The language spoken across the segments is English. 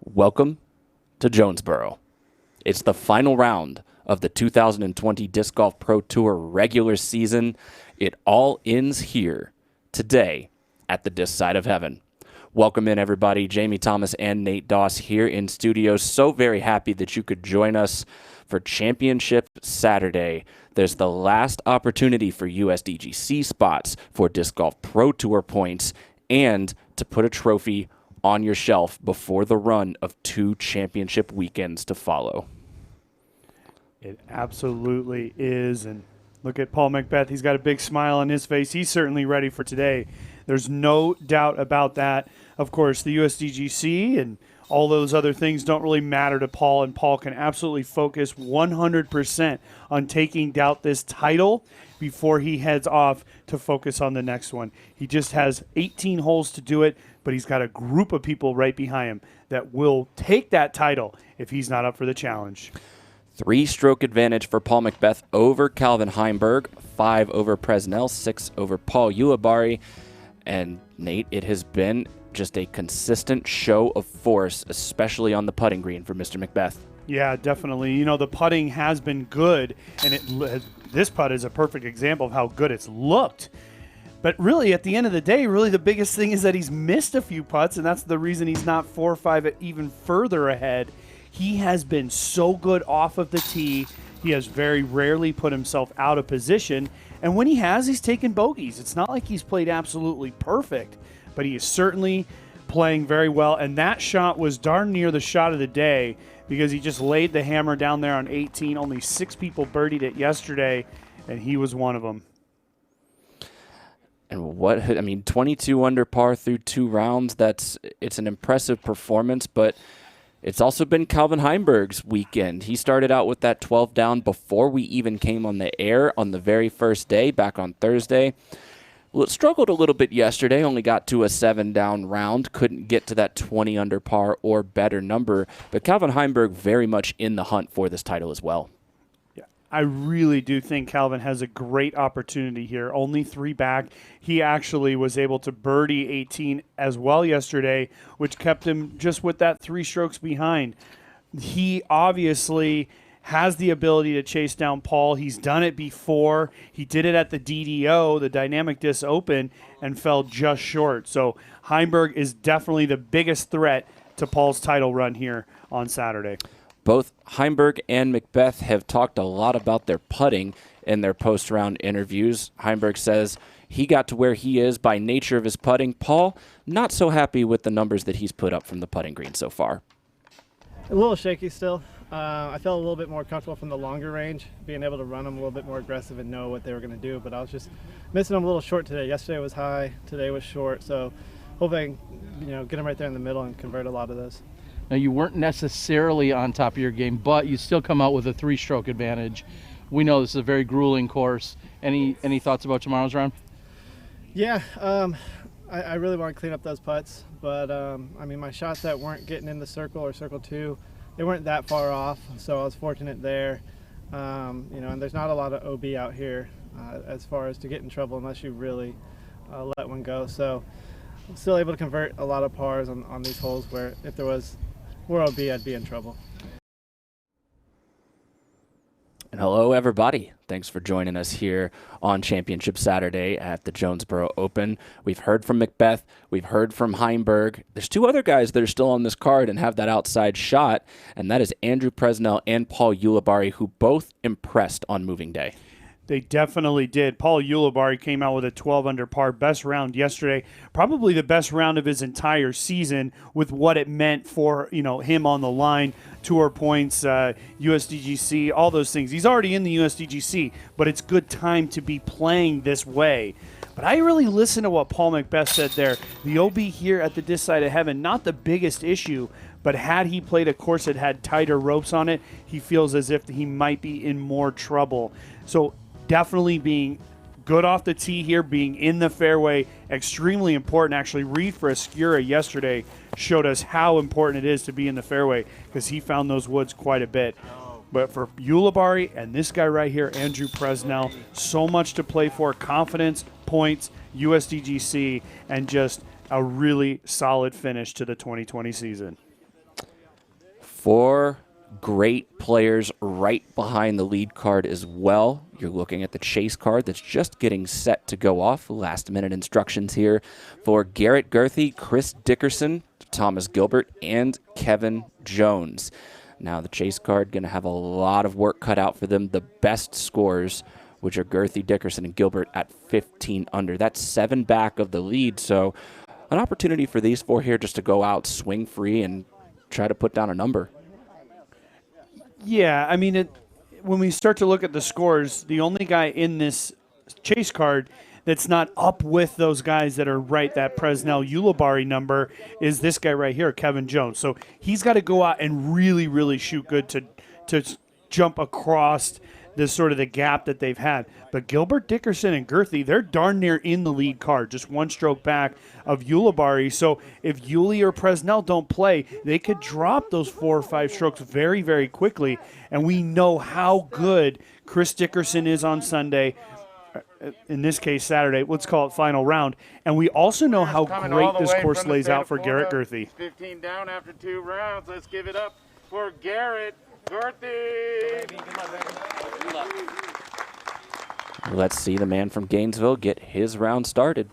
Welcome to Jonesboro. It's the final round of the 2020 Disc Golf Pro Tour regular season. It all ends here today at the Disc Side of Heaven. Welcome in, everybody. Jamie Thomas and Nate Doss here in studio. So very happy that you could join us for Championship Saturday. There's the last opportunity for USDGC spots, for Disc Golf Pro Tour points, and to put a trophy on your shelf before the run of 2 championship weekends to follow. It absolutely is. And look at Paul McBeth. He's got a big smile on his face. He's certainly ready for today. There's no doubt about that. Of course, the USDGC and all those other things don't really matter to Paul, and Paul can absolutely focus 100% on taking down this title before he heads off to focus on the next one. He just has 18 holes to do it, but he's got a group of people right behind him that will take that title if he's not up for the challenge. 3-stroke advantage for Paul McBeth over Calvin Heimburg, 5 over Presnell, 6 over Paul Ulibarri. And Nate, it has been just a consistent show of force, especially on the putting green for Mr. McBeth. Yeah, definitely. You know, the putting has been good, and this putt is a perfect example of how good it's looked. But really, at the end of the day, really the biggest thing is that he's missed a few putts, and that's the reason he's not 4 or 5 even further ahead. He has been so good off of the tee. He has very rarely put himself out of position, and when he has, he's taken bogeys. It's not like he's played absolutely perfect, but he is certainly playing very well, and that shot was darn near the shot of the day because he just laid the hammer down there on 18. Only 6 people birdied it yesterday, and he was one of them. And 22 under par through 2 rounds, it's an impressive performance, but it's also been Calvin Heimburg's weekend. He started out with that 12 down before we even came on the air on the very first day, back on Thursday. Well, it struggled a little bit yesterday, only got to a 7 down round, couldn't get to that 20 under par or better number, but Calvin Heimburg very much in the hunt for this title as well. I really do think Calvin has a great opportunity here. Only 3 back. He actually was able to birdie 18 as well yesterday, which kept him just with that 3 strokes behind. He obviously has the ability to chase down Paul. He's done it before. He did it at the DDO, the Dynamic Disc Open, and fell just short. So Heimburg is definitely the biggest threat to Paul's title run here on Saturday. Both Heimburg and McBeth have talked a lot about their putting in their post-round interviews. Heimburg says he got to where he is by nature of his putting. Paul, not so happy with the numbers that he's put up from the putting green so far. A little shaky still. I felt a little bit more comfortable from the longer range, being able to run them a little bit more aggressive and know what they were going to do, but I was just missing them a little short today. Yesterday was high, today was short, so hopefully I can, get them right there in the middle and convert a lot of those. Now, you weren't necessarily on top of your game, but you still come out with a 3-stroke advantage. We know this is a very grueling course. Any thoughts about tomorrow's round? Yeah, I really want to clean up those putts, but my shots that weren't getting in the circle or circle 2, they weren't that far off, so I was fortunate there. And there's not a lot of OB out here as far as to get in trouble unless you really let one go. So I'm still able to convert a lot of pars on these holes where if there was more OB, I'd be in trouble. And hello, everybody. Thanks for joining us here on Championship Saturday at the Jonesboro Open. We've heard from McBeth. We've heard from Heimburg. There's 2 other guys that are still on this card and have that outside shot, and that is Andrew Presnell and Paul Ulibarri, who both impressed on moving day. They definitely did. Paul Ulibarri came out with a 12 under par, best round yesterday, probably the best round of his entire season with what it meant for him on the line, tour points, USDGC, all those things. He's already in the USDGC, but it's good time to be playing this way. But I really listened to what Paul McBeth said there. The OB here at the Disc Side of Heaven, not the biggest issue, but had he played a course that had tighter ropes on it, he feels as if he might be in more trouble. So definitely being good off the tee here, being in the fairway, extremely important. Actually, Reed Frescura yesterday showed us how important it is to be in the fairway because he found those woods quite a bit. But for Ulibarri and this guy right here, Andrew Presnell, so much to play for, confidence, points, USDGC, and just a really solid finish to the 2020 season. Four great players right behind the lead card as well. You're looking at the chase card that's just getting set to go off. Last-minute instructions here for Garrett Gerthy, Chris Dickerson, Thomas Gilbert, and Kevin Jones. Now the chase card going to have a lot of work cut out for them. The best scores, which are Gerthy, Dickerson, and Gilbert at 15 under. That's 7 back of the lead, so an opportunity for these four here just to go out, swing free, and try to put down a number. Yeah, I mean, when we start to look at the scores, the only guy in this chase card that's not up with those guys that are right, that Presnell Ulibarri number, is this guy right here, Kevin Jones. So he's got to go out and really, really shoot good to jump across this sort of the gap that they've had. But Gilbert, Dickerson, and Gerthy, they're darn near in the lead card, just one stroke back of Ulibarri. So if Yuli or Presnell don't play, they could drop those 4 or 5 strokes very, very quickly. And we know how good Chris Dickerson is on Sunday, in this case Saturday. Let's call it final round. And we also know how great this course lays out for Garrett Gerthy. 15 down after 2 rounds. Let's give it up for Garrett Gerthy. Let's see the man from Gainesville get his round started.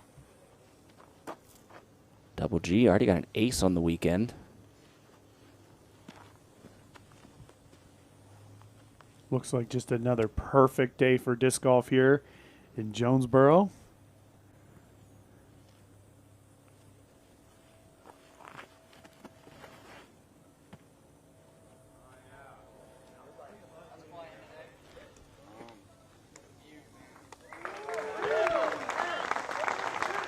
Double G already got an ace on the weekend. Looks like just another perfect day for disc golf here in Jonesboro.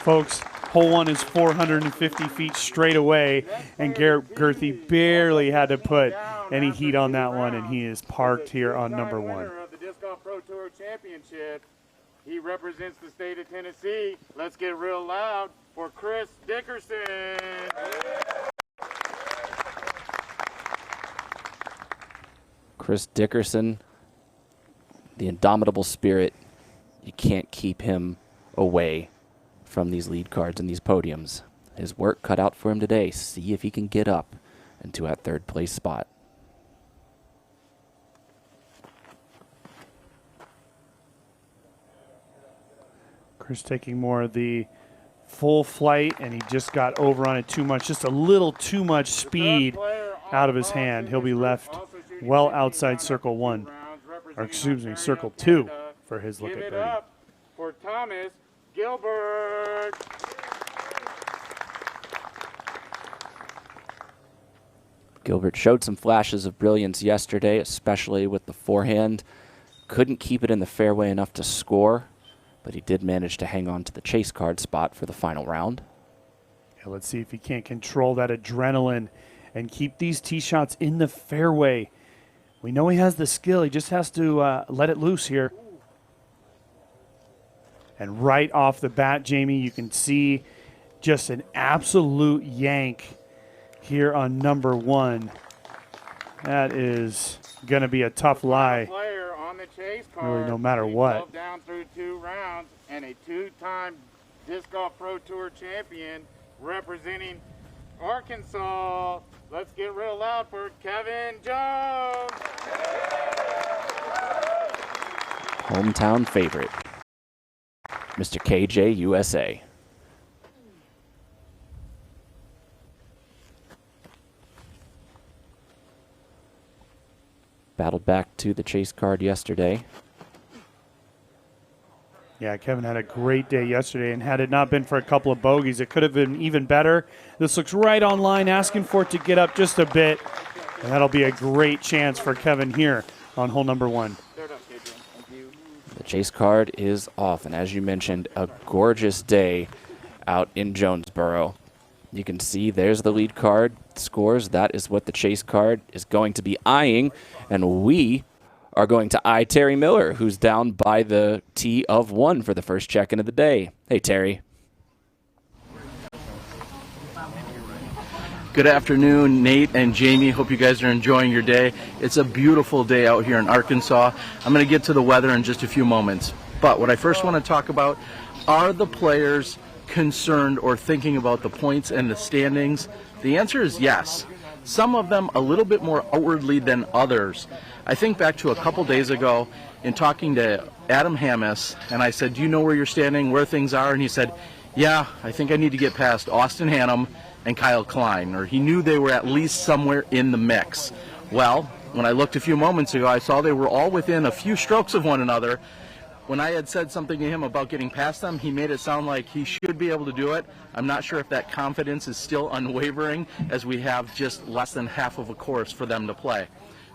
Folks, hole 1 is 450 feet straight away, and Garrett Gerthy barely had to put any heat on that one, and he is parked here on number 1. Of the Disc Golf Pro Tour Championship. He represents the state of Tennessee. Let's get real loud for Chris Dickerson. Chris Dickerson, the indomitable spirit. You can't keep him away from these lead cards and these podiums. His work cut out for him today. See if he can get up into that 3rd place spot. Chris taking more of the full flight, and he just got over on it too much, just a little too much speed out of his hand. He'll be left well outside circle 1, or excuse me, circle 2 for his look at birdie. For Thomas Gilbert. Gilbert showed some flashes of brilliance yesterday, especially with the forehand. Couldn't keep it in the fairway enough to score, but he did manage to hang on to the chase card spot for the final round. Yeah, let's see if he can't control that adrenaline and keep these tee shots in the fairway. We know he has the skill. He just has to let it loose here. And right off the bat, Jamie, you can see just an absolute yank here on number 1. That is going to be a tough lie, Player on the chase card. really, no matter what. Down through 2 rounds, and a 2-time Disc Golf Pro Tour champion representing Arkansas. Let's get real loud for Kevin Jones. Hometown favorite, Mr. KJ USA. Battled back to the chase card yesterday. Yeah, Kevin had a great day yesterday, and had it not been for a couple of bogeys, it could have been even better. This looks right on line, asking for it to get up just a bit, and that'll be a great chance for Kevin here on hole number 1. The chase card is off, and as you mentioned, a gorgeous day out in Jonesboro. You can see there's the lead card scores. That is what the chase card is going to be eyeing, and we are going to eye Terry Miller, who's down by the tee of 1 for the first check-in of the day. Hey, Terry. Good afternoon, Nate and Jamie. Hope you guys are enjoying your day. It's a beautiful day out here in Arkansas. I'm going to get to the weather in just a few moments. But what I first want to talk about are the players concerned or thinking about the points and the standings. The answer is yes. some of them a little bit more outwardly than others. I think back to a couple days ago in talking to Adam Hammis, and I said, do you know where you're standing, where things are? And he said, yeah, I think I need to get past Austin Hannum and Kyle Klein, or he knew they were at least somewhere in the mix. Well, when I looked a few moments ago, I saw they were all within a few strokes of one another. When I had said something to him about getting past them, he made it sound like he should be able to do it. I'm not sure if that confidence is still unwavering, as we have just less than half of a course for them to play.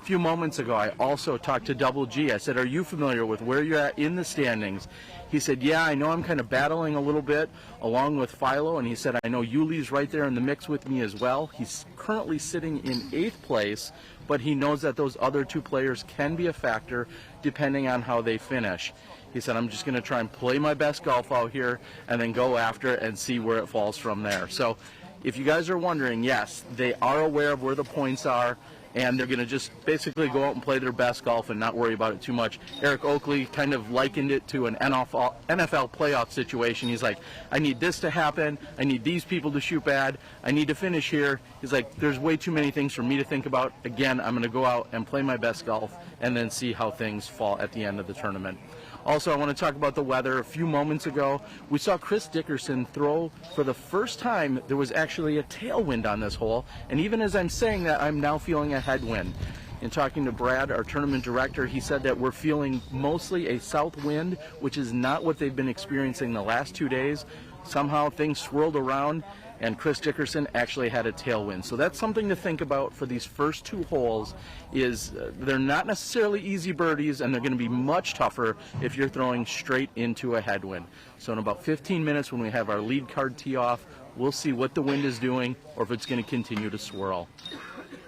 A few moments ago, I also talked to Double G. I said, are you familiar with where you're at in the standings? He said, yeah, I know I'm kind of battling a little bit along with Philo, and he said, I know Yuli's right there in the mix with me as well. He's currently sitting in 8th place, but he knows that those other 2 players can be a factor depending on how they finish. He said, I'm just going to try and play my best golf out here and then go after it and see where it falls from there. So if you guys are wondering, yes, they are aware of where the points are, and they're going to just basically go out and play their best golf and not worry about it too much. Eric Oakley kind of likened it to an NFL playoff situation. He's like, I need this to happen. I need these people to shoot bad. I need to finish here. He's like, there's way too many things for me to think about. Again, I'm going to go out and play my best golf and then see how things fall at the end of the tournament. Also, I want to talk about the weather. A few moments ago, we saw Chris Dickerson throw for the first time. There was actually a tailwind on this hole, and even as I'm saying that, I'm now feeling a headwind. In talking to Brad, our tournament director, he said that we're feeling mostly a south wind, which is not what they've been experiencing the last 2 days. Somehow things swirled around, and Chris Dickerson actually had a tailwind. So that's something to think about for these first 2 holes. Is they're not necessarily easy birdies, and they're going to be much tougher if you're throwing straight into a headwind. So in about 15 minutes when we have our lead card tee off, we'll see what the wind is doing or if it's going to continue to swirl.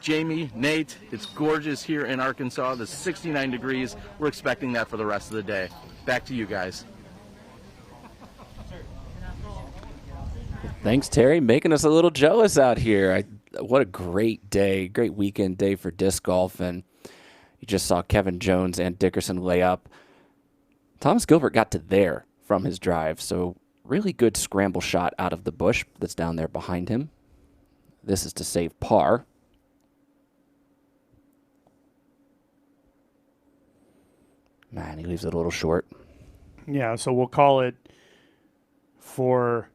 Jamie, Nate, it's gorgeous here in Arkansas. It's 69 degrees. We're expecting that for the rest of the day. Back to you guys. Thanks, Terry, making us a little jealous out here. What a great day, great weekend day for disc golf. And you just saw Kevin Jones and Dickerson lay up. Thomas Gilbert got to there from his drive, so really good scramble shot out of the bush that's down there behind him. This is to save par. Man, he leaves it a little short. Yeah, so we'll call it for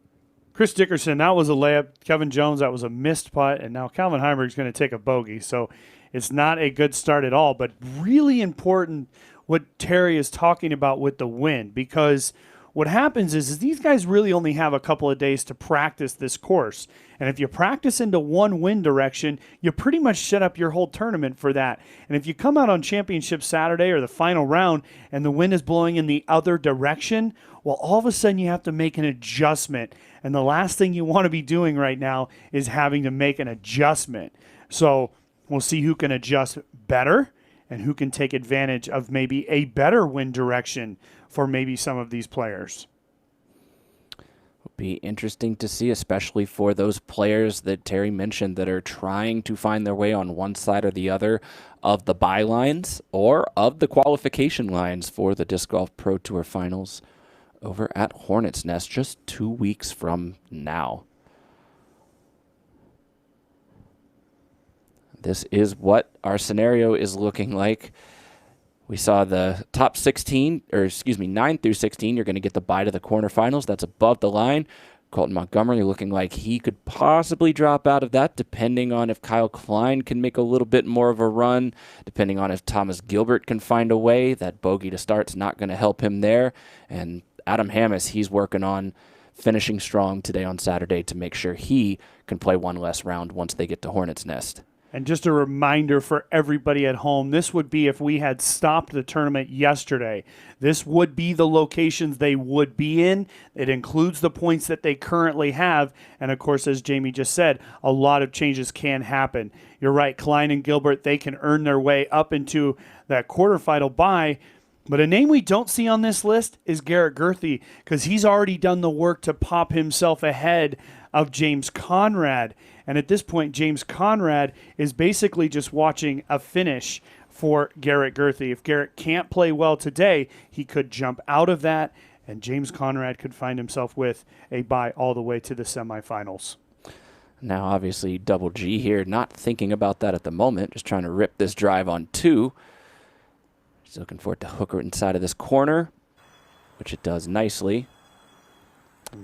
Chris Dickerson. That was a layup. Kevin Jones, that was a missed putt. And now Calvin Heimburg's going to take a bogey. So it's not a good start at all. But really important what Terry is talking about with the wind, because what happens is these guys really only have a couple of days to practice this course. And if you practice into one wind direction, you pretty much set up your whole tournament for that. And if you come out on Championship Saturday or the final round and the wind is blowing in the other direction, well, all of a sudden you have to make an adjustment. And the last thing you want to be doing right now is having to make an adjustment. So we'll see who can adjust better and who can take advantage of maybe a better wind direction for maybe some of these players. It'll be interesting to see, especially for those players that Terry mentioned that are trying to find their way on one side or the other of the bylines or of the qualification lines for the Disc Golf Pro Tour Finals over at Hornets Nest just 2 weeks from now. This is what our scenario is looking like. We saw the top 16, or excuse me, 9 through 16. You're going to get the bye to the quarterfinals. That's above the line. Colton Montgomery looking like he could possibly drop out of that, depending on if Kyle Klein can make a little bit more of a run, depending on if Thomas Gilbert can find a way. That bogey to start's not going to help him there. And Adam Hammis, he's working on finishing strong today on Saturday to make sure he can play one less round once they get to Hornets Nest. And just a reminder for everybody at home, this would be if we had stopped the tournament yesterday. This would be the locations they would be in. It includes the points that they currently have. And, of course, as Jamie just said, a lot of changes can happen. You're right, Klein and Gilbert, they can earn their way up into that quarterfinal bye. But a name we don't see on this list is Garrett Gerthy, because he's already done the work to pop himself ahead of James Conrad. And at this point, James Conrad is basically just watching a finish for Garrett Gerthy. If Garrett can't play well today, he could jump out of that, and James Conrad could find himself with a bye all the way to the semifinals. Now, obviously, Double G here, not thinking about that at the moment, just trying to rip this drive on 2. He's looking for it to hook her inside of this corner, which it does nicely.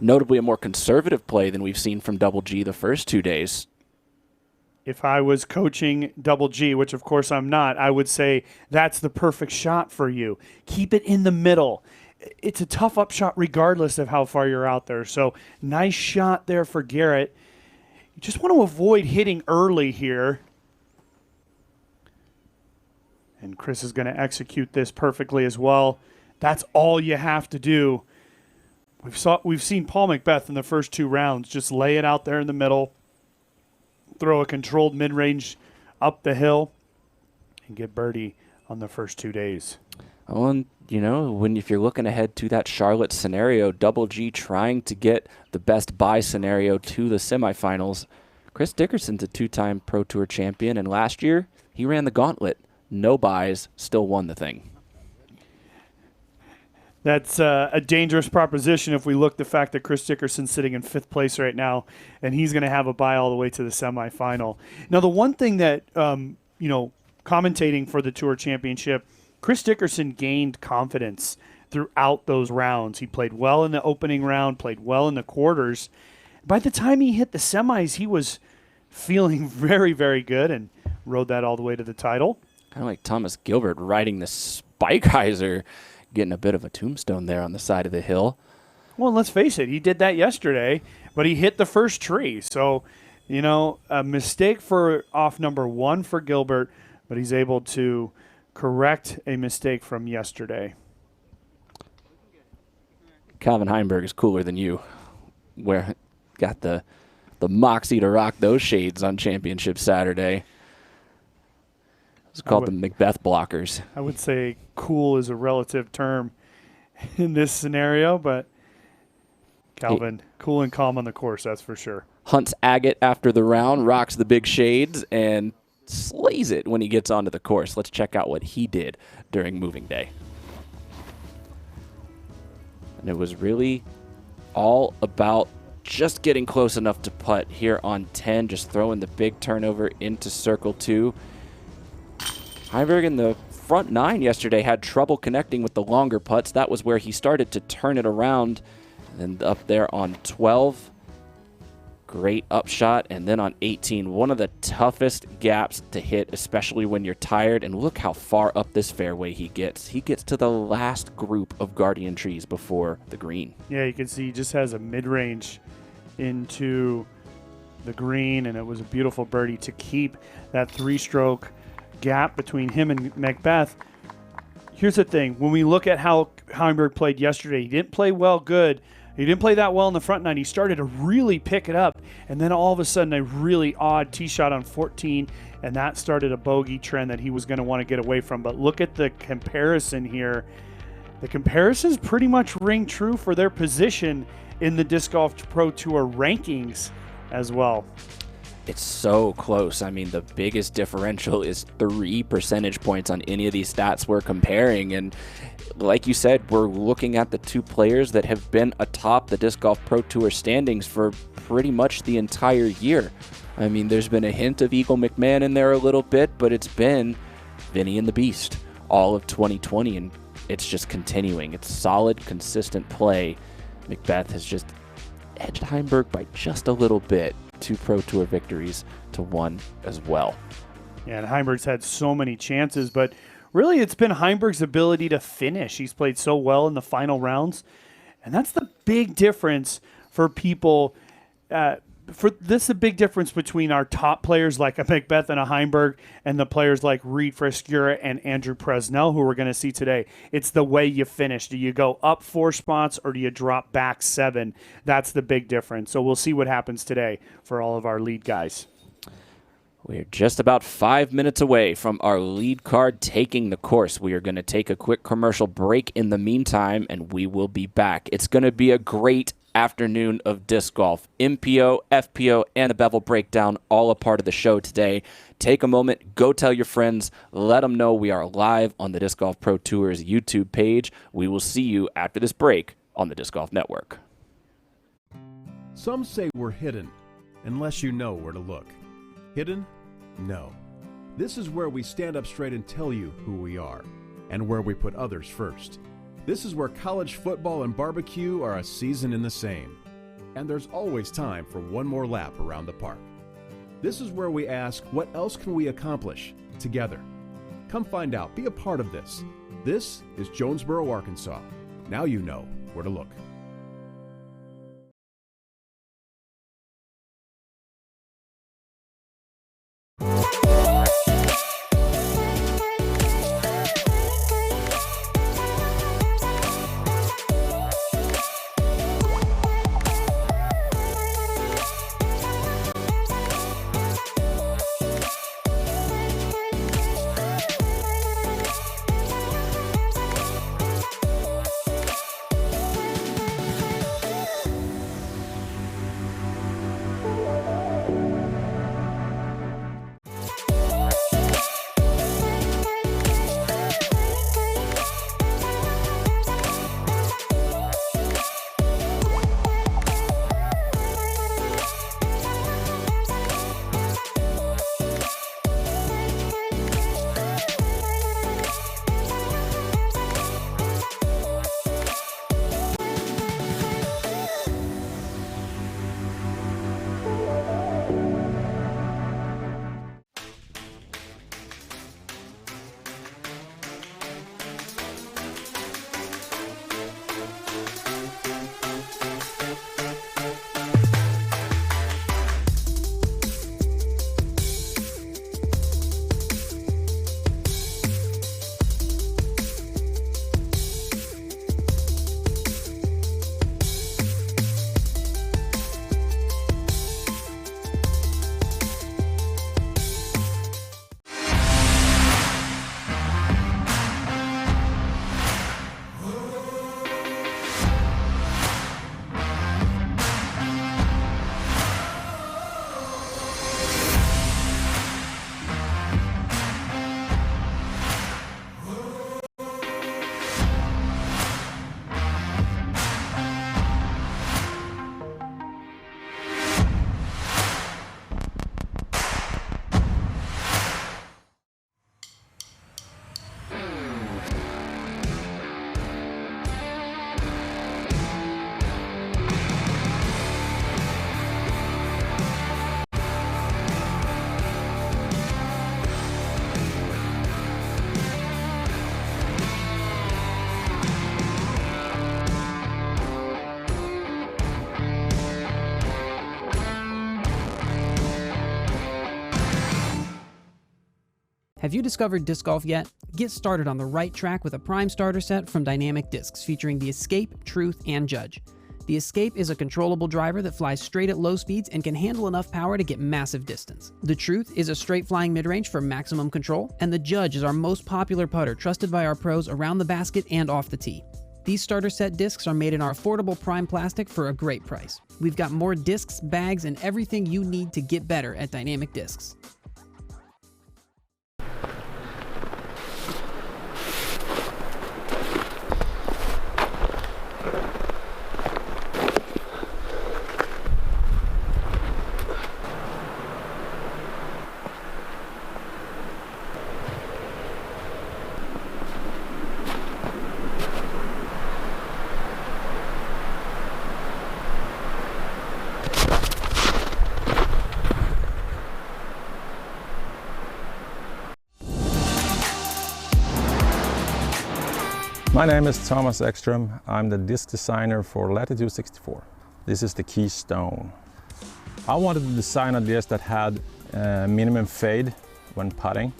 Notably a more conservative play than we've seen from Double G the first 2 days. If I was coaching Double G, which of course I'm not, I would say that's the perfect shot for you. Keep it in the middle. It's a tough up shot regardless of how far you're out there. So nice shot there for Garrett. You just want to avoid hitting early here. And Chris is going to execute this perfectly as well. That's all you have to do. We've seen Paul McBeth in the first 2 rounds just lay it out there in the middle, throw a controlled mid-range up the hill, and get birdie on the first 2 days. Oh, and you know, if you're looking ahead to that Charlotte scenario, Double G trying to get the best buy scenario to the semifinals. Chris Dickerson's a 2-time Pro Tour champion, and last year he ran the gauntlet. No buys, still won the thing. That's a dangerous proposition if we look the fact that Chris Dickerson's sitting in 5th place right now, and he's going to have a bye all the way to the semifinal. Now, the one thing that, commentating for the Tour Championship, Chris Dickerson gained confidence throughout those rounds. He played well in the opening round, played well in the quarters. By the time he hit the semis, he was feeling very, very good and rode that all the way to the title. Kind of like Thomas Gilbert riding the Spikeiser, getting a bit of a tombstone there on the side of the hill. Well, let's face it, he did that yesterday, but he hit the first tree. So, a mistake for off number 1 for Gilbert, but he's able to correct a mistake from yesterday. Calvin Heimburg is cooler than you. Got the moxie to rock those shades on Championship Saturday. It's called the McBeth blockers. I would say cool is a relative term in this scenario, but Calvin, cool and calm on the course, that's for sure. Hunts agate after the round, rocks the big shades, and slays it when he gets onto the course. Let's check out what he did during moving day. And it was really all about just getting close enough to putt here on 10, just throwing the big turnover into circle 2. Heimburg in the front 9 yesterday had trouble connecting with the longer putts. That was where he started to turn it around. And up there on 12, great upshot. And then on 18, one of the toughest gaps to hit, especially when you're tired. And look how far up this fairway he gets. He gets to the last group of guardian trees before the green. Yeah, you can see he just has a mid-range into the green, and it was a beautiful birdie to keep that 3-stroke gap between him and McBeth. Here's the thing. When we look at how Heimburg played yesterday, he didn't play good. He didn't play that well in the front 9. He started to really pick it up, and then all of a sudden a really odd tee shot on 14, and that started a bogey trend that he was going to want to get away from. But look at the comparison here. The comparisons pretty much ring true for their position in the Disc Golf Pro Tour rankings as well. It's so close. I mean, the biggest differential is 3 percentage points on any of these stats we're comparing. And like you said, we're looking at the 2 players that have been atop the Disc Golf Pro Tour standings for pretty much the entire year. I mean, there's been a hint of Eagle McMahon in there a little bit, but it's been Vinny and the Beast all of 2020, and it's just continuing. It's solid, consistent play. McBeth has just edged Heimburg by just a little bit. 2 Pro Tour victories to 1 as well. Yeah, and Heimburg's had so many chances, but really it's been Heimburg's ability to finish. He's played so well in the final rounds, and that's the big difference for people. This is the big difference between our top players like a McBeth and a Heimburg and the players like Reed Frescura and Andrew Presnell, who we're going to see today. It's the way you finish. Do you go up 4 spots or do you drop back 7? That's the big difference. So we'll see what happens today for all of our lead guys. We're just about 5 minutes away from our lead card taking the course. We are going to take a quick commercial break in the meantime, and we will be back. It's going to be a great afternoon of disc golf. MPO, FPO, and a bevel breakdown, all a part of the show today. Take a moment, go tell your friends, let them know we are live on the Disc Golf Pro Tour's YouTube page. We will see you after this break on the Disc Golf Network. Some say we're hidden, unless you know where to look. Hidden? No. This is where we stand up straight and tell you who we are, and where we put others first. This is where college football and barbecue are a season in the same, and there's always time for one more lap around the park. This is where we ask, what else can we accomplish together? Come find out, be a part of this. This is Jonesboro, Arkansas. Now you know where to look. Have you discovered disc golf yet? Get started on the right track with a prime starter set from Dynamic Discs featuring the Escape, Truth, and Judge. The Escape is a controllable driver that flies straight at low speeds and can handle enough power to get massive distance. The Truth is a straight flying mid-range for maximum control, and the Judge is our most popular putter trusted by our pros around the basket and off the tee. These starter set discs are made in our affordable prime plastic for a great price. We've got more discs, bags, and everything you need to get better at Dynamic Discs. My name is Thomas Ekström. I'm the disc designer for Latitude 64. This is the Keystone. I wanted to design a disc that had minimum fade when putting.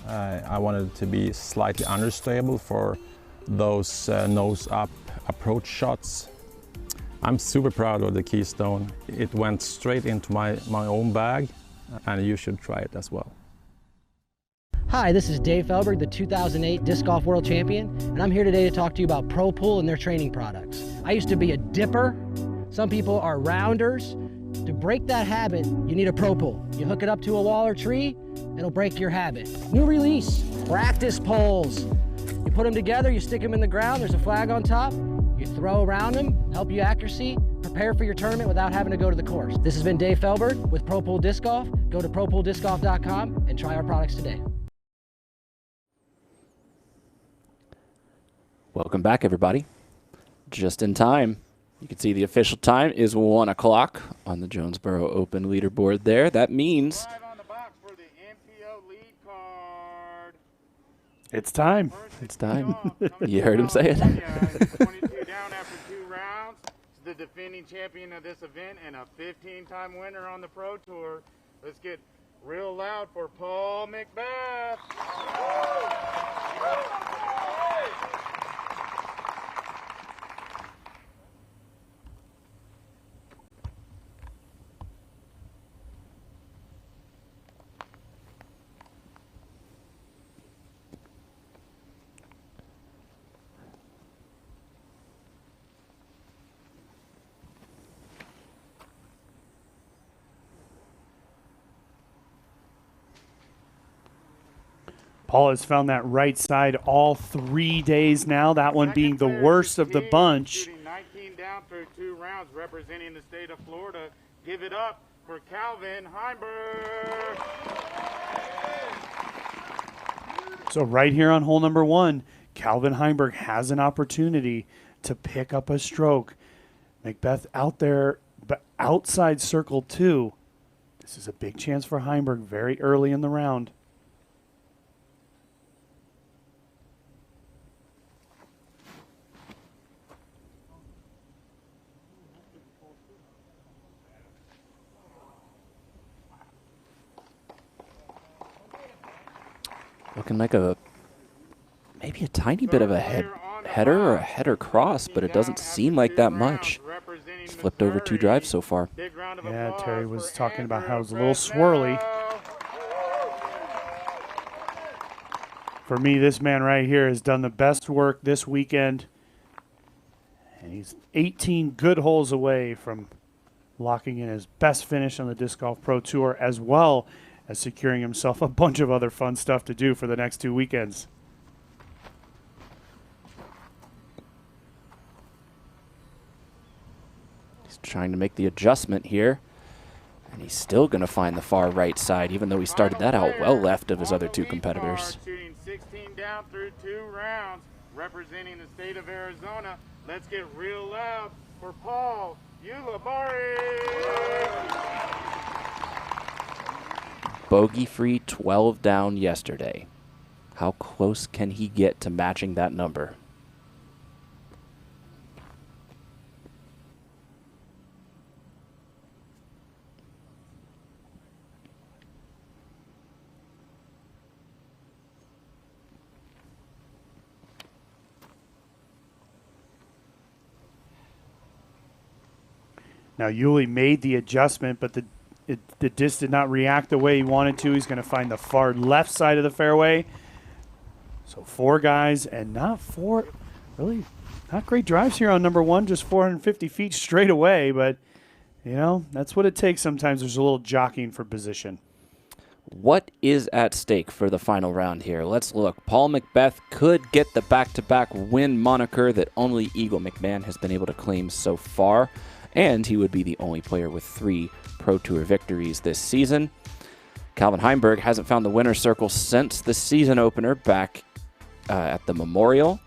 I wanted it to be slightly understable for those nose-up approach shots. I'm super proud of the Keystone. It went straight into my own bag, and you should try it as well. Hi, this is Dave Felberg, the 2008 Disc Golf World Champion, and I'm here today to talk to you about Pro Pool and their training products. I used to be a dipper. Some people are rounders. To break that habit, you need a Pro Pool. You hook it up to a wall or tree, it'll break your habit. New release, practice poles. You put them together, you stick them in the ground, there's a flag on top, You throw around them, help you accuracy, prepare for your tournament without having to go to the course. This has been Dave Felberg with Pro Pool Disc Golf. Go to propooldiscgolf.com and try our products today. Welcome back, everybody. Just in time. You can see the official time is 1 o'clock on the Jonesboro Open leaderboard there. That means On the box for the MPO lead card. It's time. it's time. Coming You heard him from say it. California, 22 down after 2 rounds. He's the defending champion of this event and a 15-time winner on the Pro Tour. Let's get real loud for Paul McBeth. Paul has found that right side all 3 days now, that one being the worst of the bunch. Shooting 19 down through 2 rounds, representing the state of Florida. Give it up for Calvin Heimburg. So right here on hole number 1, Calvin Heimburg has an opportunity to pick up a stroke. McBeth out there, but outside circle 2. This is a big chance for Heimburg very early in the round. Looking like maybe a tiny bit of a header or a header cross, but it doesn't seem like that much. He's flipped over 2 drives so far. Yeah, Terry was talking about how it was a little swirly. For me, this man right here has done the best work this weekend. And he's 18 good holes away from locking in his best finish on the Disc Golf Pro Tour, as well as securing himself a bunch of other fun stuff to do for the next 2 weekends. He's trying to make the adjustment here, and he's still going to find the far right side, even though he started that out well left of his other 2 competitors. Shooting 16 down through 2 rounds, representing the state of Arizona. Let's get real loud for Paul Ulibarri. Bogey-free 12 down yesterday. How close can he get to matching that number? Now, Yuli made the adjustment, but the disc did not react the way he wanted to. He's going to find the far left side of the fairway. So 4 guys and not great drives here on number 1, just 450 feet straight away. But, you know, that's what it takes sometimes. There's a little jockeying for position. What is at stake for the final round here? Let's look. Paul McBeth could get the back-to-back win moniker that only Eagle McMahon has been able to claim so far, and he would be the only player with 3 Pro Tour victories this season. Calvin Heimburg hasn't found the winner's circle since the season opener back at the Memorial,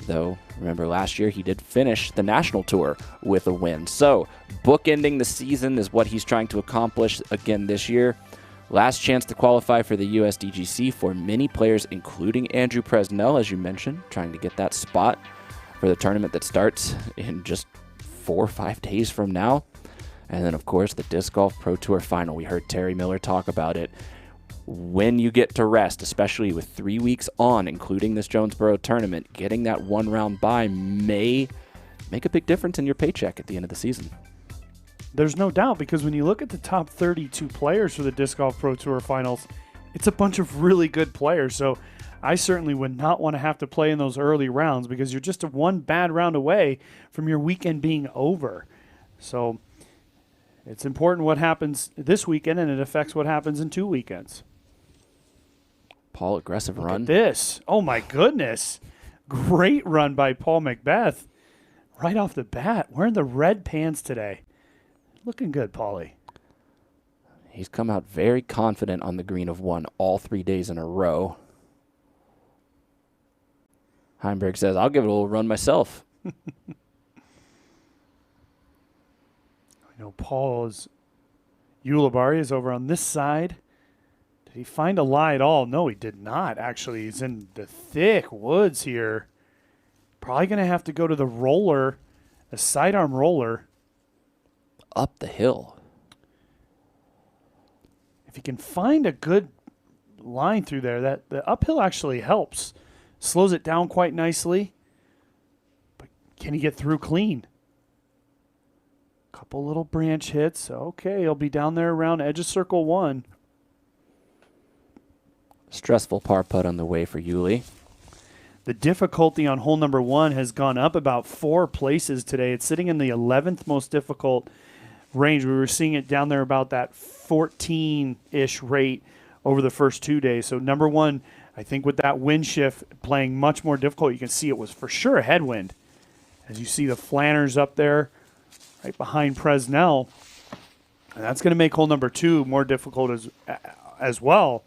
though remember last year he did finish the national tour with a win. So bookending the season is what he's trying to accomplish again this year. Last chance to qualify for the USDGC for many players, including Andrew Presnell, as you mentioned, trying to get that spot for the tournament that starts in just 4 or 5 days from now. And then, of course, the Disc Golf Pro Tour Final. We heard Terry Miller talk about it. When you get to rest, especially with 3 weeks on, including this Jonesboro tournament, getting that 1-round bye may make a big difference in your paycheck at the end of the season. There's no doubt, because when you look at the top 32 players for the Disc Golf Pro Tour Finals, it's a bunch of really good players. So I certainly would not want to have to play in those early rounds, because you're just 1 bad round away from your weekend being over. So it's important what happens this weekend, and it affects what happens in 2 weekends. Paul, aggressive Look run. at this. Oh, my goodness. Great run by Paul McBeth. right off the bat. Wearing the red pants today. Looking good, Paulie. He's come out very confident on the green of 1 all 3 days in a row. Heimburg says, I'll give it a little run myself. I know Paul's Ulibarri is over on this side. Did he find a lie at all? No, he did not. Actually, he's in the thick woods here. Probably going to have to go to the roller, a sidearm roller. Up the hill. If you can find a good line through there, that the uphill actually helps. Slows it down quite nicely. But can he get through clean? Couple little branch hits. Okay, he'll be down there around edge of circle 1. Stressful par putt on the way for Yuli. The difficulty on hole number 1 has gone up about 4 places today. It's sitting in the 11th most difficult range. We were seeing it down there about that 14-ish rate over the first 2 days. So number 1, I think with that wind shift playing much more difficult, you can see it was for sure a headwind. As you see the flanners up there right behind Presnell. And that's going to make hole number 2 more difficult as well.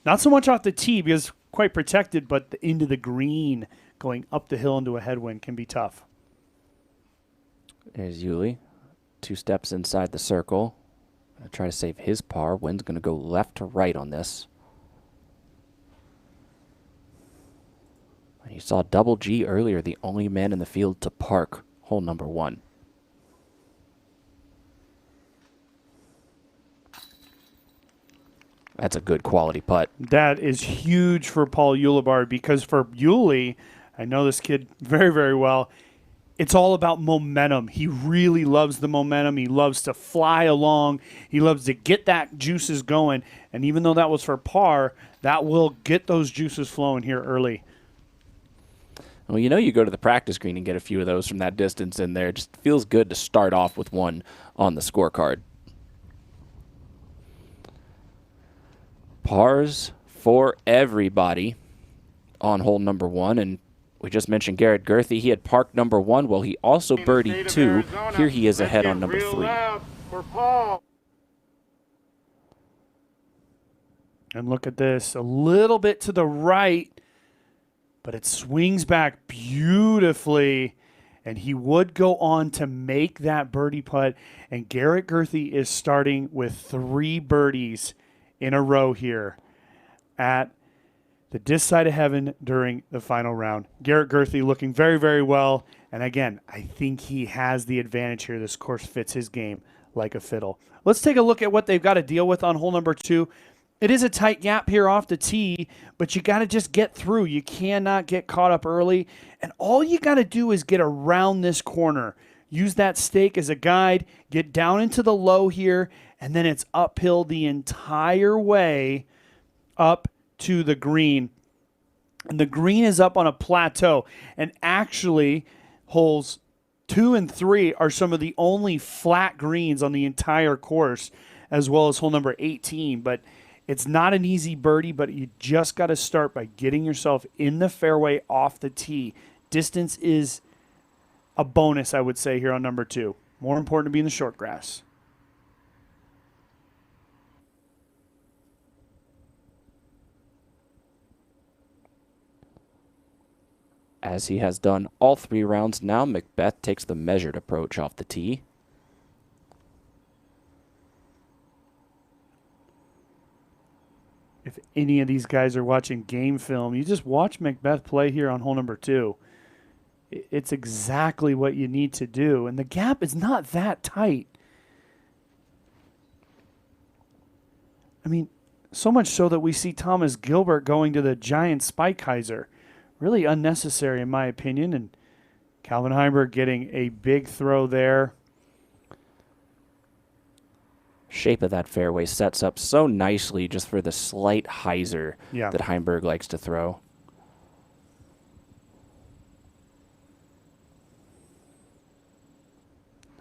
Not so much off the tee because quite protected, but into the green going up the hill into a headwind can be tough. There's Yuli. 2 steps inside the circle. Gonna try to save his par. Wind's going to go left to right on this. And you saw Double G earlier, the only man in the field to park hole number 1. That's a good quality putt. That is huge for Paul Ulibarri because for Yuli, I know this kid very, very well, it's all about momentum. He really loves the momentum. He loves to fly along. He loves to get that juices going. And even though that was for par, that will get those juices flowing here early. Well, you know, you go to the practice green and get a few of those from that distance in there. It just feels good to start off with one on the scorecard. Pars for everybody on hole number 1, and we just mentioned Garrett Gerthy. He had parked number 1. Well, he also birdied 2. Here he is ahead on number 3. For Paul. And look at this, a little bit to the right, but it swings back beautifully, and he would go on to make that birdie putt. And Garrett Gerthy is starting with 3 birdies in a row here at the disc side of heaven during the final round. Garrett Gerthy looking very, very well. And again, I think he has the advantage here. This course fits his game like a fiddle. Let's take a look at what they've got to deal with on hole number 2. It is a tight gap here off the tee, but you got to just get through. You cannot get caught up early. And all you got to do is get around this corner. Use that stake as a guide. Get down into the low here, and then it's uphill the entire way up to the green. And the green is up on a plateau. And actually, holes 2 and 3 are some of the only flat greens on the entire course, as well as hole number 18. But it's not an easy birdie, but you just got to start by getting yourself in the fairway off the tee. Distance is a bonus, I would say, here on number 2. More important to be in the short grass. As he has done all 3 rounds now, McBeth takes the measured approach off the tee. If any of these guys are watching game film, you just watch McBeth play here on hole number 2. It's exactly what you need to do. And the gap is not that tight. I mean, so much so that we see Thomas Gilbert going to the giant Spikeheiser. Really unnecessary, in my opinion. And Calvin Heimburg getting a big throw there. Shape of that fairway sets up so nicely just for the slight hyzer Yeah. that Heimburg likes to throw.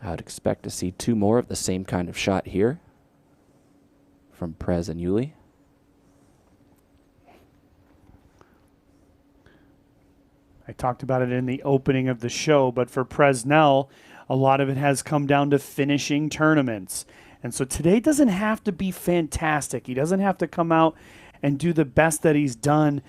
I'd expect to see 2 more of the same kind of shot here from Prez and Yuli. I talked about it in the opening of the show, but for Presnell, a lot of it has come down to finishing tournaments. And so today doesn't have to be fantastic. He doesn't have to come out and do the best that he's done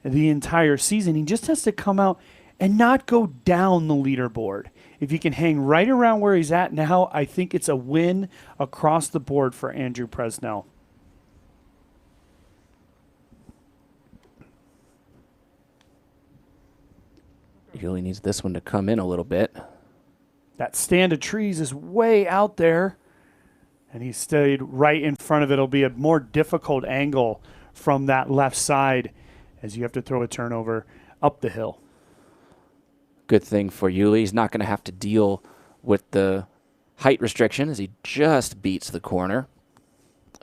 the entire season. He just has to come out and not go down the leaderboard. If you can hang right around where he's at now, I think it's a win across the board for Andrew Presnell. He really needs this one to come in a little bit. That stand of trees is way out there, and he stayed right in front of it. It'll be a more difficult angle from that left side as you have to throw a turnover up the hill. Good thing for Yuli. He's not going to have to deal with the height restriction as he just beats the corner.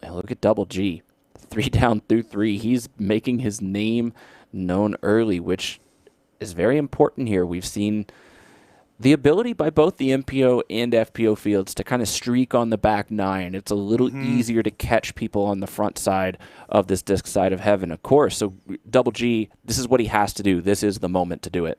And look at Double G. 3 down through 3. He's making his name known early, which is very important here. We've seen the ability by both the MPO and FPO fields to kind of streak on the back nine. It's a little easier to catch people on the front side of this disc side of heaven, of course. So Double G, this is what he has to do. This is the moment to do it.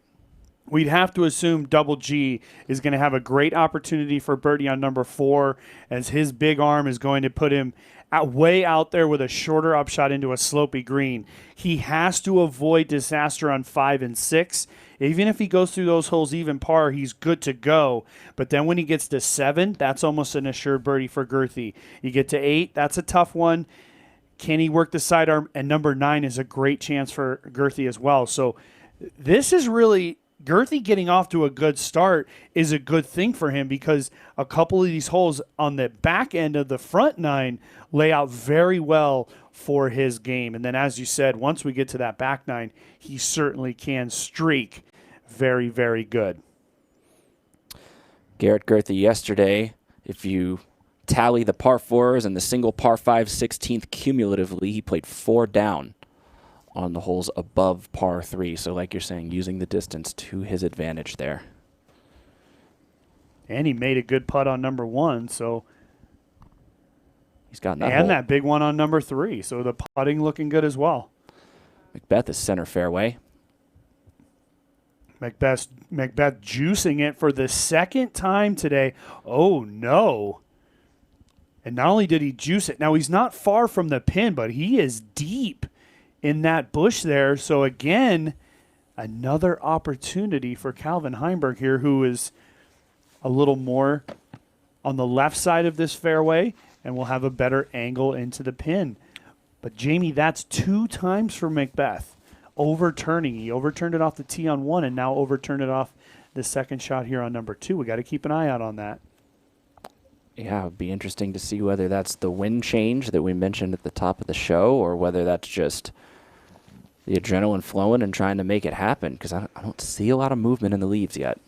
We'd have to assume Double G is going to have a great opportunity for birdie on number 4, as his big arm is going to put him way out there with a shorter upshot into a slopey green. He has to avoid disaster on 5 and 6. Even if he goes through those holes even par, he's good to go. But then when he gets to 7, that's almost an assured birdie for Girthy. You get to 8, that's a tough one. Can he work the sidearm? And number 9 is a great chance for Girthy as well. So this is really... Girthy getting off to a good start is a good thing for him, because a couple of these holes on the back end of the front 9 lay out very well for his game. And then, as you said, once we get to that back 9, he certainly can streak very, very good. Garrett Girthy yesterday, if you tally the par 4s and the single par 5 16th cumulatively, he played 4 down on the holes above par 3. So like you're saying, using the distance to his advantage there. And he made a good putt on number 1, so he's got that. And hole. that big one on number 3, so the putting looking good as well. McBeth is center fairway. McBeth juicing it for the second time today. Oh, no. And not only did he juice it, now he's not far from the pin, but he is deep in that bush there. So again, another opportunity for Calvin Heimburg here, who is a little more on the left side of this fairway and will have a better angle into the pin. But Jamie, that's 2 times for McBeth overturning. He overturned it off the tee on 1 and now overturned it off the second shot here on number 2. We got to keep an eye out on that. Yeah, it would be interesting to see whether that's the wind change that we mentioned at the top of the show, or whether that's just the adrenaline flowing and trying to make it happen, because I don't see a lot of movement in the leaves yet.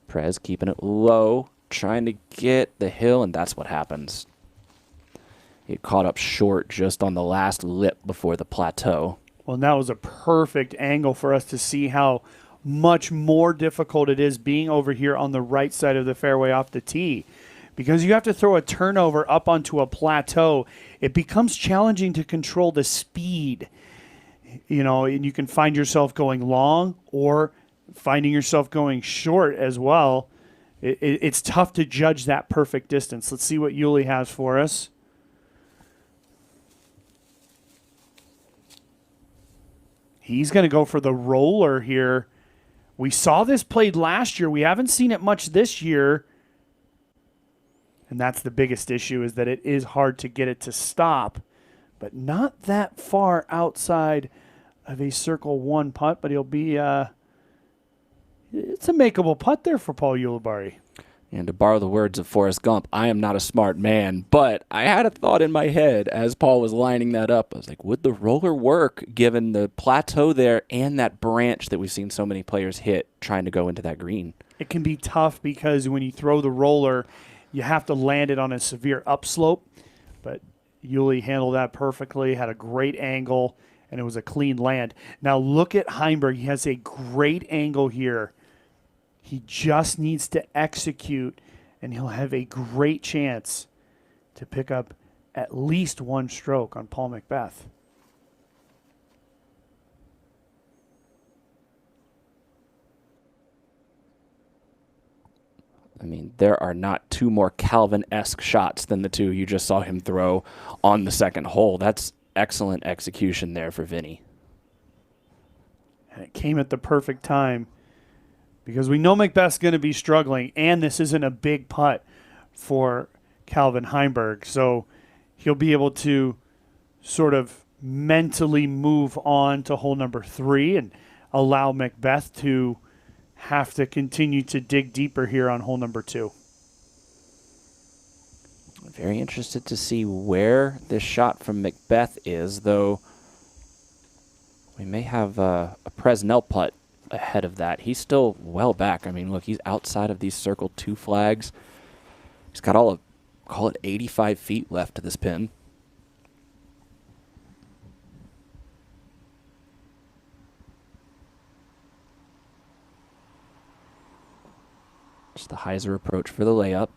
Prez keeping it low, trying to get the hill, and that's what happens. He caught up short just on the last lip before the plateau. Well, that was a perfect angle for us to see how much more difficult it is being over here on the right side of the fairway off the tee. Because you have to throw a turnover up onto a plateau, it becomes challenging to control the speed. You know, and you can find yourself going long or finding yourself going short as well. It's tough to judge that perfect distance. Let's see what Yuli has for us. He's going to go for the roller here. We saw this played last year. We haven't seen it much this year. And that's the biggest issue, is that it is hard to get it to stop, but not that far outside of a circle 1 putt, but he'll be it's a makeable putt there for Paul Ulibarri. And to borrow the words of Forrest Gump, I am not a smart man, but I had a thought in my head as Paul was lining that up. I was like, would the roller work given the plateau there and that branch that we've seen so many players hit trying to go into that green? It can be tough because when you throw the roller, you have to land it on a severe upslope, but Yuli handled that perfectly, had a great angle, and it was a clean land. Now look at Heimburg. He has a great angle here. He just needs to execute, and he'll have a great chance to pick up at least 1 stroke on Paul McBeth. I mean, there are not two more Calvin-esque shots than the two you just saw him throw on the second hole. That's excellent execution there for Vinny. And it came at the perfect time because we know McBeth's going to be struggling, and this isn't a big putt for Calvin Heimburg. So he'll be able to sort of mentally move on to hole number 3 and allow McBeth to have to continue to dig deeper here on hole number 2. Very interested to see where this shot from McBeth is, though we may have a Presnell putt ahead of that. He's still well back. I mean, look, he's outside of these circle 2 flags. He's got all of, call it 85 feet left to this pin. Just the hyzer approach for the layup.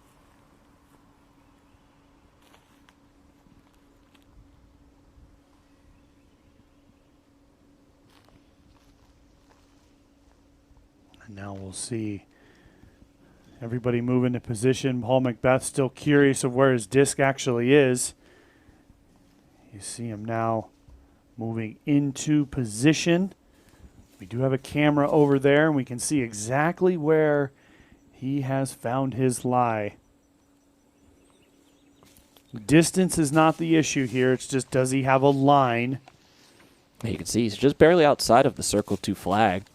And now we'll see everybody move into position. Paul McBeth still curious of where his disc actually is. You see him now moving into position. We do have a camera over there, and we can see exactly where he has found his lie. Distance is not the issue here. It's just, does he have a line? You can see he's just barely outside of the circle 2 flag.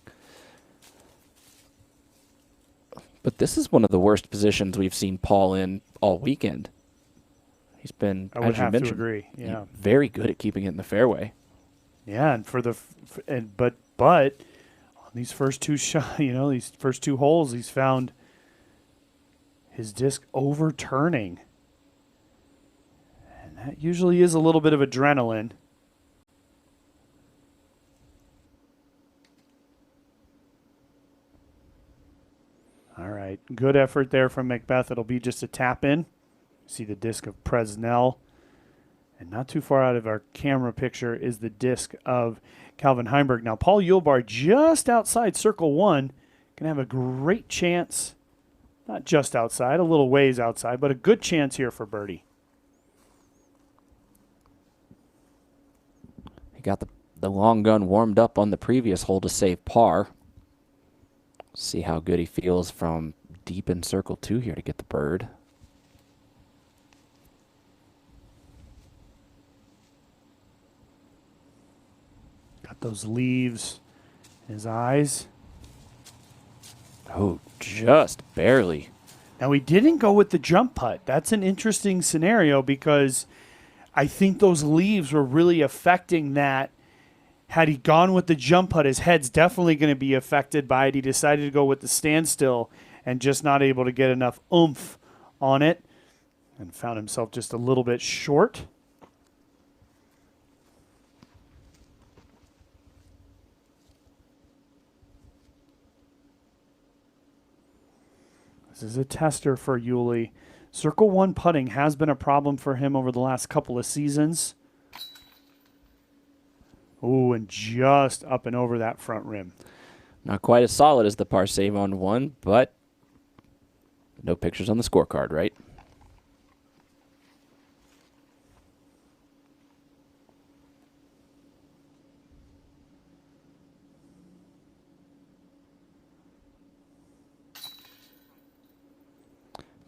But this is one of the worst positions we've seen Paul in all weekend. He's been, I would as you have to mentioned, agree. Yeah, very good at keeping it in the fairway. yeah, and but on these first 2 shots, these first 2 holes, he's found his disc overturning. And that usually is a little bit of adrenaline. All right, good effort there from McBeth. It'll be just a tap in. See the disc of Presnell. And not too far out of our camera picture is the disc of Calvin Heimburg. Now, Paul Ulebar just outside circle 1 can have a great chance. Not just outside, a little ways outside, but a good chance here for birdie. He got the long gun warmed up on the previous hole to save par. See how good he feels from deep in circle 2 here to get the bird. Got those leaves in his eyes. Oh, just barely. Now, he didn't go with the jump putt. That's an interesting scenario because I think those leaves were really affecting that. Had he gone with the jump putt, his head's definitely going to be affected by it. He decided to go with the standstill and just not able to get enough oomph on it and found himself just a little bit short. This is a tester for Yuli. Circle 1 putting has been a problem for him over the last couple of seasons. Oh, and just up and over that front rim. Not quite as solid as the par save on 1, but no pictures on the scorecard, right?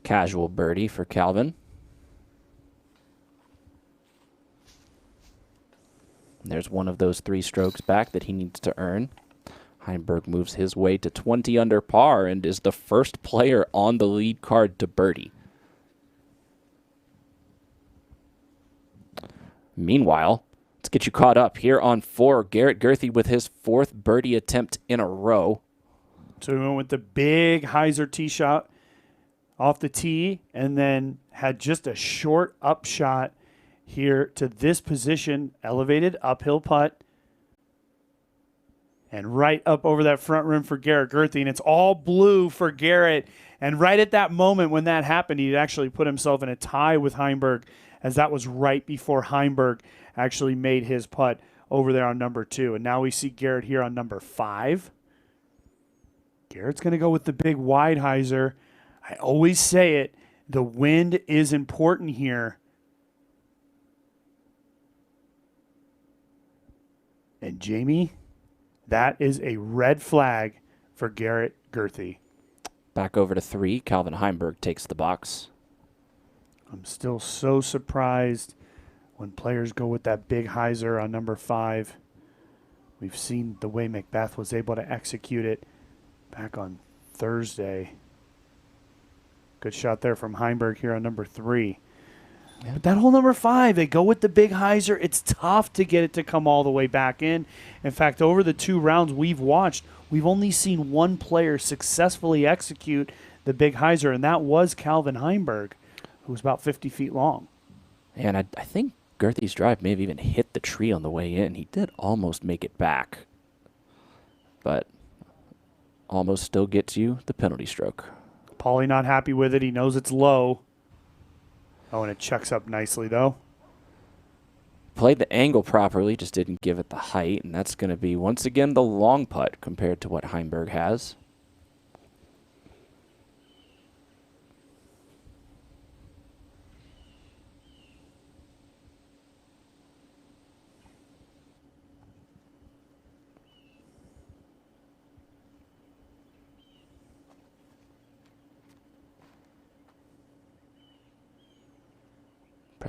Casual birdie for Calvin. There's one of those 3 strokes back that he needs to earn. Heimburg moves his way to 20 under par and is the first player on the lead card to birdie. Meanwhile, let's get you caught up here on 4. Garrett Gerthy with his 4th birdie attempt in a row. So he went with the big hyzer tee shot off the tee and then had just a short up shot here to this position, elevated uphill putt, and right up over that front rim for Garrett Gerthy, and it's all blue for Garrett. And right at that moment when that happened, he actually put himself in a tie with Heimburg, as that was right before Heimburg actually made his putt over there on number 2. And now we see Garrett here on number 5. Garrett's going to go with the big wide hyzer. I always say it, the wind is important here. And Jamie, that is a red flag for Garrett Gerthy. Back over to 3. Calvin Heimburg takes the box. I'm still so surprised when players go with that big hyzer on number 5. We've seen the way McBeth was able to execute it back on Thursday. Good shot there from Heimburg here on number 3. Yeah. But that whole number 5, they go with the big hyzer. It's tough to get it to come all the way back in. In fact, over the 2 rounds we've watched, we've only seen one player successfully execute the big hyzer, and that was Calvin Heimburg, who was about 50 feet long. And I think Gerthy's drive may have even hit the tree on the way in. He did almost make it back, but almost still gets you the penalty stroke. Paulie not happy with it. He knows it's low. Oh, and it checks up nicely, though. Played the angle properly, just didn't give it the height, and that's going to be, once again, the long putt compared to what Heimburg has.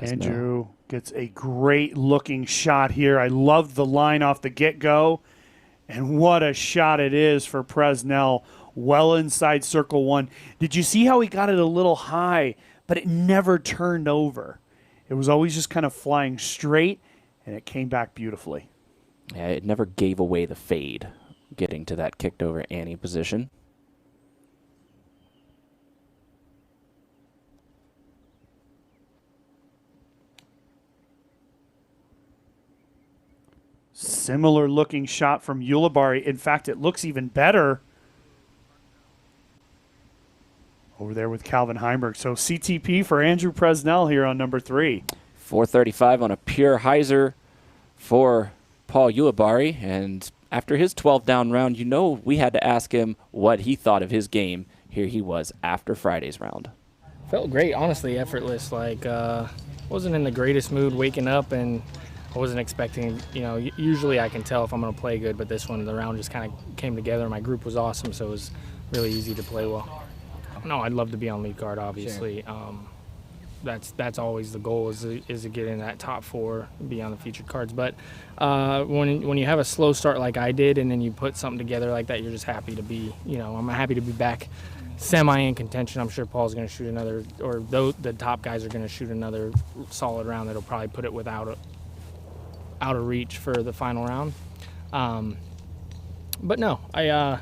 Andrew gets a great-looking shot here. I love the line off the get-go. And what a shot it is for Presnell, well inside circle 1. Did you see how he got it a little high, but it never turned over? It was always just kind of flying straight, and it came back beautifully. Yeah, it never gave away the fade, getting to that kicked-over Annie position. Similar looking shot from Ulibarri. In fact, it looks even better over there with Calvin Heimburg. So CTP for Andrew Presnell here on number 3. 435 on a pure hyzer for Paul Ulibarri. And after his 12-down round, you know we had to ask him what he thought of his game. Here he was after Friday's round. Felt great, honestly, effortless. Wasn't in the greatest mood waking up, and I wasn't expecting, usually I can tell if I'm going to play good, but this one, the round just kind of came together. My group was awesome, so it was really easy to play well. No, I'd love to be on lead card, obviously. Sure. That's always the goal is to get in that top 4, be on the featured cards. But when you have a slow start like I did, and then you put something together like that, you're just happy to be, I'm happy to be back semi in contention. I'm sure Paul's going to shoot another, or the top guys are going to shoot another solid round that'll probably put it out of reach for the final round. But no, I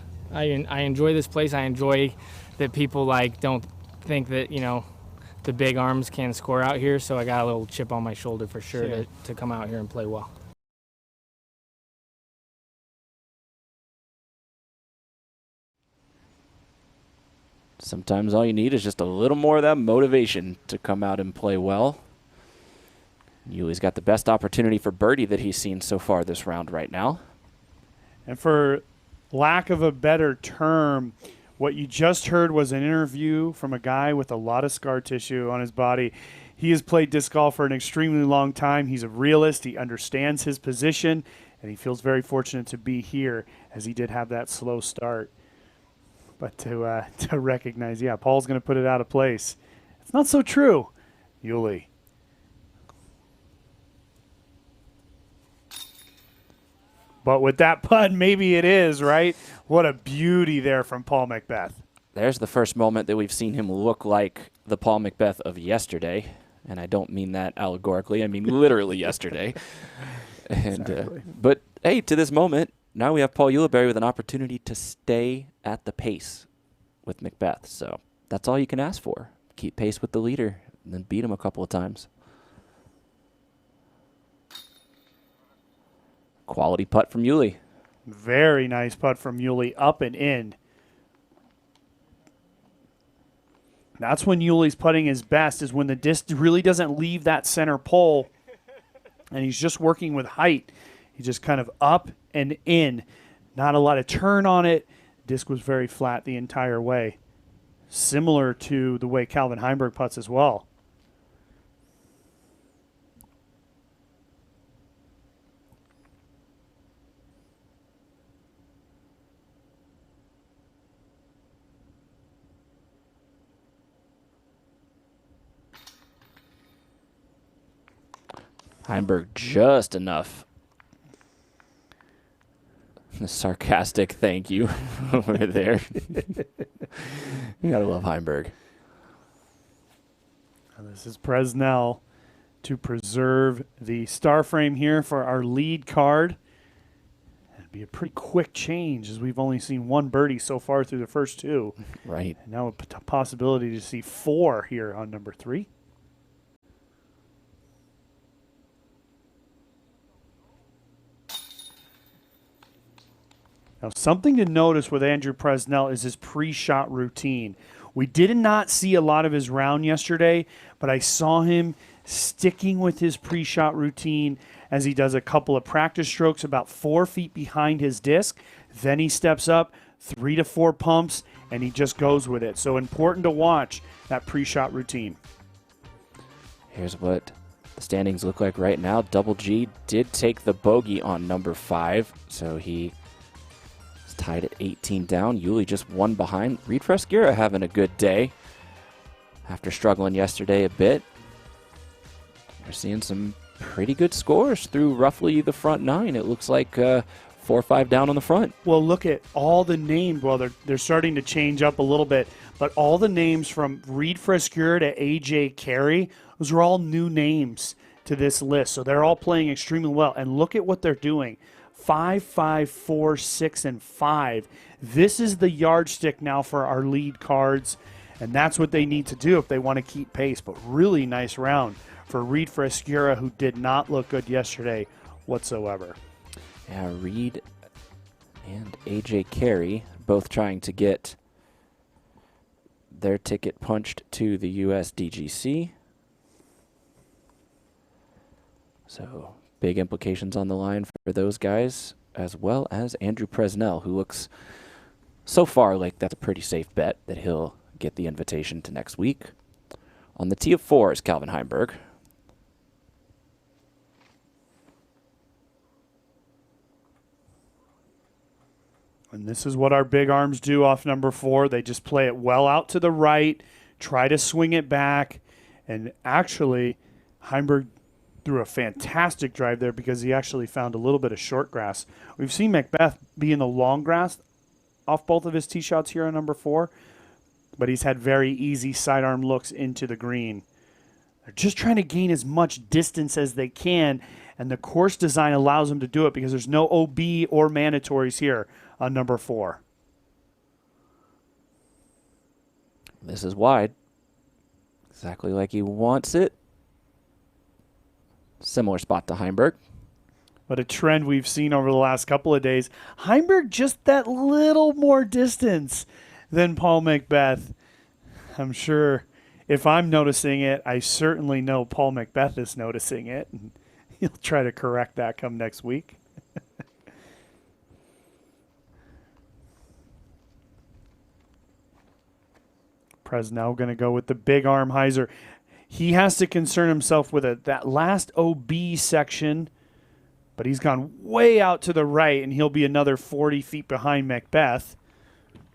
enjoy this place. I enjoy that people don't think that the big arms can score out here, so I got a little chip on my shoulder for sure to come out here and play well. Sometimes all you need is just a little more of that motivation to come out and play well. Yuli's got the best opportunity for birdie that he's seen so far this round right now. And for lack of a better term, what you just heard was an interview from a guy with a lot of scar tissue on his body. He has played disc golf for an extremely long time. He's a realist. He understands his position, and he feels very fortunate to be here as he did have that slow start. But to recognize, Paul's going to put it out of place. It's not so true, Yuli. But with that putt, maybe it is, right? What a beauty there from Paul McBeth. There's the first moment that we've seen him look like the Paul McBeth of yesterday. And I don't mean that allegorically. I mean literally yesterday. And exactly. But, hey, to this moment, now we have Paul Ulibarri with an opportunity to stay at the pace with McBeth. So that's all you can ask for. Keep pace with the leader and then beat him a couple of times. Quality putt from Yuli. Very nice putt from Yuli, up and in. That's when Yuli's putting his best, is when the disc really doesn't leave that center pole and he's just working with height. He's just kind of up and in. Not a lot of turn on it. Disc was very flat the entire way. similar to the way Calvin Heimburg putts as well. Heimburg just enough. The sarcastic thank you over there. You gotta love Heimburg. And this is Presnell to preserve the star frame here for our lead card. It'd be a pretty quick change as we've only seen one birdie so far through the first two. Right. And now a possibility to see 4 here on number 3. Now, something to notice with Andrew Presnell is his pre-shot routine. We did not see a lot of his round yesterday, but I saw him sticking with his pre-shot routine as he does a couple of practice strokes about 4 feet behind his disc. Then he steps up 3 to 4 pumps, and he just goes with it. So important to watch that pre-shot routine. Here's what the standings look like right now. Double G did take the bogey on number 5, so he tied at 18 down. Yuli just one behind. Reed Fresquera having a good day after struggling yesterday a bit. We're seeing some pretty good scores through roughly the front 9. It looks like 4 or 5 down on the front. Well, look at all the names. Well, they're starting to change up a little bit, but all the names from Reed Fresquera to AJ Carey, those are all new names to this list. So they're all playing extremely well. And look at what they're doing. 5, 5, 4, 6, and 5. This is the yardstick now for our lead cards, and that's what they need to do if they want to keep pace. But really nice round for Reed Fresquera, who did not look good yesterday whatsoever. Yeah, Reed and AJ Carey both trying to get their ticket punched to the USDGC. So big implications on the line for those guys, as well as Andrew Presnell, who looks so far like that's a pretty safe bet that he'll get the invitation to next week. On the tee of 4 is Calvin Heimburg. And this is what our big arms do off number 4. They just play it well out to the right, try to swing it back, and actually Heimburg threw a fantastic drive there because he actually found a little bit of short grass. We've seen McBeth be in the long grass off both of his tee shots here on number 4, but he's had very easy sidearm looks into the green. They're just trying to gain as much distance as they can, and the course design allows them to do it because there's no OB or mandatories here on number 4. This is wide. Exactly like he wants it. Similar spot to Heimburg. But a trend we've seen over the last couple of days. Heimburg just that little more distance than Paul McBeth. I'm sure if I'm noticing it, I certainly know Paul McBeth is noticing it. And he'll try to correct that come next week. Presnell going to go with the big arm hyzer. He has to concern himself with that last OB section, but he's gone way out to the right, and he'll be another 40 feet behind McBeth.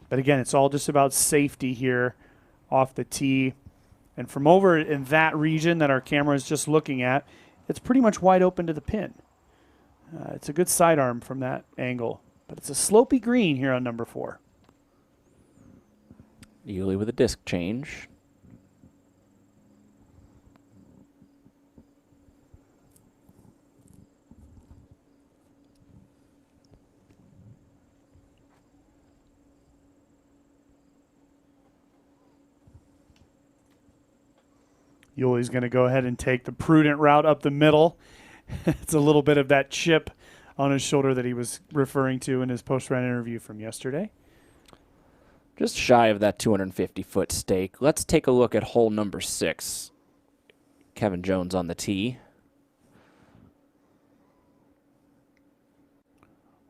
But again, it's all just about safety here off the tee. And from over in that region that our camera is just looking at, it's pretty much wide open to the pin. It's a good sidearm from that angle, but it's a slopey green here on number 4. Yuli with a disc change. Yuli's going to go ahead and take the prudent route up the middle. It's a little bit of that chip on his shoulder that he was referring to in his post-round interview from yesterday. Just shy of that 250-foot stake. Let's take a look at hole number 6. Kevin Jones on the tee.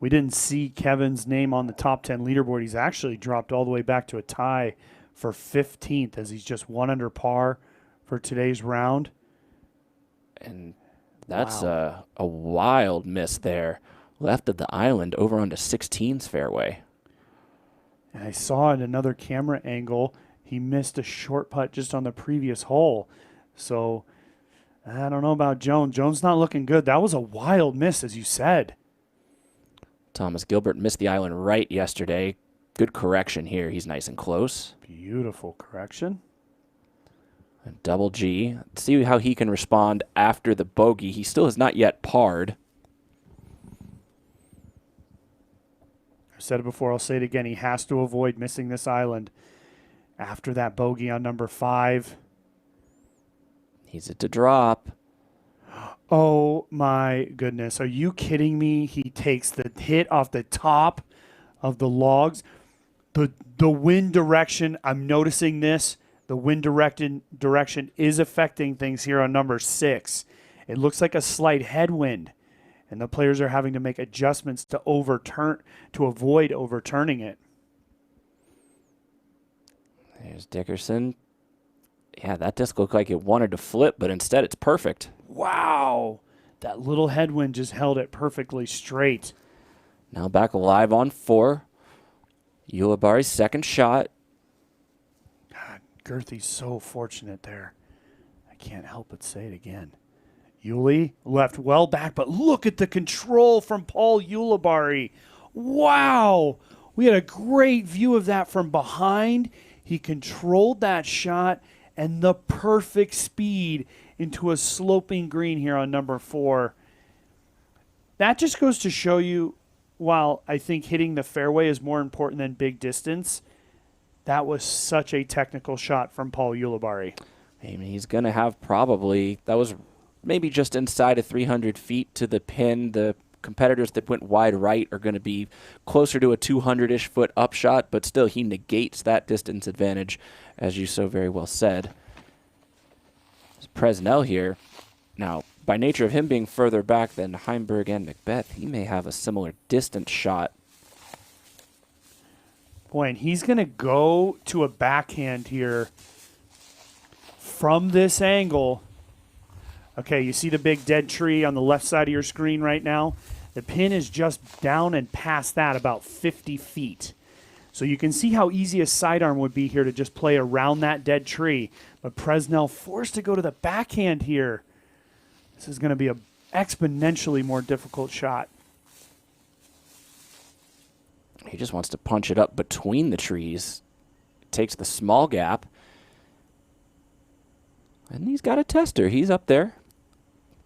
We didn't see Kevin's name on the top 10 leaderboard. He's actually dropped all the way back to a tie for 15th as he's just 1 under par for today's round. And that's a wild miss there. Left of the island over onto 16's fairway. And I saw in another camera angle, he missed a short putt just on the previous hole. So I don't know about Jones. Jones not looking good. That was a wild miss, as you said. Thomas Gilbert missed the island right yesterday. Good correction here. He's nice and close. Beautiful correction. And Double G. Let's see how he can respond after the bogey. He still has not yet parred. I've said it before. I'll say it again. He has to avoid missing this island after that bogey on number 5. He's at to drop. Oh, my goodness. Are you kidding me? He takes the hit off the top of the logs. The wind direction, I'm noticing this. The wind direction is affecting things here on number 6. It looks like a slight headwind, and the players are having to make adjustments to avoid overturning it. There's Dickerson. Yeah, that disc looked like it wanted to flip, but instead it's perfect. Wow. That little headwind just held it perfectly straight. Now back alive on 4. Ulibarri's second shot. God, Girthy's so fortunate there. I can't help but say it again. Yuli left well back, but look at the control from Paul Ulibarri. Wow. We had a great view of that from behind. He controlled that shot and the perfect speed into a sloping green here on number 4. That just goes to show you, while I think hitting the fairway is more important than big distance, that was such a technical shot from Paul Ulibarri. I mean, he's going to have that was maybe just inside of 300 feet to the pin. The competitors that went wide right are going to be closer to a 200-ish foot upshot, but still he negates that distance advantage, as you so very well said. There's Presnell here. Now, by nature of him being further back than Heimburg and McBeth, he may have a similar distance shot. Boy, and he's going to go to a backhand here from this angle. Okay, you see the big dead tree on the left side of your screen right now? The pin is just down and past that about 50 feet. So you can see how easy a sidearm would be here to just play around that dead tree. But Presnell forced to go to the backhand here. This is going to be an exponentially more difficult shot. He just wants to punch it up between the trees. Takes the small gap. And he's got a tester. He's up there.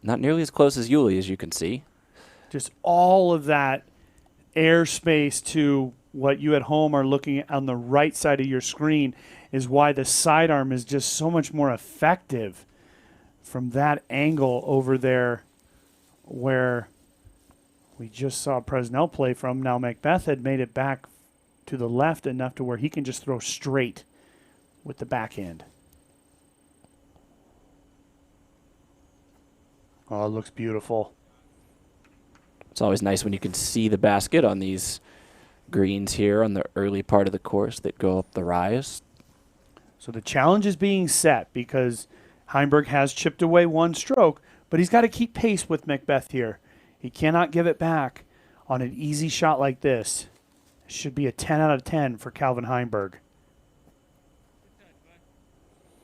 Not nearly as close as Yuli, as you can see. Just all of that airspace to what you at home are looking at on the right side of your screen is why the sidearm is just so much more effective from that angle over there where we just saw Presnell play from. Now McBeth had made it back to the left enough to where he can just throw straight with the backhand. Oh, it looks beautiful. It's always nice when you can see the basket on these greens here on the early part of the course that go up the rise. So the challenge is being set because Heimburg has chipped away 1 stroke, but he's got to keep pace with McBeth here. He cannot give it back on an easy shot like this. It should be a 10 out of 10 for Calvin Heimburg.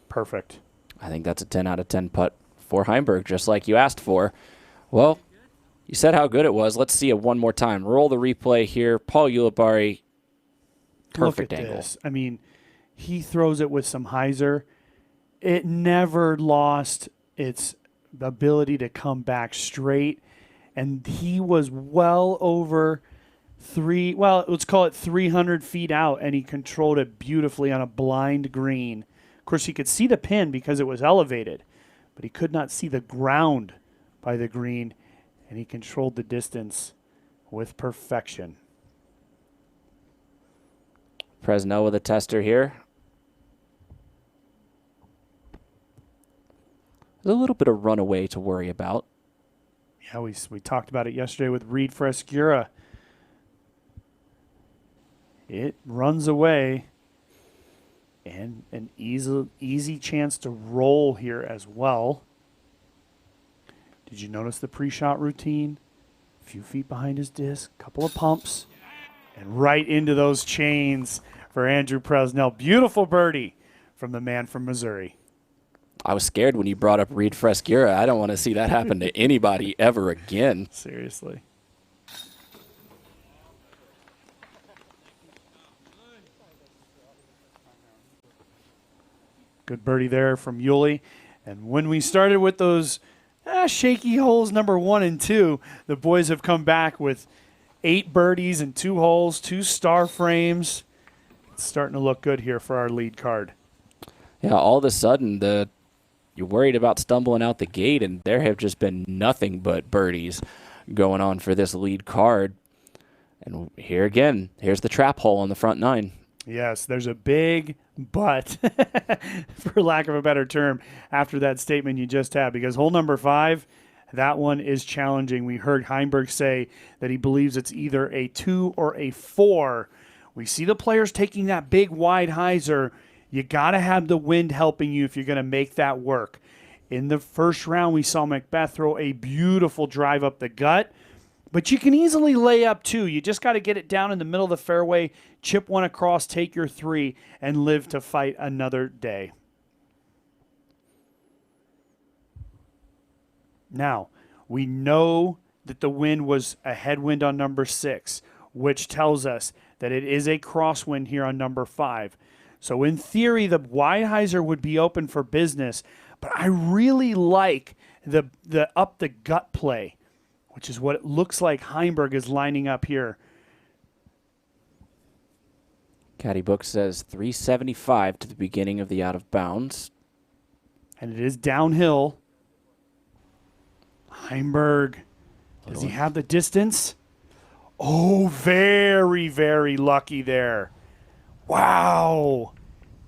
Perfect. I think that's a 10 out of 10 putt for Heimburg, just like you asked for. Well, you said how good it was. Let's see it one more time. Roll the replay here. Paul Ulibarri, perfect angle. This. I mean, he throws it with some hyzer. It never lost its ability to come back straight, and he was well over let's call it 300 feet out, and he controlled it beautifully on a blind green. Of course, he could see the pin because it was elevated, but he could not see the ground by the green, and he controlled the distance with perfection. Presnell with a tester here. There's a little bit of runaway to worry about. Yeah, we talked about it yesterday with Reed Frescura. It runs away. And an easy chance to roll here as well. Did you notice the pre-shot routine? A few feet behind his disc, couple of pumps, and right into those chains for Andrew Presnell. Beautiful birdie from the man from Missouri. I was scared when you brought up Reed Frescura. I don't want to see that happen to anybody ever again. Seriously. Good birdie there from Yuli. And when we started with those shaky holes number 1 and 2, the boys have come back with 8 birdies and 2 holes, 2 star frames. It's starting to look good here for our lead card. Yeah, all of a sudden, you're worried about stumbling out the gate, and there have just been nothing but birdies going on for this lead card. And here again, here's the trap hole on the front 9. Yes, there's a big but, for lack of a better term, after that statement you just had, because hole number 5, that one is challenging. We heard Heimburg say that he believes it's either a 2 or a 4. We see the players taking that big wide hyzer. You got to have the wind helping you if you're going to make that work. In the first round, we saw McBeth throw a beautiful drive up the gut. But you can easily lay up, too. You just got to get it down in the middle of the fairway, chip one across, take your 3, and live to fight another day. Now, we know that the wind was a headwind on number 6, which tells us that it is a crosswind here on number 5. So in theory, the wide hyzer would be open for business, but I really like the up the gut play, which is what it looks like Heimburg is lining up here. Caddy book says 375 to the beginning of the out of bounds. And it is downhill. Heimburg, does he have the distance? Oh, very, very lucky there. Wow.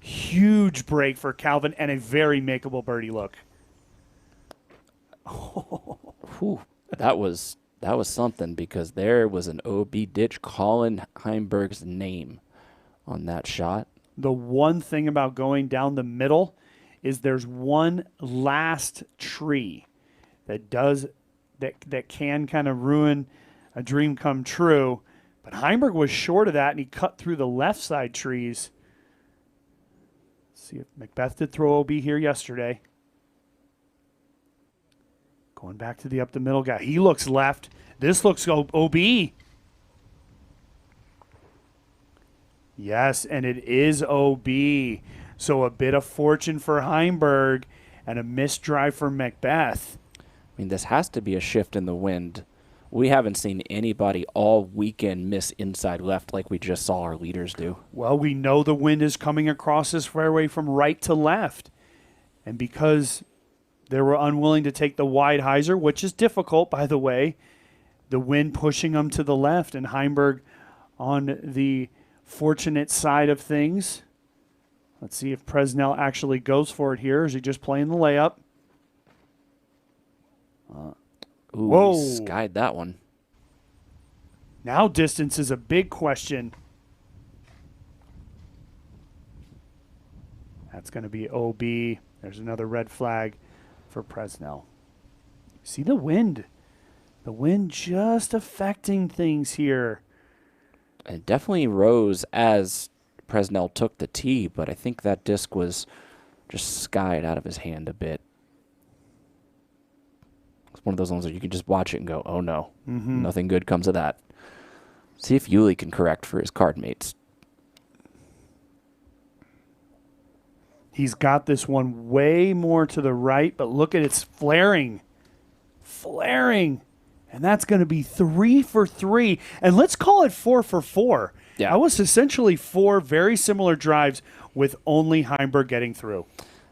Huge break for Calvin and a very makeable birdie look. Whew. That was something, because there was an OB ditch calling Heimburg's name on that shot. The one thing about going down the middle is there's one last tree that can kind of ruin a dream come true. But Heimburg was short of that, and he cut through the left side trees. Let's see if McBeth did throw OB here yesterday. Going back to the up the middle guy. He looks left. This looks OB. Yes, and it is OB. So a bit of fortune for Heimburg and a missed drive for McBeth. I mean, this has to be a shift in the wind. We haven't seen anybody all weekend miss inside left like we just saw our leaders do. Well, we know the wind is coming across this fairway from right to left. And because they were unwilling to take the wide hyzer, which is difficult, by the way, the wind pushing them to the left, and Heimburg on the fortunate side of things. Let's see if Presnell actually goes for it here. Is he just playing the layup? Ooh, whoa. He skied that one. Now distance is a big question. That's going to be OB. There's another red flag for Presnell. See the wind. The wind just affecting things here. It definitely rose as Presnell took the tee, but I think that disc was just skied out of his hand a bit. It's one of those ones where you can just watch it and go, oh no, nothing good comes of that. See if Yuli can correct for his card mates. He's got this one way more to the right, but look at it's flaring. Flaring. And that's going to be 3 for 3. And let's call it 4 for 4. Yeah. That was essentially 4 very similar drives with only Heimburg getting through.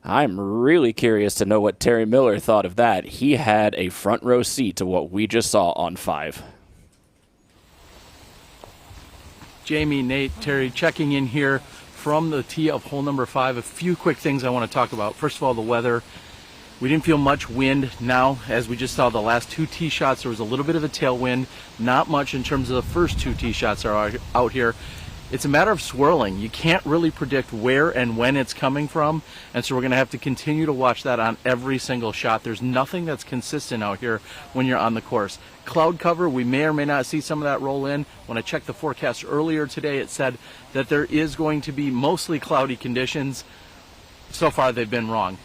I'm really curious to know what Terry Miller thought of that. He had a front row seat to what we just saw on 5. Jamie, Nate, Terry checking in here from the tee of hole number 5. A few quick things I want to talk about. First of all, the weather. We didn't feel much wind. Now, as we just saw the last 2 tee shots, there was a little bit of a tailwind. Not much in terms of the first 2 tee shots are out here. it's a matter of swirling. You can't really predict where and when it's coming from, and so we're going to have to continue to watch that on every single shot. There's nothing that's consistent out here when you're on the course. Cloud cover, we may or may not see some of that roll in. When I checked the forecast earlier today, it said that there is going to be mostly cloudy conditions. So far, they've been wrong.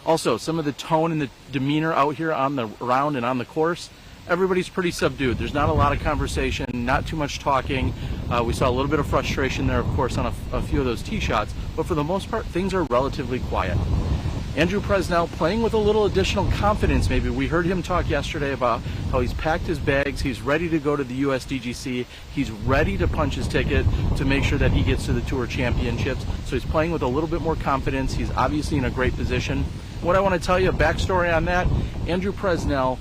Also, some of the tone and the demeanor out here on the round and on the course, everybody's pretty subdued. There's not a lot of conversation, not too much talking. We saw a little bit of frustration there, of course, on a few of those tee shots, but for the most part, things are relatively quiet. Andrew Presnell playing with a little additional confidence maybe. We heard him talk yesterday about how he's packed his bags, he's ready to go to the USDGC, he's ready to punch his ticket to make sure that he gets to the Tour Championships. So he's playing with a little bit more confidence. He's obviously in a great position. What I want to tell you, a backstory on that, Andrew Presnell,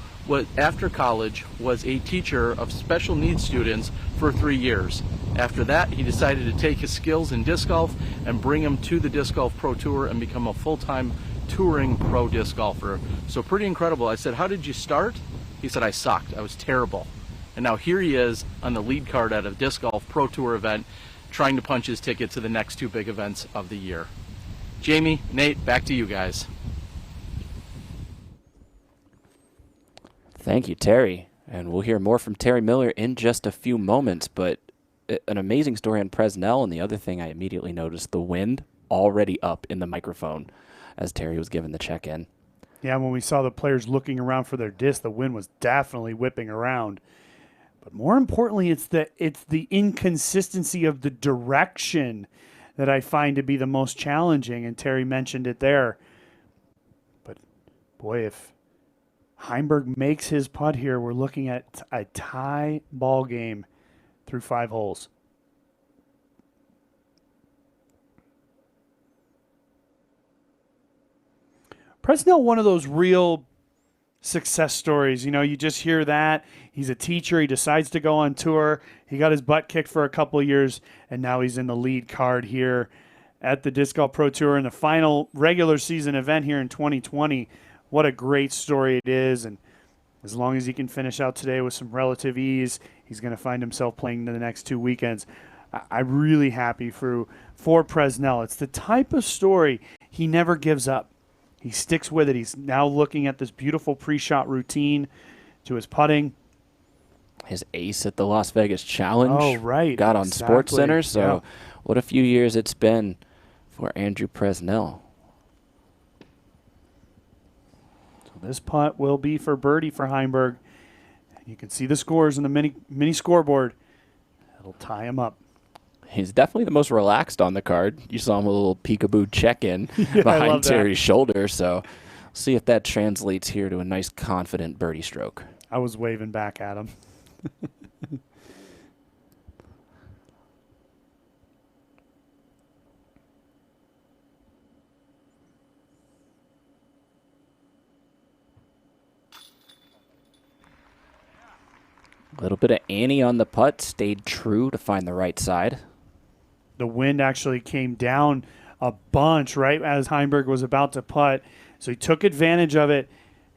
after college, was a teacher of special needs students for 3 years. After that, he decided to take his skills in disc golf and bring them to the Disc Golf Pro Tour and become a full-time touring pro disc golfer. So pretty incredible. I said, how did you start? He said, I sucked. I was terrible. And now here he is on the lead card at a Disc Golf Pro Tour event, trying to punch his ticket to the next 2 big events of the year. Jamie, Nate, back to you guys. Thank you, Terry. And we'll hear more from Terry Miller in just a few moments, but an amazing story on Presnell. And the other thing I immediately noticed, the wind already up in the microphone as Terry was given the check-in. Yeah, when we saw the players looking around for their disc, the wind was definitely whipping around. But more importantly, it's the inconsistency of the direction that I find to be the most challenging, and Terry mentioned it there. But, boy, if Heimburg makes his putt here, we're looking at a tie ball game through 5 holes. Presnell, one of those real success stories. You know, you just hear that. He's a teacher. He decides to go on tour. He got his butt kicked for a couple of years, and now he's in the lead card here at the Disc Golf Pro Tour in the final regular season event here in 2020. What a great story it is, and as long as he can finish out today with some relative ease, he's going to find himself playing the next 2 weekends. I'm really happy for Presnell. It's the type of story he never gives up. He sticks with it. He's now looking at this beautiful pre-shot routine to his putting. His ace at the Las Vegas Challenge. Oh, right. Got on Exactly. SportsCenter. So Yeah. What a few years it's been for Andrew Presnell. So this putt will be for birdie for Heimburg. You can see the scores in the mini scoreboard. It'll tie him up. He's definitely the most relaxed on the card. You saw him with a little peekaboo check-in Yeah, I love behind that. Terry's shoulder. So see if that translates here to a nice, confident birdie stroke. I was waving back at him. A little bit of Annie on the putt. Stayed true to find the right side. The wind actually came down a bunch right as Heimburg was about to putt. So he took advantage of it.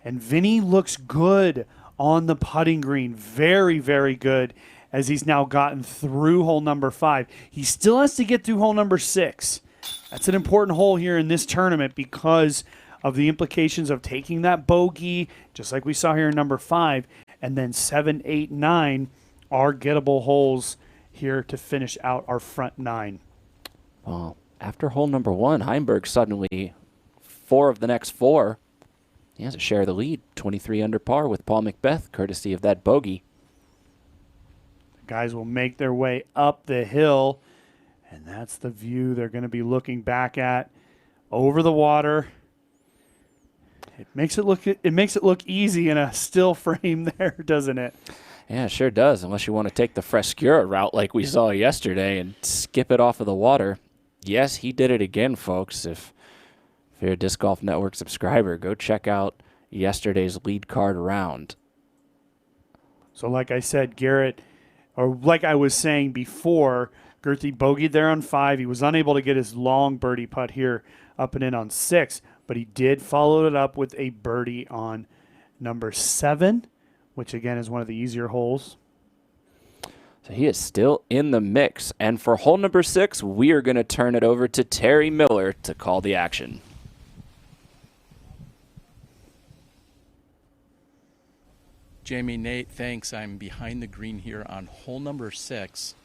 And Vinny looks good on the putting green. Very, very good as he's now gotten through hole number 5. He still has to get through hole number 6. That's an important hole here in this tournament because of the implications of taking that bogey, just like we saw here in number 5. And then 7, 8, 9 are gettable holes here to finish out our front 9. Well, after hole number 1, Heimburg suddenly 4 of the next 4. He has a share of the lead, 23 under par with Paul McBeth, courtesy of that bogey. The guys will make their way up the hill, and that's the view they're going to be looking back at over the water. It makes it look easy in a still frame there, doesn't it? Yeah, it sure does, unless you want to take the Frescura route like we saw yesterday and skip it off of the water. Yes, he did it again, folks. If you're a Disc Golf Network subscriber, go check out yesterday's lead card round. So like I said, Garrett, or like I was saying before, Gerthy bogeyed there on 5. He was unable to get his long birdie putt here up and in on 6, but he did follow it up with a birdie on number 7, which again is one of the easier holes. So he is still in the mix. And for hole number 6, we are going to turn it over to Terry Miller to call the action. Jamie, Nate, thanks. I'm behind the green here on hole number 6,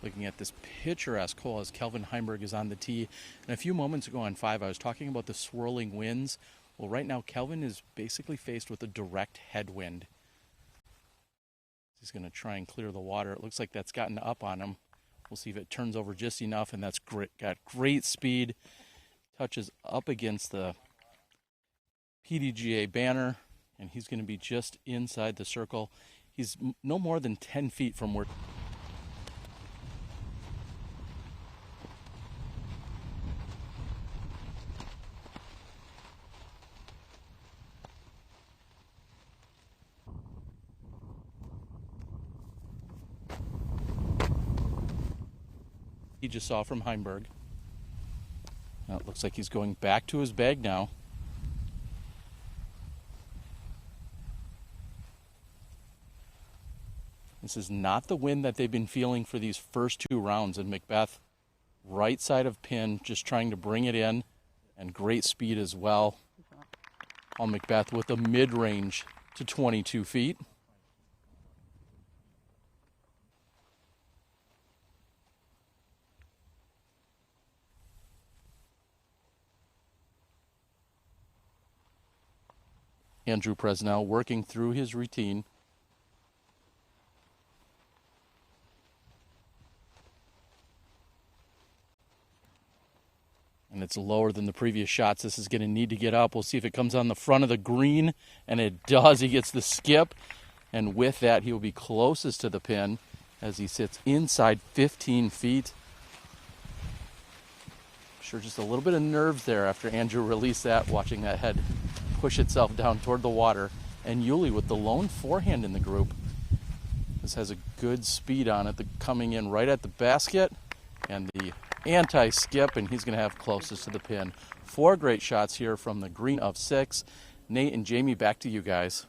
looking at this picturesque hole as Kelvin Heimburg is on the tee. And a few moments ago on 5, I was talking about the swirling winds. Well, right now, Kelvin is basically faced with a direct headwind. He's going to try and clear the water. It looks like that's gotten up on him. We'll see if it turns over just enough, and that's great. Got great speed. Touches up against the PDGA banner, and he's going to be just inside the circle. He's no more than 10 feet from where... he just saw from Heimburg. Now it looks like he's going back to his bag now. This is not the wind that they've been feeling for these first 2 rounds. And McBeth, right side of pin, just trying to bring it in, and great speed as well. On McBeth with a mid-range to 22 feet. Andrew Presnell working through his routine. And it's lower than the previous shots. This is going to need to get up. We'll see if it comes on the front of the green, and it does. He gets the skip, and with that, he will be closest to the pin as he sits inside 15 feet. Sure, just a little bit of nerves there after Andrew released that, watching that head push itself down toward the water. And Yuli with the lone forehand in the group. This has a good speed on it, coming in right at the basket, and the anti-skip, and he's going to have closest to the pin. 4 great shots here from the green of 6. Nate and Jamie, back to you guys.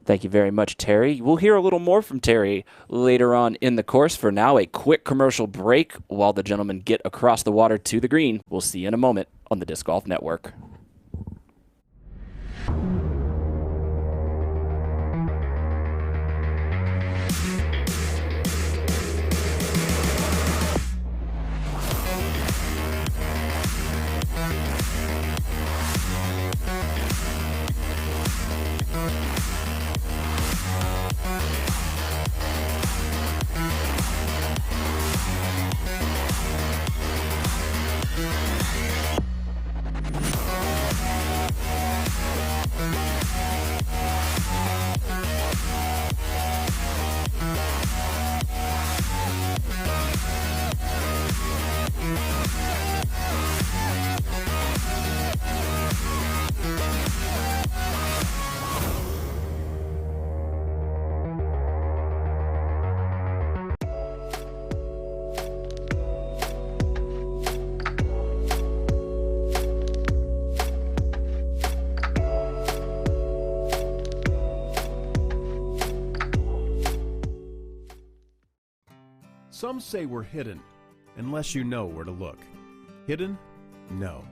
Thank you very much, Terry. We'll hear a little more from Terry later on in the course. For now, a quick commercial break while the gentlemen get across the water to the green. We'll see you in a moment on the Disc Golf Network. Some say we're hidden, unless you know where to look. Hidden? No.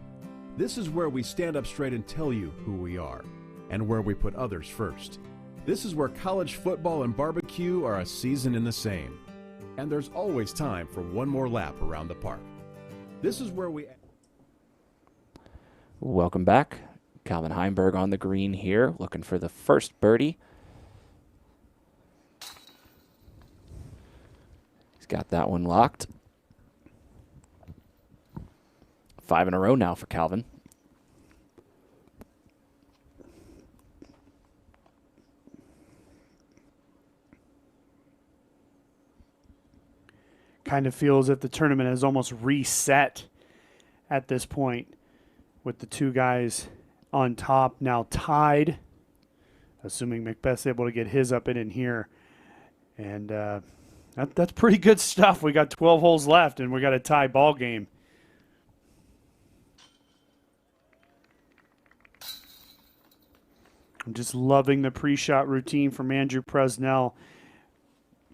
This is where we stand up straight and tell you who we are, and where we put others first. This is where college football and barbecue are a season in the same. And there's always time for one more lap around the park. This is where we... Welcome back. Calvin Heimburg on the green here, looking for the first birdie. He's got that one locked. 5 in a row now for Calvin. Kind of feels that the tournament has almost reset at this point, with the two guys on top now tied, assuming McBeth's able to get his up in here. And that's pretty good stuff. We got 12 holes left, and we got a tie ball game. I'm just loving the pre-shot routine from Andrew Presnell.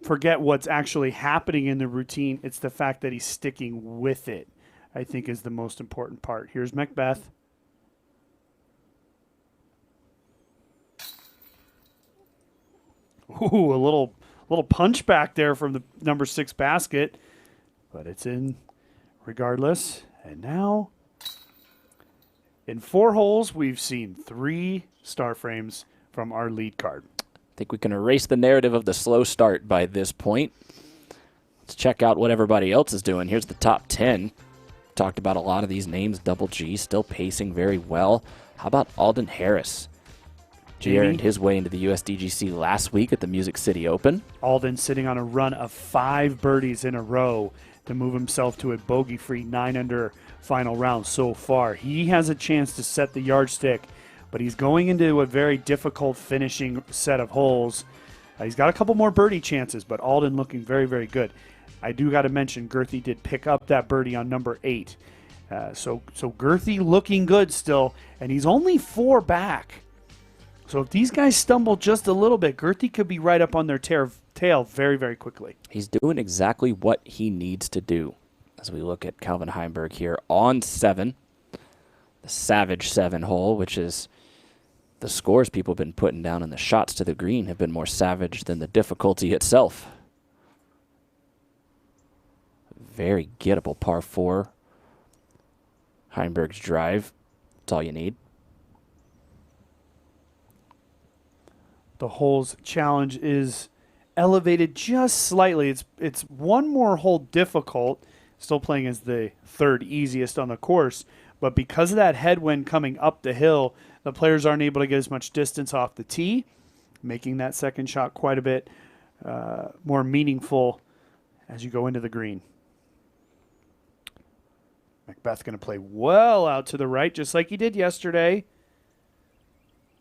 forget what's actually happening in the routine. It's the fact that he's sticking with it, I think, is the most important part. Here's McBeth. Ooh, a little punch back there from the number 6 basket, but it's in regardless. And now, in 4 holes, we've seen 3 star frames from our lead card. I think we can erase the narrative of the slow start by this point. Let's check out what everybody else is doing. Here's the top 10. Talked about a lot of these names. Double G still pacing very well. How about Alden Harris? He earned his way into the USDGC last week at the Music City Open. Alden sitting on a run of 5 birdies in a row to move himself to a bogey-free 9-under final round so far. He has a chance to set the yardstick, but he's going into a very difficult finishing set of holes. He's got a couple more birdie chances, but Alden looking very, very good. I do got to mention Girthy did pick up that birdie on number 8. So Girthy looking good still, and he's only 4 back. So if these guys stumble just a little bit, Girthy could be right up on their tail very, very quickly. He's doing exactly what he needs to do. As we look at Calvin Heimburg here on 7, the Savage 7 hole, which is the scores people have been putting down and the shots to the green have been more savage than the difficulty itself. Very gettable par 4. Heimburg's drive. That's all you need. The hole's challenge is elevated just slightly. It's one more hole difficult, still playing as the 3rd easiest on the course, but because of that headwind coming up the hill, the players aren't able to get as much distance off the tee, making that second shot quite a bit more meaningful as you go into the green. McBeth going to play well out to the right, just like he did yesterday.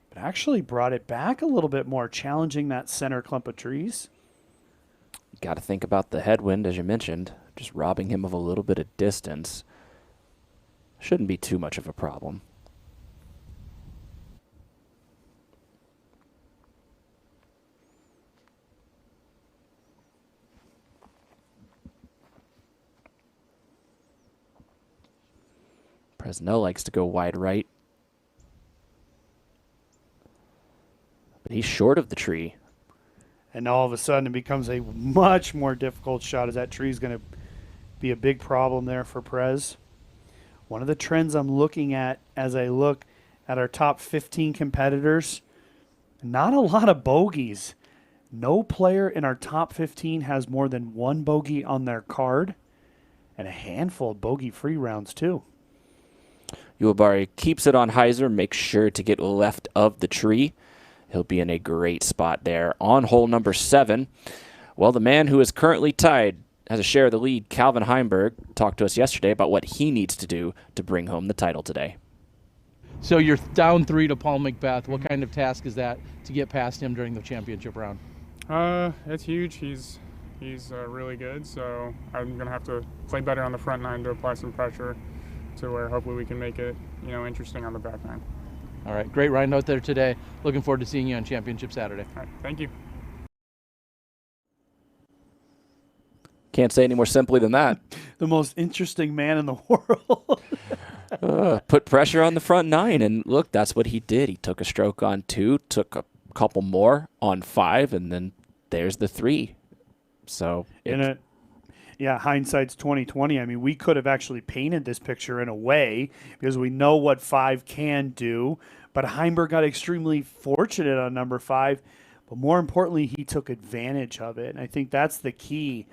But actually brought it back a little bit more, challenging that center clump of trees. Got to think about the headwind, as you mentioned, just robbing him of a little bit of distance. Shouldn't be too much of a problem. Presnell likes to go wide right. But he's short of the tree. And all of a sudden it becomes a much more difficult shot, as that tree is going to be a big problem there for Prez. One of the trends I'm looking at as I look at our top 15 competitors, not a lot of bogeys. No player in our top 15 has more than 1 bogey on their card, and a handful of bogey-free rounds too. Ulibarri keeps it on Heiser, makes sure to get left of the tree. He'll be in a great spot there on hole number 7. Well, the man who is currently tied has a share of the lead, Calvin Heimburg, talked to us yesterday about what he needs to do to bring home the title today. So you're down 3 to Paul McBeth. What kind of task is that to get past him during the championship round? It's huge. He's really good, so I'm gonna have to play better on the front 9 to apply some pressure to where hopefully we can make it, interesting on the back 9. All right, great ride out there today. Looking forward to seeing you on Championship Saturday. All right, thank you. Can't say any more simply than that. The most interesting man in the world. Put pressure on the front 9, and look, that's what he did. He took a stroke on 2, took a couple more on 5, and then there's the 3. So hindsight's 20/20. I mean, we could have actually painted this picture in a way because we know what 5 can do, but Heimburg got extremely fortunate on number 5, but more importantly, he took advantage of it. And I think that's the key,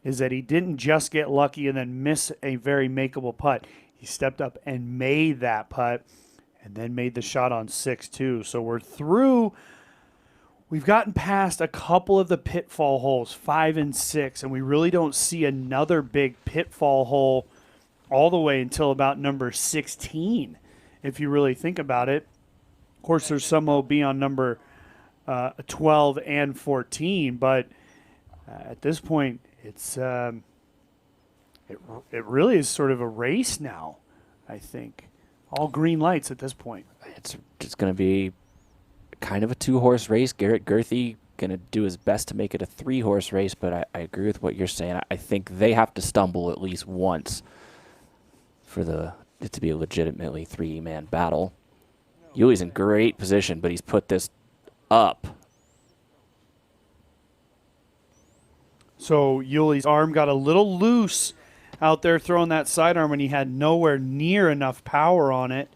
is that he didn't just get lucky and then miss a very makeable putt. He stepped up and made that putt and then made the shot on 6 too. So we're through. We've gotten past a couple of the pitfall holes, 5 and 6, and we really don't see another big pitfall hole all the way until about number 16, if you really think about it. Of course, there's some OB on number 12 and 14, but at this point, it really is sort of a race now, I think. All green lights at this point. It's just going to be kind of a 2-horse race. Garrett Girthy going to do his best to make it a 3-horse race, but I agree with what you're saying. I think they have to stumble at least once for it to be a legitimately 3-man battle. Yuli's in great position, but he's put this up. So Yuli's arm got a little loose out there throwing that sidearm, and he had nowhere near enough power on it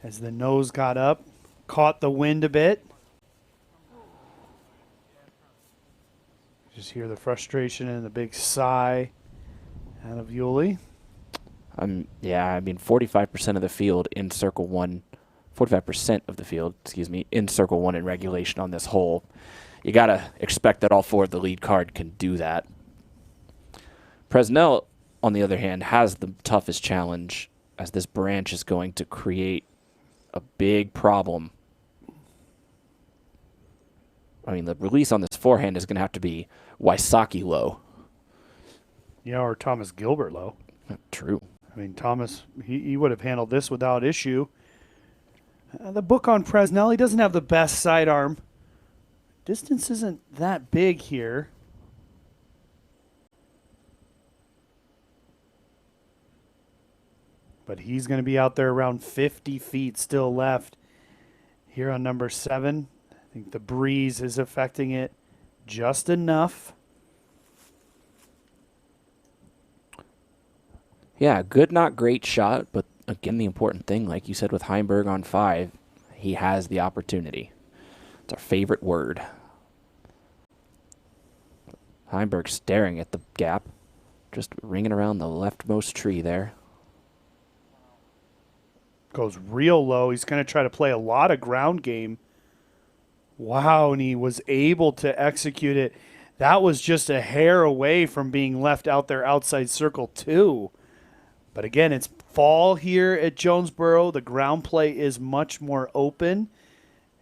as the nose got up, caught the wind a bit. Just hear the frustration and the big sigh out of Yuli. Yeah, I mean, 45% of the field in circle 1, 45% of the field, in circle 1 in regulation on this hole. You got to expect that all 4 of the lead card can do that. Presnell, on the other hand, has the toughest challenge, as this branch is going to create a big problem. I mean, the release on this forehand is going to have to be Wysocki low. Yeah, or Thomas Gilbert low. True. I mean, Thomas, he would have handled this without issue. The book on Presnell, he doesn't have the best sidearm. Distance isn't that big here. But he's going to be out there around 50 feet still left here on number 7. I think the breeze is affecting it just enough. Yeah, good, not great shot, but again, the important thing, like you said with Heimburg on 5, he has the opportunity. It's our favorite word. Heimburg staring at the gap, just ringing around the leftmost tree there. Goes real low. He's going to try to play a lot of ground game. Wow, and he was able to execute it. That was just a hair away from being left out there outside circle 2. But again, it's fall here at Jonesboro. The ground play is much more open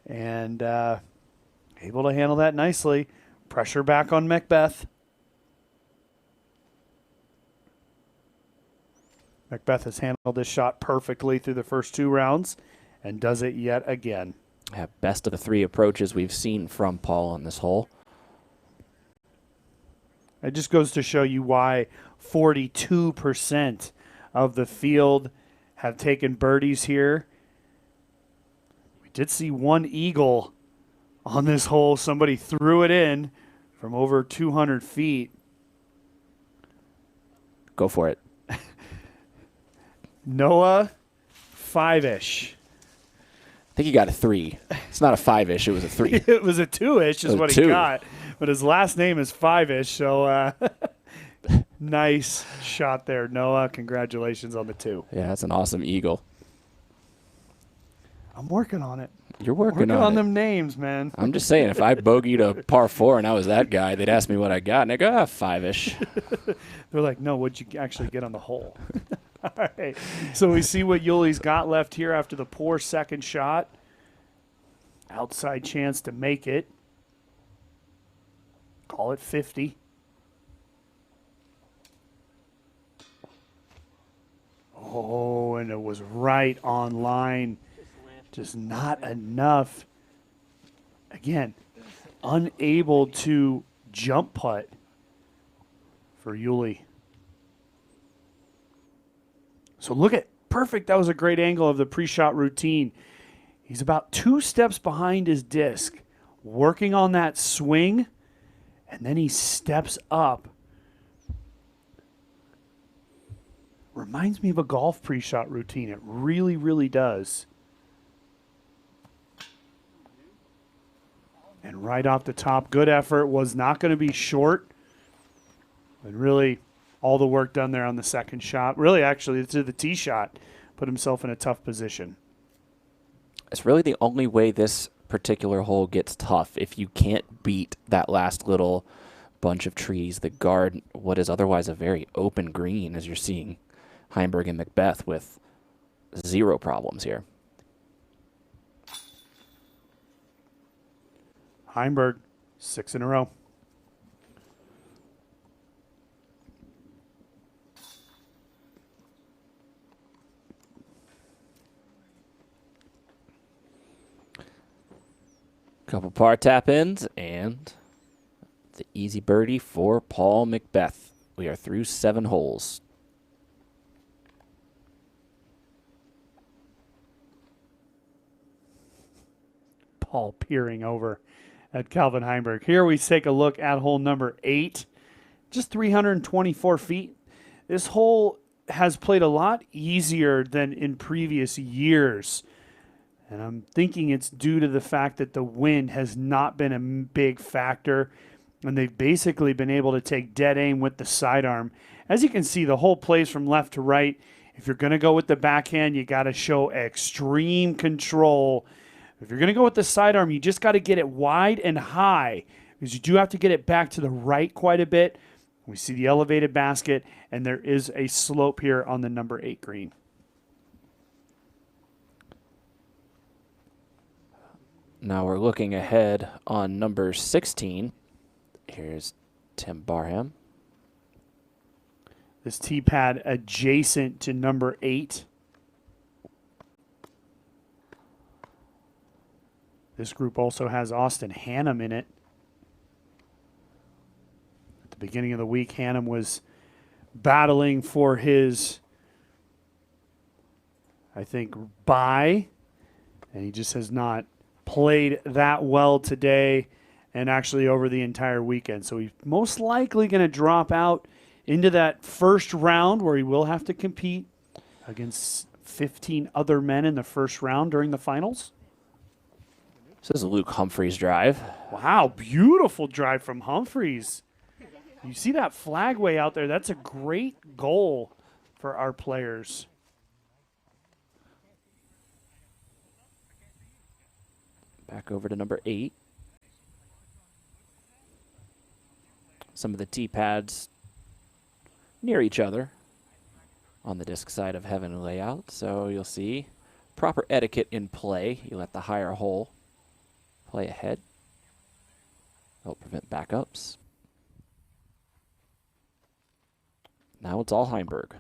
and able to handle that nicely. Pressure back on McBeth. McBeth has handled this shot perfectly through the first 2 rounds and does it yet again. Yeah, best of the 3 approaches we've seen from Paul on this hole. It just goes to show you why 42% of the field have taken birdies here. We did see one eagle on this hole. Somebody threw it in from over 200 feet. Go for it. Noah, 5-ish. I think he got a 3. It's not a 5-ish, it was a 3. It was a 2-ish is A what 2. he got. But his last name is 5-ish, so nice shot there, Noah. Congratulations on the 2. Yeah, that's an awesome eagle. I'm working on it. You're working on on it. them names, man. I'm just saying, if I bogeyed a par 4 and I was that guy, they'd ask me what I got, and I go, 5-ish. They're like, no, what'd you actually get on the hole? All right. So we see what Yuli's got left here after the poor second shot. Outside chance to make it. Call it 50. Oh, and it was right on line. Just not enough. Again, unable to jump putt for Yuli. So look at, perfect. That was a great angle of the pre-shot routine. He's about 2 steps behind his disc, working on that swing, and then he steps up. Reminds me of a golf pre-shot routine. It really, really does. And right off the top, good effort. Was not going to be short. And really, all the work done there on the second shot. Really, actually, to the tee shot, put himself in a tough position. It's really the only way this particular hole gets tough. If you can't beat that last little bunch of trees that guard what is otherwise a very open green, as you're seeing Heimburg and McBeth with 0 problems here. Heimburg, 6 in a row. Couple par tap ins and the easy birdie for Paul McBeth. We are through 7 holes. Paul peering over at Calvin Heimburg. Here we take a look at hole number 8. Just 324 feet. This hole has played a lot easier than in previous years. And I'm thinking it's due to the fact that the wind has not been a big factor. And they've basically been able to take dead aim with the sidearm. As you can see, the hole plays from left to right. If you're going to go with the backhand, you got to show extreme control. If you're going to go with the sidearm, you just got to get it wide and high, because you do have to get it back to the right quite a bit. We see the elevated basket, and there is a slope here on the number 8 green. Now we're looking ahead on number 16. Here's Tim Barham. This tee pad adjacent to number 8. This group also has Austin Hannum in it. At the beginning of the week, Hannum was battling for his, I think, bye, and he just has not played that well today and actually over the entire weekend. So he's most likely going to drop out into that first round, where he will have to compete against 15 other men in the first round during the finals. This is a Luke Humphreys drive. Wow, beautiful drive from Humphreys. You see that flag way out there? That's a great goal for our players. Back over to number 8. Some of the tee pads near each other on the disc side of Heaven layout. So you'll see proper etiquette in play. You let the higher hole play ahead. Help prevent backups. Now it's all Heimburg.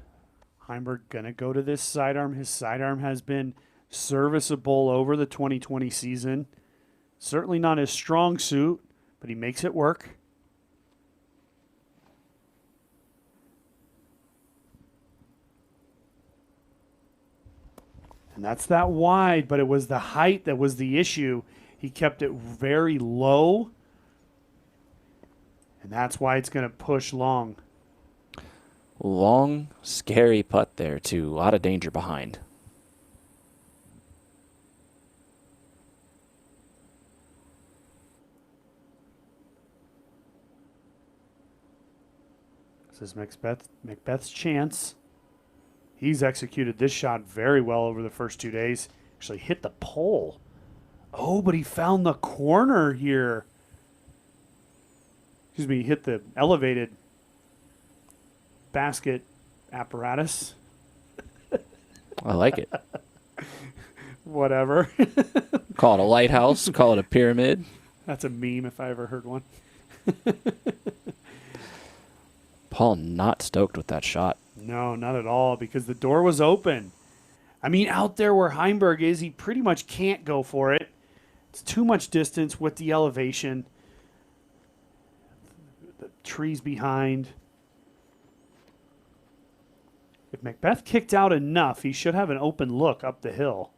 Heimburg going to go to this sidearm. His sidearm has been serviceable over the 2020 season. Certainly not his strong suit, but he makes it work. And that's that wide, but it was the height that was the issue. He kept it very low, and that's why it's going to push long. Long, scary putt there, too. A lot of danger behind. This is McBeth's chance. He's executed this shot very well over the first 2 days. Actually hit the pole. Oh, but he found the corner here. Excuse me, he hit the elevated basket apparatus. I like it. Whatever. Call it a lighthouse. Call it a pyramid. That's a meme if I ever heard one. Paul not stoked with that shot. No, not at all, because the door was open. I mean, out there where Heimburg is, he pretty much can't go for it. It's too much distance with the elevation. The trees behind. If McBeth kicked out enough, he should have an open look up the hill.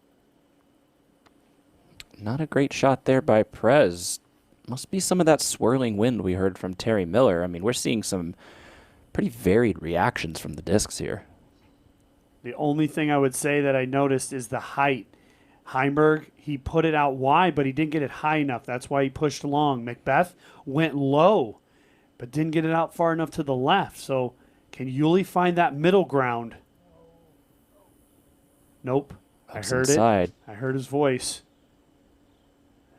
Not a great shot there by Prez. Must be some of that swirling wind we heard from Terry Miller. I mean, we're seeing some pretty varied reactions from the discs here. The only thing I would say that I noticed is the height. Heimburg, he put it out wide, but he didn't get it high enough. That's why he pushed long. McBeth went low, but didn't get it out far enough to the left. So can Yuli find that middle ground? Nope. I heard inside. it. I heard his voice.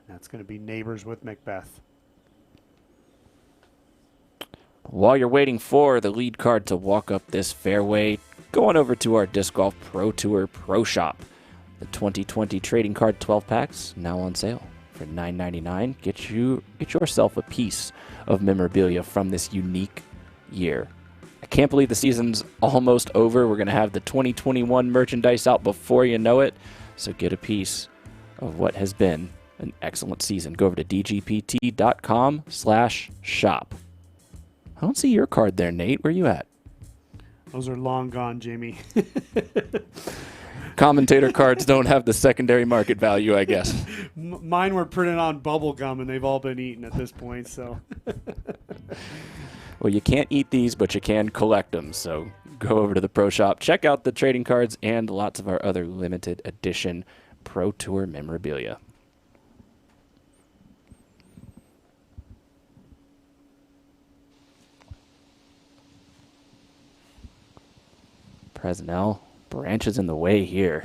That's going to be neighbors with McBeth. While you're waiting for the lead card to walk up this fairway, go on over to our Disc Golf Pro Tour Pro Shop. The 2020 trading card 12 packs now on sale for $9.99. Get yourself a piece of memorabilia from this unique year. I can't believe the season's almost over. We're going to have the 2021 merchandise out before you know it. So get a piece of what has been an excellent season. Go over to dgpt.com/shop. I don't see your card there, Nate. Where you at? Those are long gone, Jamie. Commentator cards don't have the secondary market value, I guess. Mine were printed on bubble gum, and they've all been eaten at this point. So, well, you can't eat these, but you can collect them. So go over to the Pro Shop, check out the trading cards and lots of our other limited edition Pro Tour memorabilia. Presnell branches in the way here.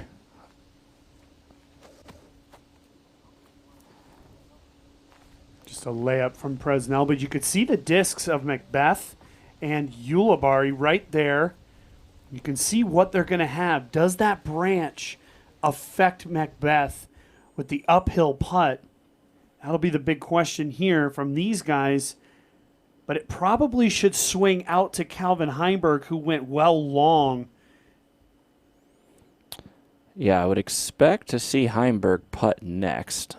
just a layup from Presnell, but you could see the discs of McBeth and Ulibarri right there. You can see what they're going to have. Does that branch affect McBeth with the uphill putt? That'll be the big question here from these guys. But it probably should swing out to Calvin Heimburg, who went well long. Yeah, I would expect to see Heimburg putt next.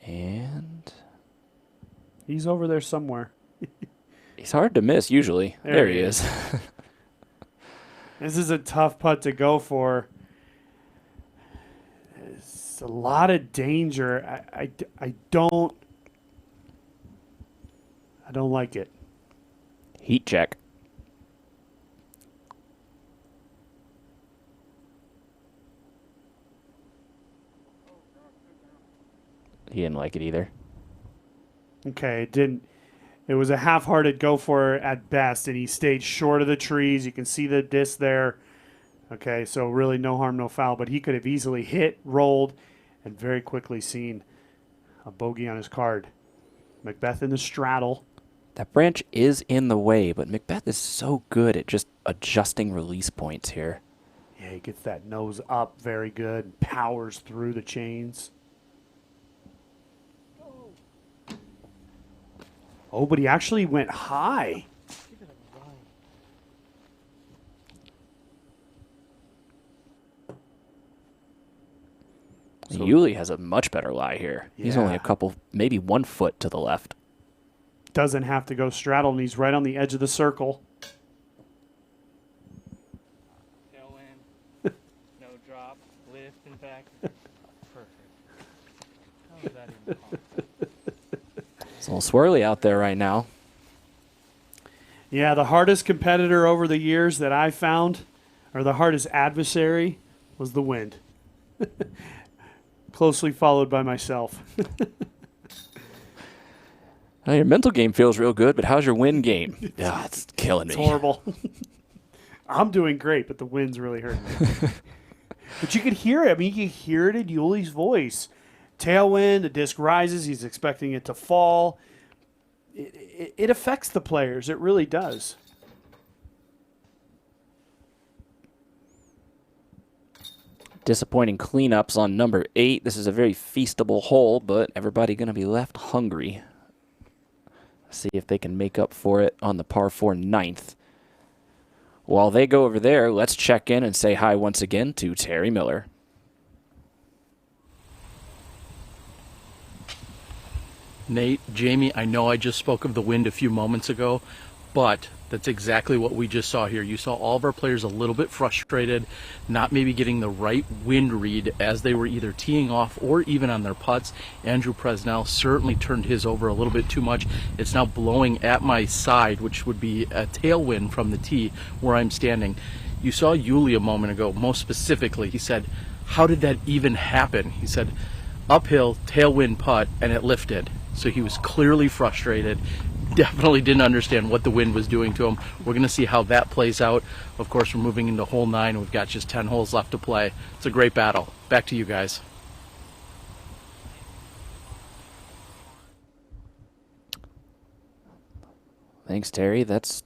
And he's over there somewhere. He's hard to miss usually. There he is. This is a tough putt to go for. It's a lot of danger. I don't like it. Heat check. He didn't like it either. Okay, it didn't. It was a half-hearted go for at best, and he stayed short of the trees. You can see the disc there. Okay, so really no harm, no foul. But he could have easily hit, rolled, and very quickly seen a bogey on his card. McBeth in the straddle. That branch is in the way, but McBeth is so good at just adjusting release points here. Yeah, he gets that nose up very good, powers through the chains. Oh, but he actually went high. So, Yuli has a much better lie here. Yeah. He's only a couple, maybe 1 foot to the left. Doesn't have to go straddle, and he's right on the edge of the circle. Tailwind, no drop, lift and back. Perfect. How is that even possible? It's a little swirly out there right now. Yeah, the hardest competitor over the years that I found, or the hardest adversary, was the wind. Closely followed by myself. Well, your mental game feels real good, but how's your wind game? Yeah, it's killing me. It's horrible. I'm doing great, but the wind's really hurting me. But you could hear it. I mean, you could hear it in Yuli's voice. Tailwind, the disc rises. He's expecting it to fall. It affects the players. It really does. Disappointing cleanups on number 8. This is a very feastable hole, but everybody going to be left hungry. See if they can make up for it on the par 4 9th. While they go over there, let's check in and say hi once again to Terry Miller. Nate, Jamie, I know I just spoke of the wind a few moments ago, but that's exactly what we just saw here. You saw all of our players a little bit frustrated, not maybe getting the right wind read as they were either teeing off or even on their putts. Andrew Presnell certainly turned his over a little bit too much. It's now blowing at my side, which would be a tailwind from the tee where I'm standing. You saw Yuli a moment ago, most specifically. He said, how did that even happen? He said, uphill, tailwind putt, and it lifted. So he was clearly frustrated, definitely didn't understand what the wind was doing to him. We're going to see how that plays out. Of course, we're moving into hole 9. We've got just 10 holes left to play. It's a great battle. Back to you guys. Thanks, Terry. That's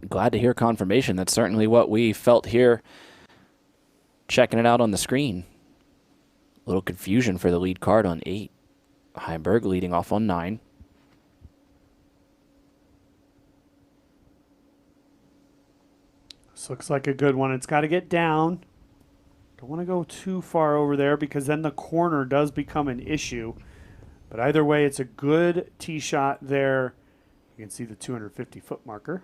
glad to hear confirmation. That's certainly what we felt here checking it out on the screen. A little confusion for the lead card on 8. Heimburg leading off on 9. This looks like a good one. It's got to get down. Don't want to go too far over there because then the corner does become an issue. But either way, it's a good tee shot there. You can see the 250-foot marker.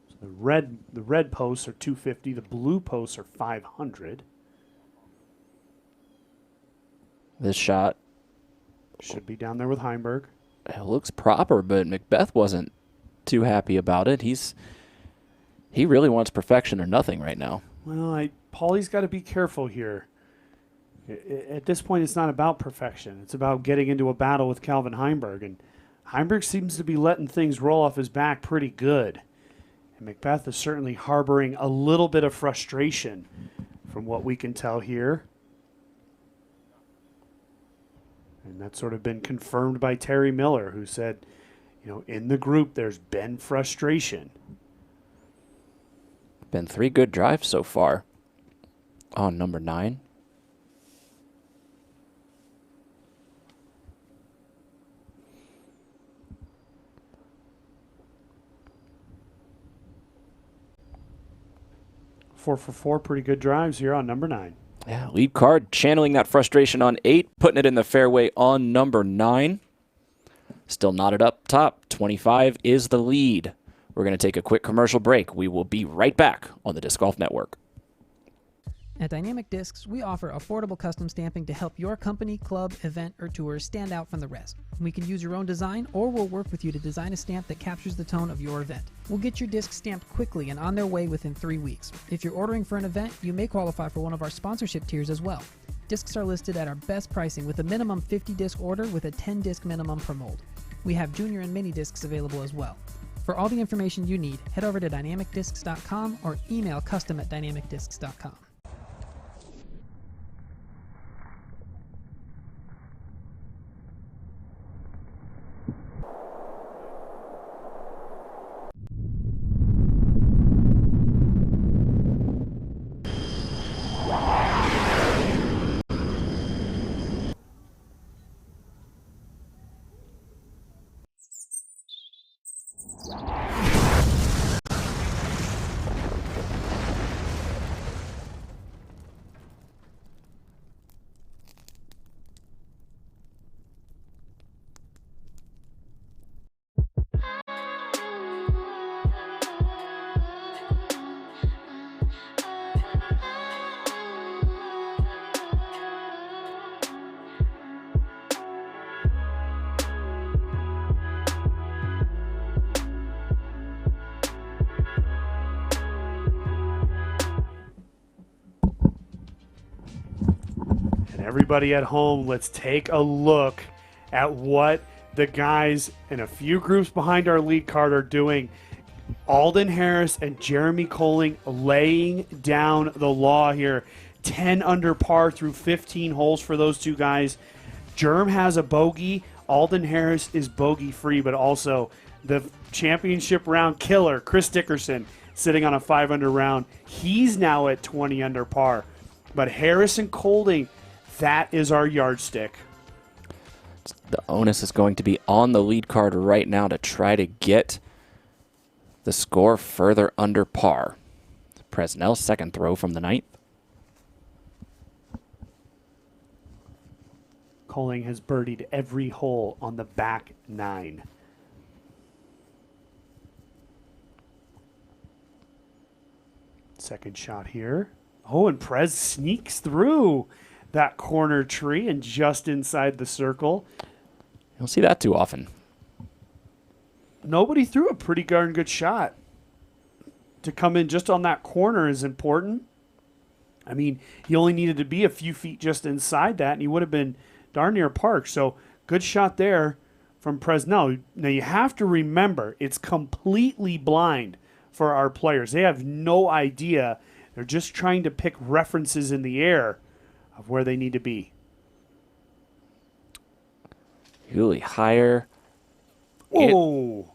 So the red posts are 250. The blue posts are 500. This shot should be down there with Heimburg. It looks proper, but McBeth wasn't too happy about it. He really wants perfection or nothing right now. Well, Paulie's got to be careful here. At this point, it's not about perfection. It's about getting into a battle with Calvin Heimburg. And Heimburg seems to be letting things roll off his back pretty good. And McBeth is certainly harboring a little bit of frustration from what we can tell here. And that's sort of been confirmed by Terry Miller, who said, in the group there's been frustration. Been 3 good drives so far on number 9. Four for 4, pretty good drives here on number 9. Yeah, lead card channeling that frustration on 8, putting it in the fairway on number 9. Still knotted up top. 25 is the lead. We're going to take a quick commercial break. We will be right back on the Disc Golf Network. At Dynamic Discs, we offer affordable custom stamping to help your company, club, event, or tour stand out from the rest. We can use your own design, or we'll work with you to design a stamp that captures the tone of your event. We'll get your discs stamped quickly and on their way within 3 weeks. If you're ordering for an event, you may qualify for one of our sponsorship tiers as well. Discs are listed at our best pricing with a minimum 50 disc order with a 10 disc minimum per mold. We have junior and mini discs available as well. For all the information you need, head over to dynamicdiscs.com or email custom@dynamicdiscs.com. Everybody at home, let's take a look at what the guys in a few groups behind our lead card are doing. Alden Harris and Jeremy Colling laying down the law here. 10 under par through 15 holes for those two guys. Jerm has a bogey. Alden Harris is bogey free, but also the championship round killer, Chris Dickerson, sitting on a 5 under round. He's now at 20 under par. But Harris and Colling, that is our yardstick. The onus is going to be on the lead card right now to try to get the score further under par. Presnell's second throw from the ninth. Colling has birdied every hole on the back 9. Second shot here. Oh, and Prez sneaks through that corner tree and just inside the circle. You don't see that too often. Nobody threw a pretty darn good shot. To come in just on that corner is important. I mean, he only needed to be a few feet just inside that, and he would have been darn near park. So good shot there from Presnell. Now you have to remember, it's completely blind for our players. They have no idea. They're just trying to pick references in the air of where they need to be. Huli higher. Whoa.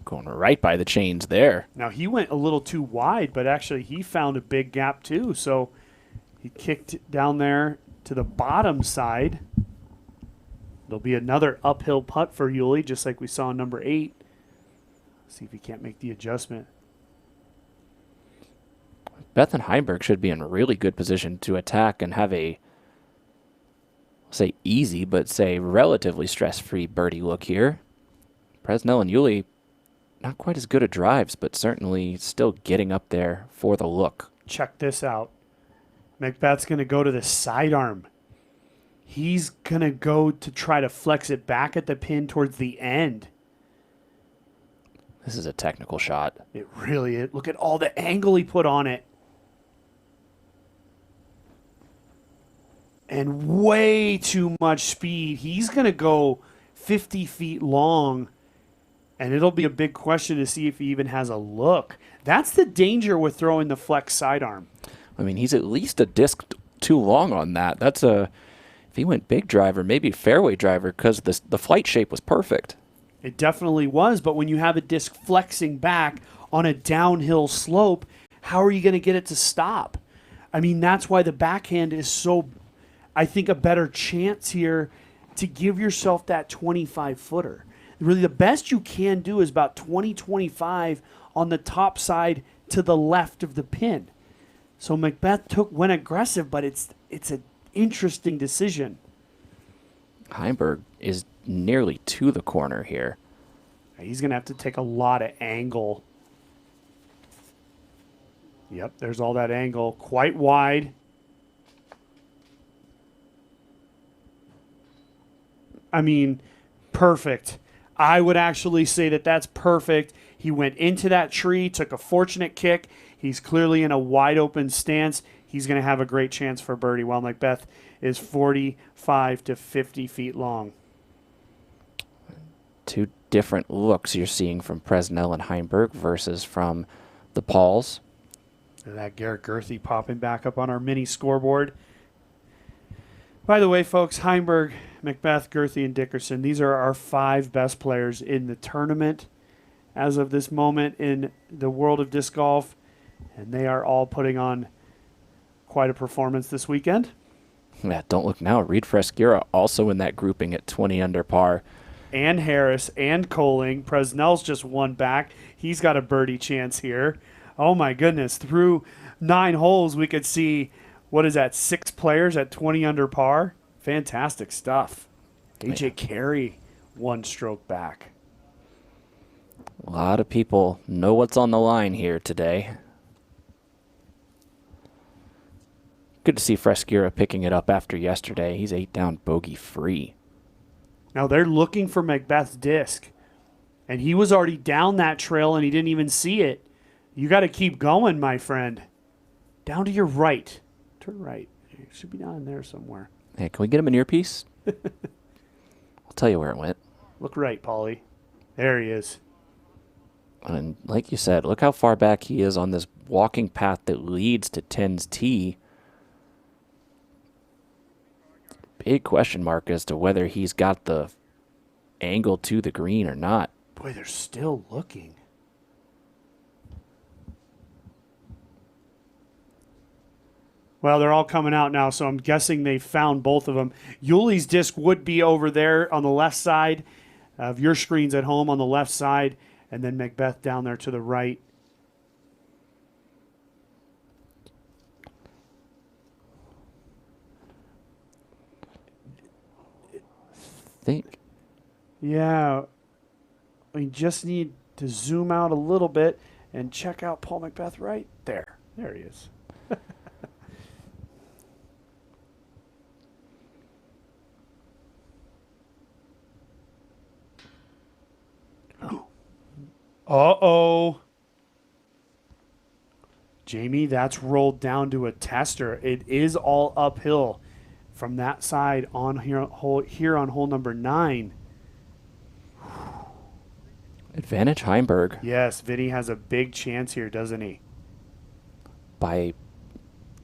Going right by the chains there. Now he went a little too wide, but actually he found a big gap too. So he kicked it down there to the bottom side. There'll be another uphill putt for Yuli, just like we saw in number 8. See if he can't make the adjustment. Beth and Heimburg should be in a really good position to attack and have a, say, easy, but say relatively stress-free birdie look here. Presnell and Yuli, not quite as good at drives, but certainly still getting up there for the look. Check this out. McBeth's going to go to the sidearm. He's going to go to try to flex it back at the pin towards the end. This is a technical shot. It really is. Look at all the angle he put on it. And way too much speed. He's going to go 50 feet long, and it'll be a big question to see if he even has a look. That's the danger with throwing the flex sidearm. I mean, he's at least a disc too long on that. That's a, if he went big driver, maybe fairway driver, because the flight shape was perfect. It definitely was, but when you have a disc flexing back on a downhill slope, how are you going to get it to stop? I mean, that's why the backhand is so, I think, a better chance here to give yourself that 25-footer. Really, the best you can do is about 20-25 on the top side to the left of the pin. So McBeth went aggressive, but it's an interesting decision. Heimburg is nearly to the corner here. He's going to have to take a lot of angle. Yep, there's all that angle. Quite wide. I mean, perfect. I would actually say that that's perfect. He went into that tree, took a fortunate kick. He's clearly in a wide open stance. He's going to have a great chance for birdie, while McBeth is 45 to 50 feet long. Two different looks you're seeing from Presnell and Heimburg versus from the Pauls. And that Garrett Gerthy popping back up on our mini scoreboard. By the way, folks, Heimburg, McBeth, Gerthy, and Dickerson, these are our 5 best players in the tournament as of this moment in the world of disc golf, and they are all putting on quite a performance this weekend. Yeah, don't look now. Reed Frescura also in that grouping at 20 under par. And Harris and Coling. Presnell's just one back. He's got a birdie chance here. Oh, my goodness. Through 9 holes, we could see, what is that, 6 players at 20 under par? Fantastic stuff. A.J. Carey, 1 stroke back. A lot of people know what's on the line here today. Good to see Frescura picking it up after yesterday. He's 8 down bogey free. Now they're looking for McBeth's disc, and he was already down that trail and he didn't even see it. You got to keep going, my friend. Down to your right. Turn right. It should be down there somewhere. Hey, can we get him an earpiece? I'll tell you where it went. Look right, Paulie. There he is. And like you said, look how far back he is on this walking path that leads to 10's tee. Big question mark as to whether he's got the angle to the green or not. Boy, they're still looking. Well, they're all coming out now, so I'm guessing they found both of them. Yuli's disc would be over there on the left side of your screens at home on the left side, and then McBeth down there to the right. Think. Yeah, we just need to zoom out a little bit and check out Paul McBeth right there. There he is. Uh-oh. Jamie, that's rolled down to a tester. It is all uphill from that side on here on hole number 9. Advantage Heimburg. Yes, Vinny has a big chance here, doesn't he? By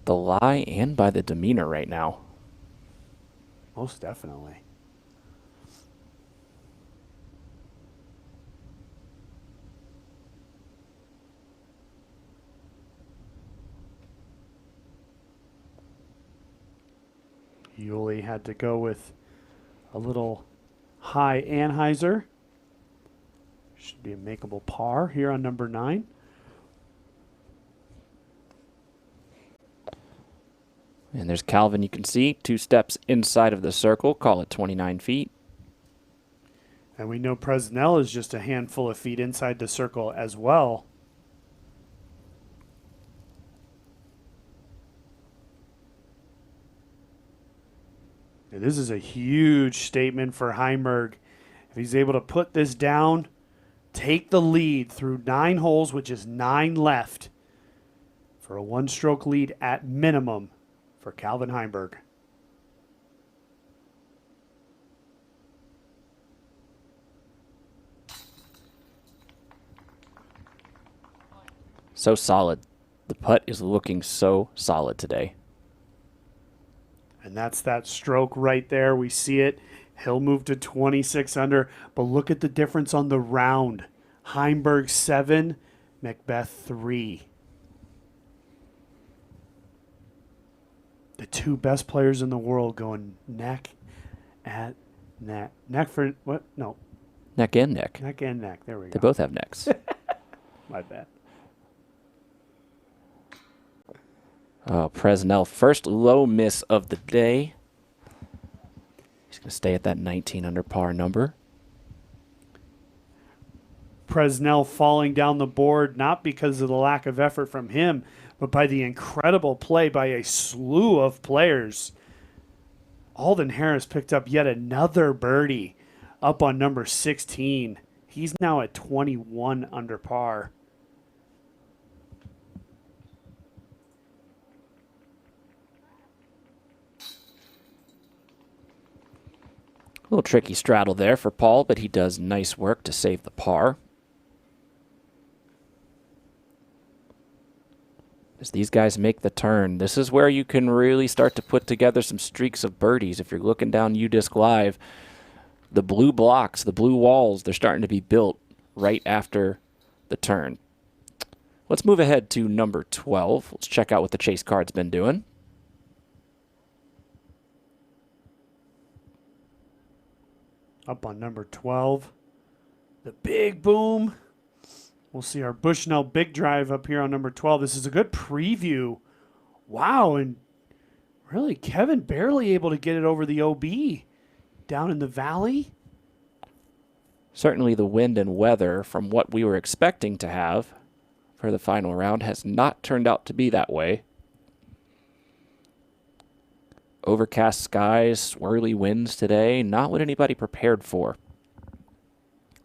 the lie and by the demeanor right now. Most definitely. Yuli had to go with a little high Anheuser. Should be a makeable par here on number 9. And there's Calvin, you can see, 2 steps inside of the circle, call it 29 feet. And we know Presnell is just a handful of feet inside the circle as well. And this is a huge statement for Heimburg. If he's able to put this down, take the lead through 9 holes, which is 9 left, for a 1-stroke lead at minimum for Calvin Heimburg. So solid. The putt is looking so solid today. And that's that stroke right there. We see it. He'll move to 26 under. But look at the difference on the round. Heimburg 7, McBeth 3. The 2 best players in the world going neck at neck. Neck for what? No. Neck and neck. Neck and neck. There we go. They both have necks. My bad. Oh, Presnell, first low miss of the day. He's going to stay at that 19 under par number. Presnell falling down the board, not because of the lack of effort from him, but by the incredible play by a slew of players. Alden Harris picked up yet another birdie up on number 16. He's now at 21 under par. A little tricky straddle there for Paul, but he does nice work to save the par. As these guys make the turn, this is where you can really start to put together some streaks of birdies. If you're looking down UDisc Live, the blue blocks, the blue walls, they're starting to be built right after the turn. Let's move ahead to number 12. Let's check out what the chase card's been doing. Up on number 12, the big boom. We'll see our Bushnell big drive up here on number 12. This is a good preview. Wow, and really Kevin barely able to get it over the OB down in the valley. Certainly the wind and weather from what we were expecting to have for the final round has not turned out to be that way. Overcast skies, swirly winds today, not what anybody prepared for.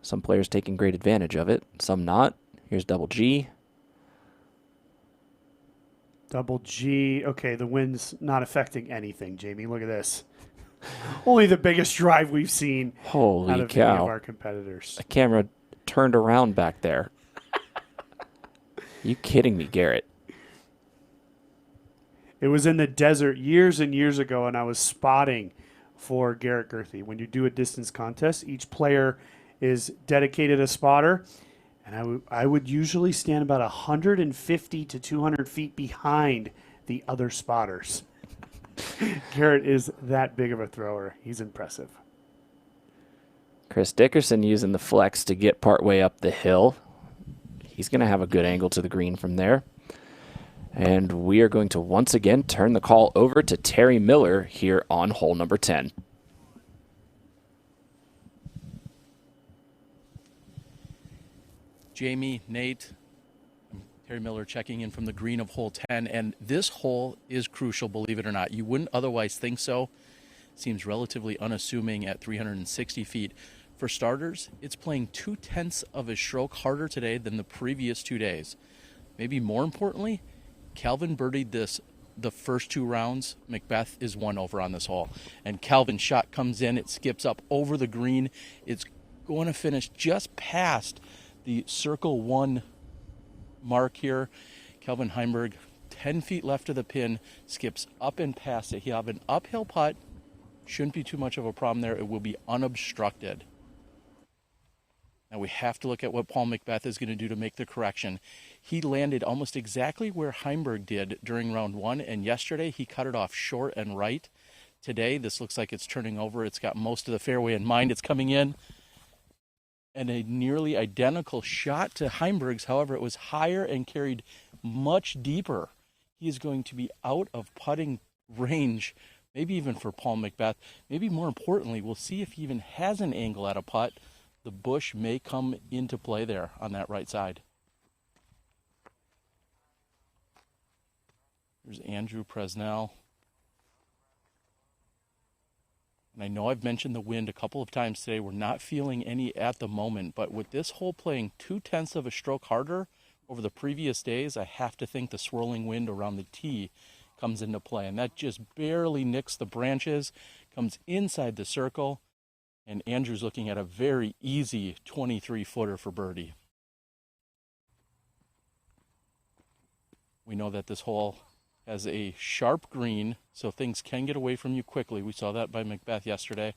Some players taking great advantage of it, some not. Here's Double G. Double G. Okay, the wind's not affecting anything, Jamie. Look at this. Only the biggest drive we've seen Holy out of cow. any of our competitors. The camera turned around back there. You kidding me, Garrett? It was in the desert years and years ago, and I was spotting for Garrett Gerthy. When you do a distance contest, each player is dedicated a spotter, and I would usually stand about 150 to 200 feet behind the other spotters. Garrett is that big of a thrower. He's impressive. Chris Dickerson using the flex to get partway up the hill. He's going to have a good angle to the green from there. And we are going to once again turn the call over to Terry Miller here on hole number 10. Jamie, Nate, I'm Terry Miller checking in from the green of hole 10, and this hole is crucial, believe it or not. You wouldn't otherwise think so. Seems relatively unassuming at 360 feet. For starters, it's playing 0.2 of a stroke harder today than the previous 2 days. Maybe more importantly, Calvin birdied this the first 2 rounds. McBeth is 1 over on this hole. And Calvin's shot comes in, it skips up over the green. It's going to finish just past the circle 1 mark here. Calvin Heimburg, 10 feet left of the pin, skips up and past it. He'll have an uphill putt. Shouldn't be too much of a problem there. It will be unobstructed. Now we have to look at what Paul McBeth is going to do to make the correction. He landed almost exactly where Heimburg did during round 1, and yesterday he cut it off short and right. today. This looks like it's turning over. It's got most of the fairway in mind. It's coming in. And a nearly identical shot to Heimburg's. However, it was higher and carried much deeper. He is going to be out of putting range, maybe even for Paul McBeth. Maybe more importantly, we'll see if he even has an angle at a putt. The bush may come into play there on that right side. There's Andrew Presnell. And I know I've mentioned the wind a couple of times today. We're not feeling any at the moment, but with this hole playing 0.2 of a stroke harder over the previous days, I have to think the swirling wind around the tee comes into play. And that just barely nicks the branches, comes inside the circle, and Andrew's looking at a very easy 23-footer for birdie. We know that this hole has a sharp green, so things can get away from you quickly. We saw that by McBeth yesterday.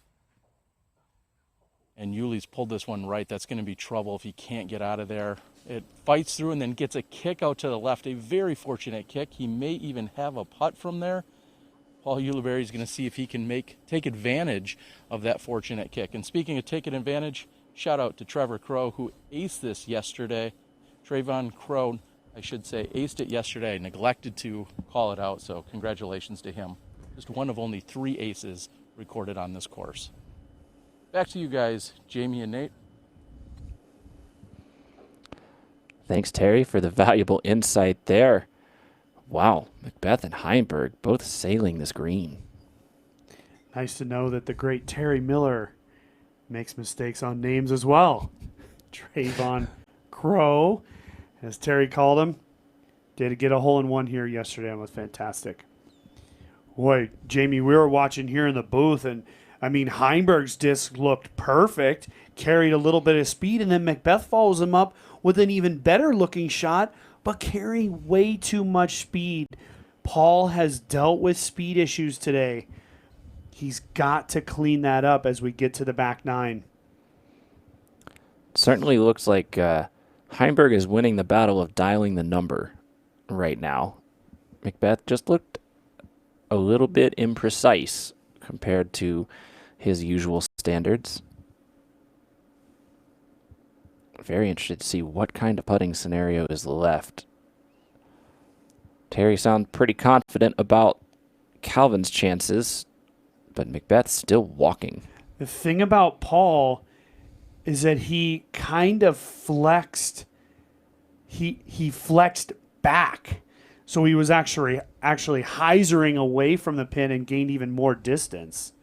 And Yuli's pulled this one right. That's going to be trouble if he can't get out of there. It fights through and then gets a kick out to the left. A very fortunate kick. He may even have a putt from there. Paul Ulibarri is going to see if he can take advantage of that fortunate kick. And speaking of taking advantage, shout out to Trevor Crow, who aced this yesterday. Trayvon Crow, I should say, aced it yesterday, neglected to call it out, so congratulations to him. Just one of only 3 aces recorded on this course. Back to you guys, Jamie and Nate. Thanks, Terry, for the valuable insight there. Wow, McBeth and Heimburg both sailing this green. Nice to know that the great Terry Miller makes mistakes on names as well. Trayvon Crow, as Terry called him, did get a hole-in-one here yesterday and was fantastic. Boy, Jamie, we were watching here in the booth, and I mean, Heimburg's disc looked perfect, carried a little bit of speed, and then McBeth follows him up with an even better-looking shot, but carrying way too much speed. Paul has dealt with speed issues today. He's got to clean that up as we get to the back nine. Certainly looks like Heimburg is winning the battle of dialing the number right now. McBeth just looked a little bit imprecise compared to his usual standards. Very interested to see what kind of putting scenario is left. Terry sounds pretty confident about Calvin's chances, but McBeth's still walking. The thing about Paul is that he kind of flexed. He flexed back, so he was actually hyzering away from the pin and gained even more distance.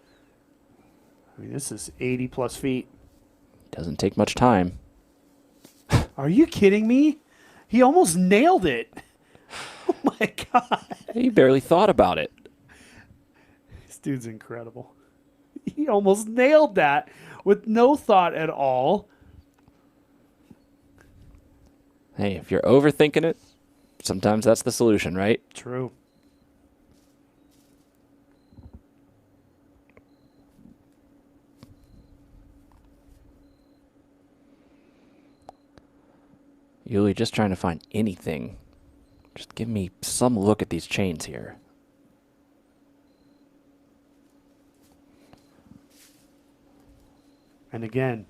I mean, this is 80 plus feet. Doesn't take much time. Are you kidding me? He almost nailed it. Oh my God. He barely thought about it. This dude's incredible. He almost nailed that with no thought at all. Hey, if you're overthinking it, sometimes that's the solution, right? True. Yuli, just trying to find anything. Just give me some look at these chains here. And again,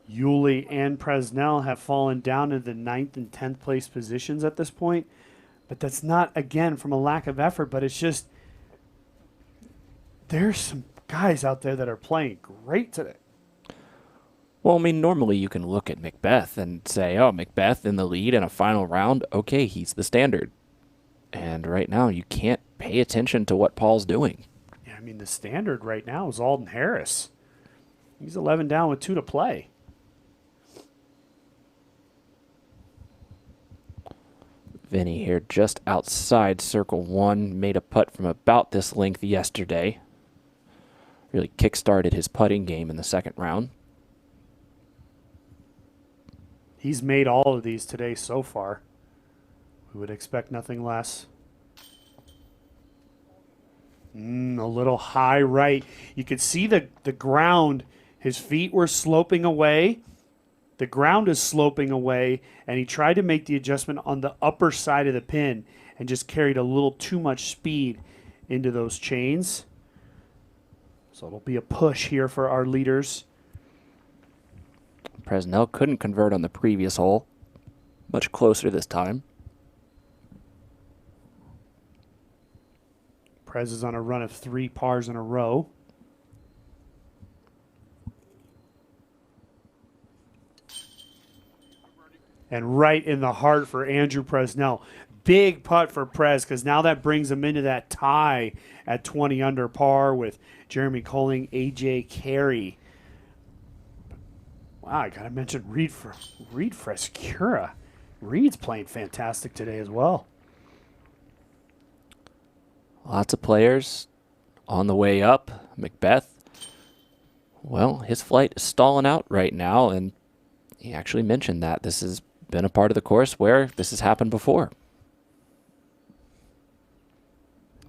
Yuli and Presnell have fallen down into the 9th and 10th place positions at this point. But that's not, again, from a lack of effort, but it's just there's some guys out there that are playing great today. Well, I mean, normally you can look at McBeth and say, oh, McBeth in the lead in a final round, okay, he's the standard. And right now you can't pay attention to what Paul's doing. Yeah, I mean, the standard right now is Alden Harris. He's 11 down with 2 to play. Vinny here just outside circle 1, made a putt from about this length yesterday. Really kick-started his putting game in the second round. He's made all of these today so far. We would expect nothing less. A little high right. You could see the ground. His feet were sloping away. The ground is sloping away, and he tried to make the adjustment on the upper side of the pin and just carried a little too much speed into those chains. So it'll be a push here for our leaders. Presnell couldn't convert on the previous hole. Much closer this time. Prez is on a run of 3 pars in a row. And right in the heart for Andrew Presnell. Big putt for Prez, because now that brings him into that tie at 20 under par with Jeremy Colling, AJ Carey. Wow, I got to mention Reed Frescura. Reed's playing fantastic today as well. Lots of players on the way up. McBeth, well, his flight is stalling out right now, and he actually mentioned that this has been a part of the course where this has happened before.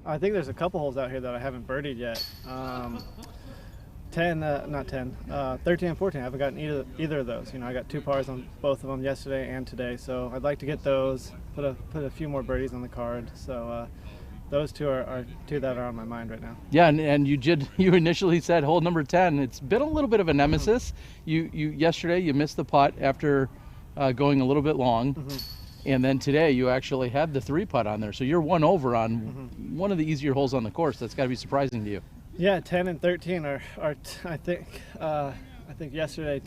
I think there's a couple holes out here that I haven't birdied yet. 13 and 14. I haven't gotten either of those. You know, I got 2 pars on both of them yesterday and today, so I'd like to get those. Put a few more birdies on the card. So those two are 2 that are on my mind right now. Yeah, and you initially said hole number 10. It's been a little bit of a nemesis. You yesterday you missed the putt after going a little bit long. And then today you actually had the 3 putt on there. So you're 1 over on one of the easier holes on the course. That's got to be surprising to you. Yeah, 10 and 13 are I think yesterday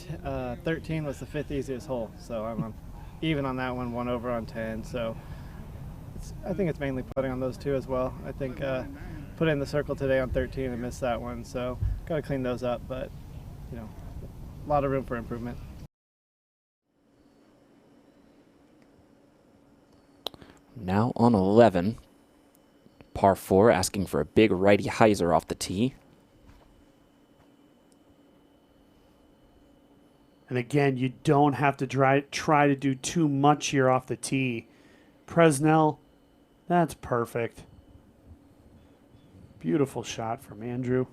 13 was the 5th easiest hole. So I'm even on that one, 1 over on 10. So I think it's mainly putting on those 2 as well. I think put in the circle today on 13 and missed that one. So got to clean those up, but you know, a lot of room for improvement. Now on 11, par 4, asking for a big righty hyzer off the tee. And again, you don't have to try to do too much here off the tee. Presnell, that's perfect. Beautiful shot from Andrew.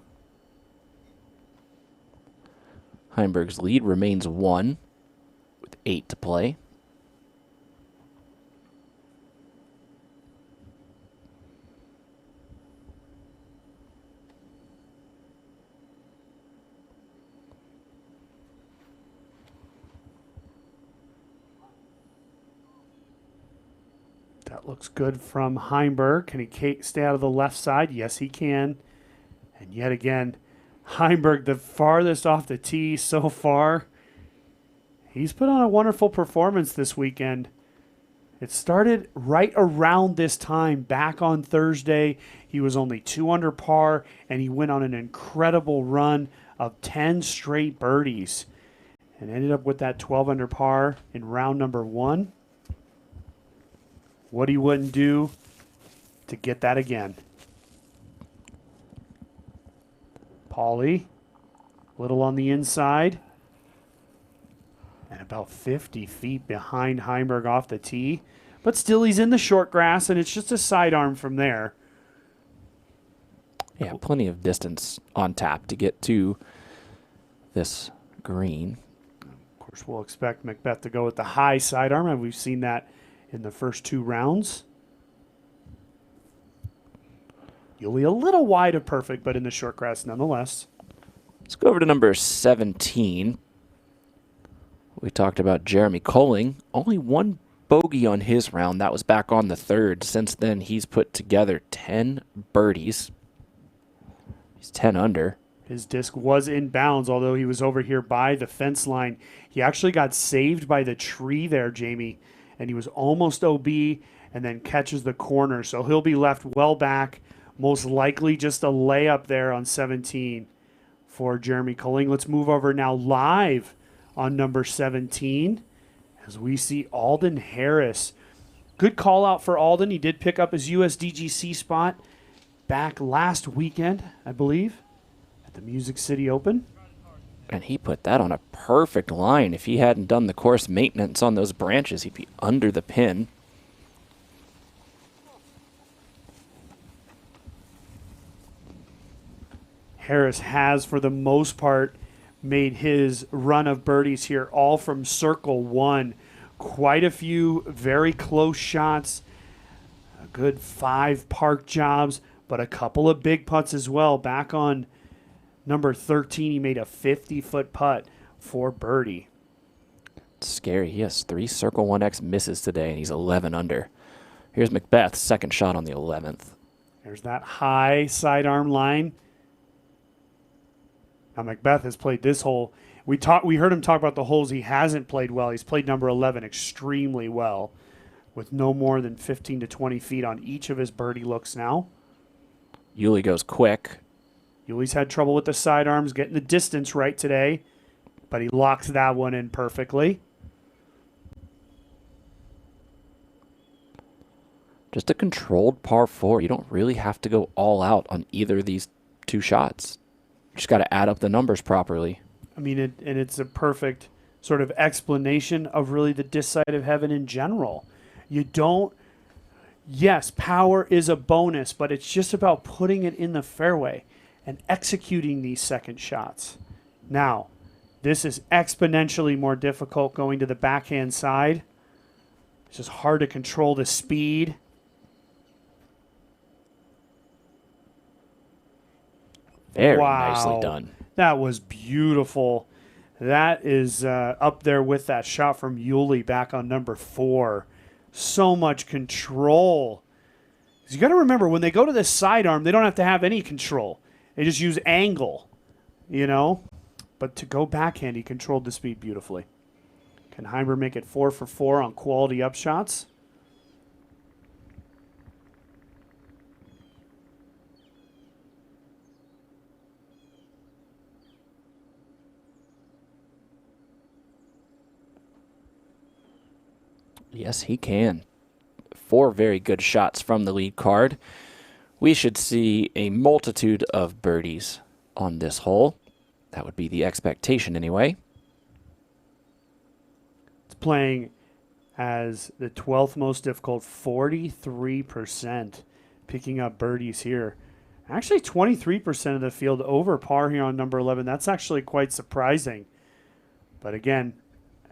Heimburg's lead remains 1 with 8 to play. That looks good from Heimburg. Can he stay out of the left side? Yes, he can. And yet again, Heimburg, the farthest off the tee so far. He's put on a wonderful performance this weekend. It started right around this time, back on Thursday. He was only 2 under par, and he went on an incredible run of 10 straight birdies and ended up with that 12 under par in round number 1. What he wouldn't do to get that again. Paulie, little on the inside. And about 50 feet behind Heimburg off the tee. But still, he's in the short grass, and it's just a sidearm from there. Yeah, plenty of distance on tap to get to this green. Of course, we'll expect McBeth to go with the high sidearm, and we've seen that in the first 2 rounds. You'll be a little wide of perfect, but in the short grass nonetheless. Let's go over to number 17. We talked about Jeremy Colling. Only 1 bogey on his round. That was back on the 3rd. Since then, he's put together 10 birdies. He's 10 under. His disc was in bounds, although he was over here by the fence line. He actually got saved by the tree there, Jamie. And he was almost OB and then catches the corner. So he'll be left well back, most likely just a layup there on 17 for Jeremy Colling. Let's move over now live on number 17 as we see Alden Harris. Good call out for Alden. He did pick up his USDGC spot back last weekend, I believe, at the Music City Open. And he put that on a perfect line. If he hadn't done the course maintenance on those branches, he'd be under the pin. Harris has, for the most part, made his run of birdies here all from circle 1. Quite a few very close shots, a good 5 park jobs, but a couple of big putts as well. Back on Number 13, he made a 50-foot putt for birdie. Scary. He has 3 Circle 1X misses today, and he's 11 under. Here's McBeth's second shot on the 11th. There's that high sidearm line. Now, McBeth has played this hole. We heard him talk about the holes he hasn't played well. He's played number 11 extremely well, with no more than 15 to 20 feet on each of his birdie looks now. Yuli goes quick. Yuli's had trouble with the sidearms, getting the distance right today, but he locks that one in perfectly. Just a controlled par 4. You don't really have to go all out on either of these 2 shots. You just got to add up the numbers properly. I mean, and it's a perfect sort of explanation of really the disc side of heaven in general. You don't, yes, power is a bonus, but it's just about putting it in the fairway and executing these second shots. Now, this is exponentially more difficult going to the backhand side. It's just hard to control the speed. Very nicely done. That was beautiful. That is up there with that shot from Yuli back on number 4. So much control. 'Cause you got to remember, when they go to this sidearm, they don't have to have any control. They just use angle, you know. But to go backhand, he controlled the speed beautifully. Can Heimburg make it 4 for 4 on quality upshots? Yes, he can. 4 very good shots from the lead card. We should see a multitude of birdies on this hole. That would be the expectation anyway. It's playing as the 12th most difficult, 43% picking up birdies here. Actually, 23% of the field over par here on number 11. That's actually quite surprising. But again,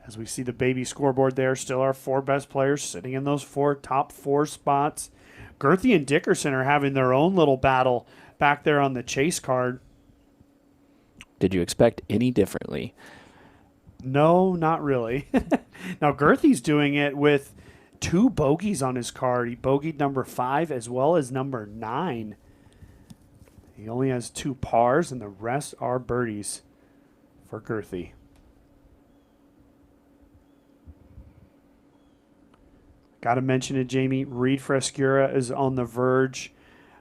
as we see the baby scoreboard there, still our 4 best players sitting in those top 4 spots. Girthy and Dickerson are having their own little battle back there on the chase card. Did you expect any differently? No, not really. Now, Girthy's doing it with 2 bogeys on his card. He bogeyed number 5 as well as number 9. He only has 2 pars, and the rest are birdies for Girthy. Got to mention it, Jamie. Reed Frescura is on the verge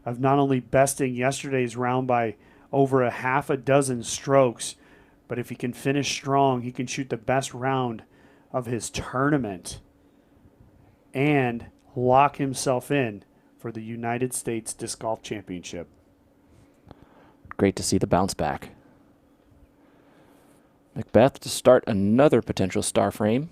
of not only besting yesterday's round by over a half a dozen strokes, but if he can finish strong, he can shoot the best round of his tournament and lock himself in for the United States Disc Golf Championship. Great to see the bounce back. McBeth to start another potential star frame.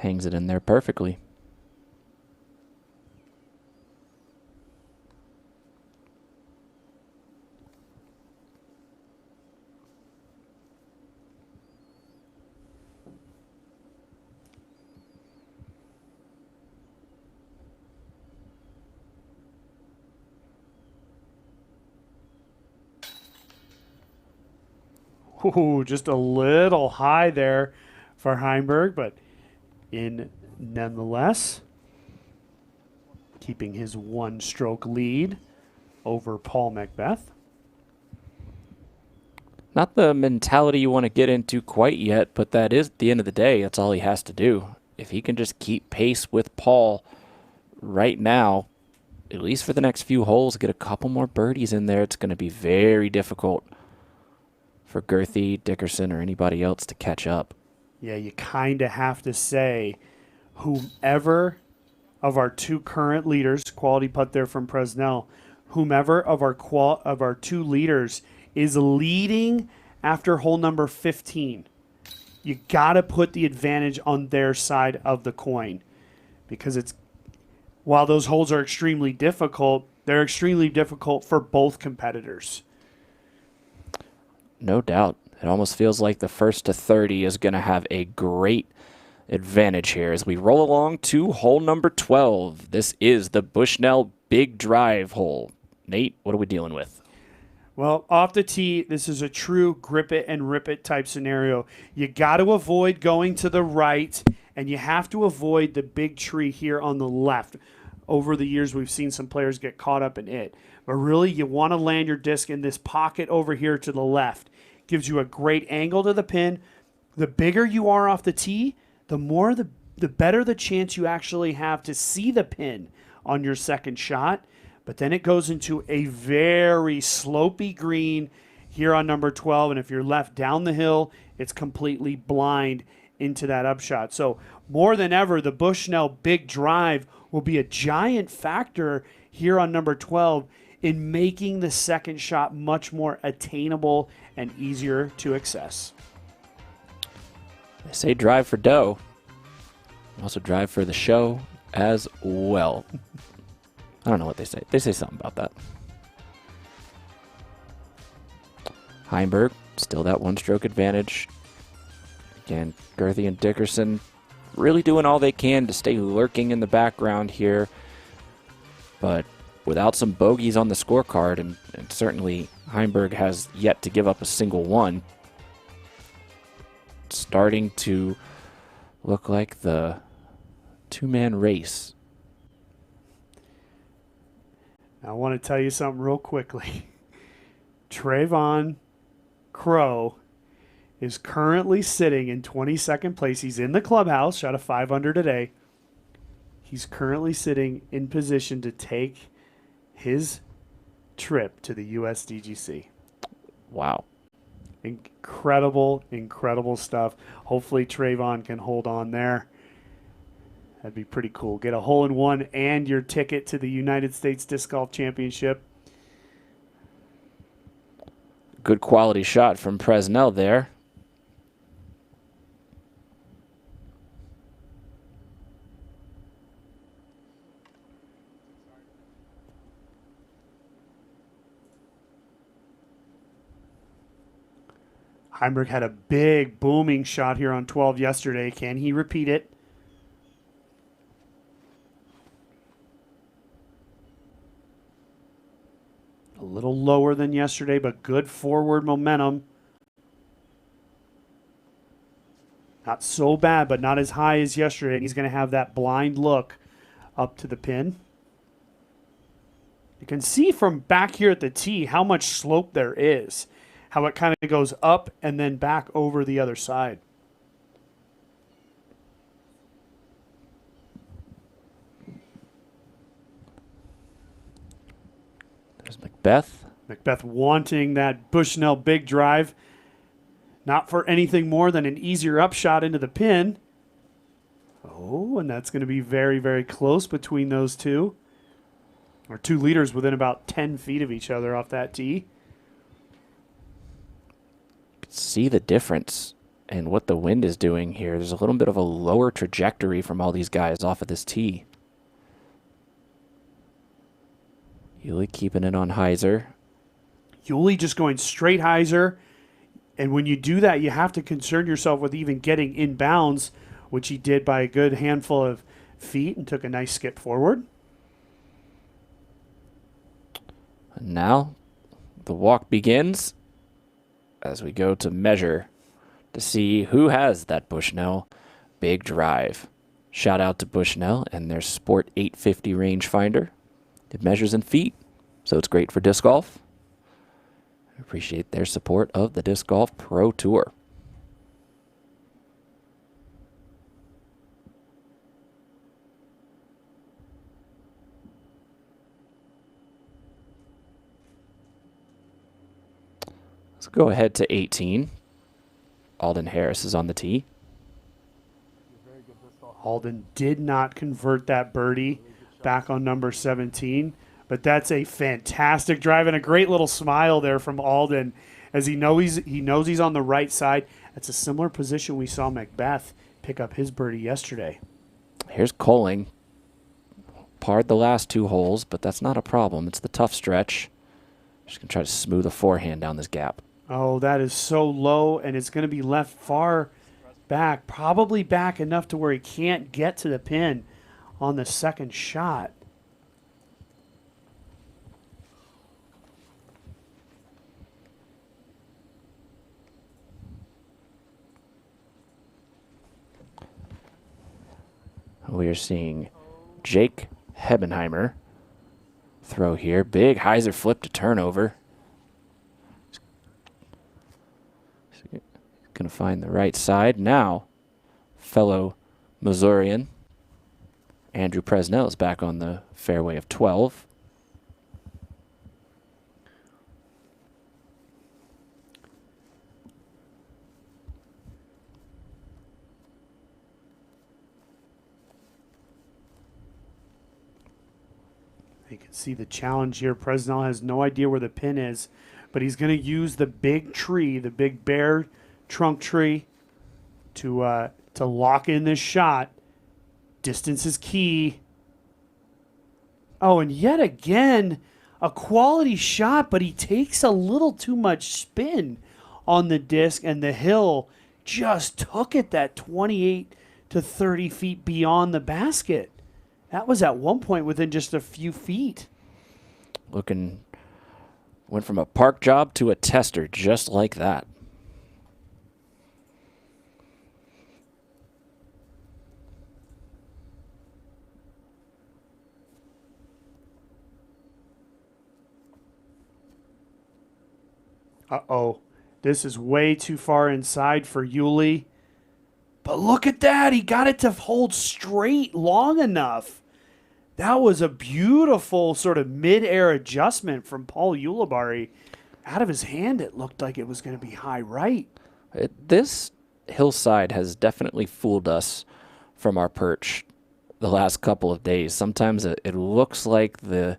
Hangs it in there perfectly. Ooh, just a little high there for Heimburg, but in nonetheless, keeping his 1-stroke lead over Paul McBeth. Not the mentality you want to get into quite yet, but that is, at the end of the day, that's all he has to do. If he can just keep pace with Paul right now, at least for the next few holes, get a couple more birdies in there, it's going to be very difficult for Girthy, Dickerson, or anybody else to catch up. Yeah, you kind of have to say whomever of our 2 current leaders, quality putt there from Presnell, whomever of our 2 leaders is leading after hole number 15, you got to put the advantage on their side of the coin, because while those holes are extremely difficult, they're extremely difficult for both competitors. No doubt. It almost feels like the first to 30 is going to have a great advantage here as we roll along to hole number 12. This is the Bushnell Big Drive hole. Nate, what are we dealing with? Well, off the tee, this is a true grip it and rip it type scenario. You got to avoid going to the right, and you have to avoid the big tree here on the left. Over the years, we've seen some players get caught up in it. But really, you want to land your disc in this pocket over here to the left. Gives you a great angle to the pin. The bigger you are off the tee, the better the chance you actually have to see the pin on your second shot. But then it goes into a very slopey green here on number 12. And if you're left down the hill, it's completely blind into that upshot. So more than ever, the Bushnell Big Drive will be a giant factor here on number 12 in making the second shot much more attainable and easier to access. They say drive for dough. Also drive for the show as well. I don't know what they say. They say something about that. Heimburg, still that one-stroke advantage. Again, Girthy and Dickerson really doing all they can to stay lurking in the background here. But without some bogeys on the scorecard, and certainly Heimburg has yet to give up a single one, it's starting to look like the two-man race. I want to tell you something real quickly. Trayvon Crow is currently sitting in 22nd place. He's in the clubhouse, shot a 5 under today. He's currently sitting in position to take his trip to the USDGC. Wow. Incredible, incredible stuff. Hopefully Trayvon can hold on there. That'd be pretty cool. Get a hole-in-one and your ticket to the United States Disc Golf Championship. Good quality shot from Presnell there. Heimburg had a big booming shot here on 12 yesterday. Can he repeat it? A little lower than yesterday, but good forward momentum. Not so bad, but not as high as yesterday. He's going to have that blind look up to the pin. You can see from back here at the tee how much slope there is. How it kind of goes up and then back over the other side. There's McBeth. McBeth wanting that Bushnell Big Drive. Not for anything more than an easier upshot into the pin. Oh, and that's going to be very, very close between those two. Our two leaders within about 10 feet of each other off that tee. See the difference in what the wind is doing here. There's a little bit of a lower trajectory from all these guys off of this tee. Yuli keeping it on hyzer. Yuli just going straight hyzer. And when you do that, you have to concern yourself with even getting inbounds, which he did by a good handful of feet and took a nice skip forward. And now the walk begins as we go to measure to see who has that Bushnell Big Drive. Shout out to Bushnell and their Sport 850 rangefinder. It measures in feet, so it's great for disc golf. I appreciate their support of the Disc Golf Pro Tour. Let's go ahead to 18. Alden Harris is on the tee. Alden did not convert that birdie back on number 17, but that's a fantastic drive and a great little smile there from Alden as he knows he's on the right side. That's a similar position we saw McBeth pick up his birdie yesterday. Here's Coling. Parred the last two holes, but that's not a problem. It's the tough stretch. Just going to try to smooth a forehand down this gap. Oh, that is so low, and it's going to be left far back, probably back enough to where he can't get to the pin on the second shot. We are seeing Jake Hebenheimer throw here. Big hyzer flip to turnover. Going to find the right side. Now, fellow Missourian Andrew Presnell is back on the fairway of 12. You can see the challenge here. Presnell has no idea where the pin is, but he's going to use the big tree, the big bare trunk tree, to lock in this shot. Distance is key. Oh, and yet again, a quality shot, but he takes a little too much spin on the disc, and the hill just took it that 28 to 30 feet beyond the basket. That was at one point within just a few feet. Went from a park job to a tester just like that. Uh-oh. This is way too far inside for Yuli. But look at that. He got it to hold straight long enough. That was a beautiful sort of mid-air adjustment from Paul Ulibarri. Out of his hand, it looked like it was going to be high right. This hillside has definitely fooled us from our perch the last couple of days. Sometimes it looks like the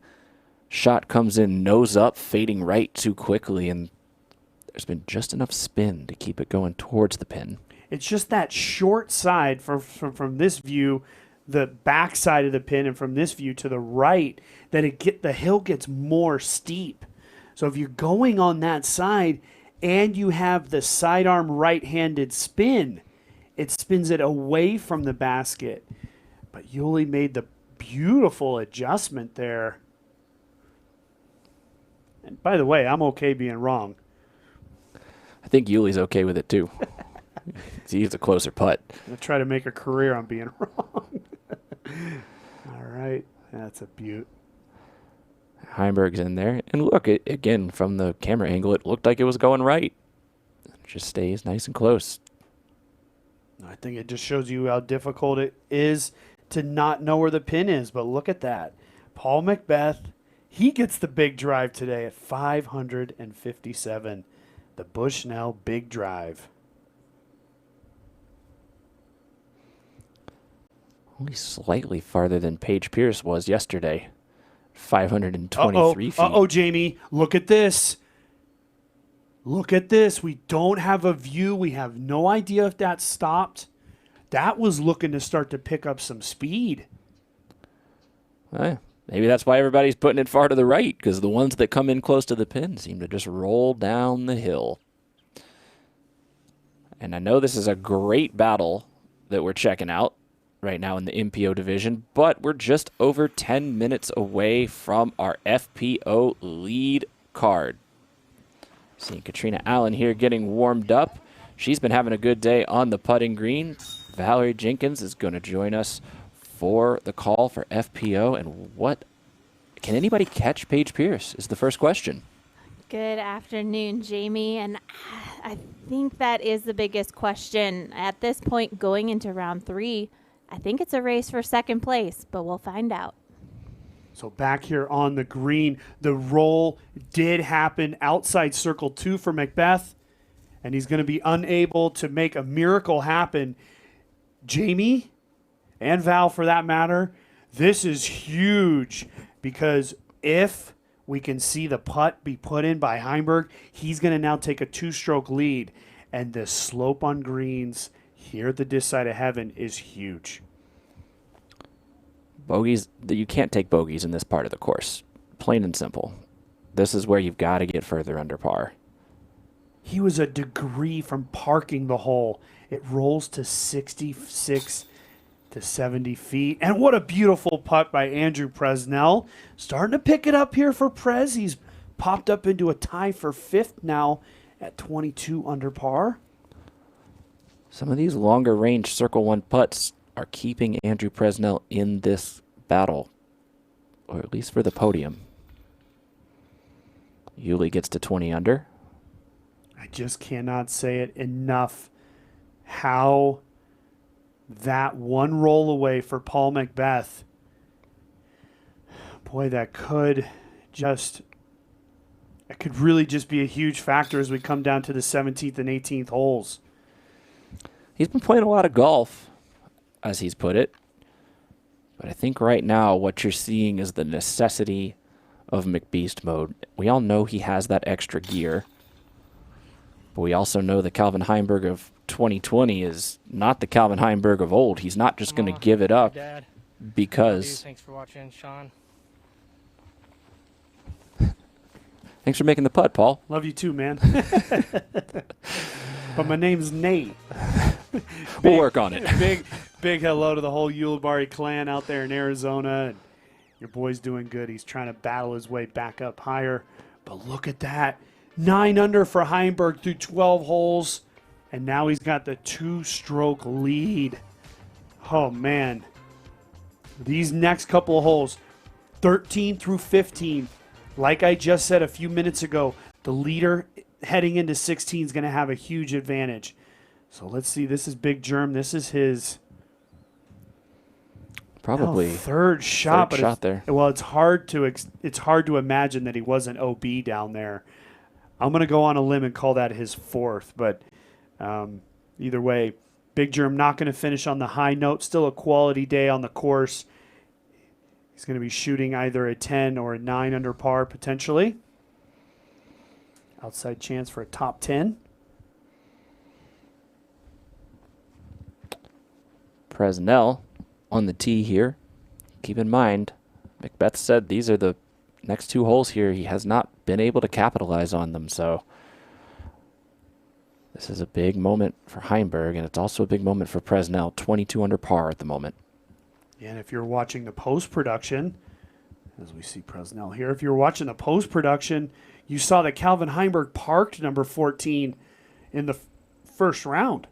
shot comes in nose up, fading right too quickly, and there's been just enough spin to keep it going towards the pin. It's just that short side from this view, the back side of the pin, and from this view to the right, that the hill gets more steep. So if you're going on that side and you have the sidearm right-handed spin, it spins it away from the basket. But Yuli made the beautiful adjustment there. And by the way, I'm okay being wrong. I think Yuli's okay with it too. He's a closer putt. I'm going to try to make a career on being wrong. All right. That's a beaut. Heimburg's in there. And look, again, from the camera angle, it looked like it was going right. It just stays nice and close. I think it just shows you how difficult it is to not know where the pin is. But look at that. Paul McBeth, he gets the big drive today at 557. The Bushnell big drive. Only slightly farther than Paige Pierce was yesterday. 523 feet. Uh-oh, Jamie. Look at this. Look at this. We don't have a view. We have no idea if that stopped. That was looking to start to pick up some speed. Maybe that's why everybody's putting it far to the right, because the ones that come in close to the pin seem to just roll down the hill. And I know this is a great battle that we're checking out right now in the MPO division, but we're just over 10 minutes away from our FPO lead card. Seeing Katrina Allen here getting warmed up. She's been having a good day on the putting green. Valerie Jenkins is going to join us for the call for FPO. And what can anybody catch Paige Pierce is the first question. Good afternoon, Jamie. And I think that is the biggest question at this point going into round 3. I think it's a race for second place, but we'll find out. So back here on the green, the roll did happen outside circle 2 for McBeth, and he's going to be unable to make a miracle happen. Jamie, and Val for that matter, this is huge because if we can see the putt be put in by Heimburg, he's going to now take a 2-stroke lead, and the slope on greens here at the this side of heaven is huge. Bogeys, you can't take bogeys in this part of the course. Plain and simple. This is where you've got to get further under par. He was a degree from parking the hole. It rolls to 66 to 70 feet. And what a beautiful putt by Andrew Presnell. Starting to pick it up here for Prez. He's popped up into a tie for 5th now at 22 under par. Some of these longer range circle one putts are keeping Andrew Presnell in this battle, or at least for the podium. Yuli gets to 20 under. I just cannot say it enough how that one roll away for Paul McBeth, boy, that could really just be a huge factor as we come down to the 17th and 18th holes. He's been playing a lot of golf, as he's put it. But I think right now what you're seeing is the necessity of McBeast mode. We all know he has that extra gear. But we also know the Calvin Heimburg of 2020 is not the Calvin Heimburg of old. He's not just going to give it up because... Thanks for watching, Sean. Thanks for making the putt, Paul. Love you too, man. But my name's Nate. We'll work on it. Big hello to the whole Ulibarri clan out there in Arizona. And your boy's doing good. He's trying to battle his way back up higher. But look at that. 9 under for Heimburg through 12 holes. And now he's got the 2-stroke lead. Oh, man. These next couple of holes, 13 through 15, like I just said a few minutes ago, the leader heading into 16 is going to have a huge advantage. So let's see. This is Big Germ. This is his probably third shot. Third shot there. Well, it's hard to imagine that he wasn't OB down there. I'm going to go on a limb and call that his 4th. But either way, Big Germ not going to finish on the high note. Still a quality day on the course. He's going to be shooting either a 10 or a 9 under par potentially. Outside chance for a top 10. Presnell on the tee here. Keep in mind, McBeth said these are the next 2 holes here. He has not been able to capitalize on them, so this is a big moment for Heimburg, and it's also a big moment for Presnell. 22 under par at the moment. And if you're watching the post-production, as we see Presnell here, if you're watching the post-production, you saw that Calvin Heimburg parked number 14 in the first round.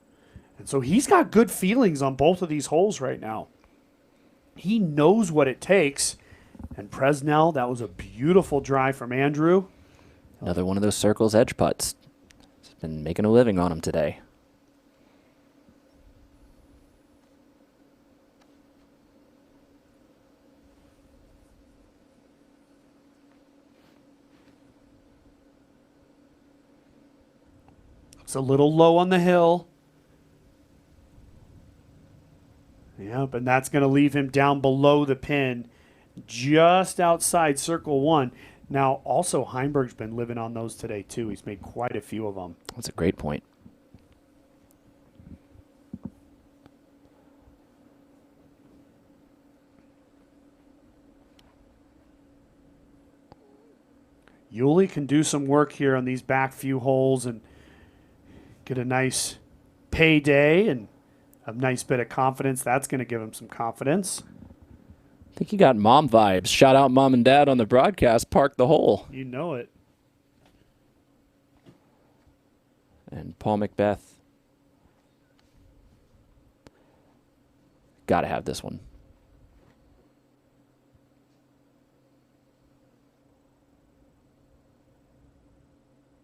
And so he's got good feelings on both of these holes right now. He knows what it takes. And Presnell, that was a beautiful drive from Andrew. Another one of those circles edge putts. He's been making a living on them today. It's a little low on the hill. Yep, and that's going to leave him down below the pin, just outside circle 1. Now, also, Heimburg's been living on those today, too. He's made quite a few of them. That's a great point. Yuli can do some work here on these back few holes and get a nice payday and a nice bit of confidence. That's going to give him some confidence. I think he got mom vibes. Shout out mom and dad on the broadcast. Park the hole. You know it. And Paul McBeth. Got to have this one.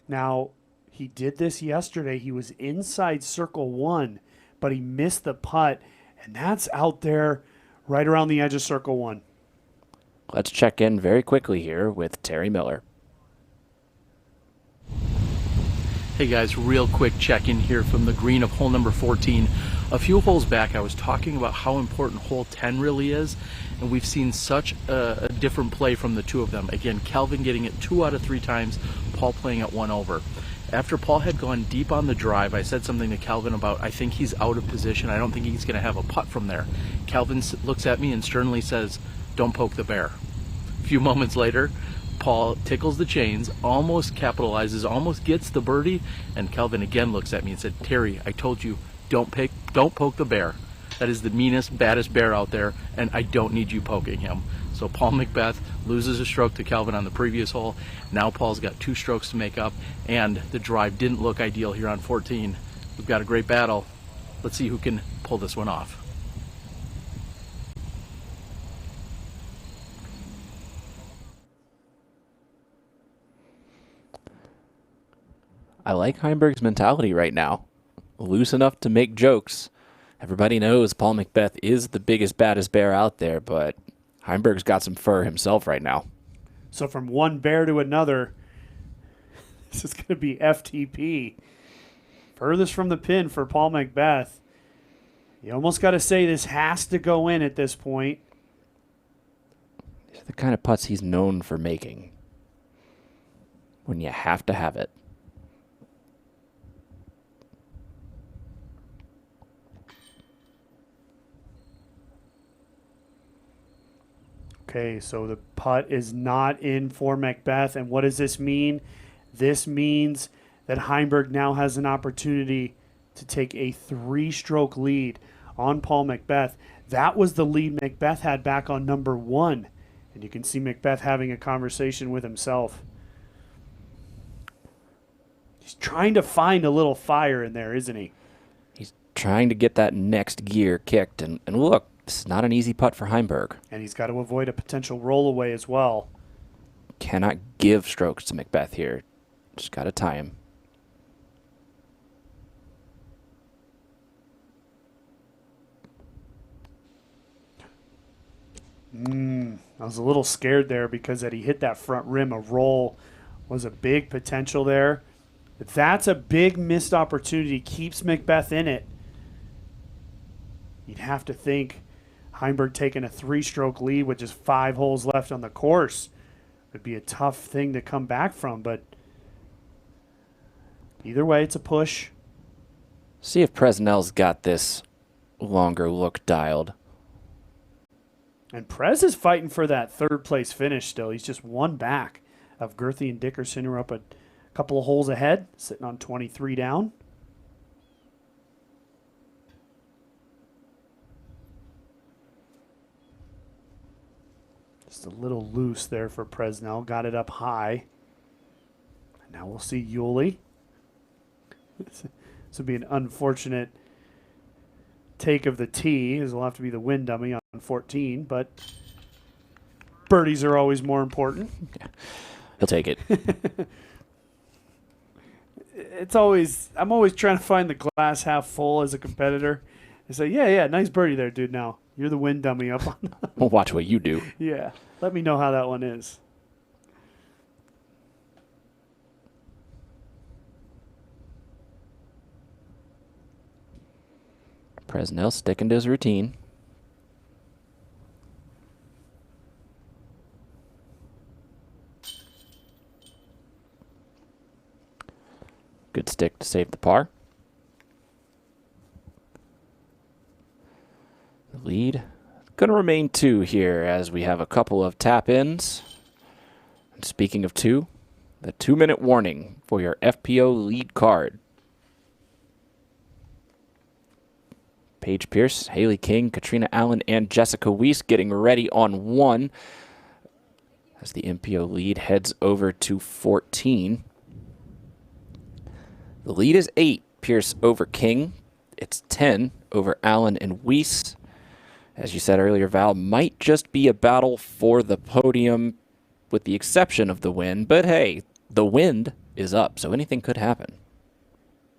Now, he did this yesterday. He was inside circle 1, but he missed the putt, and that's out there right around the edge of circle 1. Let's check in very quickly here with Terry Miller. Hey guys, real quick check-in here from the green of hole number 14. A few holes back, I was talking about how important hole 10 really is, and we've seen such a different play from the 2 of them. Again, Calvin getting it 2 out of 3 times, Paul playing it 1 over. After Paul had gone deep on the drive, I said something to Calvin about, I think he's out of position. I don't think he's going to have a putt from there. Calvin looks at me and sternly says, don't poke the bear. A few moments later, Paul tickles the chains, almost capitalizes, almost gets the birdie, and Kelvin again looks at me and said, Terry, I told you, don't poke the bear. That is the meanest, baddest bear out there, and I don't need you poking him. So Paul McBeth loses a stroke to Kelvin on the previous hole. Now Paul's got 2 strokes to make up, and the drive didn't look ideal here on 14. We've got a great battle. Let's see who can pull this one off. I like Heimburg's mentality right now. Loose enough to make jokes. Everybody knows Paul McBeth is the biggest, baddest bear out there, but Heimburg's got some fur himself right now. So from one bear to another, this is going to be FTP. Furthest from the pin for Paul McBeth. You almost got to say this has to go in at this point. These are the kind of putts he's known for making. When you have to have it. Okay, so the putt is not in for McBeth. And what does this mean? This means that Heimburg now has an opportunity to take a 3-stroke lead on Paul McBeth. That was the lead McBeth had back on number 1. And you can see McBeth having a conversation with himself. He's trying to find a little fire in there, isn't he? He's trying to get that next gear kicked. And look, this is not an easy putt for Heimburg. And he's got to avoid a potential rollaway as well. Cannot give strokes to McBeth here. Just got to tie him. I was a little scared there because that he hit that front rim. A roll was a big potential there. But that's a big missed opportunity. Keeps McBeth in it. You'd have to think Heimburg taking a 3-stroke lead with just 5 holes left on the course would be a tough thing to come back from. But either way, it's a push. See if Presnell's got this longer look dialed. And Prez is fighting for that 3rd place finish still. He's just 1 back of Girthy and Dickerson, who are up a couple of holes ahead, sitting on 23 down. Just a little loose there for Presnell. Got it up high. And now we'll see Yuli. This will be an unfortunate take of the tee, as it'll have to be the wind dummy on 14, but birdies are always more important. Yeah. He'll take it. I'm always trying to find the glass half full as a competitor. I say, yeah, nice birdie there, dude. Now you're the wind dummy up on. We'll watch what you do. Yeah, let me know how that one is. Presnell sticking to his routine. Good stick to save the par. The lead going to remain 2 here as we have a couple of tap-ins. And speaking of 2, the 2-minute warning for your FPO lead card. Paige Pierce, Haley King, Katrina Allen, and Jessica Weiss getting ready on 1 as the MPO lead heads over to 14. The lead is 8, Pierce over King. It's 10 over Allen and Weiss. As you said earlier, Val, might just be a battle for the podium with the exception of the wind. But hey, the wind is up, so anything could happen.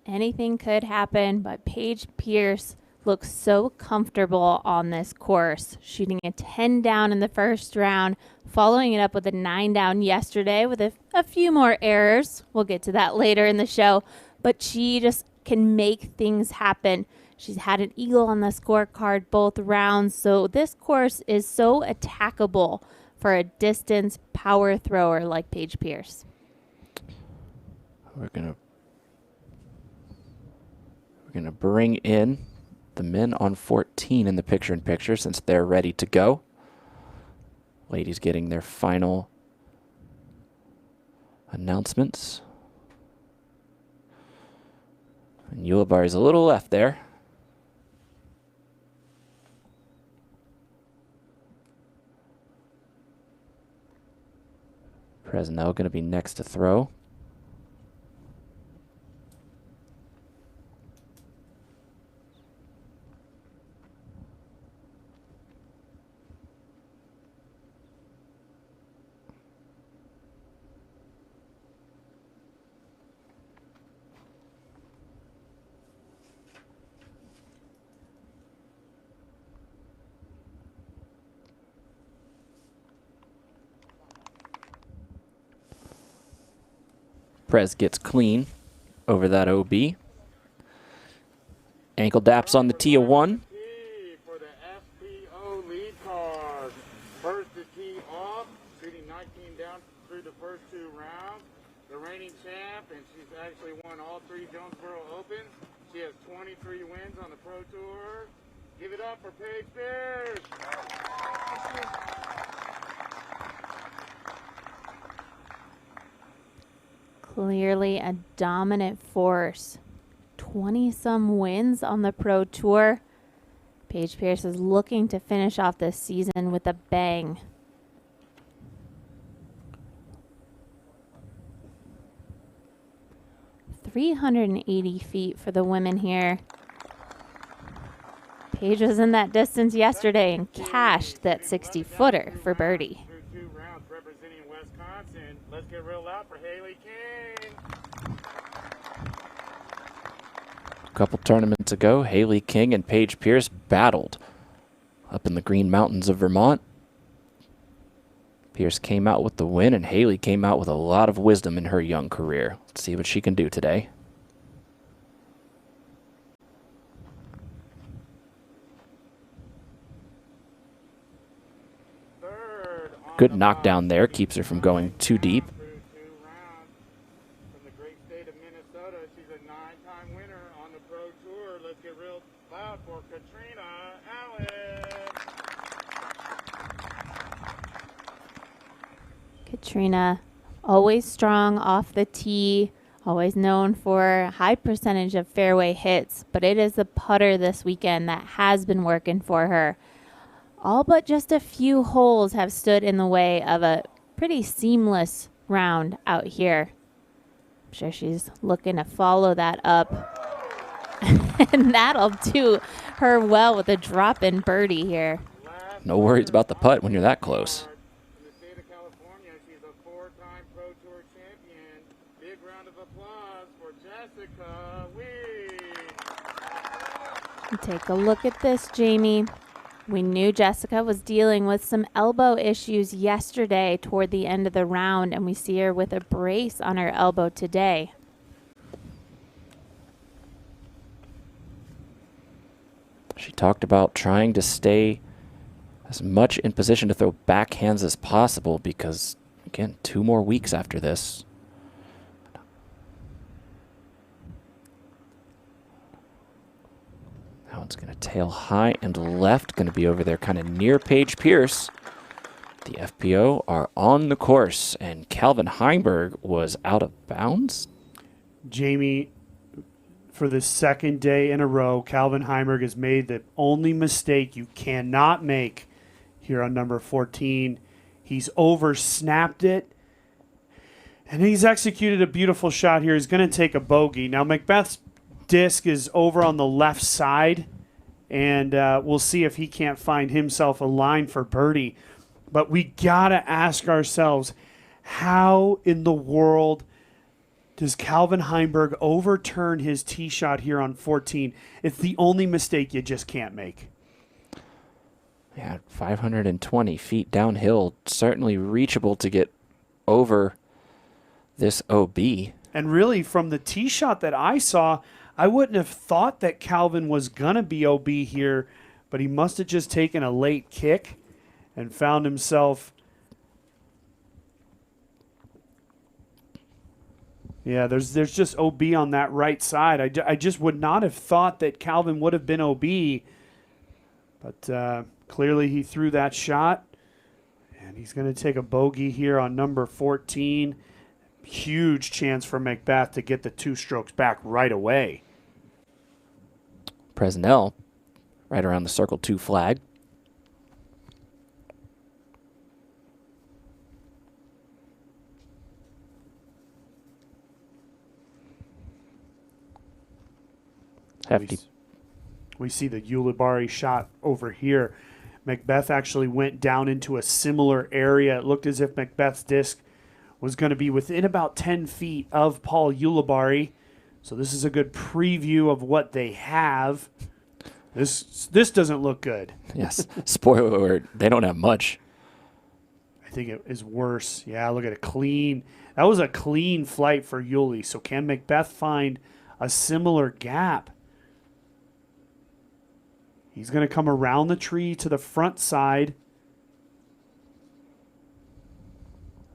Anything could happen, but Paige Pierce looks so comfortable on this course, shooting a 10 down in the first round, following it up with a 9 down yesterday with a few more errors. We'll get to that later in the show, but she just can make things happen. She's had an eagle on the scorecard both rounds, so this course is so attackable for a distance power thrower like Paige Pierce. We're gonna bring in the men on 14 in the picture-in-picture since they're ready to go. Ladies getting their final announcements. And Ulibarri's a little left there. Presnell going to be next to throw. Prez gets clean over that OB. Ankle daps on the tee of 1. For the FPO lead card. First to tee off, shooting 19 down through the first 2 rounds. The reigning champ, and she's actually won all 3 Jonesboro Opens. She has 23 wins on the Pro Tour. Give it up for Paige Pierce. Clearly a dominant force. 20-some wins on the Pro Tour. Paige Pierce is looking to finish off this season with a bang. .380 feet for the women here. Paige was in that distance yesterday and cashed that 60-footer for birdie. Through 2 rounds representing Wisconsin. Let's get real loud for Haley King. A couple tournaments ago, Haley King and Paige Pierce battled up in the Green Mountains of Vermont. Pierce came out with the win, and Haley came out with a lot of wisdom in her young career. Let's see what she can do today. Good knockdown there, keeps her from going too deep. Through 2 rounds from the great state of Minnesota. She's a 9-time winner on the Pro Tour. Let's get real loud for Katrina Allen. Katrina, always strong off the tee, always known for a high percentage of fairway hits, but it is the putter this weekend that has been working for her. All but just a few holes have stood in the way of a pretty seamless round out here. I'm sure she's looking to follow that up. And that'll do her well with a drop-in birdie here. No worries about the putt when you're that close. In the state of California, she's a 4-time Pro Tour champion. Big round of applause for Jessica Wee. Take a look at this, Jamie. We knew Jessica was dealing with some elbow issues yesterday toward the end of the round, and we see her with a brace on her elbow today. She talked about trying to stay as much in position to throw backhands as possible because, again, 2 more weeks after this. That one's going to tail high and left, going to be over there kind of near Paige Pierce. The FPO are on the course, and Calvin Heimburg was out of bounds. Jamie, for the 2nd day in a row, Calvin Heimburg has made the only mistake you cannot make here on number 14. He's over-snapped it, and he's executed a beautiful shot here. He's going to take a bogey. Now, McBeth's disc is over on the left side, and we'll see if he can't find himself a line for birdie. But we got to ask ourselves, how in the world does Calvin Heimburg overturn his tee shot here on 14? It's the only mistake you just can't make. Yeah, 520 feet downhill, certainly reachable to get over this OB. And really, from the tee shot that I saw, I wouldn't have thought that Calvin was going to be OB here, but he must have just taken a late kick and found himself. Yeah, there's just OB on that right side. I just would not have thought that Calvin would have been OB, but clearly he threw that shot, and he's going to take a bogey here on number 14. huge chance for McBeth to get the 2 strokes back right away. Presnell right around the circle 2 flag. Hefty. We see the Ulibarri shot over here. McBeth actually went down into a similar area. It looked as if McBeth's disc was going to be within about 10 feet of Paul Ulibarri. So this is a good preview of what they have. This doesn't look good. Yes. Spoiler alert, they don't have much. I think it is worse. Yeah, look at it. Clean. That was a clean flight for Yuli. So can McBeth find a similar gap? He's going to come around the tree to the front side.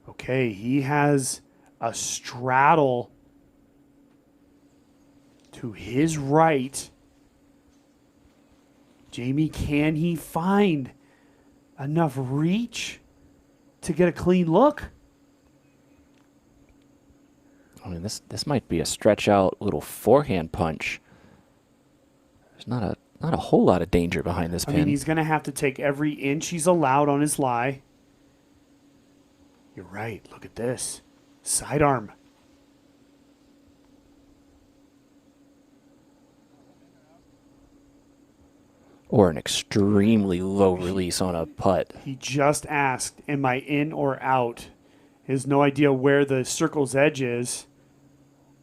Okay, he has a straddle to his right. Jamie, can he find enough reach to get a clean look? I mean, this might be a stretch out little forehand punch. There's not a whole lot of danger behind this pin. I mean, he's going to have to take every inch he's allowed on his lie. You're right. Look at this. Sidearm. Or an extremely low release on a putt. He just asked, am I in or out? He has no idea where the circle's edge is.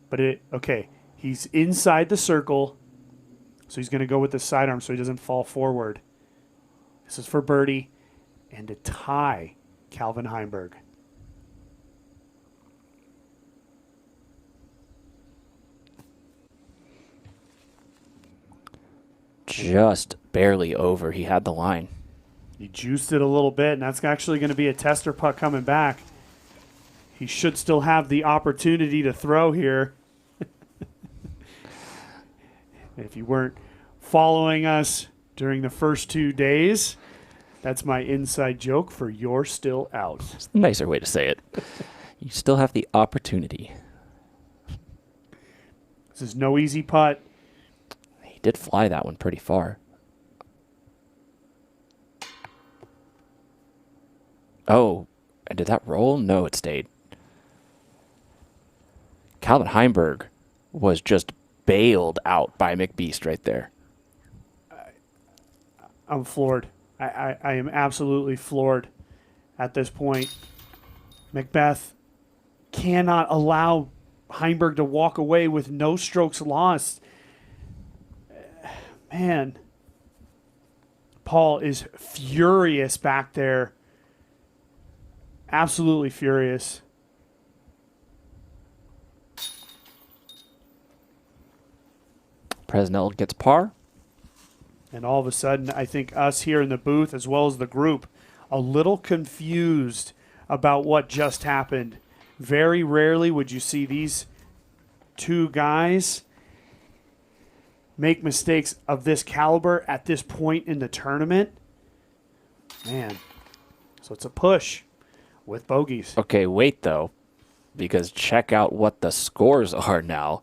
But okay, he's inside the circle. So he's going to go with the sidearm so he doesn't fall forward. This is for birdie and to tie Calvin Heimburg. Just barely over. He had the line. He juiced it a little bit, and that's actually going to be a tester putt coming back. He should still have the opportunity to throw here. If you weren't following us during the first 2 days, that's my inside joke for you're still out. It's a nicer way to say it. You still have the opportunity. This is no easy putt. He did fly that one pretty far. Oh, and did that roll? No, it stayed. Calvin Heimburg was just bailed out by McBeast right there. I'm floored. I am absolutely floored at this point. McBeth cannot allow Heimburg to walk away with no strokes lost. Man, Paul is furious back there. Absolutely furious. Presnell gets par. And all of a sudden, I think us here in the booth, as well as the group, a little confused about what just happened. Very rarely would you see these two guys make mistakes of this caliber at this point in the tournament. Man, so it's a push with bogeys. Okay, wait, though, because check out what the scores are now.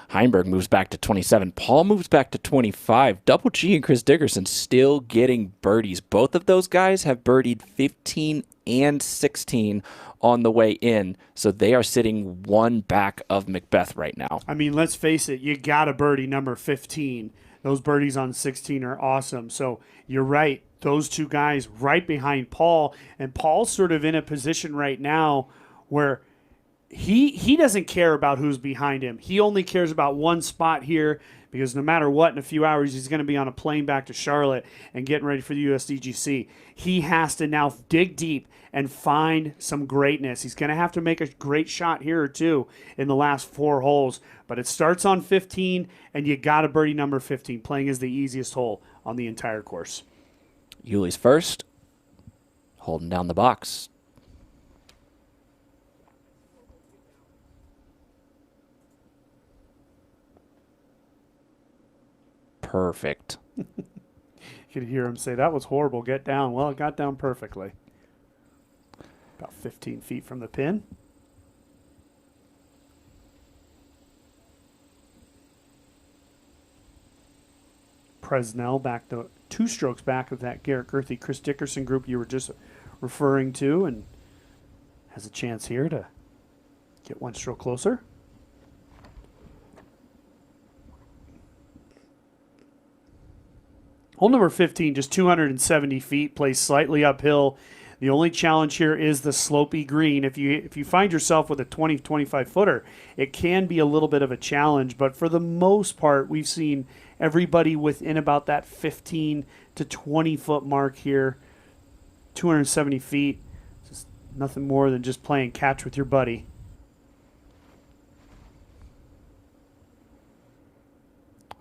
Heimburg moves back to 27. Paul moves back to 25. Double G and Chris Dickerson still getting birdies. Both of those guys have birdied 15 and 16 on the way in, so they are sitting one back of McBeth right now. I mean, let's face it, you got a birdie number 15. Those birdies on 16 are awesome. So you're right. Those two guys right behind Paul, and Paul's sort of in a position right now where he doesn't care about who's behind him. He only cares about one spot here because no matter what, in a few hours, he's going to be on a plane back to Charlotte and getting ready for the USDGC. He has to now dig deep and find some greatness. He's going to have to make a great shot here or two in the last 4 holes, but it starts on 15, and you got a birdie number 15. Playing is the easiest hole on the entire course. Yuli's first, holding down the box. Perfect. You could hear him say, that was horrible, get down. Well, it got down perfectly. About 15 feet from the pin. Presnell back to 2 strokes back of that Garrett Gurthey, Chris Dickerson group you were just referring to, and has a chance here to get 1 stroke closer. Hole number 15, just 270 feet, plays slightly uphill. The only challenge here is the slopey green. If you find yourself with a 20-25 footer, it can be a little bit of a challenge, but for the most part, we've seen everybody within about that 15 to 20 foot mark here. 270 feet, just nothing more than just playing catch with your buddy.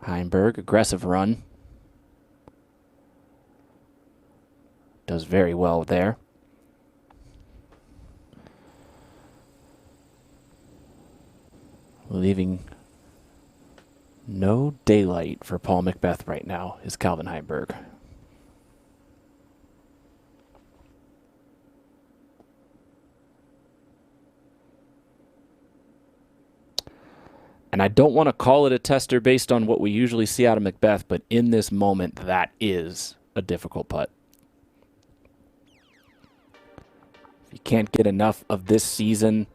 Heimburg, aggressive run. Does very well there. Leaving no daylight for Paul McBeth right now is Calvin Heimburg. And I don't want to call it a tester based on what we usually see out of McBeth, but in this moment, that is a difficult putt. If you can't get enough of this season,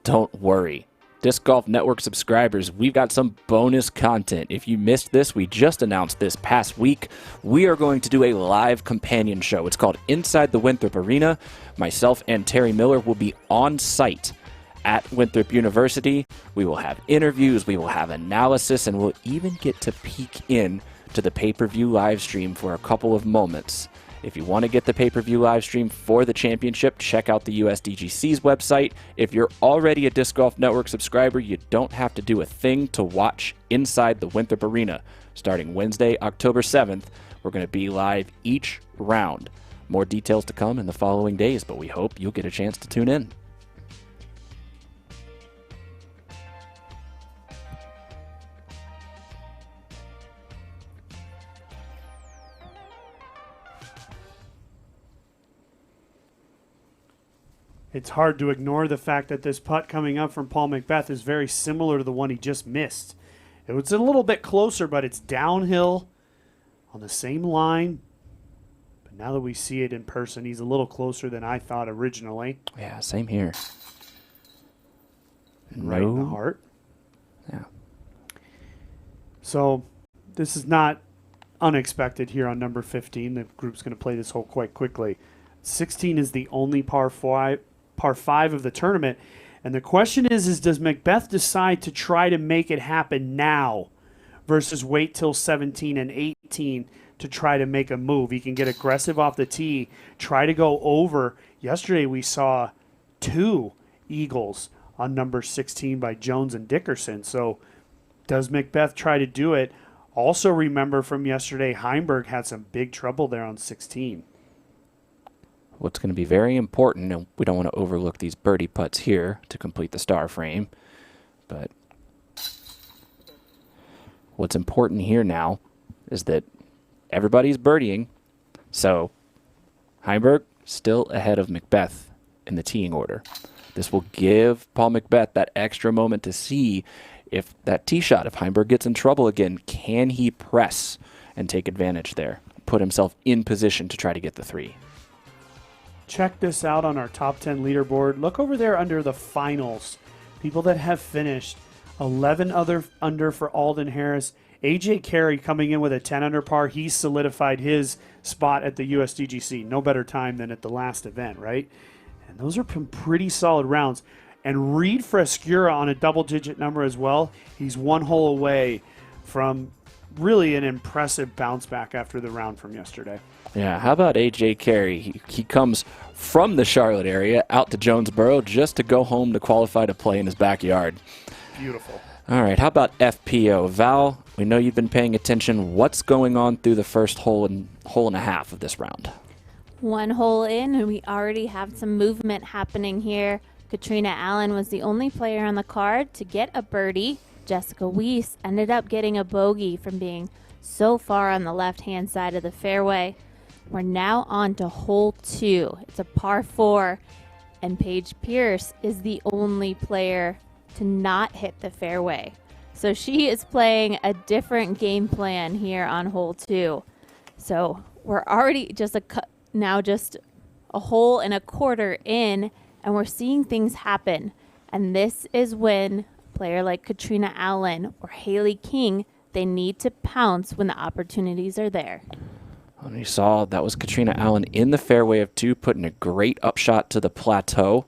don't worry. Disc Golf Network subscribers, we've got some bonus content. If you missed this, we just announced this past week. We are going to do a live companion show. It's called Inside the Winthrop Arena. Myself and Terry Miller will be on site at Winthrop University. We will have interviews, we will have analysis, and we'll even get to peek in to the pay-per-view live stream for a couple of moments. If you want to get the pay-per-view live stream for the championship, check out the USDGC's website. If you're already a Disc Golf Network subscriber, you don't have to do a thing to watch Inside the Winthrop Arena. Starting Wednesday, October 7th, we're going to be live each round. More details to come in the following days, but we hope you'll get a chance to tune in. It's hard to ignore the fact that this putt coming up from Paul McBeth is very similar to the one he just missed. It was a little bit closer, but it's downhill on the same line. But now that we see it in person, he's a little closer than I thought originally. Yeah, same here. And right in the heart. Yeah. So this is not unexpected here on number 15. The group's going to play this hole quite quickly. 16 is the only par 5 of the tournament. And the question is does McBeth decide to try to make it happen now versus wait till 17 and 18 to try to make a move? He can get aggressive off the tee, try to go over. Yesterday we saw 2 eagles on number 16 by Jones and Dickerson. So does McBeth try to do it? Also remember from yesterday, Heimburg had some big trouble there on 16. What's going to be very important, and we don't want to overlook these birdie putts here to complete the star frame, but what's important here now is that everybody's birdieing, so Heimburg still ahead of McBeth in the teeing order. This will give Paul McBeth that extra moment to see if that tee shot, if Heimburg gets in trouble again, can he press and take advantage there, put himself in position to try to get the 3. Check this out on our top 10 leaderboard. Look over there under the finals. People that have finished. 11 under for Alden Harris. AJ Carey coming in with a 10 under par. He's solidified his spot at the USDGC. No better time than at the last event, right? And those are some pretty solid rounds. And Reed Frescura on a double-digit number as well. He's 1 hole away from really an impressive bounce back after the round from yesterday. Yeah, how about AJ Carey? He comes from the Charlotte area out to Jonesboro just to go home to qualify to play in his backyard. Beautiful. All right, how about FPO? Val, we know you've been paying attention. What's going on through the first hole and a half of this round? 1 hole in, and we already have some movement happening here. Katrina Allen was the only player on the card to get a birdie. Jessica Weiss ended up getting a bogey from being so far on the left-hand side of the fairway. We're now on to hole 2. It's a par 4, and Paige Pierce is the only player to not hit the fairway. So she is playing a different game plan here on hole 2. So we're already just a hole and a quarter in, and we're seeing things happen. And this is when a player like Katrina Allen or Haley King, they need to pounce when the opportunities are there. And you saw that was Katrina Allen in the fairway of 2, putting a great upshot to the plateau.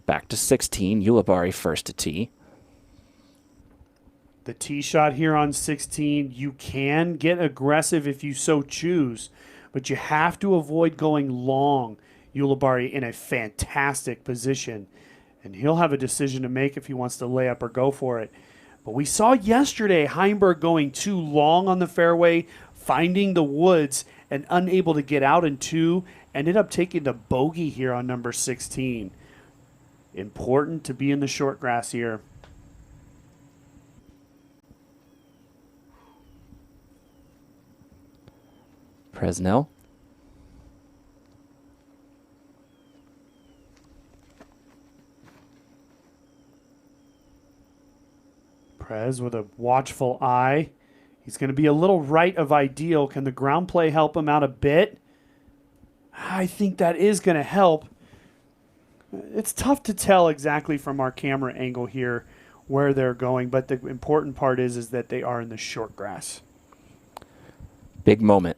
Back to 16, Ulibarri first to tee. The tee shot here on 16, you can get aggressive if you so choose, but you have to avoid going long. Ulibarri in a fantastic position, and he'll have a decision to make if he wants to lay up or go for it. But we saw yesterday Heimburg going too long on the fairway, finding the woods, and unable to get out in 2, ended up taking the bogey here on number 16. Important to be in the short grass here. Presnell. Prez with a watchful eye. He's going to be a little right of ideal. Can the ground play help him out a bit? I think that is going to help. It's tough to tell exactly from our camera angle here where they're going, but the important part is that they are in the short grass. Big moment.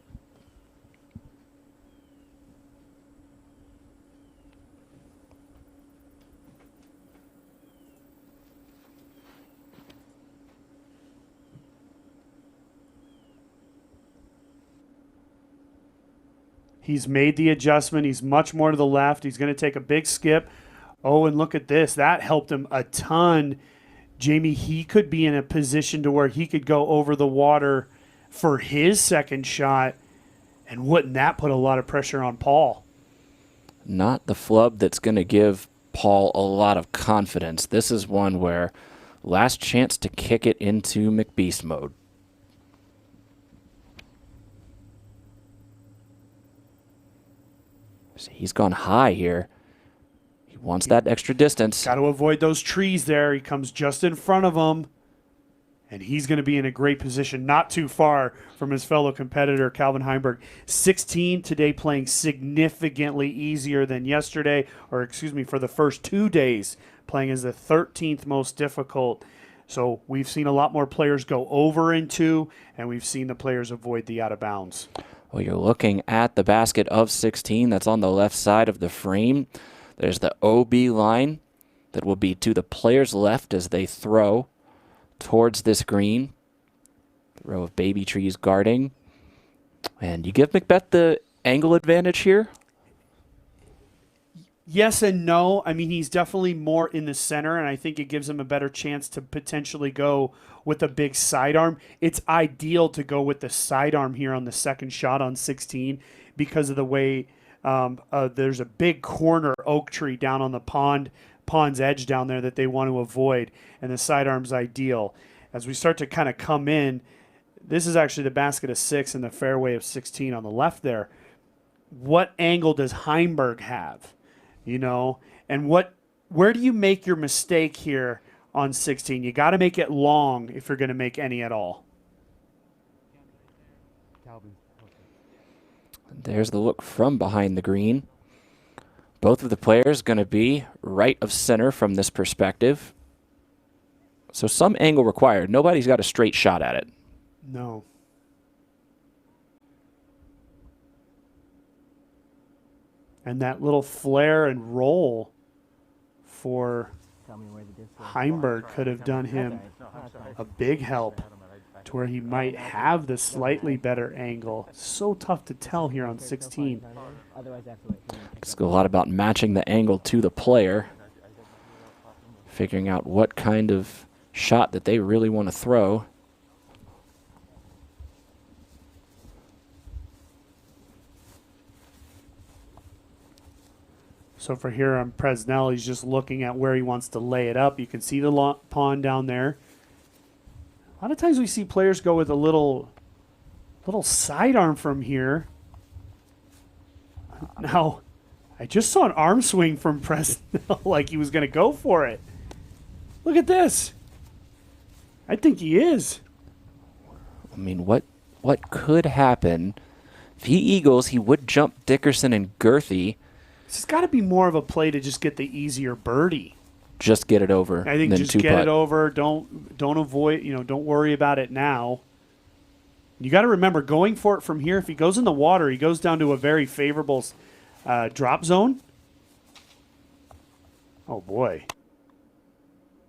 He's made the adjustment. He's much more to the left. He's going to take a big skip. Oh, and look at this. That helped him a ton. Jamie, he could be in a position to where he could go over the water for his second shot. And wouldn't that put a lot of pressure on Paul? Not the flub that's going to give Paul a lot of confidence. This is one where last chance to kick it into McBeast mode. So he's gone high here. He wants that extra distance. Got to avoid those trees there. He comes just in front of them. And he's going to be in a great position, not too far from his fellow competitor, Calvin Heimburg. 16 today, playing significantly easier than yesterday, for the first 2 days, playing as the 13th most difficult. So we've seen a lot more players go over in 2, and we've seen the players avoid the out of bounds. Well, you're looking at the basket of 16 that's on the left side of the frame. There's the OB line that will be to the player's left as they throw towards this green. The row of baby trees guarding. And you give McBeth the angle advantage here? Yes and no. I mean, he's definitely more in the center, and I think it gives him a better chance to potentially go with a big sidearm. It's ideal to go with the sidearm here on the second shot on 16 because of the way there's a big corner oak tree down on the pond's edge down there that they want to avoid, and the sidearm's ideal. As we start to kind of come in, this is actually the basket of 6 and the fairway of 16 on the left there. What angle does Heimburg have? You know, and where do you make your mistake here on 16? You got to make it long if you're going to make any at all. There's the look from behind the green. Both of the players going to be right of center from this perspective. So some angle required. Nobody's got a straight shot at it. No. And that little flare and roll for Heimburg could have done him a big help to where he might have the slightly better angle. So tough to tell here on 16. It's a lot about matching the angle to the player, figuring out what kind of shot that they really want to throw. So for here on Presnell, he's just looking at where he wants to lay it up. You can see the pond down there. A lot of times we see players go with a little sidearm from here. Now, I just saw an arm swing from Presnell like he was going to go for it. Look at this. I think he is. I mean, what could happen? If he eagles, he would jump Dickerson and Girthy. This has got to be more of a play to just get the easier birdie. Just get it over. I think then just two get putt. it over. Don't avoid, don't worry about it now. You got to remember, going for it from here, if he goes in the water, he goes down to a very favorable drop zone. Oh, boy.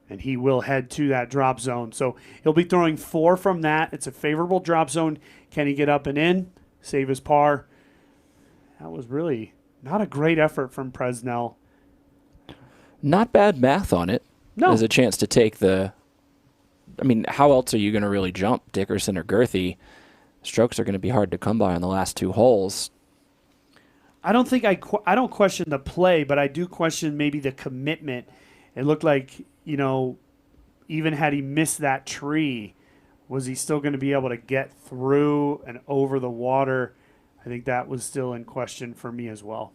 And he will head to that drop zone. So he'll be throwing 4 from that. It's a favorable drop zone. Can he get up and in? Save his par. That was really not a great effort from Presnell. Not bad math on it. No. There's a chance to take the... I mean, how else are you going to really jump Dickerson or Girthy? Strokes are going to be hard to come by on the last 2 holes. I don't think I don't question the play, but I do question maybe the commitment. It looked like, even had he missed that tree, was he still going to be able to get through and over the water? I think that was still in question for me as well.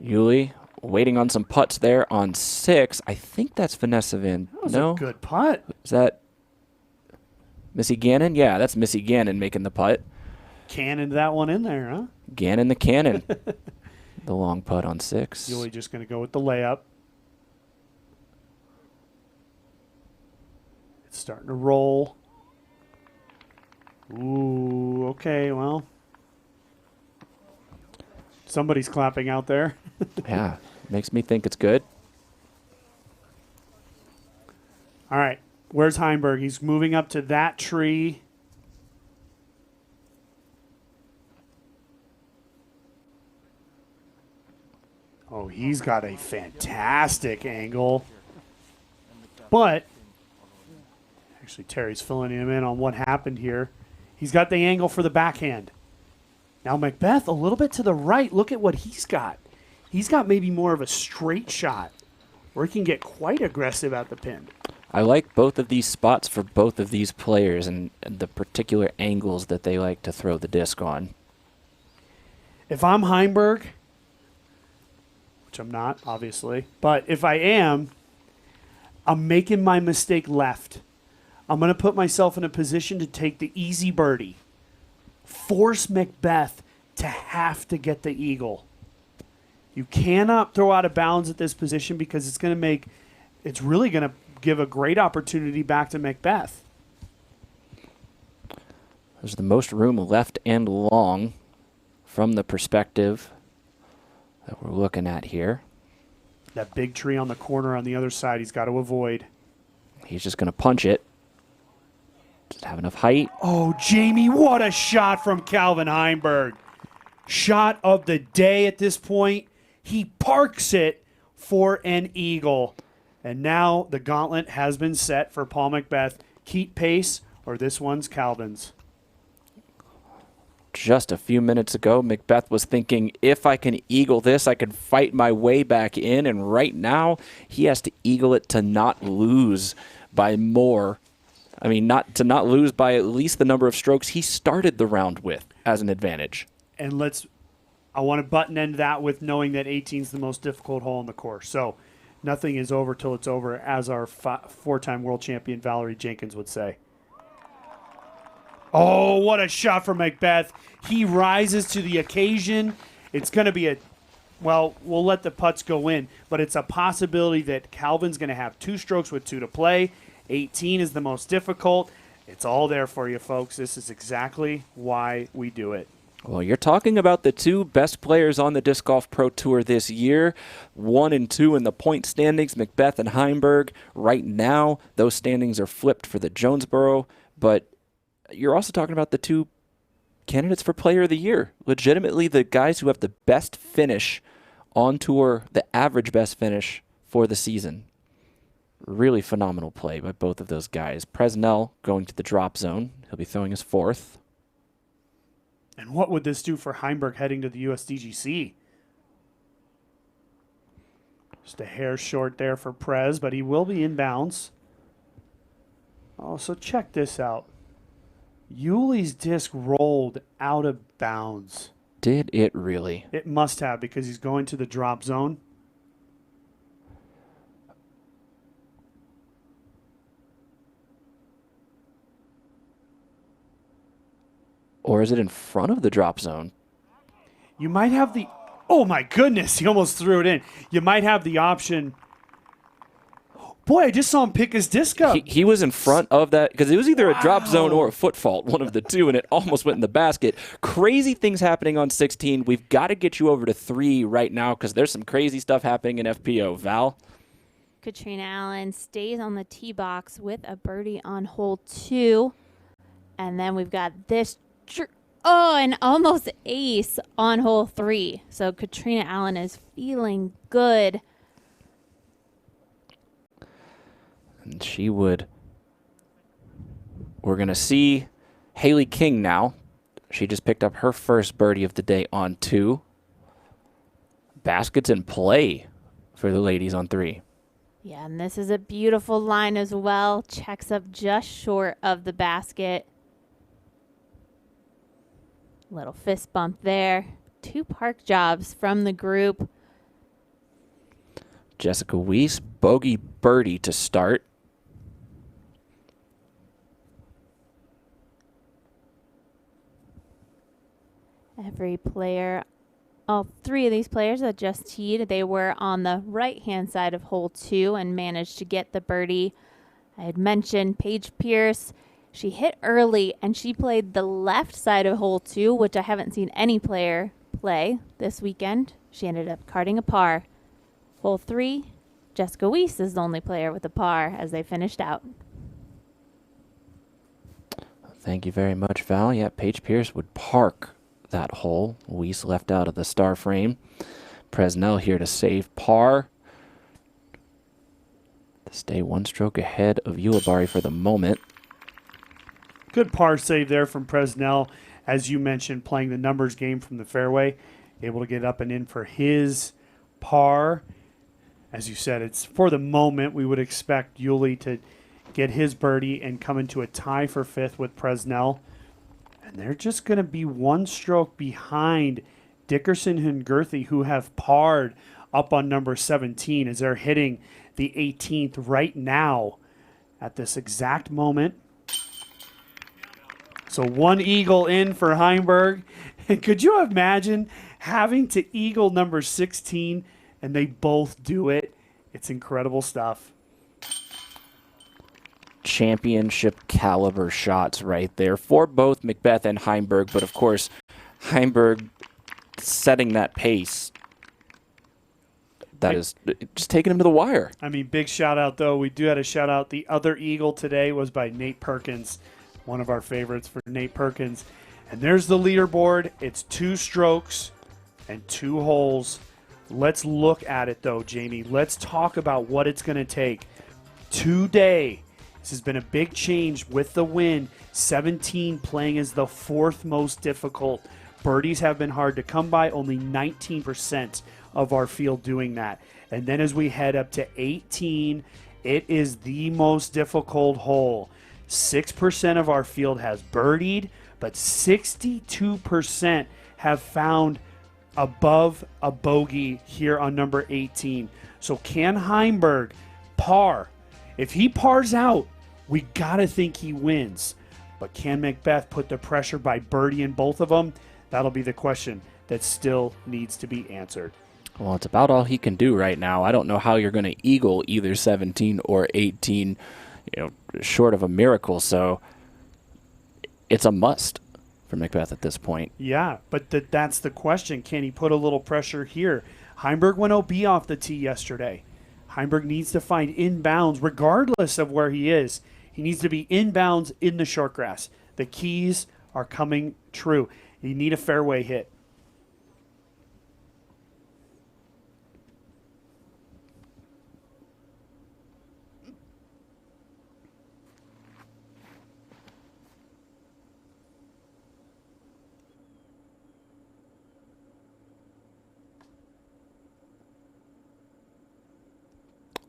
Yuli waiting on some putts there on 6. I think that's Vanessa Van. That was No? a good putt. Is that Missy Gannon? Yeah, that's Missy Gannon making the putt. Cannoned that one in there, huh? Gannon the cannon. The long putt on 6. Yuli just going to go with the layup. It's starting to roll. Ooh, okay, well. Somebody's clapping out there. Yeah, makes me think it's good. All right, where's Heimburg? He's moving up to that tree. Oh, he's got a fantastic angle. But, actually, Terry's filling him in on what happened here. He's got the angle for the backhand. Now, McBeth, a little bit to the right. Look at what he's got. He's got maybe more of a straight shot where he can get quite aggressive at the pin. I like both of these spots for both of these players and the particular angles that they like to throw the disc on. If I'm Heimburg, which I'm not, obviously, but if I am, I'm making my mistake left. I'm going to put myself in a position to take the easy birdie. Force McBeth to have to get the eagle. You cannot throw out of bounds at this position because it's really going to give a great opportunity back to McBeth. There's the most room left and long from the perspective that we're looking at here. That big tree on the corner on the other side he's got to avoid. He's just going to punch it. Doesn't have enough height. Oh, Jamie, what a shot from Calvin Heimburg. Shot of the day at this point. He parks it for an eagle. And now the gauntlet has been set for Paul McBeth. Keep pace, or this one's Calvin's. Just a few minutes ago, McBeth was thinking, if I can eagle this, I can fight my way back in. And right now, he has to eagle it to not lose by more. I mean, not lose by at least the number of strokes he started the round with as an advantage. And I want to button end that with knowing that 18 is the most difficult hole in the course. So nothing is over till it's over, as our 4-time world champion Valerie Jenkins would say. Oh, what a shot from McBeth. He rises to the occasion. It's going to be we'll let the putts go in, but it's a possibility that Calvin's going to have 2 strokes with 2 to play. 18 is the most difficult. It's all there for you, folks. This is exactly why we do it. Well, you're talking about the 2 best players on the Disc Golf Pro Tour this year, 1 and 2 in the point standings, McBeth and Heimburg. Right now, those standings are flipped for the Jonesboro, but you're also talking about the 2 candidates for Player of the Year. Legitimately, the guys who have the best finish on tour, the average best finish for the season. Really phenomenal play by both of those guys. Presnell going to the drop zone. He'll be throwing his 4th. And what would this do for Heimburg heading to the USDGC? Just a hair short there for Prez, but he will be in bounds. Oh, so check this out. Yuli's disc rolled out of bounds. Did it really? It must have, because he's going to the drop zone. Or is it in front of the drop zone? You might have the, oh my goodness, he almost threw it in. You might have the option. Boy, I just saw him pick his disc up. He was in front of that because it was either a drop zone or a foot fault, one of the two, and it almost went in the basket. Crazy things happening on 16. We've got to get you over to 3 right now because there's some crazy stuff happening in FPO. Val? Katrina Allen stays on the tee box with a birdie on hole 2. And then we've got this, and almost ace on hole 3. So Katrina Allen is feeling good. And she would. We're going to see Haley King now. She just picked up her first birdie of the day on 2. Baskets in play for the ladies on 3. Yeah, and this is a beautiful line as well. Checks up just short of the basket. Little fist bump there. 2 park jobs from the group. Jessica Weiss, bogey birdie to start. Every player, all 3 of these players that just teed, they were on the right-hand side of hole 2 and managed to get the birdie. I had mentioned Paige Pierce. She hit early, and she played the left side of hole 2, which I haven't seen any player play this weekend. She ended up carding a par. Hole 3, Jessica Weiss is the only player with a par as they finished out. Thank you very much, Val. Yeah, Paige Pierce would park that hole. Weiss left out of the star frame. Presnell here to save par. To stay 1 stroke ahead of Ulibarri for the moment. Good par save there from Presnell. As you mentioned, playing the numbers game from the fairway. Able to get up and in for his par. As you said, it's for the moment. We would expect Yuli to get his birdie and come into a tie for 5th with Presnell. And they're just going to be 1 stroke behind Dickerson and Girthy, who have parred up on number 17 as they're hitting the 18th right now at this exact moment. So 1 eagle in for Heimburg. And could you imagine having to eagle number 16 and they both do it? It's incredible stuff. Championship caliber shots right there for both McBeth and Heimburg. But of course, Heimburg setting that pace. That is just taking him to the wire. I mean, big shout out, though. We do have a shout out. The other eagle today was by Nate Perkins, one of our favorites for Nate Perkins. And there's the leaderboard. It's 2 strokes and 2 holes. Let's look at it, though, Jamie. Let's talk about what it's going to take today. This has been a big change with the win. 17 playing as the 4th most difficult. Birdies have been hard to come by. Only 19% of our field doing that. And then as we head up to 18, it is the most difficult hole. 6% of our field has birdied, but 62% have found above a bogey here on number 18. So can Heimburg par? If he pars out, we got to think he wins. But can McBeth put the pressure by birdieing both of them? That'll be the question that still needs to be answered. Well, it's about all he can do right now. I don't know how you're going to eagle either 17 or 18, short of a miracle. So it's a must for McBeth at this point. Yeah, but that's the question. Can he put a little pressure here? Heimburg went OB off the tee yesterday. Heimburg needs to find inbounds regardless of where he is. He needs to be inbounds in the short grass. The keys are coming true. You need a fairway hit.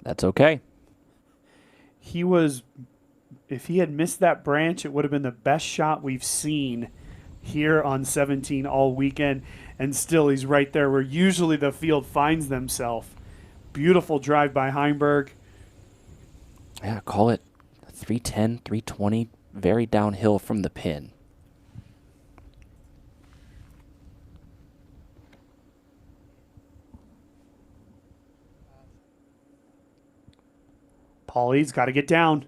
That's okay. If he had missed that branch, it would have been the best shot we've seen here on 17 all weekend. And still, he's right there where usually the field finds themselves. Beautiful drive by Heimburg. Yeah, call it 310, 320, very downhill from the pin. Paulie's got to get down.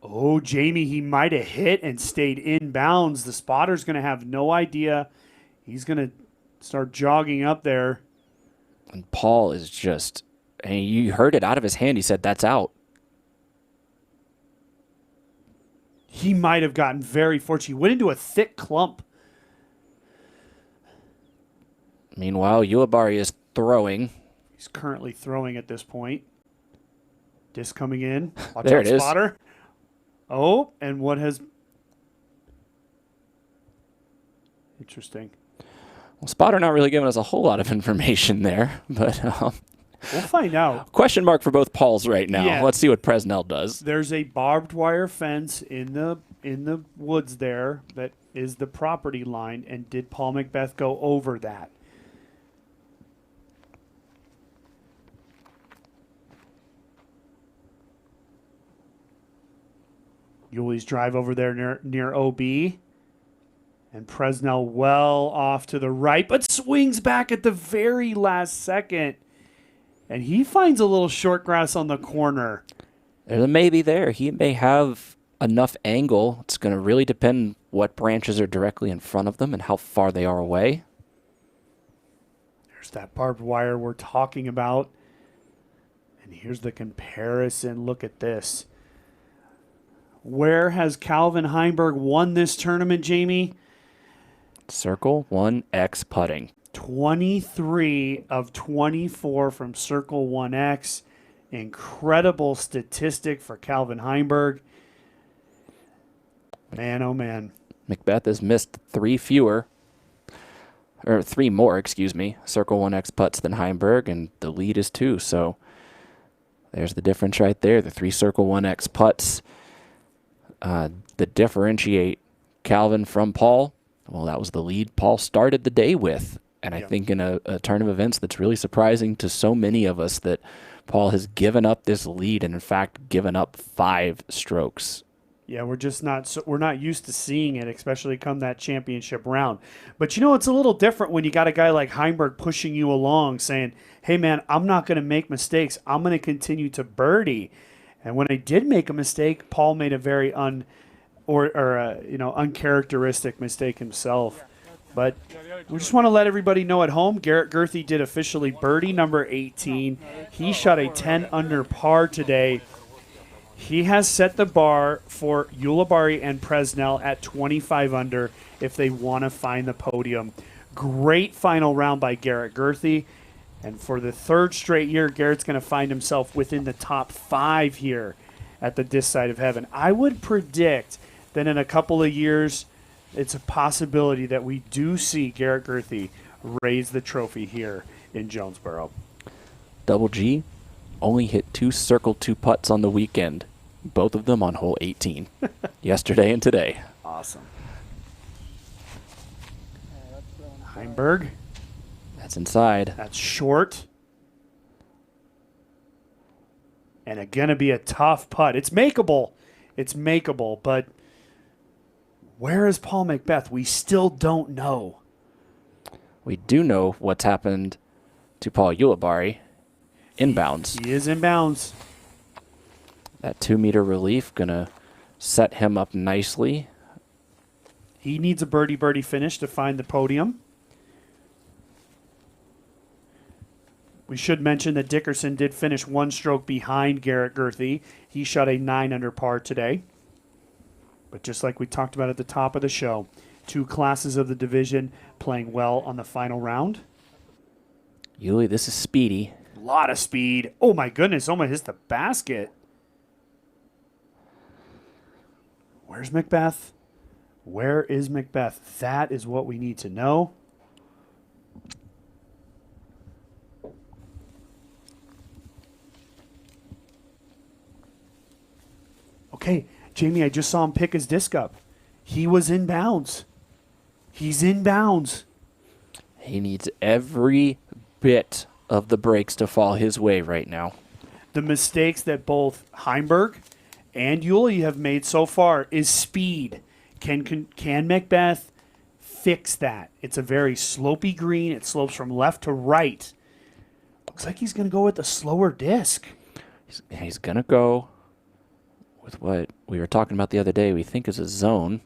Oh, Jamie, he might have hit and stayed in bounds. The spotter's going to have no idea. He's going to start jogging up there. And Paul is just, and you heard it out of his hand. He said, that's out. He might have gotten very fortunate. He went into a thick clump. Meanwhile, Ulibarri is throwing. He's currently throwing at this point. Disc coming in. Watch There out, it is. spotter. Oh, and what has... Interesting. Well, spotter not really giving us a whole lot of information there, but We'll find out. question mark for both Pauls right now. Yeah. Let's see what Presnell does. There's a barbed wire fence in the woods there that is the property line, and did Paul McBeth go over that? Yuli's drive over there near OB. And Presnell well off to the right, but swings back at the very last second. And he finds a little short grass on the corner. There's a maybe there. He may have enough angle. It's going to really depend what branches are directly in front of them and how far they are away. There's that barbed wire we're talking about. And here's the comparison. Look at this. Where has Calvin Heimburg won this tournament, Jamie? Circle 1X putting. 23 of 24 from Circle 1X. Incredible statistic for Calvin Heimburg. Man, oh man. McBeth has missed three more, excuse me, Circle 1X putts than Heimburg, and the lead is 2. So there's the difference right there. The 3 Circle 1X putts that differentiate Calvin from Paul. Well, that was the lead Paul started the day with. And I think in a turn of events that's really surprising to so many of us that Paul has given up this lead and, in fact, given up 5 strokes. Yeah, we're not used to seeing it, especially come that championship round. But you know, it's a little different when you got a guy like Heimburg pushing you along, saying, "Hey, man, I'm not going to make mistakes. I'm going to continue to birdie." And when I did make a mistake, Paul made a very uncharacteristic mistake himself. But we just want to let everybody know at home, Garrett Gerthy did officially birdie number 18. He shot a 10 under par today. He has set the bar for Ulibarri and Presnell at 25 under if they want to find the podium. Great final round by Garrett Gerthy. And for the 3rd straight year, Garrett's going to find himself within the top 5 here at the This Side of Heaven. I would predict that in a couple of years, it's a possibility that we do see Garrett Gerthy raise the trophy here in Jonesboro. Double G only hit 2 Circle 2 putts on the weekend, both of them on hole 18, yesterday and today. Awesome. Heimburg. That's inside. That's short. And it's going to be a tough putt. It's makeable. But where is Paul McBeth? We still don't know. We do know what's happened to Paul Ulibarri inbounds. He is inbounds. That 2-meter relief going to set him up nicely. He needs a birdie finish to find the podium. We should mention that Dickerson did finish 1 stroke behind Garrett Gerthy. He shot a 9 under par today. But just like we talked about at the top of the show, 2 classes of the division playing well on the final round. Uli, this is speedy. A lot of speed. Oh my goodness, almost hits the basket. Where's McBeth? Where is McBeth? That is what we need to know. Okay, Jamie, I just saw him pick his disc up. He was in bounds. He's in bounds. He needs every bit of the breaks to fall his way right now. The mistakes that both Heimburg and Uli have made so far is speed. Can McBeth fix that? It's a very slopey green. It slopes from left to right. Looks like he's going to go with the slower disc. He's going to go with what we were talking about the other day we think is a zone.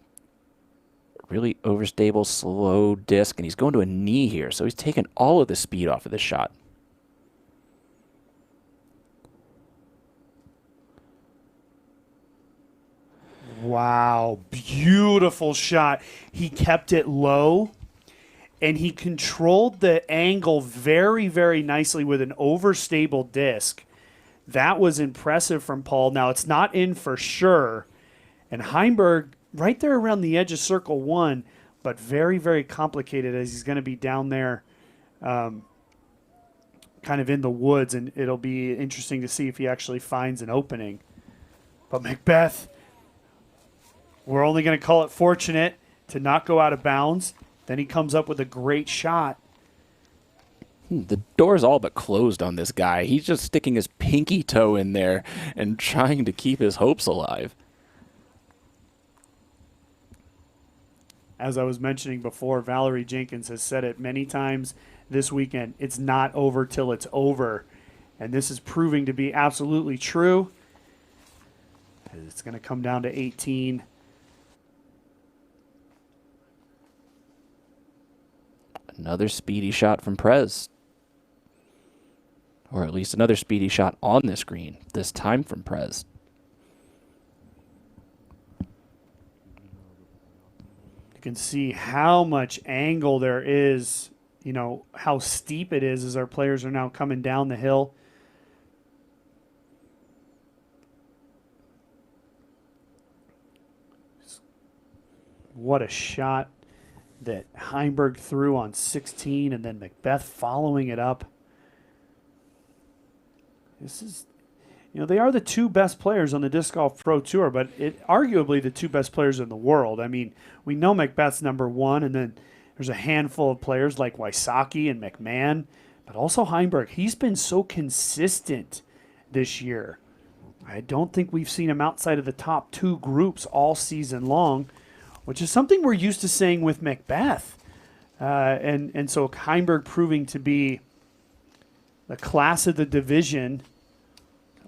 Really overstable, slow disc, and he's going to a knee here, so he's taking all of the speed off of this shot. Wow, beautiful shot. He kept it low, and he controlled the angle very, very nicely with an overstable disc. That was impressive from Paul. Now, it's not in for sure, and Heimburg right there around the edge of circle one, but very, very complicated as he's going to be down there kind of in the woods, and it'll be interesting to see if he actually finds an opening. But McBeth, we're only going to call it fortunate to not go out of bounds. Then he comes up with a great shot. The door's all but closed on this guy. He's just sticking his pinky toe in there and trying to keep his hopes alive. As I was mentioning before, Valerie Jenkins has said it many times this weekend. It's not over till it's over. And this is proving to be absolutely true. It's going to come down to 18. Another speedy shot from Prez. Or at least another speedy shot on this green, this time from Prez. You can see how much angle there is, you know, how steep it is as our players are now coming down the hill. What a shot that Heimburg threw on 16, and then McBeth following it up. This is, you know, they are the two best players on the Disc Golf Pro Tour, but arguably the two best players in the world. I mean, we know McBeth's number one, and then there's a handful of players like Wysocki and McMahon, but also Heimburg. He's been so consistent this year. I don't think we've seen him outside of the top two groups all season long, which is something we're used to saying with McBeth. And so Heimburg proving to be the class of the division,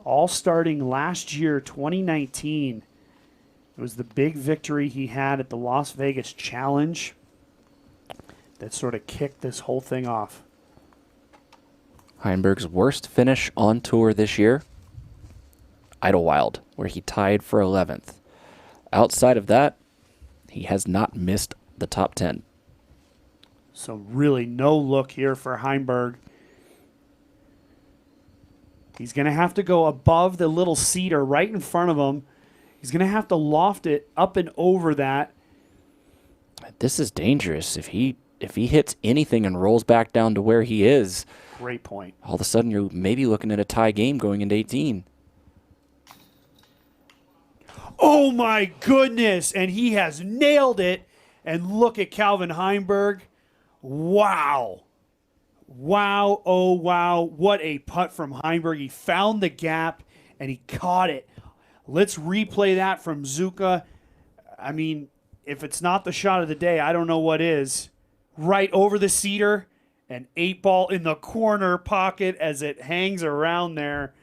all starting last year, 2019. It was the big victory he had at the Las Vegas Challenge that sort of kicked this whole thing off. Heimburg's worst finish on tour this year, Idlewild, where he tied for 11th. Outside of that, he has not missed the top 10. So really no look here for Heimburg. He's going to have to go above the little cedar right in front of him. He's going to have to loft it up and over that. This is dangerous. If he hits anything and rolls back down to where he is, great point. All of a sudden you're maybe looking at a tie game going into 18. Oh my goodness, and he has nailed it. And look at Calvin Heimburg. Wow. Wow, oh wow, what a putt from Heimburg. He found the gap and he caught it. Let's replay that from Zuka. I mean, if it's not the shot of the day, I don't know what is. Right over the cedar, an 8-ball in the corner pocket as it hangs around there.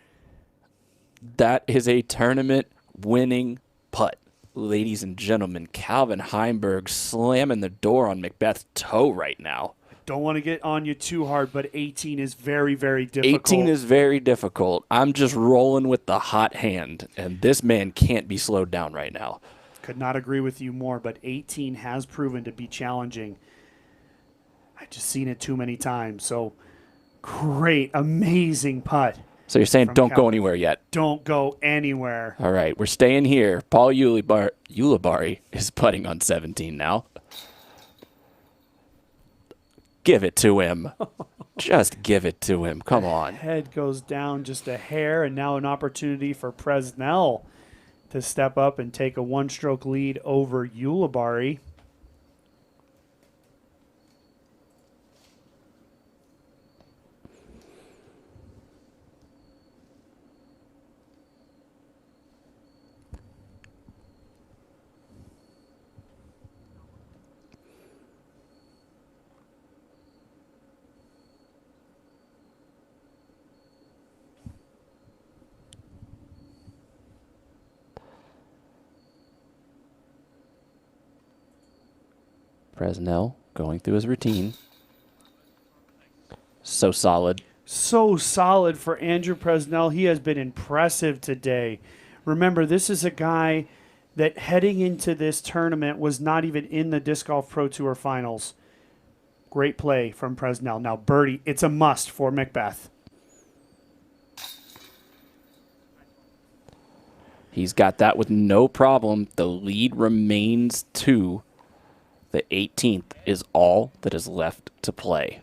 That is a tournament winning putt. Ladies and gentlemen, Calvin Heimburg slamming the door on McBeth's toe right now. Don't want to get on you too hard, but 18 is very, very difficult. 18 is very difficult. I'm just rolling with the hot hand, and this man can't be slowed down right now. Could not agree with you more, but 18 has proven to be challenging. I've just seen it too many times. So great, amazing putt. So you're saying don't go anywhere yet? Don't go anywhere. All right, we're staying here. Paul Ulibarri is putting on 17 now. Give it to him. Just give it to him. Come on. Head goes down just a hair, and now an opportunity for Presnell to step up and take a one-stroke lead over Ulibarri. Presnell going through his routine. So solid. So solid for Andrew Presnell. He has been impressive today. Remember, this is a guy that heading into this tournament was not even in the Disc Golf Pro Tour Finals. Great play from Presnell. Now, birdie, it's a must for McBeth. He's got that with no problem. The lead remains 2. The 18th is all that is left to play.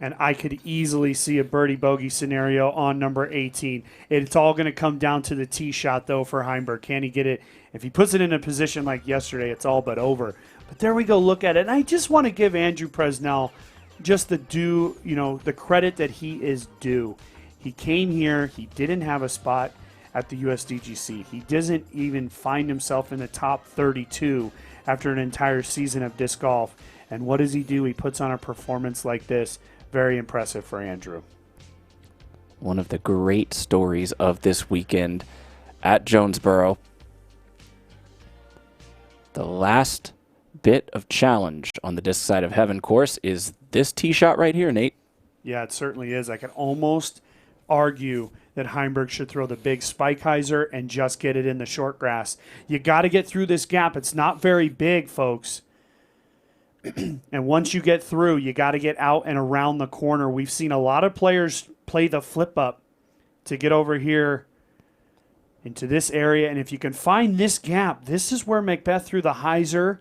And I could easily see a birdie bogey scenario on number 18. It's all going to come down to the tee shot, though, for Heimburg. Can he get it? If he puts it in a position like yesterday, it's all but over. But there we go. Look at it. And I just want to give Andrew Presnell just the credit that he is due. He came here. He didn't have a spot at the USDGC. He doesn't even find himself in the top 32 after an entire season of disc golf. And what does he do? He puts on a performance like this. Very impressive for Andrew. One of the great stories of this weekend at Jonesboro. The last bit of challenge on the disc side of heaven course is this tee shot right here, Nate. Yeah, it certainly is. I can almost argue that Heimburg should throw the big spike hyzer and just get it in the short grass. You got to get through this gap. It's not very big, folks. And once you get through, you got to get out and around the corner. We've seen a lot of players play the flip up to get over here into this area. And if you can find this gap, this is where McBeth threw the hyzer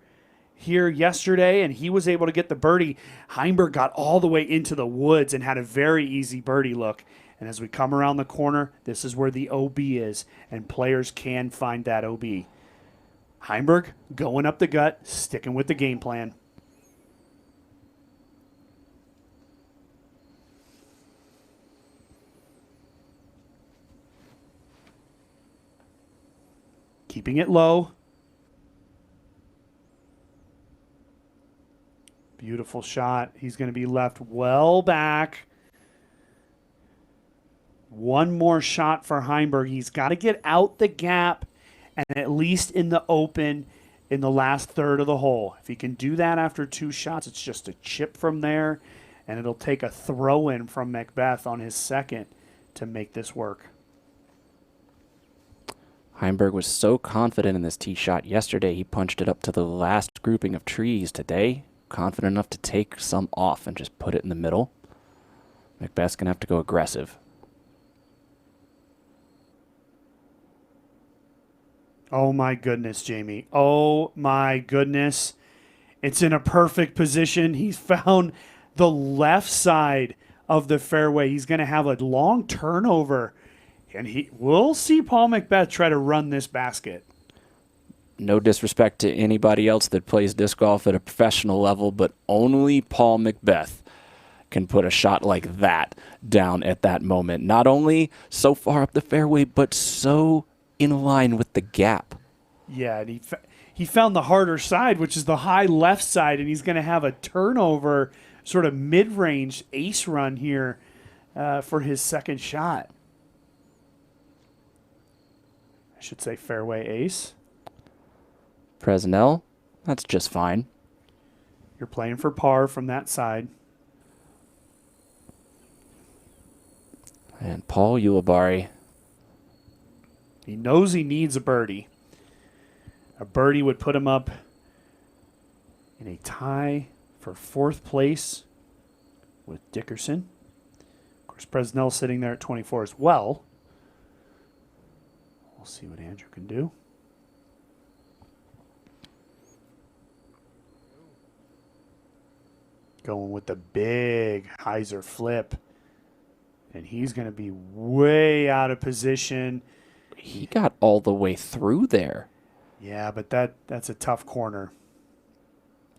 here yesterday, and he was able to get the birdie. Heimburg got all the way into the woods and had a very easy birdie look. And as we come around the corner, this is where the OB is, and players can find that OB. Heimburg going up the gut, sticking with the game plan. Keeping it low. Beautiful shot. He's going to be left well back. One more shot for Heimburg. He's got to get out the gap and at least in the open in the last third of the hole. If he can do that after 2 shots, it's just a chip from there, and it'll take a throw-in from McBeth on his second to make this work. Heimburg was so confident in this tee shot yesterday, he punched it up to the last grouping of trees. Today, confident enough to take some off and just put it in the middle. McBeth's going to have to go aggressive. Oh, my goodness, Jamie. Oh, my goodness. It's in a perfect position. He's found the left side of the fairway. He's going to have a long turnover. And we'll see Paul McBeth try to run this basket. No disrespect to anybody else that plays disc golf at a professional level, but only Paul McBeth can put a shot like that down at that moment. Not only so far up the fairway, but so in line with the gap. Yeah, and he found the harder side, which is the high left side, and he's going to have a turnover, sort of mid-range ace run here for his second shot. I should say fairway ace. Presnell, that's just fine. You're playing for par from that side. And Paul Ulibarri. He knows he needs a birdie. A birdie would put him up in a tie for 4th place with Dickerson. Of course, Presnell sitting there at 24 as well. We'll see what Andrew can do. Going with the big hyzer flip. And he's going to be way out of position. He got all the way through there. Yeah, but that's a tough corner.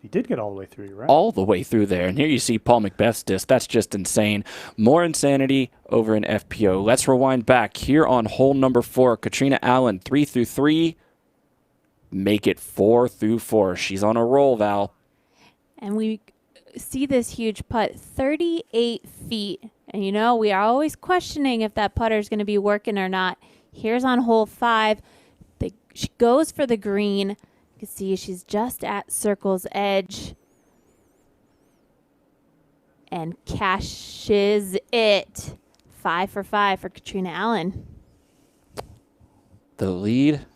He did get all the way through, you're right? All the way through there. And here you see Paul McBeth's disc. That's just insane. More insanity over in FPO. Let's rewind back here on hole number 4. Katrina Allen, 3 through 3. Make it 4 through 4. She's on a roll, Val. And we see this huge putt, 38 feet. And, we are always questioning if that putter is going to be working or not. Here's on hole 5. She goes for the green. You can see she's just at circle's edge. And cashes it. 5 for 5 for Katrina Allen. The lead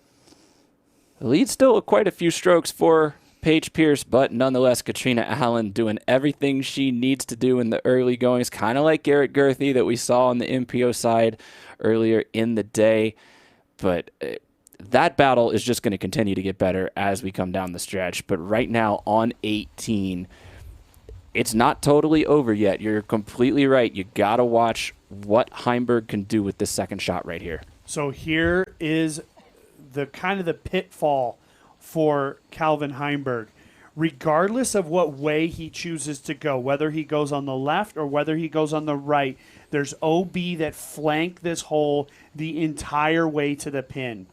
still quite a few strokes for Paige Pierce, but nonetheless, Katrina Allen doing everything she needs to do in the early goings, kind of like Garrett Gerthy that we saw on the MPO side earlier in the day. But that battle is just going to continue to get better as we come down the stretch. But right now on 18, it's not totally over yet. You're completely right. You got to watch what Heimburg can do with this second shot right here. So here is the kind of the pitfall for Calvin Heimburg. Regardless of what way he chooses to go, whether he goes on the left or whether he goes on the right, there's OB that flank this hole the entire way to the pin.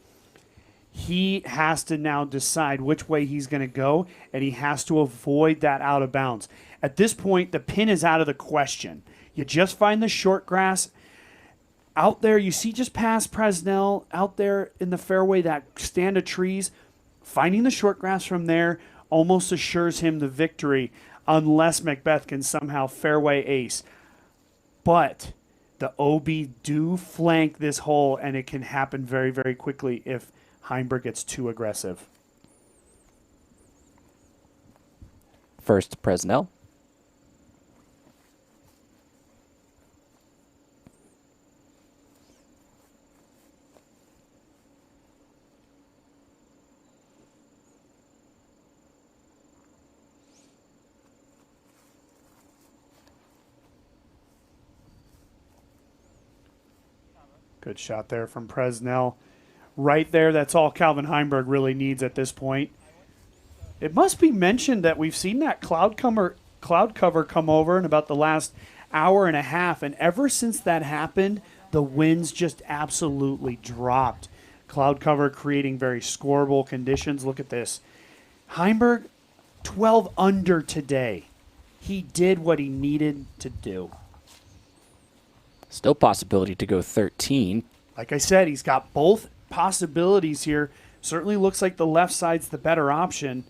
He has to now decide which way he's going to go, and he has to avoid that out of bounds. At this point, the pin is out of the question. You just find the short grass. Out there, you see just past Presnell, out there in the fairway, that stand of trees. Finding the short grass from there almost assures him the victory unless McBeth can somehow fairway ace. But the OB do flank this hole, and it can happen very, very quickly if Heimburg gets too aggressive. First, Presnell. Good shot there from Presnell. Right there, that's all Calvin Heimburg really needs at this point. It must be mentioned that we've seen that cloud cover come over in about the last hour and a half, and ever since that happened, the winds just absolutely dropped. Cloud cover creating very scoreable conditions. Look at this. Heimburg, 12 under today. He did what he needed to do. Still possibility to go 13. Like I said, he's got both possibilities here. Certainly looks like the left side's the better option.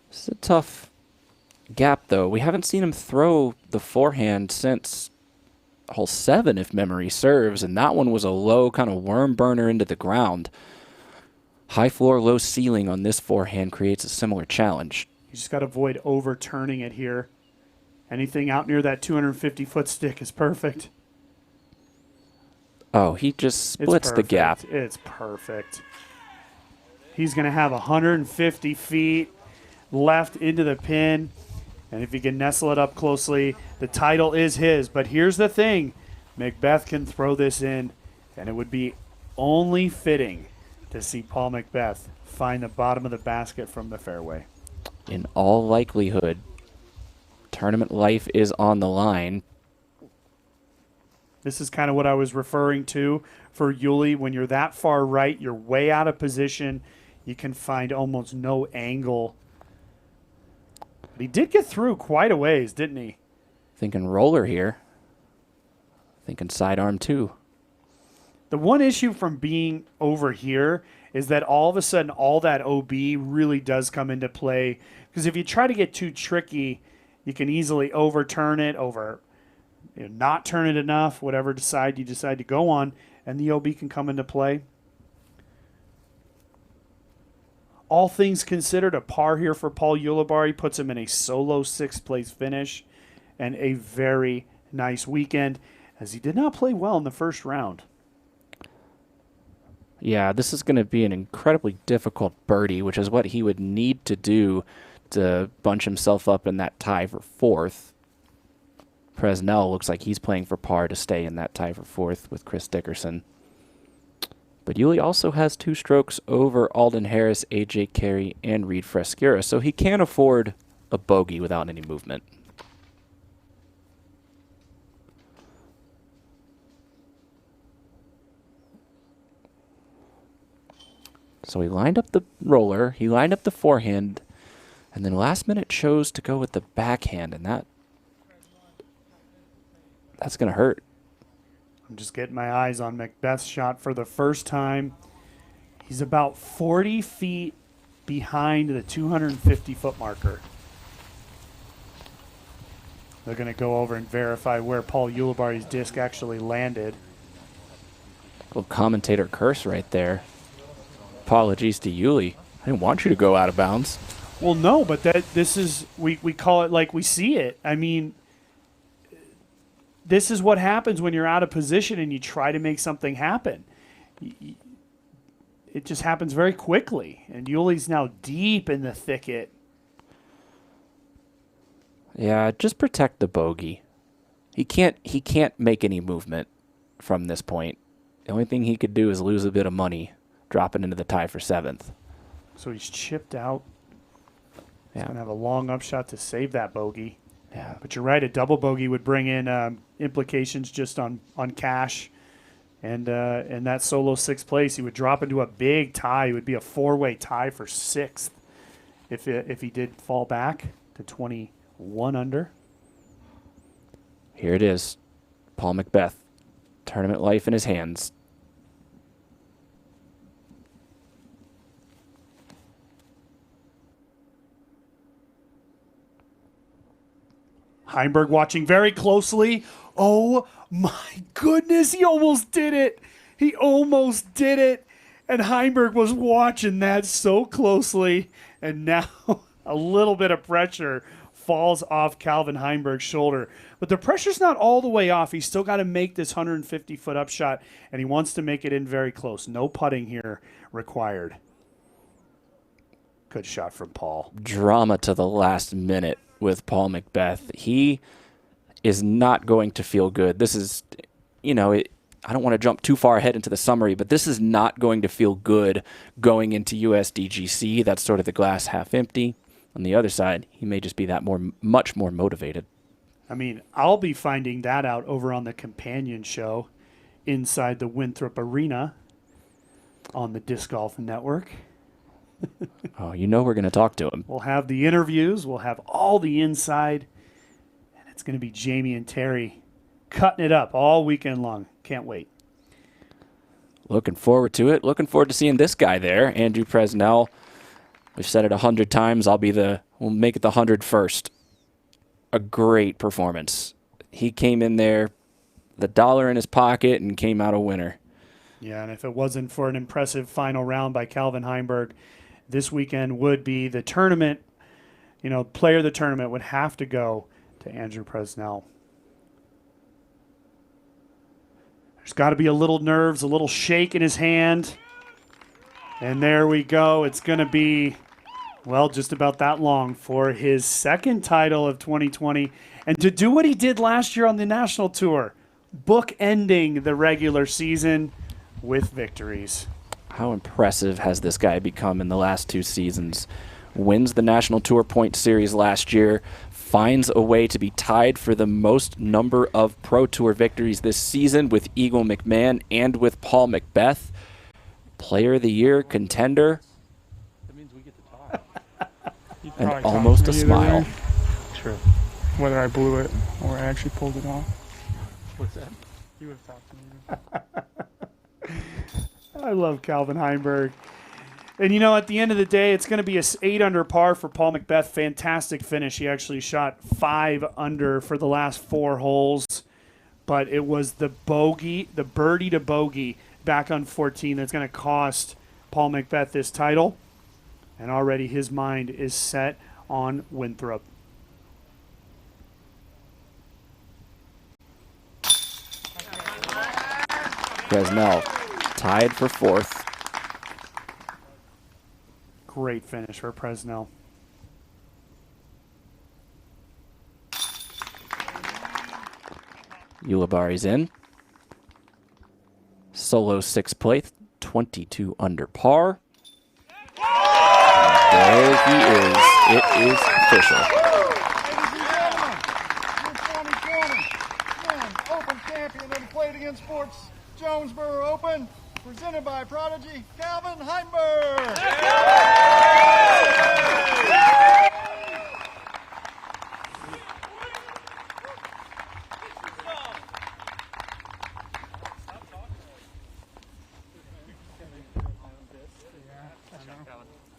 This is a tough gap, though. We haven't seen him throw the forehand since hole 7, if memory serves, and that one was a low kind of worm burner into the ground. High floor, low ceiling on this forehand creates a similar challenge. You just got to avoid overturning it here. Anything out near that 250-foot stick is perfect. Oh, he just splits the gap. It's perfect. He's going to have 150 feet left into the pin. And if he can nestle it up closely, the title is his. But here's the thing. McBeth can throw this in, and it would be only fitting to see Paul McBeth find the bottom of the basket from the fairway. In all likelihood, tournament life is on the line. This is kind of what I was referring to for Yuli. When you're that far right, you're way out of position. You can find almost no angle. But he did get through quite a ways, didn't he? Thinking roller here. Thinking sidearm too. The one issue from being over here is that all of a sudden all that OB really does come into play. Because if you try to get too tricky, you can easily overturn it, not turn it enough, whatever you decide to go on, and the OB can come into play. All things considered, a par here for Paul Ulibarri puts him in a solo 6th place finish and a very nice weekend, as he did not play well in the first round. Yeah, this is going to be an incredibly difficult birdie, which is what he would need to do to bunch himself up in that tie for 4th. Presnell looks like he's playing for par to stay in that tie for 4th with Chris Dickerson. But Yuli also has 2 strokes over Alden Harris, AJ Carey, and Reed Frescura, so he can afford a bogey without any movement. So he lined up the roller, he lined up the forehand, and then last minute chose to go with the backhand, and that's going to hurt. I'm just getting my eyes on McBeth's shot for the first time. He's about 40 feet behind the 250-foot marker. They're going to go over and verify where Paul Ulibarri's disc actually landed. Little commentator curse right there. Apologies to Yuli. I didn't want you to go out of bounds. Well, no, but this is, we call it like we see it. I mean, this is what happens when you're out of position and you try to make something happen. It just happens very quickly, and Yuli's now deep in the thicket. Yeah, just protect the bogey. He can't make any movement from this point. The only thing he could do is lose a bit of money, dropping into the tie for 7th. So he's chipped out. He's Yeah. going to have a long upshot to save that bogey. Yeah. But you're right, a double bogey would bring in implications just on cash. And that solo 6th place, he would drop into a big tie. It would be a 4-way tie for 6th if he did fall back to 21 under. Here it is. Paul McBeth. Tournament life in his hands. Heimburg watching very closely. Oh my goodness, he almost did it. He almost did it. And Heimburg was watching that so closely. And now a little bit of pressure falls off Calvin Heimburg's shoulder. But the pressure's not all the way off. He's still got to make this 150-foot upshot, and he wants to make it in very close. No putting here required. Good shot from Paul. Drama to the last minute with Paul McBeth. He is not going to feel good. This is, I don't want to jump too far ahead into the summary, but this is not going to feel good going into USDGC. That's sort of the glass half empty. On the other side, he may just be that much more motivated. I mean, I'll be finding that out over on the companion show inside the Winthrop Arena on the Disc Golf Network. Oh, we're going to talk to him. We'll have the interviews. We'll have all the inside. And it's going to be Jamie and Terry cutting it up all weekend long. Can't wait. Looking forward to it. Looking forward to seeing this guy there, Andrew Presnell. We've said it 100 times. We'll make it the 101st. A great performance. He came in there, the dollar in his pocket, and came out a winner. Yeah, and if it wasn't for an impressive final round by Calvin Heimburg, this weekend would be the tournament. Player of the tournament would have to go to Andrew Presnell. There's got to be a little nerves, a little shake in his hand. And there we go. It's going to be, just about that long for his second title of 2020. And to do what he did last year on the national tour, bookending the regular season with victories. How impressive has this guy become in the last 2 seasons? Wins the National Tour Point Series last year, finds a way to be tied for the most number of Pro Tour victories this season with Eagle McMahon and with Paul McBeth. Player of the Year contender. That means we get to talk. And almost a smile. True. Whether I blew it or I actually pulled it off. What's that? You would have talked to me. I love Calvin Heimburg. And, at the end of the day, it's going to be a 8 under par for Paul McBeth. Fantastic finish. He actually shot 5 under for the last 4 holes. But it was the birdie to bogey back on 14 that's going to cost Paul McBeth this title. And already his mind is set on Winthrop. Presnell tied for 4th. Great finish for Presnell. Ulibarri's in. Solo 6th place, 22 under par. There he is. It is official. Open champion of the Played Again Sports Jonesboro Open, presented by Prodigy Calvin Heimburg.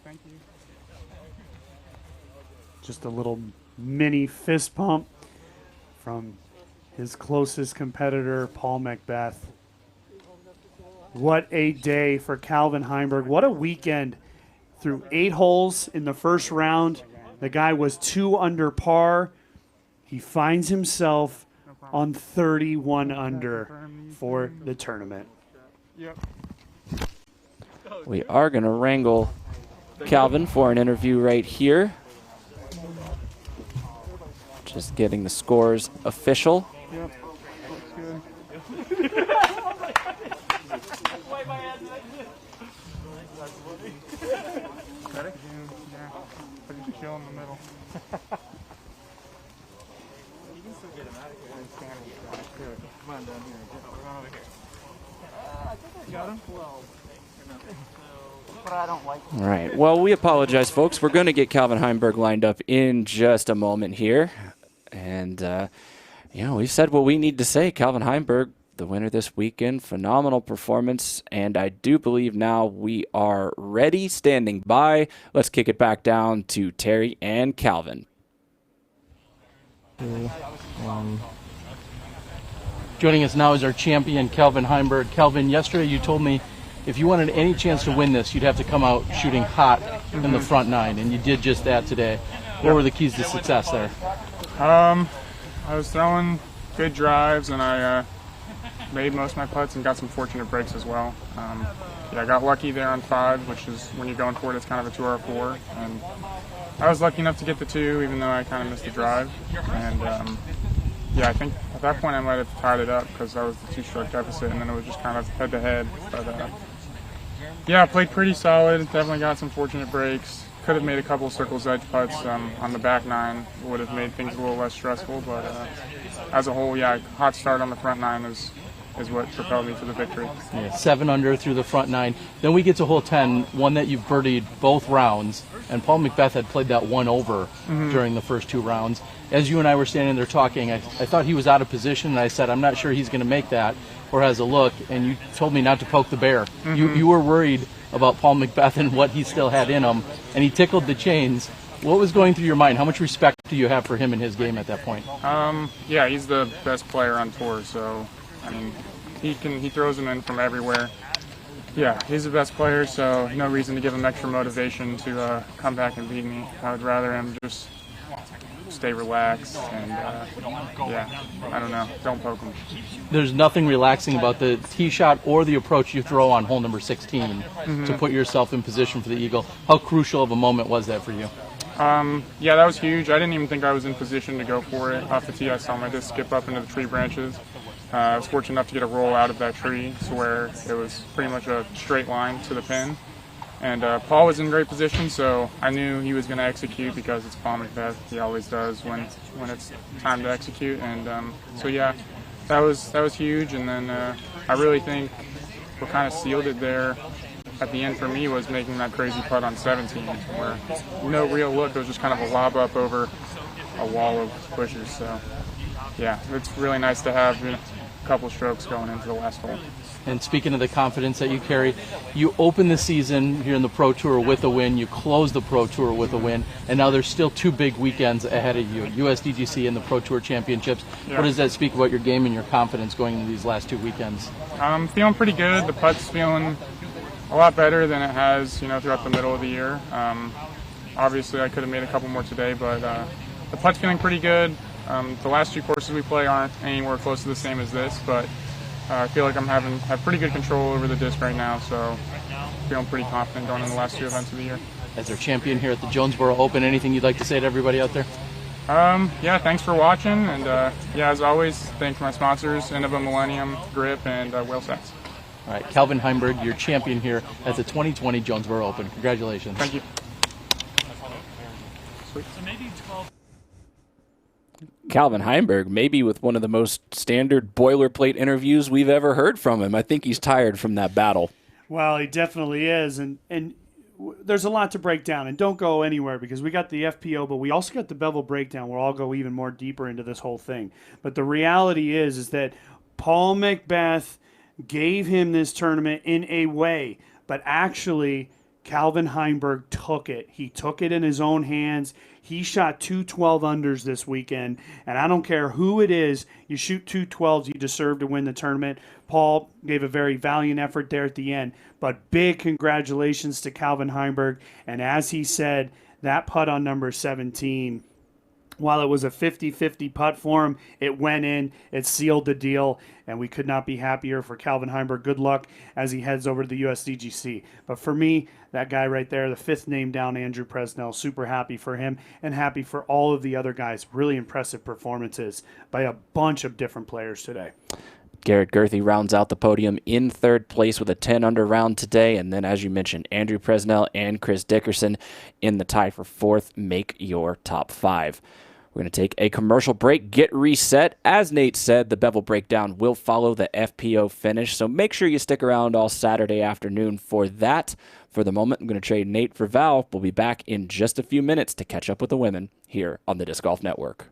Thank you. Just a little mini fist pump from his closest competitor, Paul McBeth. What a day for Calvin Heimburg. What a weekend. Through 8 holes in the first round. The guy was 2 under par. He finds himself on 31 under for the tournament. Yep. We are going to wrangle Calvin for an interview right here. Just getting the scores official. Yep. Looks good. Ready? Yeah. I'll just chill in the middle. You can still get him out of here. Come on down here. Come over here. I think I got him. But I don't like All right. Well, we apologize, folks. We're going to get Calvin Heimburg lined up in just a moment here. And, we've said what we need to say. Calvin Heimburg, the winner this weekend, phenomenal performance. And I do believe now we are ready, standing by. Let's kick it back down to Terry and Calvin. Joining us now is our champion, Calvin Heimburg. Calvin, yesterday you told me if you wanted any chance to win this, you'd have to come out shooting hot in the front 9, and you did just that today. What were the keys to success there? I was throwing good drives, and I made most of my putts and got some fortunate breaks as well. I got lucky there on 5, which is when you're going for it, it's kind of a 2 or a 4. And I was lucky enough to get the 2, even though I kind of missed the drive. And I think at that point I might have tied it up because that was the 2-stroke deficit, and then it was just kind of head-to-head. But I played pretty solid. Definitely got some fortunate breaks. Could have made a couple of circles edge putts on the back 9. Would have made things a little less stressful. But as a whole, hot start on the front 9 is what propelled me to the victory. 7 under through the front 9. Then we get to hole 10, one that you've birdied both rounds, and Paul McBeth had played that 1 over during the first 2 rounds. As you and I were standing there talking, I thought he was out of position, and I said, I'm not sure he's going to make that or has a look, and you told me not to poke the bear. You were worried about Paul McBeth and what he still had in him, and he tickled the chains. What was going through your mind? How much respect do you have for him and his game at that point? He's the best player on tour, so I mean, he throws them in from everywhere. Yeah, he's the best player, so no reason to give him extra motivation to come back and beat me. I would rather him just stay relaxed and, I don't know, don't poke him. There's nothing relaxing about the tee shot or the approach you throw on hole number 16 to put yourself in position for the eagle. How crucial of a moment was that for you? That was huge. I didn't even think I was in position to go for it off the tee. I saw my disc skip up into the tree branches. I was fortunate enough to get a roll out of that tree to where it was pretty much a straight line to the pin. And Paul was in great position, so I knew he was going to execute because it's Paul McBeth. He always does when it's time to execute. And that was huge. And then I really think what kind of sealed it there at the end for me was making that crazy putt on 17, where no real look. It was just kind of a lob up over a wall of bushes. So it's really nice to have a couple strokes going into the last hole. And speaking of the confidence that you carry, you open the season here in the Pro Tour with a win, you close the Pro Tour with a win, and now there's still 2 big weekends ahead of you, USDGC and the Pro Tour Championships. Yeah. What does that speak about your game and your confidence going into these last 2 weekends? I'm feeling pretty good. The putt's feeling a lot better than it has, throughout the middle of the year. Obviously, I could have made a couple more today, but the putt's feeling pretty good. The last 2 courses we play aren't anywhere close to the same as this, but I feel like have pretty good control over the disc right now, so feeling pretty confident going in the last 2 events of the year. As our champion here at the Jonesboro Open, anything you'd like to say to everybody out there? Thanks for watching, and as always, thanks my sponsors, Innova Millennium, Grip, and Whale Sets. All right, Calvin Heimburg, your champion here at the 2020 Jonesboro Open. Congratulations. Thank you. Sweet. Calvin Heimburg, maybe with one of the most standard boilerplate interviews we've ever heard from him. I think he's tired from that battle. Well, he definitely is, and there's a lot to break down, and don't go anywhere because we got the FPO, but we also got the Bevel breakdown where I'll go even more deeper into this whole thing. But the reality is that Paul McBeth gave him this tournament in a way, but actually Calvin Heimburg took it. He took it in his own hands. He shot 2 12-unders this weekend, and I don't care who it is, you shoot 2 12s, you deserve to win the tournament. Paul gave a very valiant effort there at the end, but big congratulations to Calvin Heimburg, and as he said, that putt on number 17, while it was a 50-50 putt for him, it went in, it sealed the deal, and we could not be happier for Calvin Heimburg. Good luck as he heads over to the USDGC. But for me, that guy right there, the 5th name down, Andrew Presnell, super happy for him and happy for all of the other guys. Really impressive performances by a bunch of different players today. Garrett Gerthy rounds out the podium in 3rd place with a 10-under round today. And then, as you mentioned, Andrew Presnell and Chris Dickerson in the tie for 4th make your top 5. We're going to take a commercial break, get reset. As Nate said, the Bevel Breakdown will follow the FPO finish, so make sure you stick around all Saturday afternoon for that. For the moment, I'm going to trade Nate for Val. We'll be back in just a few minutes to catch up with the women here on the Disc Golf Network.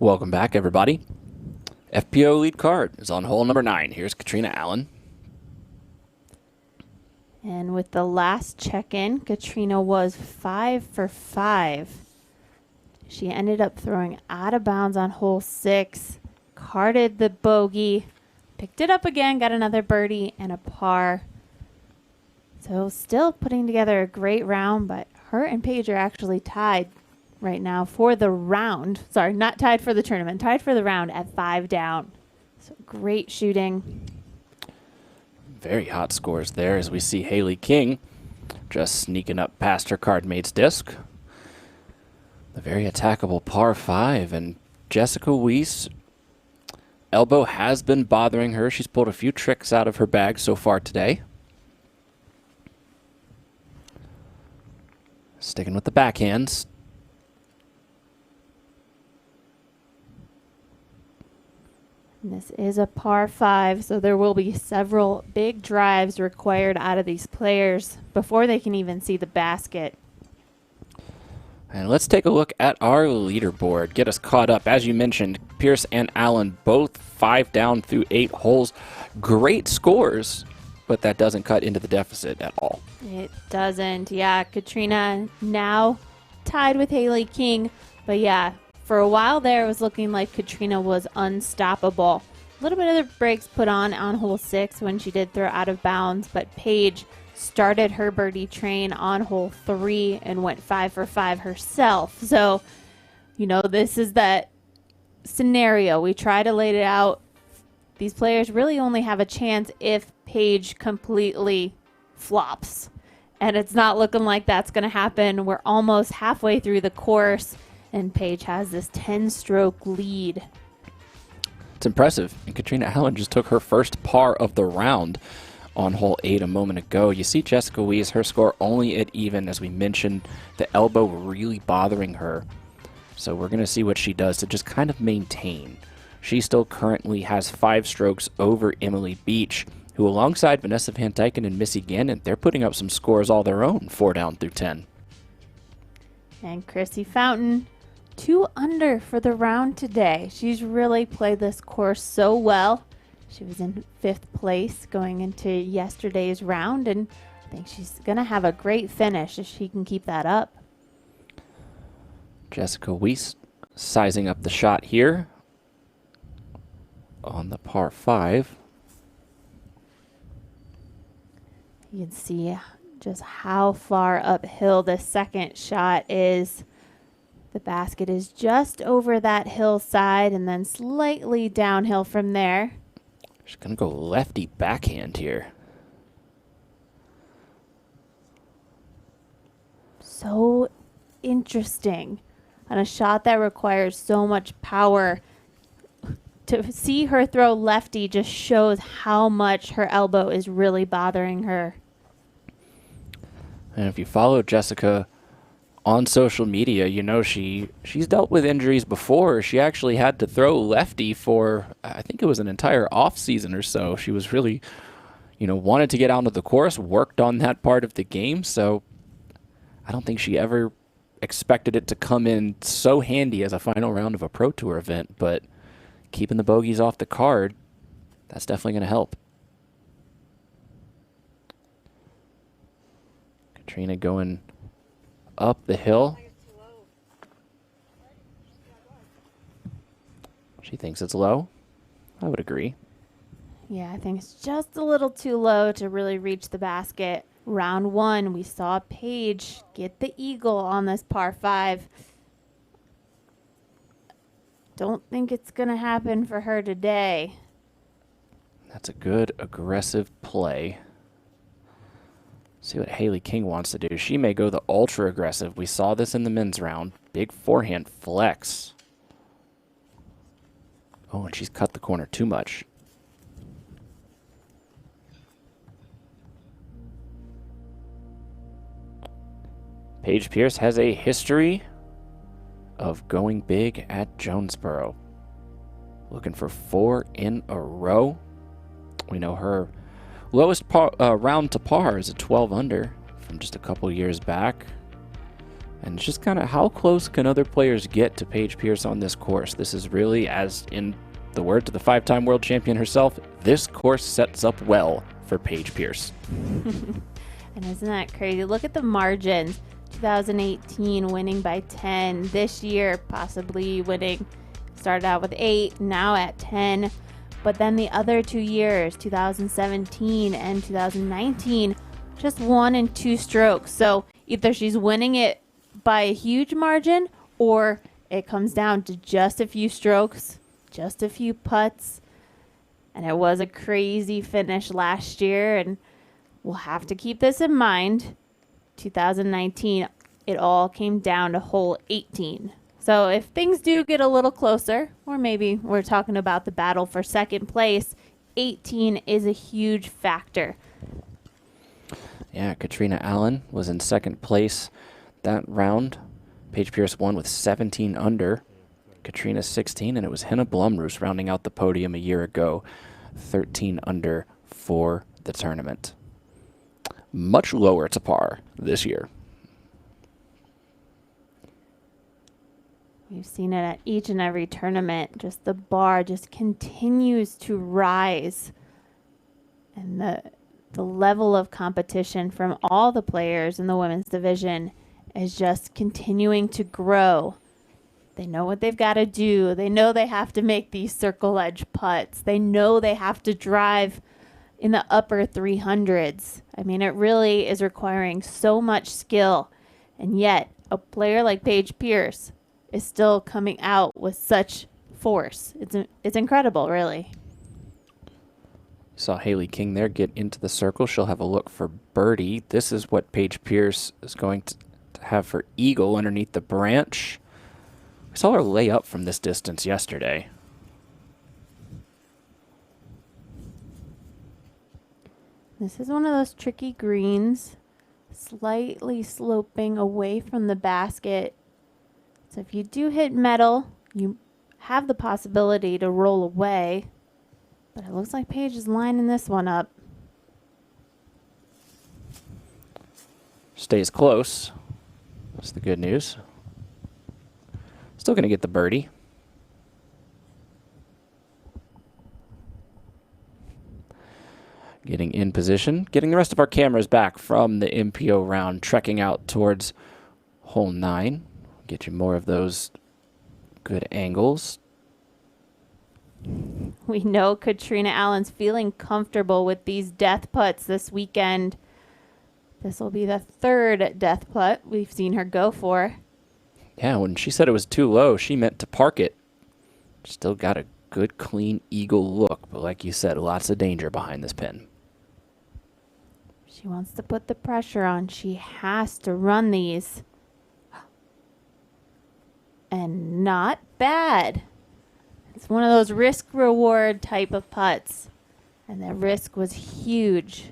Welcome back, everybody. FPO lead card is on hole number 9. Here's Katrina Allen. And with the last check-in, Katrina was 5 for 5. She ended up throwing out of bounds on hole 6, carded the bogey, picked it up again, got another birdie and a par. So still putting together a great round, but her and Paige are actually tied right now for the round. Sorry, not tied for the tournament, tied for the round at 5 down. So great shooting. Very hot scores there as we see Haley King just sneaking up past her card mate's disc. The very attackable par 5, and Jessica Weiss, elbow has been bothering her. She's pulled a few tricks out of her bag so far today. Sticking with the backhands. And this is a par 5, so there will be several big drives required out of these players before they can even see the basket. And let's take a look at our leaderboard. Get us caught up. As you mentioned, Pierce and Allen both 5 down through 8 holes. Great scores, but that doesn't cut into the deficit at all. It doesn't. Yeah, Katrina now tied with Haley King. But yeah, for a while there, it was looking like Katrina was unstoppable. A little bit of the brakes put on hole 6 when she did throw out of bounds, but Paige started her birdie train on hole 3 and went 5 for 5 herself. So, you know, this is that scenario. We try to lay it out. These players really only have a chance if Paige completely flops. And it's not looking like that's going to happen. We're almost halfway through the course, and Paige has this 10-stroke lead. It's impressive. And Katrina Allen just took her first par of the round on hole 8 a moment ago. You see Jessica Weiss, her score only at even. As we mentioned, the elbow really bothering her. So we're going to see what she does to just kind of maintain. She still currently has 5 strokes over Emily Beach, who alongside Vanessa Van Dyken and Missy Gannon, they're putting up some scores all their own, 4 down through 10. And Chrissy Fountain, 2 under for the round today. She's really played this course so well. She was in 5th place going into yesterday's round, and I think she's going to have a great finish if she can keep that up. Jessica Weiss sizing up the shot here on the par 5. You can see just how far uphill the second shot is. The basket is just over that hillside and then slightly downhill from there. She's going to go lefty backhand here. So interesting. On a shot that requires so much power, to see her throw lefty just shows how much her elbow is really bothering her. And if you follow Jessica on social media, you know she's dealt with injuries before. She actually had to throw lefty for, I think it was an entire off season or so. She was really, wanted to get onto the course, worked on that part of the game. So I don't think she ever expected it to come in so handy as a final round of a Pro Tour event, but keeping the bogeys off the card, that's definitely going to help. Katrina going up the hill. She thinks it's low. I would agree. Yeah, I think it's just a little too low to really reach the basket. Round 1, we saw Paige get the eagle on this par 5. Don't think it's going to happen for her today. That's a good aggressive play. See what Haley King wants to do. She may go the ultra aggressive. We saw this in the men's round. Big forehand flex. Oh, and she's cut the corner too much. Paige Pierce has a history of going big at Jonesboro. Looking for 4 in a row. We know her lowest round to par is a 12 under from just a couple years back. And it's just kind of how close can other players get to Paige Pierce on this course? This is really, as in the words of the 5-time world champion herself, this course sets up well for Paige Pierce. And isn't that crazy? Look at the margins. 2018 winning by 10. This year possibly winning. Started out with 8, now at 10. But then the other 2 years, 2017 and 2019, just 1 and 2 strokes. So either she's winning it by a huge margin, or it comes down to just a few strokes, just a few putts. And it was a crazy finish last year, and we'll have to keep this in mind. 2019, it all came down to hole 18. So if things do get a little closer, or maybe we're talking about the battle for second place, 18 is a huge factor. Yeah, Katrina Allen was in second place that round. Paige Pierce won with 17 under. Katrina 16, and it was Henna Blumroos rounding out the podium a year ago, 13 under for the tournament. Much lower to par this year. We've seen it at each and every tournament. Just the bar just continues to rise. And the level of competition from all the players in the women's division is just continuing to grow. They know what they've got to do. They know they have to make these circle edge putts. They know they have to drive in the upper 300s. I mean, it really is requiring so much skill. And yet, a player like Paige Pierce is still coming out with such force. It's incredible, really. Saw Haley King there get into the circle. She'll have a look for birdie. This is what Paige Pierce is going to have for eagle underneath the branch. We saw her lay up from this distance yesterday. This is one of those tricky greens, slightly sloping away from the basket. So if you do hit metal, you have the possibility to roll away. But it looks like Paige is lining this one up. Stays close. That's the good news. Still going to get the birdie. Getting in position. Getting the rest of our cameras back from the MPO round. Trekking out towards hole 9. Get you more of those good angles. We know Katrina Allen's feeling comfortable with these death putts this weekend. This will be the third death putt we've seen her go for. Yeah, when she said it was too low, she meant to park it. Still got a good, clean eagle look, but like you said, lots of danger behind this pin. She wants to put the pressure on. She has to run these. And not bad. It's one of those risk-reward type of putts. And the risk was huge.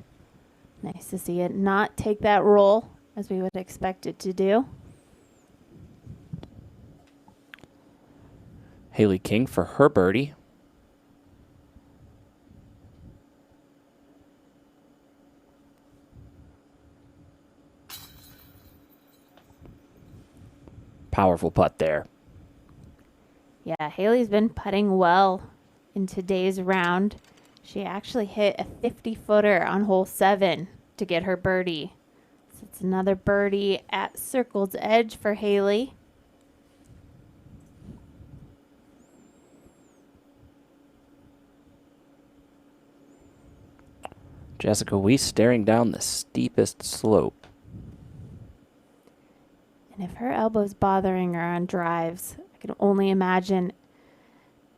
Nice to see it not take that roll as we would expect it to do. Haley King for her birdie. Powerful putt there. Yeah, Haley's been putting well in today's round. She actually hit a 50-footer on hole 7 to get her birdie. So it's another birdie at Circle's Edge for Haley. Jessica Weiss staring down the steepest slope. And if her elbow's bothering her on drives, I can only imagine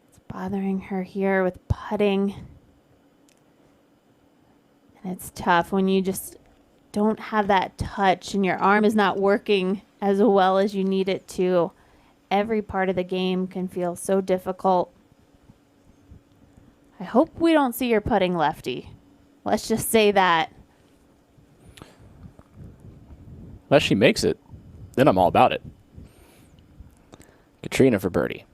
it's bothering her here with putting. And it's tough when you just don't have that touch and your arm is not working as well as you need it to. Every part of the game can feel so difficult. I hope we don't see her putting lefty. Let's just say that. Unless she makes it, then I'm all about it. Katrina for birdie.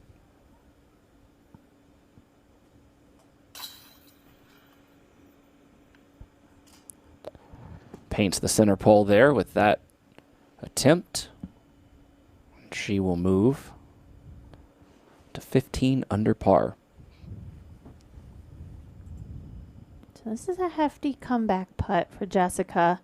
Paints the center pole there with that attempt. She will move to 15 under par. So this is a hefty comeback putt for Jessica.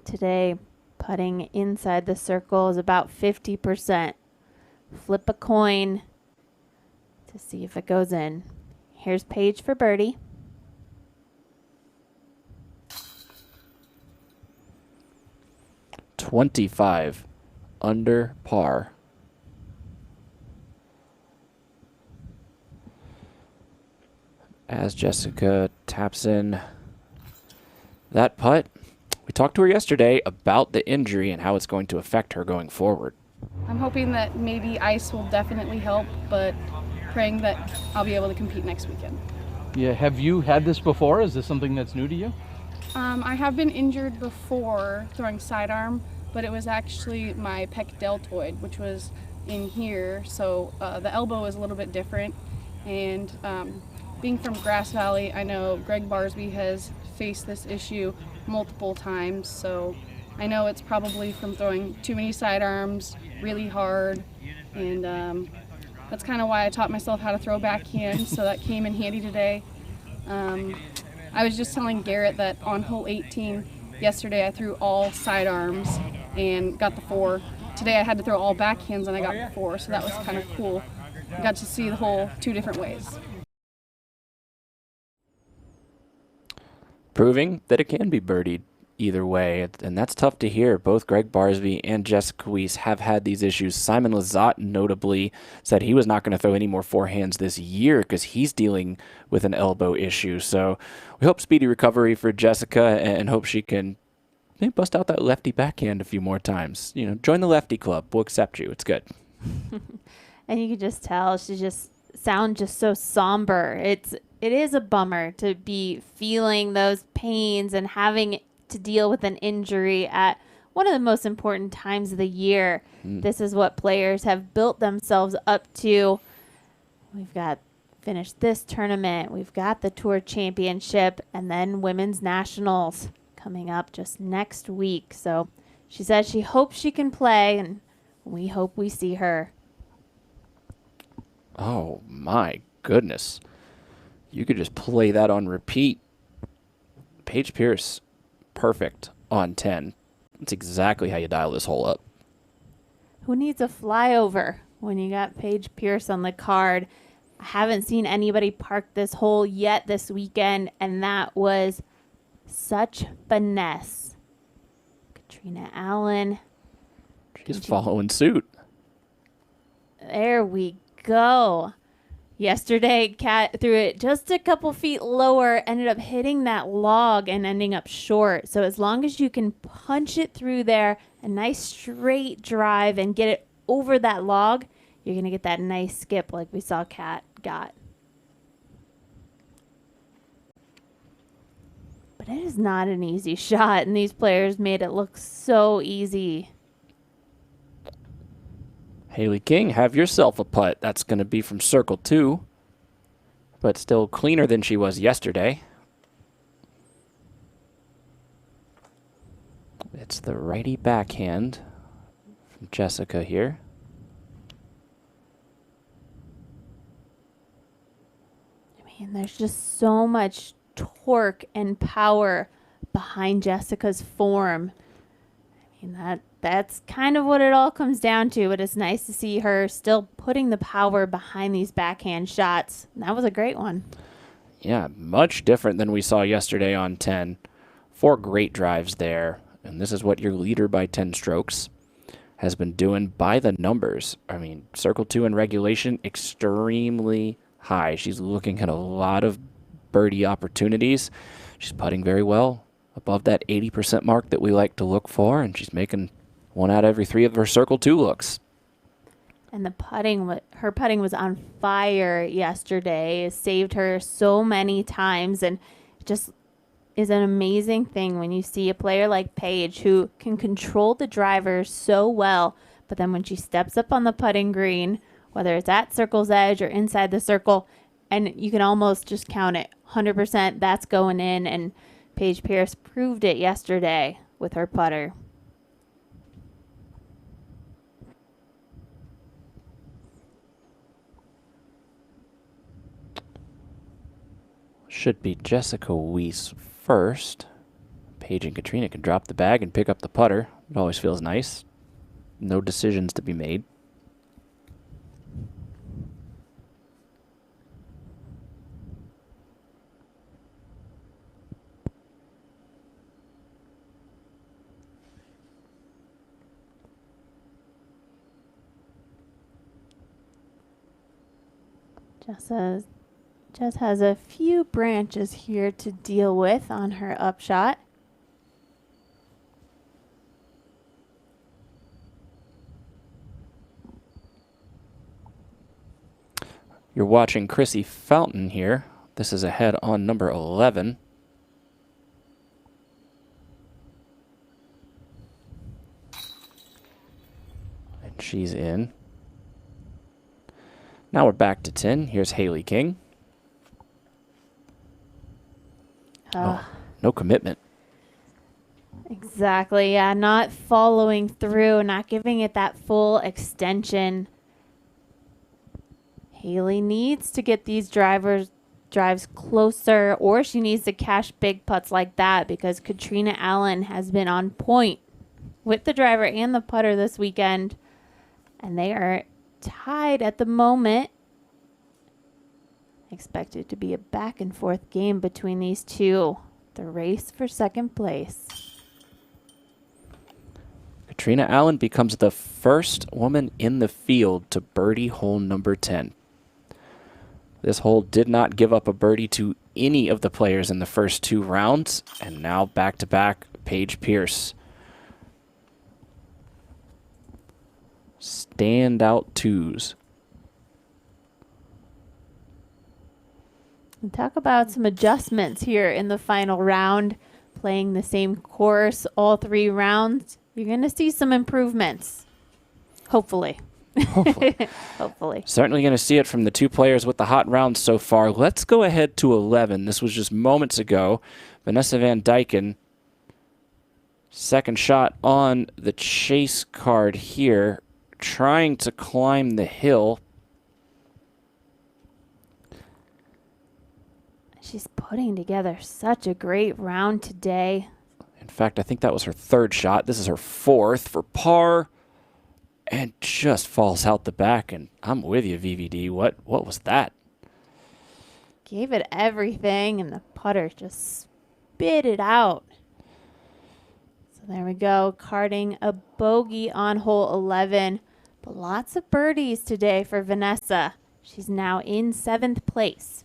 Today, putting inside the circle is about 50%. Flip a coin to see if it goes in. Here's Paige for birdie. $25 under par. As Jessica taps in that putt, we talked to her yesterday about the injury and how it's going to affect her going forward. I'm hoping that maybe ice will definitely help, but praying that I'll be able to compete next weekend. Yeah, have you had this before? Is this something that's new to you? I have been injured before throwing sidearm, but it was actually my pec deltoid, which was in here, so the elbow is a little bit different. And being from Grass Valley, I know Greg Barsby has faced this issue multiple times, so I know it's probably from throwing too many sidearms really hard, and that's kind of why I taught myself how to throw backhand, so that came in handy today. I was just telling Garrett that on hole 18 yesterday I threw all sidearms and got the 4. Today I had to throw all backhands and I got the 4, so that was kind of cool. I got to see the hole 2 different ways. Proving that it can be birdied either way, and that's tough to hear. Both Greg Barsby and Jessica Weiss have had these issues. Simon Lizotte notably said he was not going to throw any more forehands this year because he's dealing with an elbow issue. So we hope speedy recovery for Jessica and hope she can maybe bust out that lefty backhand a few more times. You know, join the lefty club. We'll accept you. It's good. And you can just tell she just sounds just so somber. It is a bummer to be feeling those pains and having to deal with an injury at one of the most important times of the year. This is what players have built themselves up to. We've got finished this tournament. We've got the Tour Championship and then Women's Nationals coming up just next week. So she says she hopes she can play, and we hope we see her. Oh, my goodness. You could just play that on repeat. Paige Pierce, perfect on 10. That's exactly how you dial this hole up. Who needs a flyover when you got Paige Pierce on the card? I haven't seen anybody park this hole yet this weekend, and that was such finesse. Katrina Allen. She's following suit. There we go. Yesterday, Kat threw it just a couple feet lower, ended up hitting that log and ending up short. So as long as you can punch it through there, a nice straight drive and get it over that log, you're going to get that nice skip like we saw Kat got. But it is not an easy shot, and these players made it look so easy. Haley King, have yourself a putt. That's going to be from circle 2, but still cleaner than she was yesterday. It's the righty backhand from Jessica here. I mean, there's just so much torque and power behind Jessica's form. I mean, that's kind of what it all comes down to, but it's nice to see her still putting the power behind these backhand shots. That was a great one. Yeah, much different than we saw yesterday on 10. 4 great drives there, and this is what your leader by 10 strokes has been doing by the numbers. I mean, circle 2 in regulation, extremely high. She's looking at a lot of birdie opportunities. She's putting very well, above that 80% mark that we like to look for, and she's making 1 out of every 3 of her circle 2 looks. And her putting was on fire yesterday. It saved her so many times, and it just is an amazing thing when you see a player like Paige who can control the driver so well, but then when she steps up on the putting green, whether it's at circle's edge or inside the circle, and you can almost just count it 100% that's going in, and Paige Pierce proved it yesterday with her putter. Should be Jessica Weiss first. Paige and Katrina can drop the bag and pick up the putter. It always feels nice. No decisions to be made. Jess has a few branches here to deal with on her upshot. You're watching Chrissy Fountain here. This is ahead on number 11. And she's in. Now we're back to 10. Here's Haley King. no commitment. Exactly, yeah, not following through, not giving it that full extension. Haley needs to get these drives closer, or she needs to cash big putts like that, because Katrina Allen has been on point with the driver and the putter this weekend, and they are tied at the moment. Expected to be a back and forth game between these two. The race for second place. Katrina Allen becomes the first woman in the field to birdie hole number 10. This hole did not give up a birdie to any of the players in the first 2 rounds, and now back-to-back Paige Pierce. Standout 2s. And talk about some adjustments here in the final round. Playing the same course all 3 rounds, you're going to see some improvements. Hopefully. Hopefully. Certainly going to see it from the 2 players with the hot rounds so far. Let's go ahead to 11. This was just moments ago. Vanessa Van Dyken, second shot on the chase card here, trying to climb the hill. She's putting together such a great round today. In fact, I think that was her 3rd shot. This is her 4th for par. And just falls out the back. And I'm with you, VVD. What was that? Gave it everything, and the putter just spit it out. So there we go, carding a bogey on hole 11. But lots of birdies today for Vanessa. She's now in 7th place.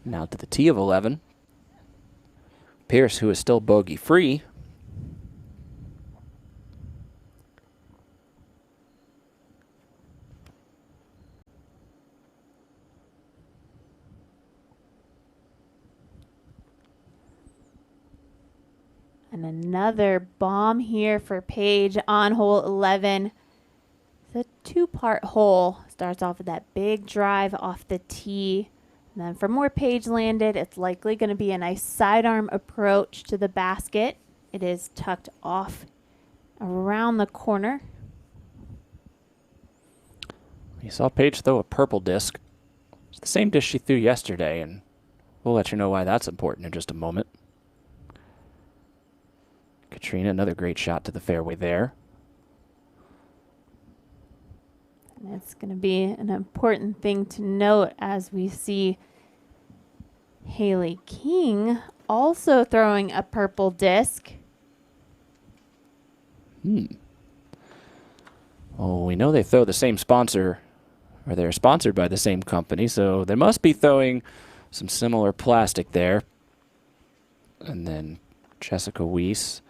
Now to the tee of 11. Pierce, who is still bogey-free. And another bomb here for Paige on hole 11. It's a 2-part hole. Starts off with that big drive off the tee. And then from where Paige landed, it's likely going to be a nice sidearm approach to the basket. It is tucked off around the corner. You saw Paige throw a purple disc. It's the same disc she threw yesterday, and we'll let you know why that's important in just a moment. Katrina, another great shot to the fairway there. And it's going to be an important thing to note as we see Haley King also throwing a purple disc. Well, we know they throw the same sponsor, or they're sponsored by the same company, so they must be throwing some similar plastic there. And then Jessica Weiss.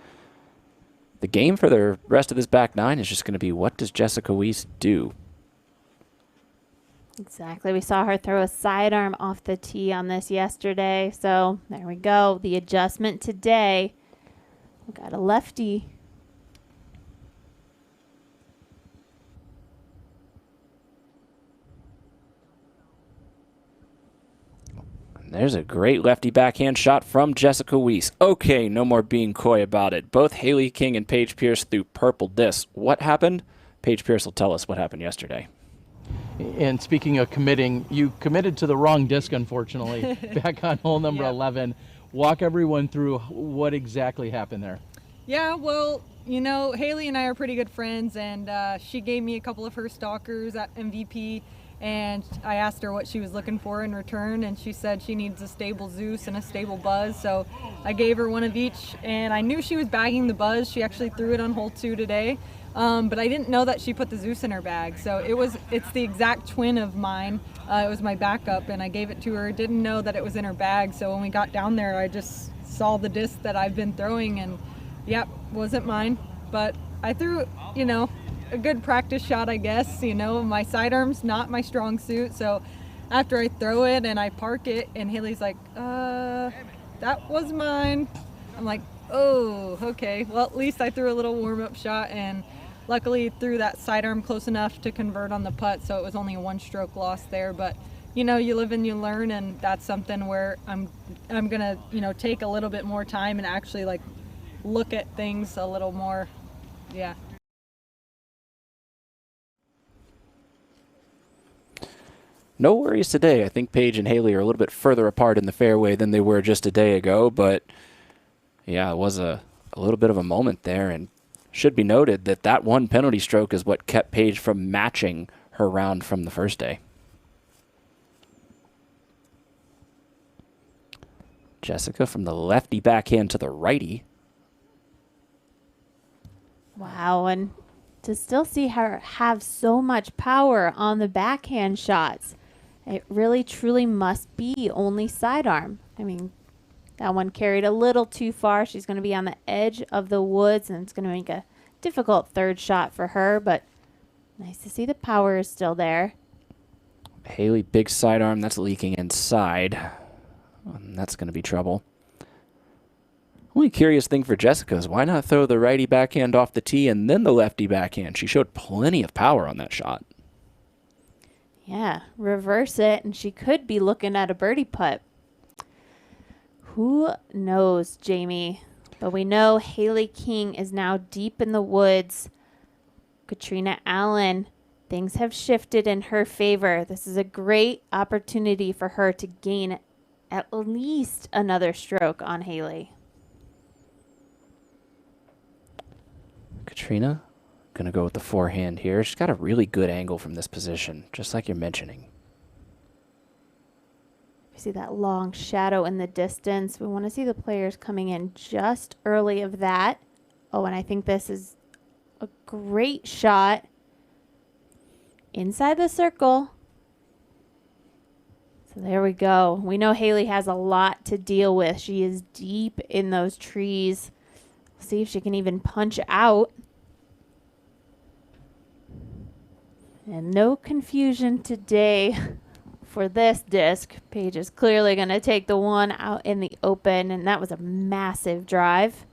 The game for the rest of this back 9 is just going to be, what does Jessica Weiss do? Exactly. We saw her throw a sidearm off the tee on this yesterday. So there we go. The adjustment today. We got a lefty. There's a great lefty backhand shot from Jessica Weiss. Okay, no more being coy about it. Both Haley King and Paige Pierce threw purple discs. What happened? Paige Pierce will tell us what happened yesterday. And speaking of committing, you committed to the wrong disc, unfortunately, back on hole number 11. Walk everyone through what exactly happened there. Yeah, well, you know, Haley and I are pretty good friends, and she gave me a couple of her stalkers at MVP, and I asked her what she was looking for in return, and she said she needs a stable Zeus and a stable Buzz, so I gave her one of each, and I knew she was bagging the Buzz. She actually threw it on hole 2 today. But I didn't know that she put the Zeus in her bag. So it's the exact twin of mine. It was my backup, and I gave it to her. Didn't know that it was in her bag. So when we got down there, I just saw the disc that I've been throwing, and yep, wasn't mine. But I threw, you know, a good practice shot, I guess. You know, my sidearm's not my strong suit. So after I throw it and I park it, and Haley's like, that was mine. I'm like, oh, okay. Well, at least I threw a little warm-up shot, and luckily threw that sidearm close enough to convert on the putt, so it was only a 1-stroke loss there. But you live and you learn, and that's something where I'm gonna take a little bit more time and actually like look at things a little more. Yeah. No worries today. I think Paige and Haley are a little bit further apart in the fairway than they were just a day ago, but yeah, it was a little bit of a moment there, and should be noted that that one penalty stroke is what kept Paige from matching her round from the first day. Jessica from the lefty backhand to the righty. Wow, and to still see her have so much power on the backhand shots, it really truly must be only sidearm. I mean, that one carried a little too far. She's going to be on the edge of the woods, and it's going to make a difficult third shot for her, but nice to see the power is still there. Haley, big sidearm, that's leaking inside. That's going to be trouble. Only curious thing for Jessica is why not throw the righty backhand off the tee and then the lefty backhand? She showed plenty of power on that shot. Yeah, reverse it, and she could be looking at a birdie putt. Who knows, Jamie? But we know Haley King is now deep in the woods. Katrina Allen, things have shifted in her favor. This is a great opportunity for her to gain at least another stroke on Haley. Katrina, going to go with the forehand here. She's got a really good angle from this position, just like you're mentioning. We see that long shadow in the distance. We want to see the players coming in just early of that. Oh, and I think this is a great shot inside the circle. So there we go. We know Haley has a lot to deal with. She is deep in those trees. See if she can even punch out. And no confusion today for this disc. Paige is clearly going to take the one out in the open, and that was a massive drive.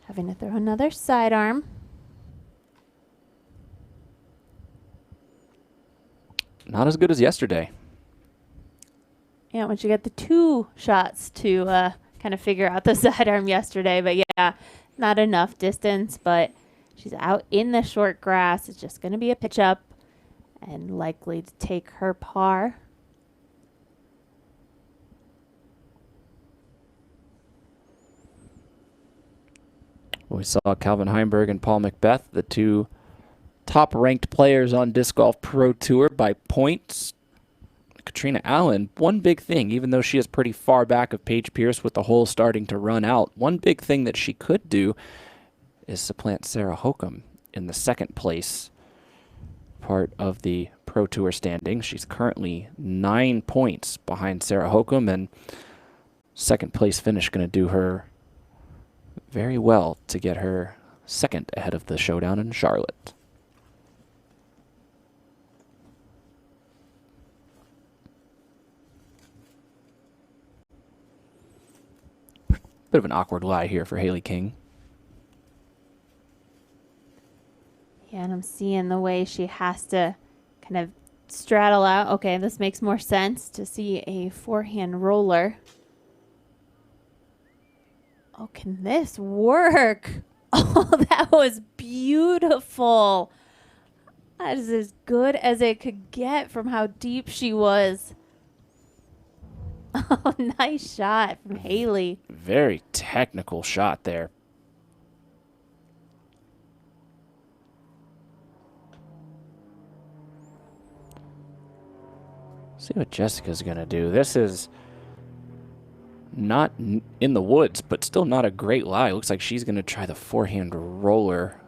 Having to throw another sidearm. Not as good as yesterday. Yeah, once you get the two shots to kind of figure out the sidearm yesterday. But yeah, not enough distance, but she's out in the short grass. It's just going to be a pitch up and likely to take her par. We saw Calvin Heimburg and Paul McBeth, the two top-ranked players on Disc Golf Pro Tour by points. Katrina Allen, one big thing, even though she is pretty far back of Paige Pierce with the hole starting to run out, one big thing that she could do is supplant Sarah Hokum in the second place part of the Pro Tour standing. She's currently 9 points behind Sarah Hokum, and second place finish going to do her very well to get her second ahead of the showdown in Charlotte. Bit of an awkward lie here for Haley King. Yeah, and I'm seeing the way she has to kind of straddle out. Okay, this makes more sense to see a forehand roller. Oh, can this work? Oh, that was beautiful. That is as good as it could get from how deep she was. Oh, nice shot from Haley. Very technical shot there. See what Jessica's going to do. This is not in the woods, but still not a great lie. Looks like she's going to try the forehand roller.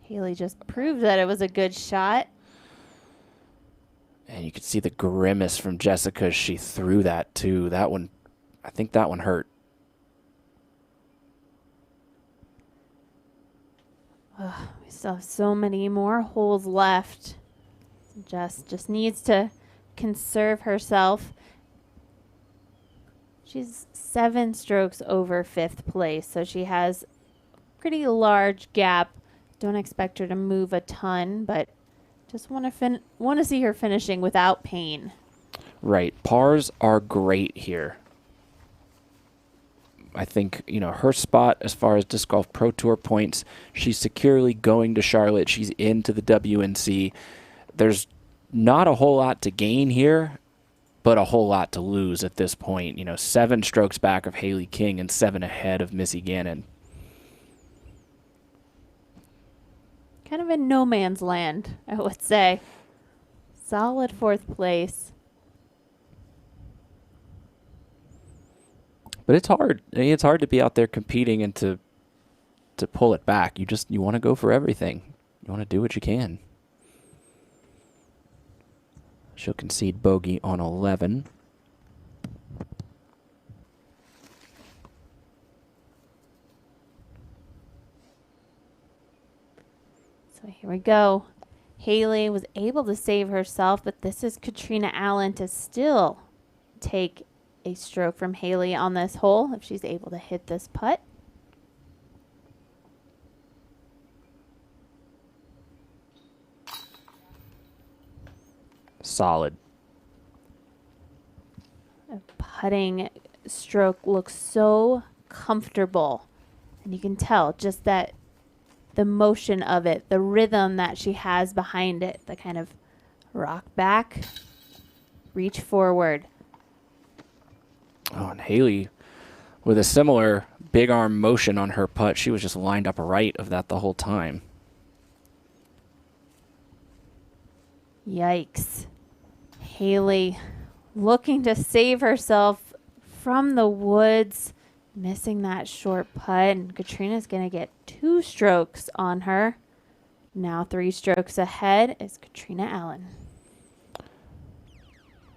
Haley just proved that it was a good shot. And you could see the grimace from Jessica as she threw that too. That one, I think that one hurt. We still have so many more holes left. Jess just needs to conserve herself. She's 7 strokes over 5th place, so she has pretty large gap. Don't expect her to move a ton, but just want to see her finishing without pain. Right. Pars are great here. I think, her spot as far as Disc Golf Pro Tour points, she's securely going to Charlotte. She's into the WNC. There's not a whole lot to gain here, but a whole lot to lose at this point. 7 strokes back of Haley King and 7 ahead of Missy Gannon. Kind of in no man's land, I would say. Solid 4th place. But it's hard. It's hard to be out there competing and to pull it back. You want to go for everything. You want to do what you can. She'll concede bogey on 11. So here we go. Haley was able to save herself, but this is Katrina Allen to still take a stroke from Haley on this hole if she's able to hit this putt. Solid. A putting stroke looks so comfortable, and you can tell just that the motion of it, the rhythm that she has behind it, the kind of rock back, reach forward. Oh, and Haley, with a similar big arm motion on her putt, she was just lined up right of that the whole time. Yikes. Haley looking to save herself from the woods, missing that short putt, and Katrina's going to get 2 strokes on her. Now 3 strokes ahead is Katrina Allen.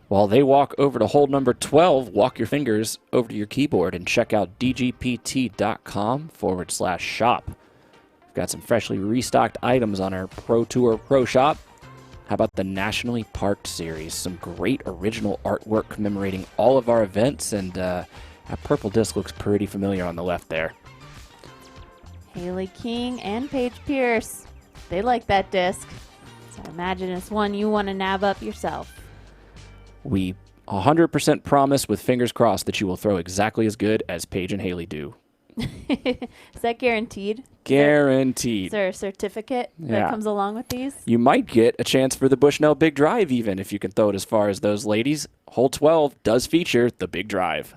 While they walk over to hole number 12, walk your fingers over to your keyboard and check out dgpt.com/shop. We've got some freshly restocked items on our Pro Tour Pro Shop. How about the Nationally Parked series? Some great original artwork commemorating all of our events, and that purple disc looks pretty familiar on the left there. Haley King and Paige Pierce, they like that disc. So imagine it's one you want to nab up yourself. We 100% promise with fingers crossed that you will throw exactly as good as Paige and Haley do. Is that guaranteed? Guaranteed. Is there a certificate Yeah. that comes along with these? You might get a chance for the Bushnell Big Drive even if you can throw it as far as those ladies. Hole 12 does feature the Big Drive.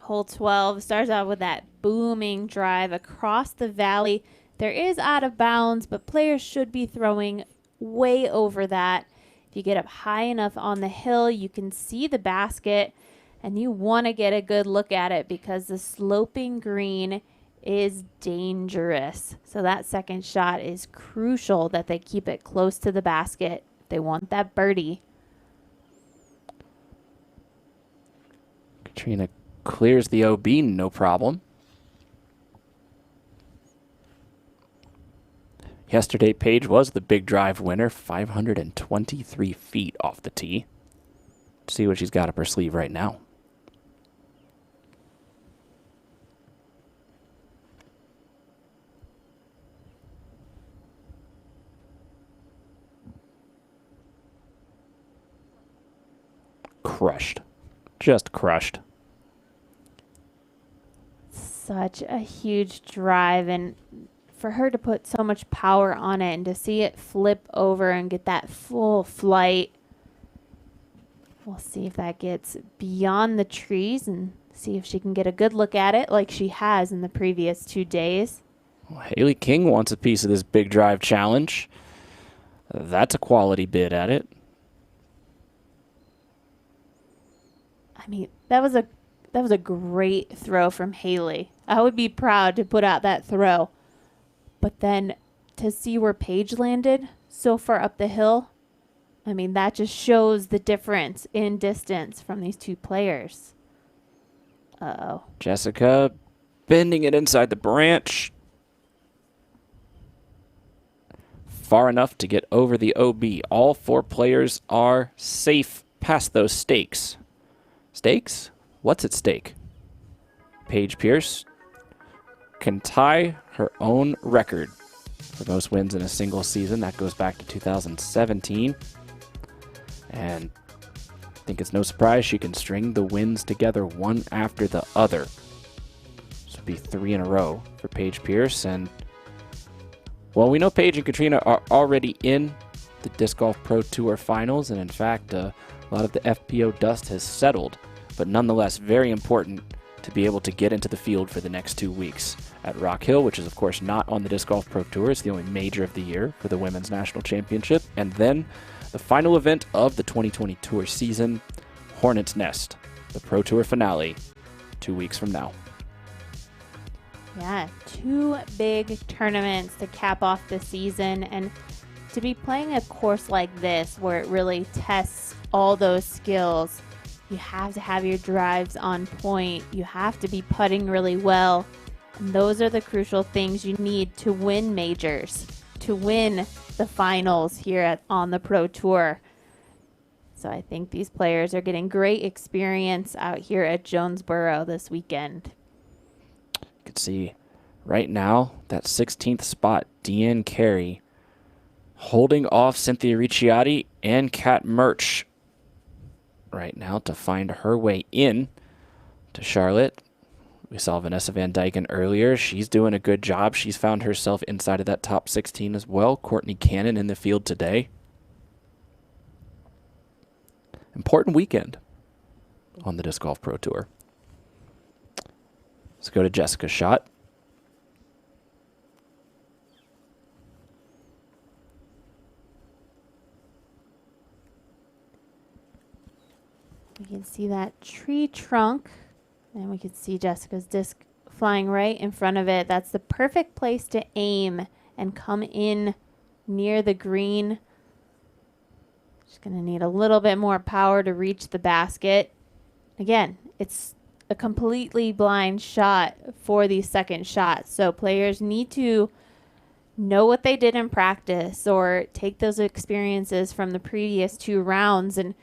Hole 12 starts out with that booming drive across the valley. There is out of bounds, but players should be throwing way over that. If you get up high enough on the hill, you can see the basket, and you want to get a good look at it because the sloping green is dangerous. So that second shot is crucial that they keep it close to the basket. They want that birdie. Katrina clears the OB, no problem. Yesterday, Paige was the Big Drive winner, 523 feet off the tee. Let's see what she's got up her sleeve right now. Crushed. Just crushed. Such a huge drive, and for her to put so much power on it and to see it flip over and get that full flight. We'll see if that gets beyond the trees and see if she can get a good look at it like she has in the previous 2 days. Well, Haley King wants a piece of this Big Drive challenge. That's a quality bid at it. I mean, that was a great throw from Haley. I would be proud to put out that throw. But then to see where Paige landed so far up the hill, I mean, that just shows the difference in distance from these two players. Uh-oh. Jessica bending it inside the branch. Far enough to get over the OB. All 4 players are safe past those stakes. Stakes? What's at stake? Paige Pierce can tie her own record for most wins in a single season. That goes back to 2017. And I think it's no surprise she can string the wins together one after the other. This would be 3 in a row for Paige Pierce. And, well, we know Paige and Katrina are already in the Disc Golf Pro Tour finals. And, in fact, a lot of the FPO dust has settled. But nonetheless, very important to be able to get into the field for the next 2 weeks at Rock Hill, which is, of course, not on the Disc Golf Pro Tour. It's the only major of the year for the Women's National Championship. And then the final event of the 2020 Tour season, Hornets Nest, the Pro Tour finale, 2 weeks from now. Yeah, 2 big tournaments to cap off the season, and to be playing a course like this where it really tests all those skills, you have to have your drives on point. You have to be putting really well. And those are the crucial things you need to win majors, to win the finals here on the Pro Tour. So I think these players are getting great experience out here at Jonesboro this weekend. You can see right now that 16th spot, Deanne Carey, holding off Cynthia Ricciardi and Kat Murch right now to find her way in to Charlotte. We saw Vanessa Van Dyken earlier. She's doing a good job. She's found herself inside of that top 16 as well. Courtney Cannon in the field today. Important weekend on the Disc Golf Pro Tour. Let's go to Jessica's shot. We can see that tree trunk, and we can see Jessica's disc flying right in front of it. That's the perfect place to aim and come in near the green. Just going to need a little bit more power to reach the basket. Again, it's a completely blind shot for the second shot, so players need to know what they did in practice or take those experiences from the previous 2 rounds and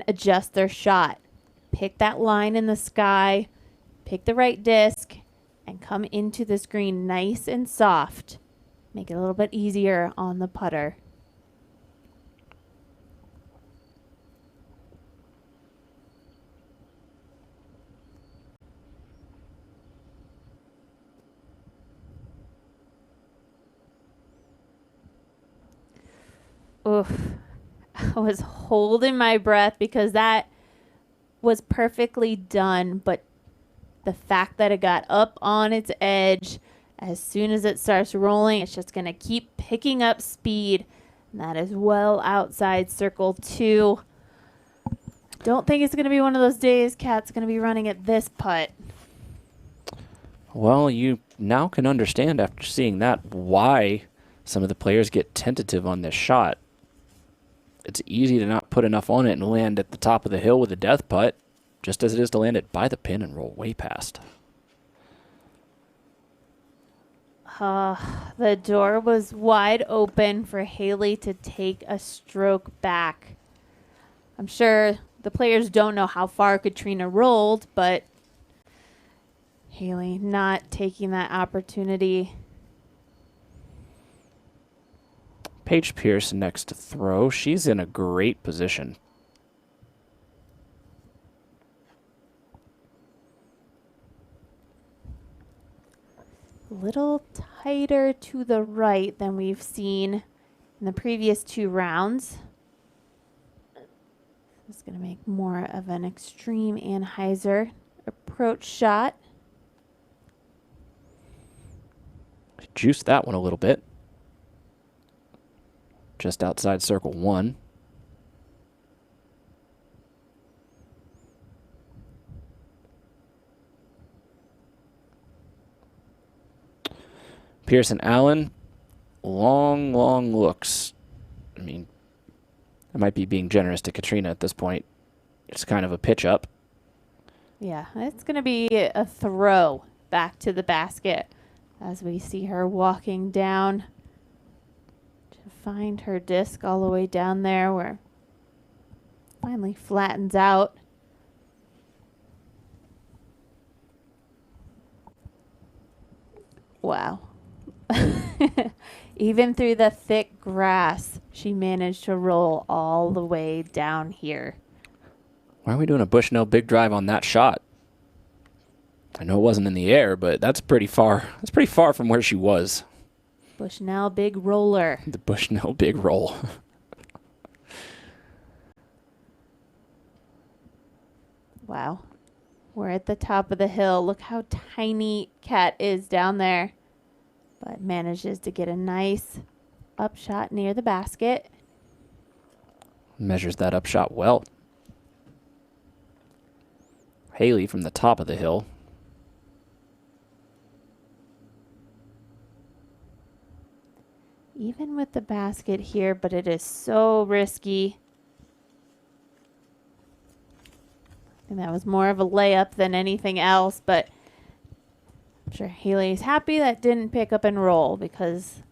adjust their shot. Pick that line in the sky, pick the right disc, and come into this green nice and soft. Make it a little bit easier on the putter. Oof. I was holding my breath because that was perfectly done, but the fact that it got up on its edge, as soon as it starts rolling, it's just going to keep picking up speed. And that is well outside circle 2. Don't think it's going to be one of those days Kat's going to be running at this putt. Well, you now can understand after seeing that why some of the players get tentative on this shot. It's easy to not put enough on it and land at the top of the hill with a death putt, just as it is to land it by the pin and roll way past. The door was wide open for Haley to take a stroke back. I'm sure the players don't know how far Katrina rolled, but Haley not taking that opportunity. Paige Pierce next to throw. She's in a great position. A little tighter to the right than we've seen in the previous 2 rounds. This is going to make more of an extreme anhyzer approach shot. Juice that one a little bit. Just outside circle 1. Pearson Allen, long looks. I mean, I might be being generous to Katrina at this point. It's kind of a pitch up. Yeah, it's going to be a throw back to the basket as we see her walking down to find her disc all the way down there where it finally flattens out. Wow. Even through the thick grass, she managed to roll all the way down here. Why are we doing a Bushnell big drive on that shot? I know it wasn't in the air, but that's pretty far. That's pretty far from where she was. Bushnell big roller. The Bushnell big roll. Wow. We're at the top of the hill. Look how tiny Kat is down there. But manages to get a nice upshot near the basket. Measures that upshot well. Haley from the top of the hill. Even with the basket here, but it is so risky. And that was more of a layup than anything else, but I'm sure Haley's happy that didn't pick up and roll because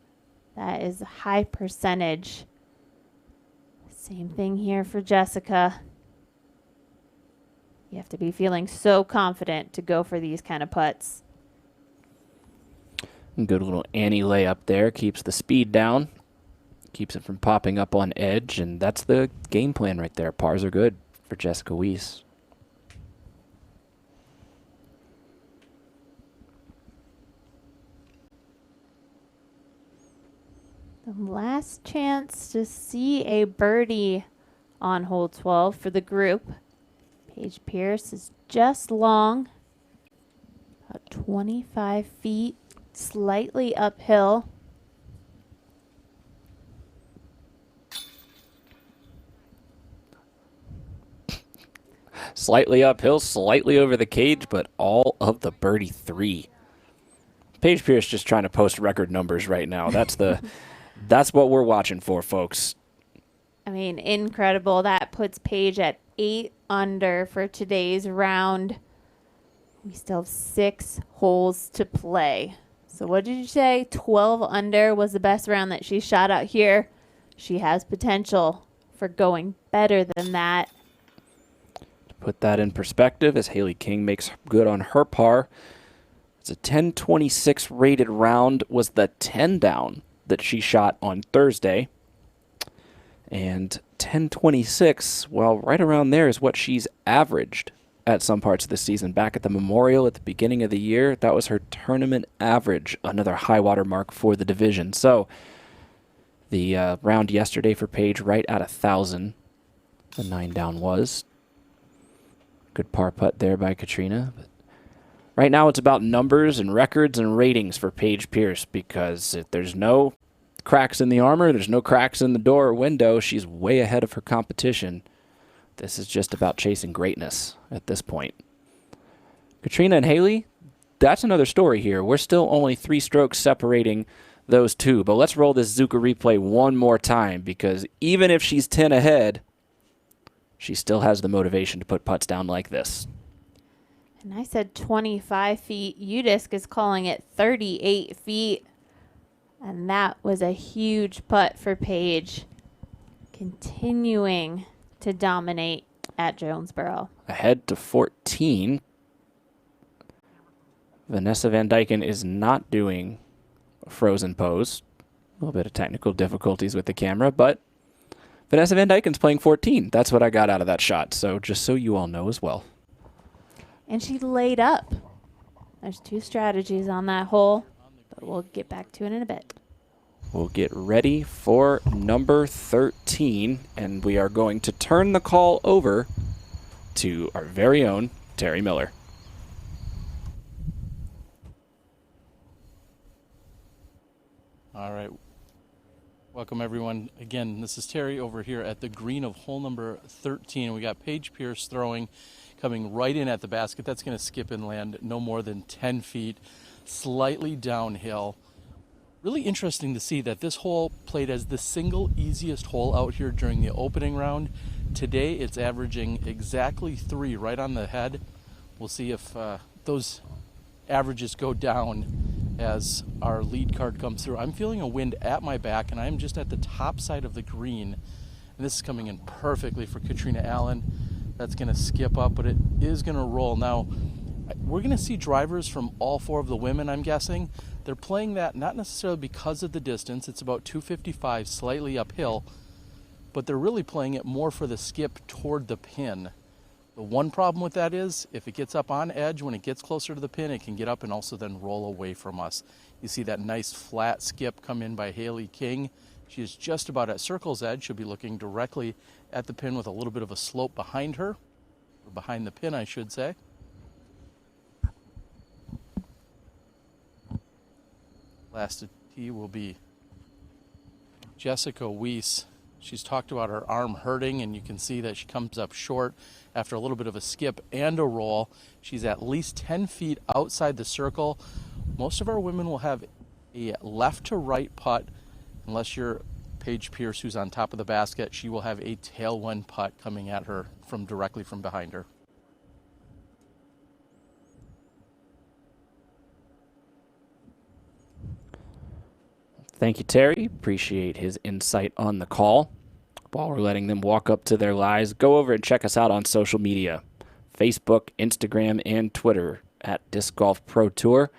that is a high percentage. Same thing here for Jessica. You have to be feeling so confident to go for these kind of putts. Good little Annie layup there. Keeps the speed down. Keeps it from popping up on edge. And that's the game plan right there. Pars are good for Jessica Weiss. The last chance to see a birdie on hole 12 for the group. Paige Pierce is just long. About 25 feet. Slightly uphill. Slightly uphill, slightly over the cage, but all of the birdie 3. Paige Pierce just trying to post record numbers right now. That's that's what we're watching for, folks. I mean, incredible. That puts Paige at 8 under for today's round. We still have 6 holes to play. So what did you say? 12 under was the best round that she shot out here. She has potential for going better than that. To put that in perspective, as Haley King makes good on her par, it's a 10-26 rated round, was the 10 down that she shot on Thursday. And 10-26, well, right around there is what she's averaged at some parts of the season. Back at the Memorial at the beginning of the year, that was her tournament average, another high water mark for the division. So the round yesterday for Paige right at 1,000. The 9 down was. Good par putt there by Katrina. But right now it's about numbers and records and ratings for Paige Pierce, because if there's no cracks in the armor, there's no cracks in the door or window, she's way ahead of her competition. This is just about chasing greatness at this point. Katrina and Haley, that's another story here. We're still only 3 strokes separating those two. But let's roll this Zuka replay one more time, because even if she's 10 ahead, she still has the motivation to put putts down like this. And I said 25 feet. UDisc is calling it 38 feet. And that was a huge putt for Paige. Continuing to dominate at Jonesboro. Ahead to 14. Vanessa Van Dyken is not doing a frozen pose. A little bit of technical difficulties with the camera, but Vanessa Van Dyken's playing 14. That's what I got out of that shot. So just so you all know as well. And she laid up. There's 2 strategies on that hole, but we'll get back to it in a bit. We'll get ready for number 13, and we are going to turn the call over to our very own Terry Miller. All right. Welcome, everyone. Again, this is Terry over here at the green of hole number 13. We got Paige Pierce throwing, coming right in at the basket. That's going to skip and land no more than 10 feet, slightly downhill. Really interesting to see that this hole played as the single easiest hole out here during the opening round. Today it's averaging exactly 3 right on the head. We'll see if those averages go down as our lead card comes through. I'm feeling a wind at my back, and I'm just at the top side of the green. And this is coming in perfectly for Katrina Allen. That's going to skip up, but it is going to roll. Now, We're going to see drivers from all four of the women, I'm guessing. They're playing that not necessarily because of the distance. It's about 255, slightly uphill, but they're really playing it more for the skip toward the pin. The one problem with that is if it gets up on edge, when it gets closer to the pin, it can get up and also then roll away from us. You see that nice flat skip come in by Haley King. She is just about at circle's edge. She'll be looking directly at the pin with a little bit of a slope behind her, or behind the pin, I should say. Last to tee will be Jessica Weiss. She's talked about her arm hurting, and you can see that she comes up short after a little bit of a skip and a roll. She's at least 10 feet outside the circle. Most of our women will have a left to right putt, unless you're Paige Pierce, who's on top of the basket. She will have a tailwind putt coming at her from directly from behind her. Thank you, Terry. Appreciate his insight on the call. While we're letting them walk up to their lies, go over and check us out on social media. Facebook, Instagram, and Twitter at Disc Golf Pro Tour.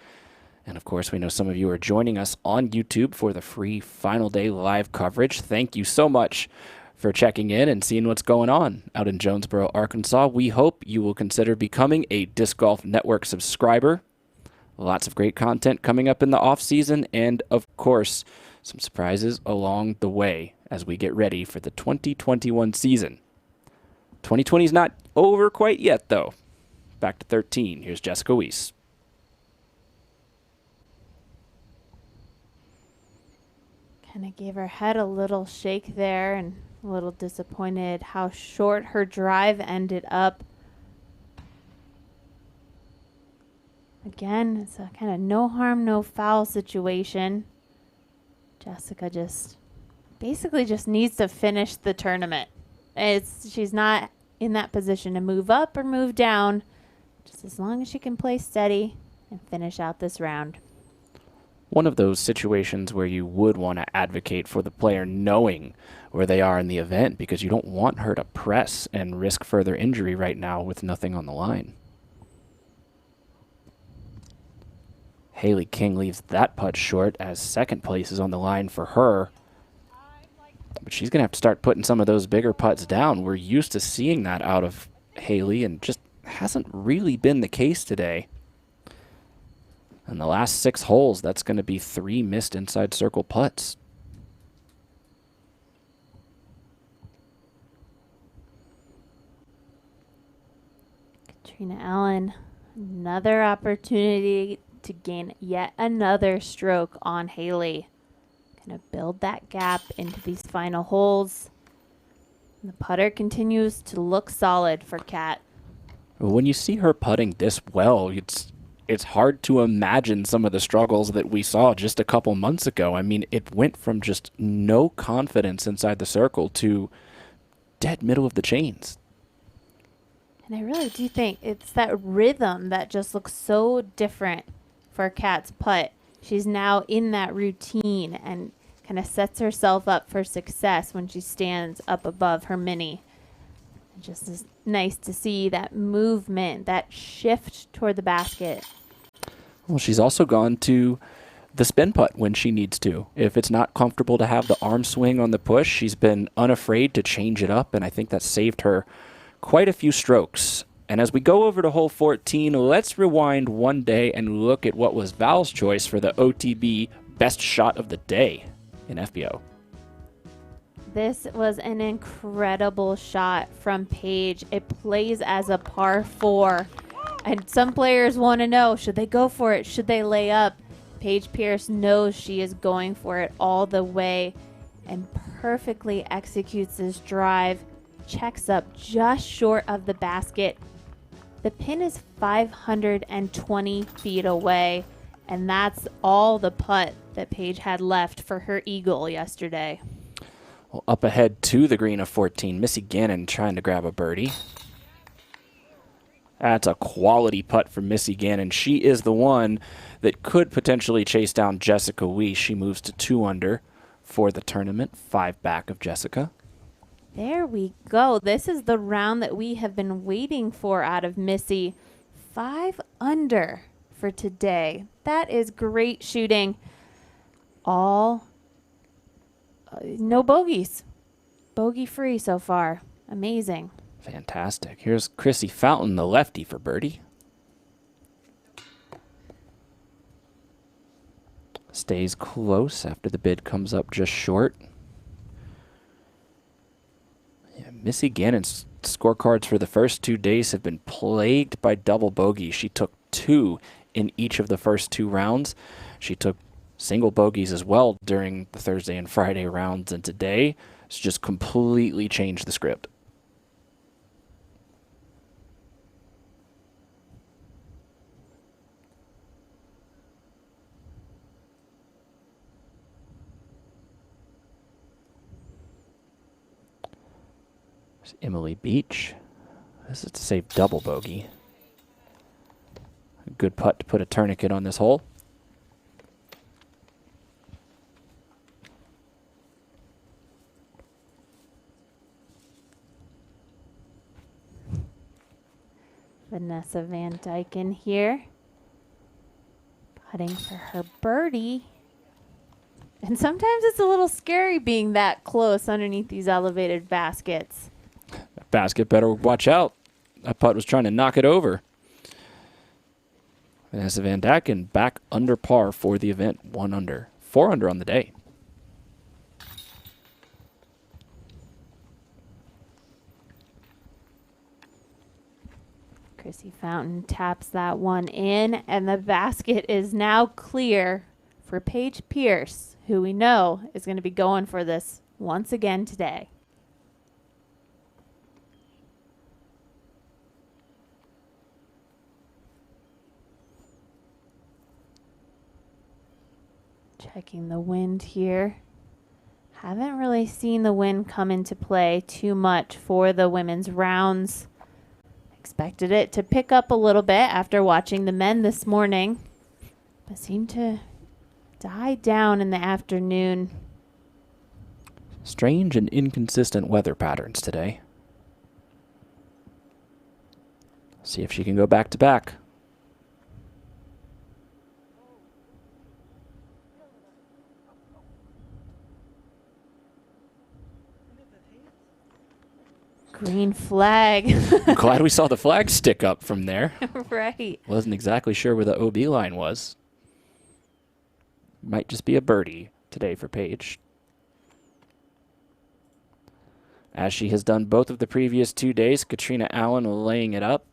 And of course, we know some of you are joining us on YouTube for the free Final Day live coverage. Thank you so much for checking in and seeing what's going on out in Jonesboro, Arkansas. We hope you will consider becoming a Disc Golf Network subscriber. Lots of great content coming up in the off season, and of course, some surprises along the way as we get ready for the 2021 season. 2020 is not over quite yet, though. Back to 13. Here's Jessica Weiss. Kind of gave her head a little shake there and a little disappointed how short her drive ended up. Again, it's a kind of no harm, no foul situation. Jessica just basically just needs to finish the tournament. She's not in that position to move up or move down, just as long as she can play steady and finish out this round. One of those situations where you would want to advocate for the player knowing where they are in the event, because you don't want her to press and risk further injury right now with nothing on the line. Haley King leaves that putt short as second place is on the line for her. But she's going to have to start putting some of those bigger putts down. We're used to seeing that out of Haley, and just hasn't really been the case today. In the last 6 holes, that's going to be 3 missed inside circle putts. Katrina Allen, another opportunity to gain yet another stroke on Haley. Gonna build that gap into these final holes. And the putter continues to look solid for Kat. When you see her putting this well, it's hard to imagine some of the struggles that we saw just a couple months ago. I mean, it went from just no confidence inside the circle to dead middle of the chains. And I really do think it's that rhythm that just looks so different for Kat's putt. She's now in that routine and kind of sets herself up for success when she stands up above her mini. It just is nice to see that movement, that shift toward the basket. Well, she's also gone to the spin putt when she needs to. If it's not comfortable to have the arm swing on the push, she's been unafraid to change it up, and I think that saved her quite a few strokes. And as we go over to hole 14, let's rewind one day and look at what was Val's choice for the OTB best shot of the day in FPO. This was an incredible shot from Paige. It plays as a par 4. And some players want to know, should they go for it? Should they lay up? Paige Pierce knows she is going for it all the way and perfectly executes this drive. Checks up just short of the basket. The pin is 520 feet away, and that's all the putt that Paige had left for her eagle yesterday. Well, up ahead to the green of 14, Missy Gannon trying to grab a birdie. That's a quality putt from Missy Gannon. She is the one that could potentially chase down Jessica Weiss. She moves to 2 under for the tournament, 5 back of Jessica. There we go. This is the round that we have been waiting for out of Missy. 5 under for today. That is great shooting. All no bogeys. Bogey free so far. Amazing. Fantastic. Here's Chrissy Fountain, the lefty, for birdie. Stays close after the bid comes up just short. Yeah, Missy Gannon's scorecards for the first 2 days have been plagued by double bogeys. She took 2 in each of the first 2 rounds. She took single bogeys as well during the Thursday and Friday rounds, and today it's just completely changed the script. There's Emily Beach. This is to save double bogey. A good putt to put a tourniquet on this hole. Vanessa Van Dyken here, putting for her birdie. And sometimes it's a little scary being that close underneath these elevated baskets. That basket better watch out. That putt was trying to knock it over. Vanessa Van Dyken back under par for the event, 1 under. 4 under on the day. Chrissy Fountain taps that one in, and the basket is now clear for Paige Pierce, who we know is going to be going for this once again today. Checking the wind here. Haven't really seen the wind come into play too much for the women's rounds. Expected it to pick up a little bit after watching the men this morning, but seemed to die down in the afternoon. Strange and inconsistent weather patterns today. See if she can go back to back. Green flag. I'm glad we saw the flag stick up from there. Right. Wasn't exactly sure where the OB line was. Might just be a birdie today for Paige. As she has done both of the previous 2 days, Katrina Allen laying it up.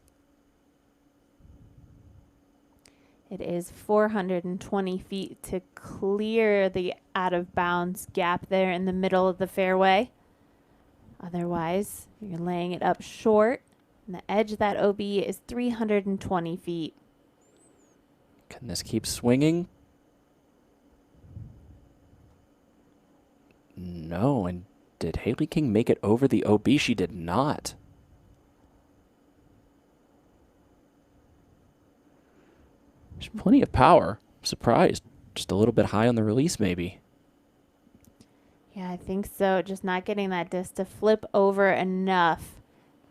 It is 420 feet to clear the out-of-bounds gap there in the middle of the fairway. Otherwise, you're laying it up short, and the edge of that OB is 320 feet. Can this keep swinging? No, and did Haley King make it over the OB? She did not. There's plenty of power. I'm surprised. Just a little bit high on the release, maybe. Yeah, I think so. Just not getting that disc to flip over enough.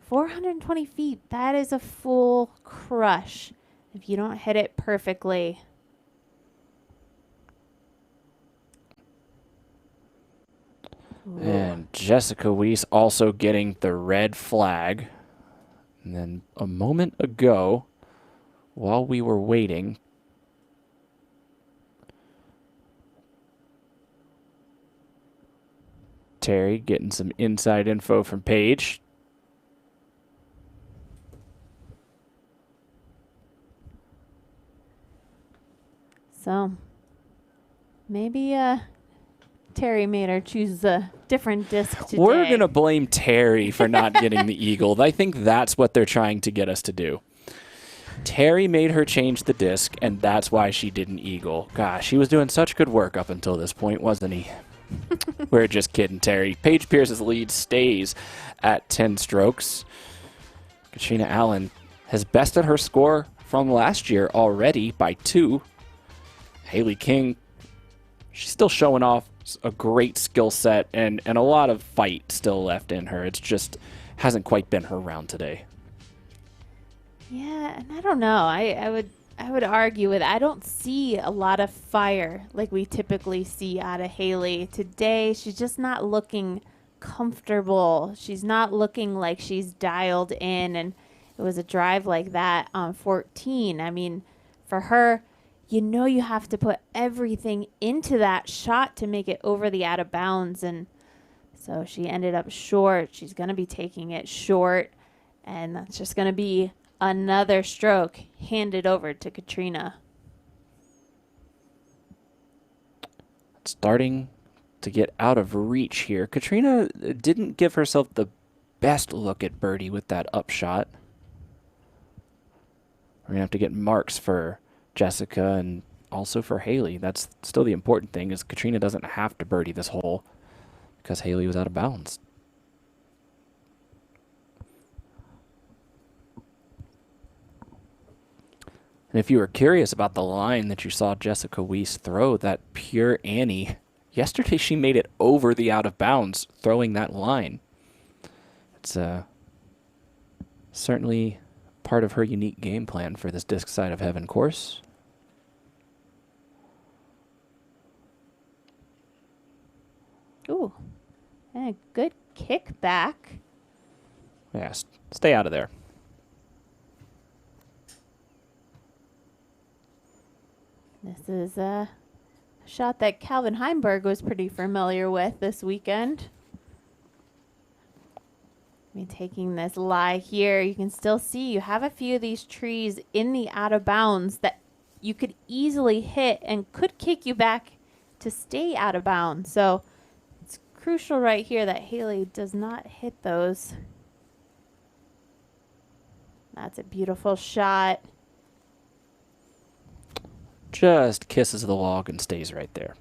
420 feet, that is a full crush if you don't hit it perfectly. And Jessica Weiss also getting the red flag. And then a moment ago, while we were waiting, Terry getting some inside info from Paige. So maybe Terry made her choose a different disc today. We're going to blame Terry for not getting the eagle. I think that's what they're trying to get us to do. Terry made her change the disc, and that's why she didn't eagle. Gosh, he was doing such good work up until this point, wasn't he? We're just kidding, Terry. Paige Pierce's lead stays at 10 strokes. Katrina Allen has bested her score from last year already by 2. Haley King, she's still showing off a great skill set and a lot of fight still left in her. It's just hasn't quite been her round today. Yeah, and I don't know. I would argue with. I don't see a lot of fire like we typically see out of Haley. Today, she's just not looking comfortable. She's not looking like she's dialed in, and it was a drive like that on 14. I mean, for her, you have to put everything into that shot to make it over the out of bounds, and so she ended up short. She's going to be taking it short, and that's just going to be another stroke handed over to Katrina. Starting to get out of reach here. Katrina didn't give herself the best look at birdie with that upshot. We're going to have to get marks for Jessica and also for Haley. That's still the important thing, is Katrina doesn't have to birdie this hole because Haley was out of bounds. And if you were curious about the line that you saw Jessica Weiss throw, that pure Annie, yesterday she made it over the out of bounds throwing that line. It's certainly part of her unique game plan for this disc side of heaven course. Ooh, and a good kick back. Yeah, stay out of there. This is a shot that Calvin Heimburg was pretty familiar with this weekend. I mean, taking this lie here, you can still see you have a few of these trees in the out of bounds that you could easily hit and could kick you back to stay out of bounds. So it's crucial right here that Haley does not hit those. That's a beautiful shot. Just kisses the log and stays right there.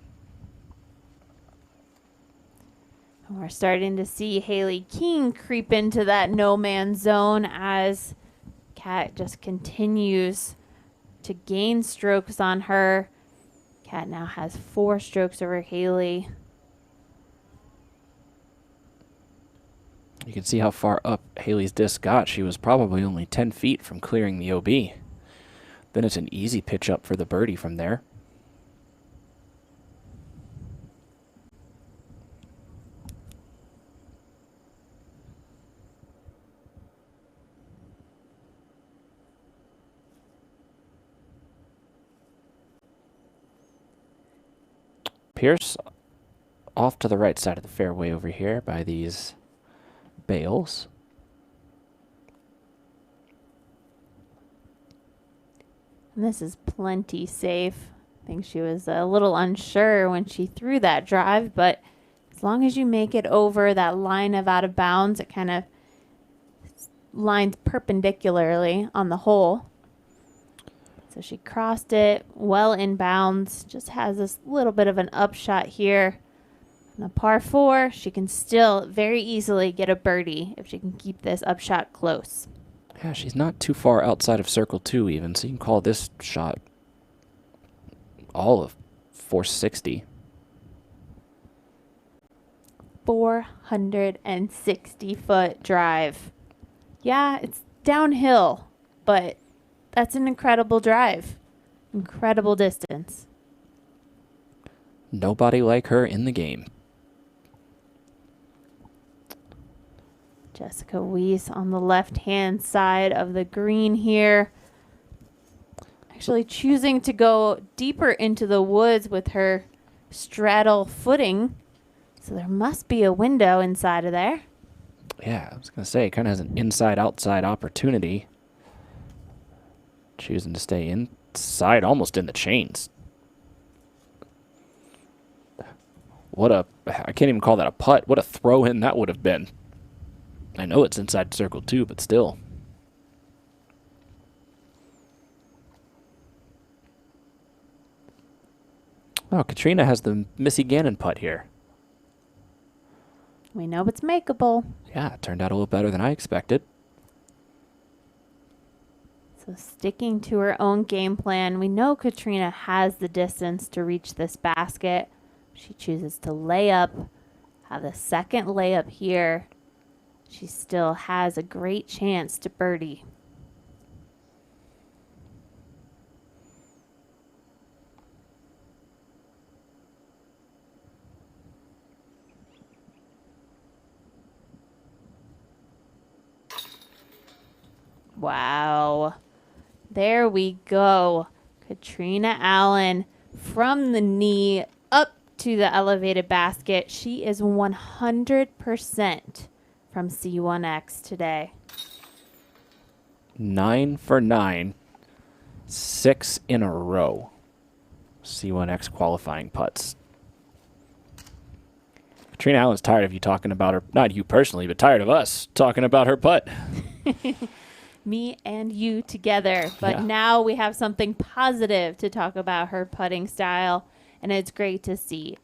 And we're starting to see Haley King creep into that no man's zone as Kat just continues to gain strokes on her. Kat now has 4 strokes over Haley. You can see how far up Haley's disc got. She was probably only 10 feet from clearing the OB. Then it's an easy pitch up for the birdie from there. Pierce off to the right side of the fairway over here by these bales. And this is plenty safe. I think she was a little unsure when she threw that drive, but as long as you make it over that line of out of bounds, it kind of lines perpendicularly on the hole. So she crossed it well in bounds, just has this little bit of an upshot here. On the par 4, she can still very easily get a birdie if she can keep this upshot close. Yeah, she's not too far outside of circle 2 even, so you can call this shot all of 460. 460-foot drive. Yeah, it's downhill, but that's an incredible drive. Incredible distance. Nobody like her in the game. Jessica Weiss on the left-hand side of the green here. Actually choosing to go deeper into the woods with her straddle footing. So there must be a window inside of there. Yeah, I was going to say, it kind of has an inside-outside opportunity. Choosing to stay inside, almost in the chains. I can't even call that a putt. What a throw-in that would have been. I know it's inside circle 2, but still. Oh, Katrina has the Missy Gannon putt here. We know it's makeable. Yeah, it turned out a little better than I expected. So sticking to her own game plan, we know Katrina has the distance to reach this basket. She chooses to lay up, have the second layup here. She still has a great chance to birdie. Wow. There we go. Katrina Allen from the knee up to the elevated basket. She is 100% from C1X today. 9 for 9. 6 in a row. C1X qualifying putts. Katrina Allen's tired of you talking about her, not you personally, but tired of us talking about her putt. Me and you together. But Yeah. now we have something positive to talk about her putting style, and it's great to see.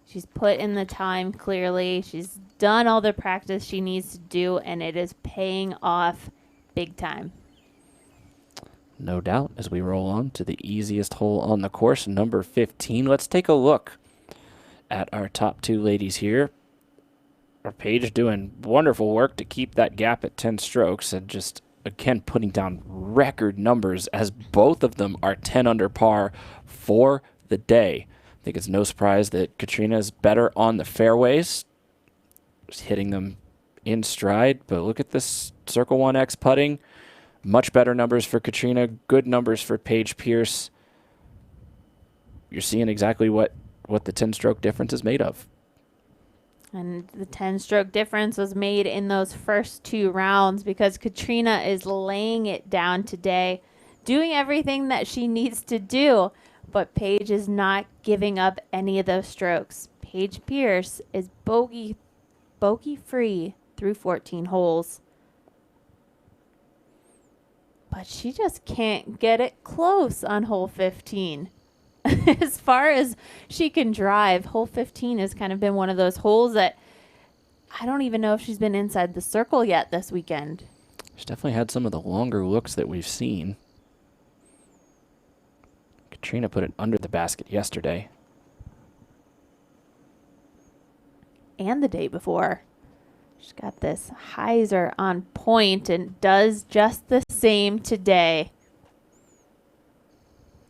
She's put in the time clearly. She's done all the practice she needs to do, and it is paying off big time. No doubt. As we roll on to the easiest hole on the course, number 15. Let's take a look at our top two ladies here. Our Paige doing wonderful work to keep that gap at 10 strokes and just, again, putting down record numbers as both of them are 10 under par for the day. I think it's no surprise that Katrina is better on the fairways, just hitting them in stride. But look at this Circle 1X putting. Much better numbers for Katrina, good numbers for Paige Pierce. You're seeing exactly what the 10-stroke difference is made of. And the 10-stroke difference was made in those first two rounds because Katrina is laying it down today, doing everything that she needs to do. But Paige is not giving up any of those strokes. Paige Pierce is bogey-free through 14 holes. But she just can't get it close on hole 15. As far as she can drive, hole 15 has kind of been one of those holes that I don't even know if she's been inside the circle yet this weekend. She's definitely had some of the longer looks that we've seen. Katrina put it under the basket yesterday. And the day before. She's got this hyzer on point and does just the same today.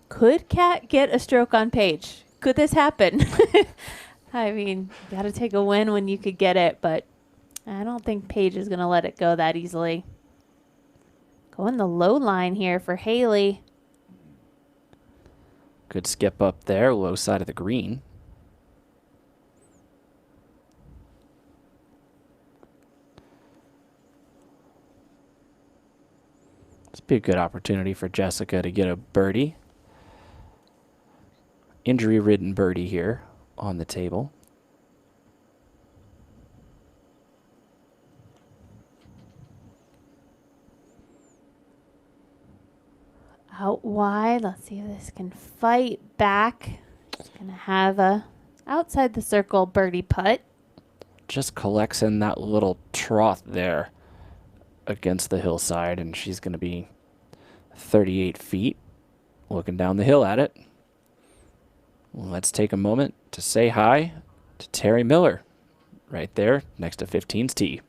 Could Kat get a stroke on Paige? Could this happen? I mean, got to take a win when you could get it, but I don't think Paige is going to let it go that easily. Going the low line here for Haley. Good skip up there, low side of the green. This would be a good opportunity for Jessica to get a birdie. Injury-ridden birdie here on the table. Out wide. Let's see if this can fight back. Just going to have a outside the circle birdie putt. Just collects in that little trough there against the hillside, and she's going to be 38 feet looking down the hill at it. Let's take a moment to say hi to Terry Miller right there next to 15's tee.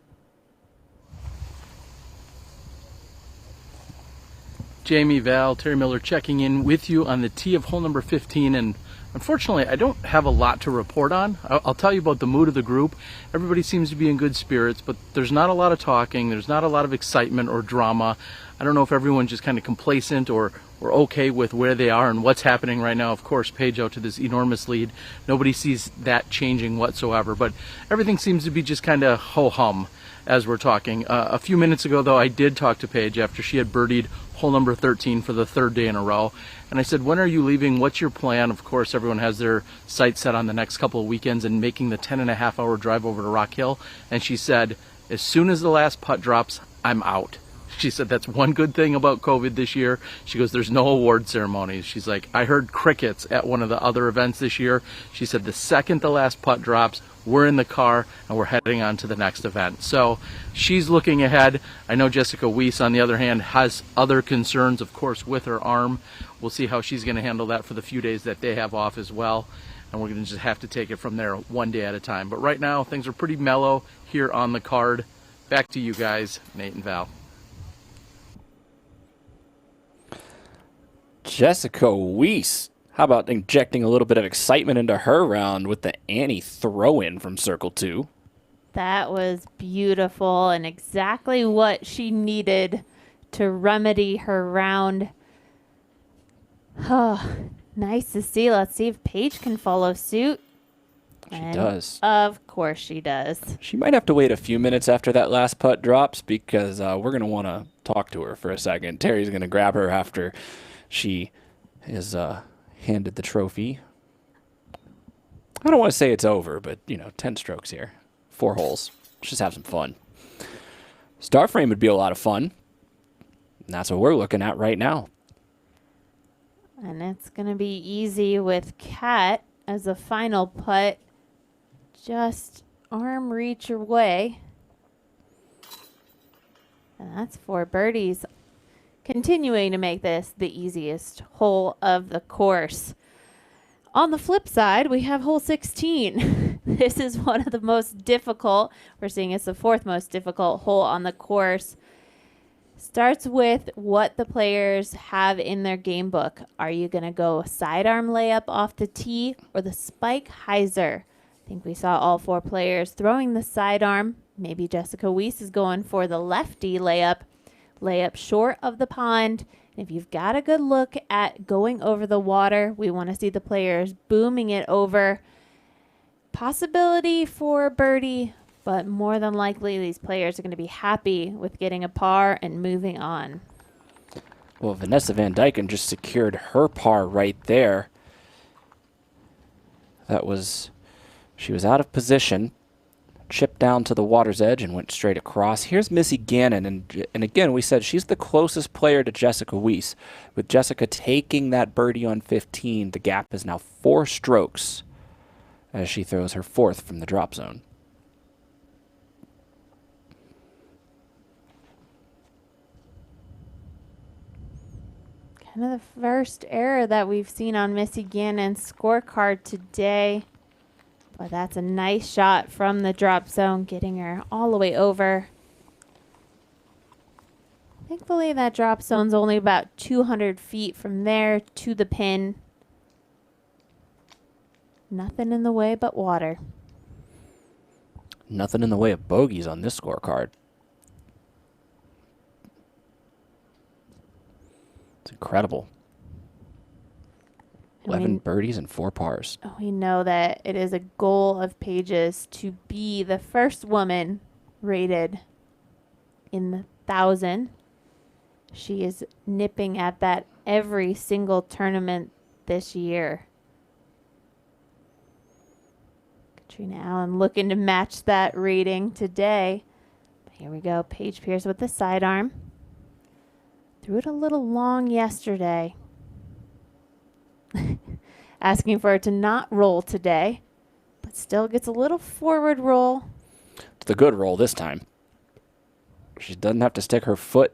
Jamie, Val, Terry Miller checking in with you on the tee of hole number 15, and unfortunately I don't have a lot to report on. I'll tell you about the mood of the group. Everybody seems to be in good spirits, but there's not a lot of talking, there's not a lot of excitement or drama. I don't know if everyone's just kind of complacent or okay with where they are and what's happening right now. Of course, Paige out to this enormous lead. Nobody sees that changing whatsoever, but everything seems to be just kind of ho-hum as we're talking. A few minutes ago, though, I did talk to Paige after she had birdied hole number 13 for the third day in a row. And I said, when are you leaving? What's your plan? Of course, everyone has their sights set on the next couple of weekends and making the 10.5-hour drive over to Rock Hill. And she said, as soon as the last putt drops, I'm out. She said that's one good thing about COVID this year. She goes, there's no award ceremonies. She's like, I heard crickets at one of the other events this year. She said the second the last putt drops, we're in the car and we're heading on to the next event. So she's looking ahead. I know Jessica Weiss, on the other hand, has other concerns, of course, with her arm. We'll see how she's going to handle that for the few days that they have off as well. And we're going to just have to take it from there one day at a time. But right now, things are pretty mellow here on the card. Back to you guys, Nate and Val. Jessica Weiss. How about injecting a little bit of excitement into her round with the Annie throw-in from Circle 2? That was beautiful and exactly what she needed to remedy her round. Oh, nice to see. Let's see if Paige can follow suit. She does. Of course she does. She might have to wait a few minutes after that last putt drops because we're going to want to talk to her for a second. Terry's going to grab her after she is handed the trophy. I don't want to say it's over, but, 10 strokes here. 4 holes. Let's just have some fun. Star frame would be a lot of fun. And that's what we're looking at right now. And it's going to be easy with Kat as a final putt. Just arm reach away. And that's 4 birdies. Continuing to make this the easiest hole of the course. On the flip side, we have hole 16. This is one of the most difficult. We're seeing it's the 4th most difficult hole on the course. Starts with what the players have in their game book. Are you going to go sidearm layup off the tee or the spike hyzer? I think we saw all 4 players throwing the sidearm. Maybe Jessica Weiss is going for the lefty layup short of the pond. If you've got a good look at going over the water, we want to see the players booming it over. Possibility for birdie, but more than likely these players are going to be happy with getting a par and moving on. Well, Vanessa Van Dyken just secured her par right there. She was out of position, chipped down to the water's edge and went straight across. Here's Missy Gannon, and again, we said she's the closest player to Jessica Weiss. With Jessica taking that birdie on 15, the gap is now 4 strokes as she throws her 4th from the drop zone. Kind of the first error that we've seen on Missy Gannon's scorecard today. But that's a nice shot from the drop zone, getting her all the way over. Thankfully, that drop zone's only about 200 feet from there to the pin. Nothing in the way but water. Nothing in the way of bogeys on this scorecard. It's incredible. 11 birdies and 4 pars. We know that it is a goal of Paige's to be the first woman rated in the 1,000. She is nipping at that every single tournament this year. Katrina Allen looking to match that rating today. Here we go. Paige Pierce with the sidearm. Threw it a little long yesterday. Asking for it to not roll today, but still gets a little forward roll. It's the good roll this time. She doesn't have to stick her foot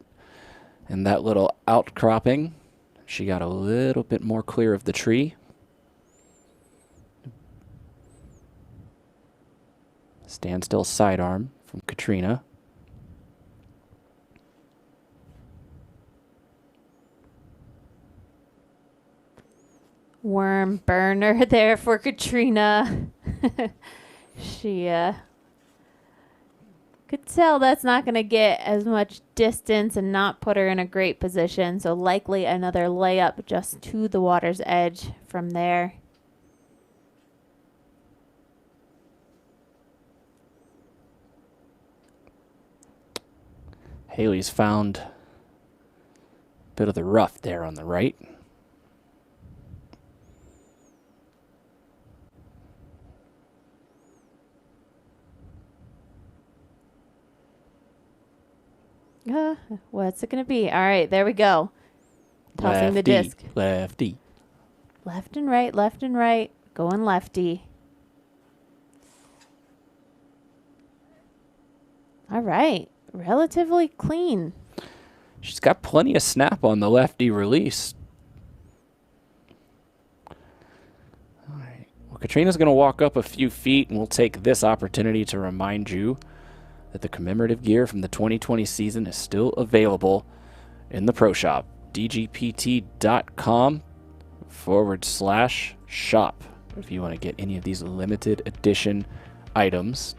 in that little outcropping. She got a little bit more clear of the tree. Standstill sidearm from Katrina. Worm burner there for Katrina. She could tell that's not going to get as much distance and not put her in a great position. So likely another layup just to the water's edge from there. Haley's found a bit of the rough there on the right. What's it going to be? All right, there we go. Tossing the disc. Lefty. Left and right, going lefty. All right, relatively clean. She's got plenty of snap on the lefty release. All right. Well, Katrina's going to walk up a few feet, and we'll take this opportunity to remind you that the commemorative gear from the 2020 season is still available in the Pro Shop. dgpt.com/shop if you want to get any of these limited edition items.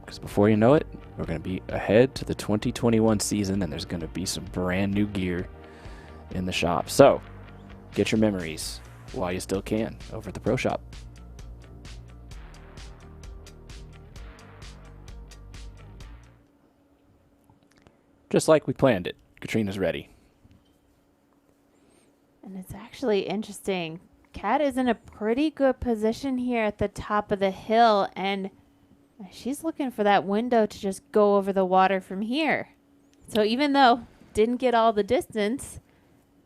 Because before you know it, We're going to be ahead to the 2021 season, and there's going to be some brand new gear in the shop. So get your memories while you still can over at the Pro Shop. Just like we planned it, Katrina's ready. And it's actually interesting. Kat is in a pretty good position here at the top of the hill, and she's looking for that window to just go over the water from here. So even though didn't get all the distance,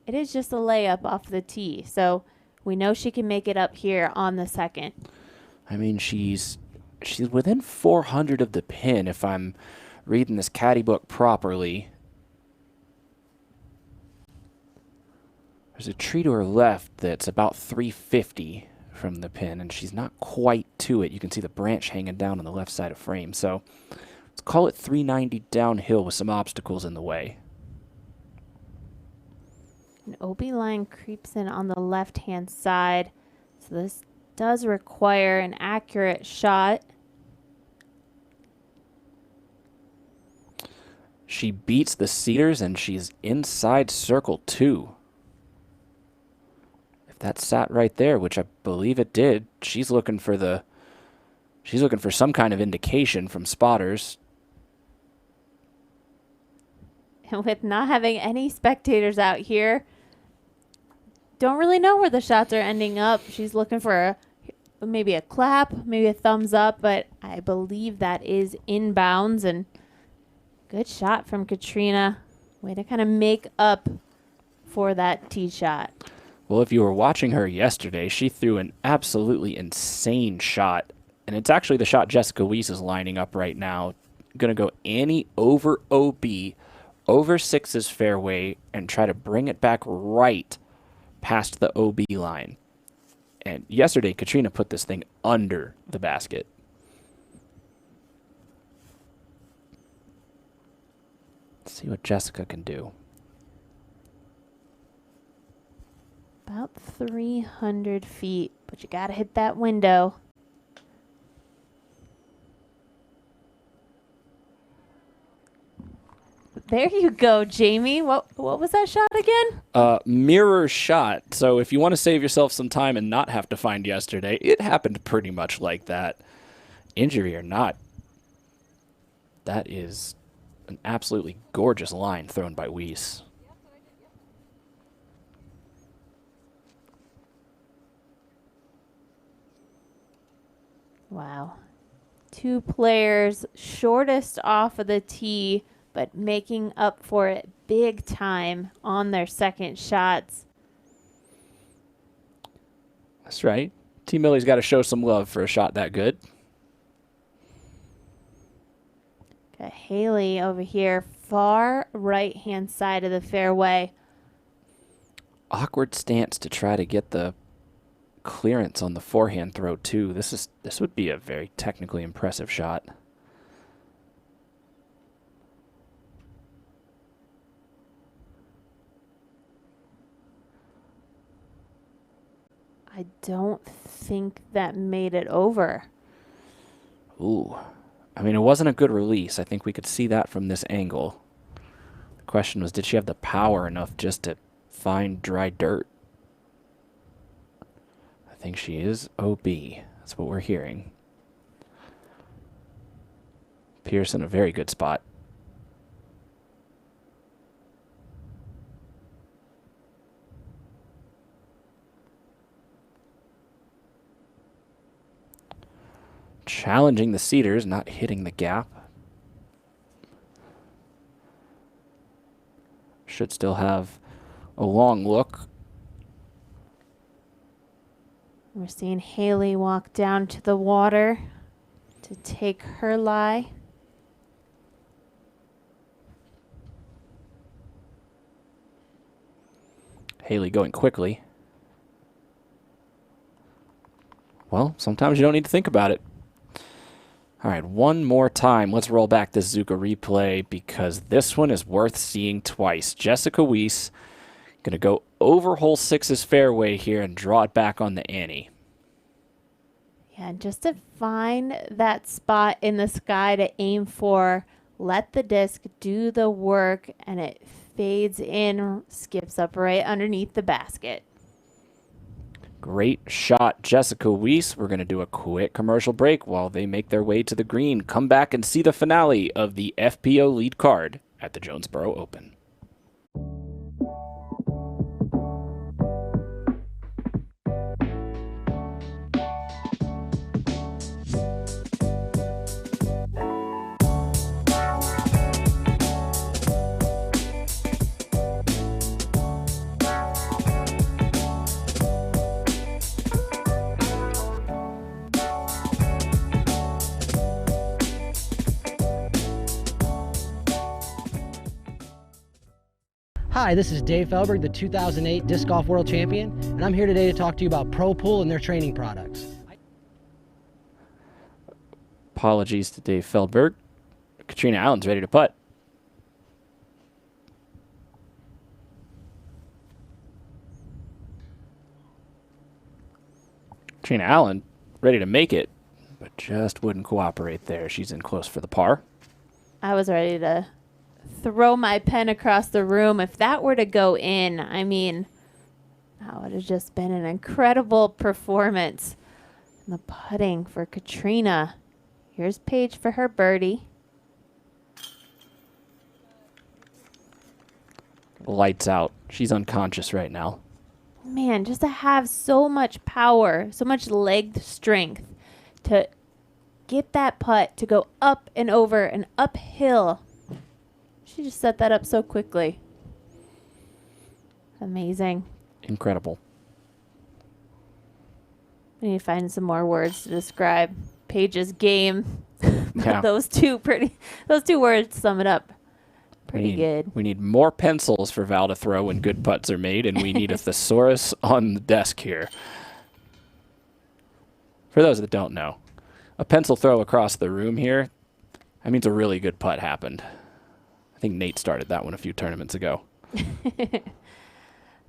it is just a layup off the tee. So we know she can make it up here on the second. I mean, she's within 400 of the pin if I'm reading this caddy book properly. There's a tree to her left that's about 350 from the pin, and she's not quite to it. You can see the branch hanging down on the left side of frame. So let's call it 390 downhill with some obstacles in the way. An OB line creeps in on the left-hand side. So this does require an accurate shot. She beats the Cedars, and she's inside circle 2. If that sat right there, which I believe it did, she's looking for some kind of indication from spotters. And with not having any spectators out here, don't really know where the shots are ending up. She's looking for maybe a clap, maybe a thumbs up, but I believe that is inbounds. And good shot from Katrina. Way to kind of make up for that tee shot. Well, if you were watching her yesterday, she threw an absolutely insane shot. And it's actually the shot Jessica Weiss is lining up right now. Going to go Annie over OB, over Six's fairway, and try to bring it back right past the OB line. And yesterday, Katrina put this thing under the basket. Let's see what Jessica can do. About 300 feet, but you got to hit that window. There you go, Jamie. What was that shot again? Mirror shot. So if you want to save yourself some time and not have to find yesterday, it happened pretty much like that. Injury or not, that is an absolutely gorgeous line thrown by Weiss. Wow. Two players shortest off of the tee, but making up for it big time on their second shots. That's right. T. Millie's got to show some love for a shot that good. Got Haley over here, far right-hand side of the fairway. Awkward stance to try to get the clearance on the forehand throw too. This would be a very technically impressive shot. I don't think that made it over. Ooh. I mean, it wasn't a good release. I think we could see that from this angle. The question was, did she have the power enough just to find dry dirt? I think she is OB. That's what we're hearing. Pierce in a very good spot. Challenging the Cedars, not hitting the gap. Should still have a long look. We're seeing Haley walk down to the water to take her lie. Haley going quickly. Well, sometimes you don't need to think about it. All right, one more time. Let's roll back this Zuka replay because this one is worth seeing twice. Jessica Weiss going to go over hole 6's fairway here and draw it back on the Annie. Yeah, and just to find that spot in the sky to aim for let the disc do the work, and it fades in, skips up right underneath the basket. Great shot, Jessica Weiss. We're going to do a quick commercial break while they make their way to the green. Come back and see the finale of the FPO lead card at the Jonesboro Open. Hi, this is Dave Felberg, the 2008 Disc Golf World Champion, and I'm here today to talk to you about Pro Pool and their training products. Apologies to Dave Feldberg. Katrina Allen's ready to putt. Katrina Allen ready to make it, but just wouldn't cooperate there. She's in close for the par. I was ready to throw my pen across the room. If that were to go in, I mean, that would have just been an incredible performance. And the putting for Katrina. Here's Paige for her birdie. Lights out. She's unconscious right now. Man, just to have so much power, so much leg strength to get that putt to go up and over and uphill. She just set that up so quickly. Amazing. Incredible. I need to find some more words to describe Paige's game. Yeah. Those two words sum it up pretty good. We need more pencils for Val to throw when good putts are made, and we need a thesaurus on the desk here. For those that don't know, a pencil throw across the room here, that means a really good putt happened. I think Nate started that one a few tournaments ago.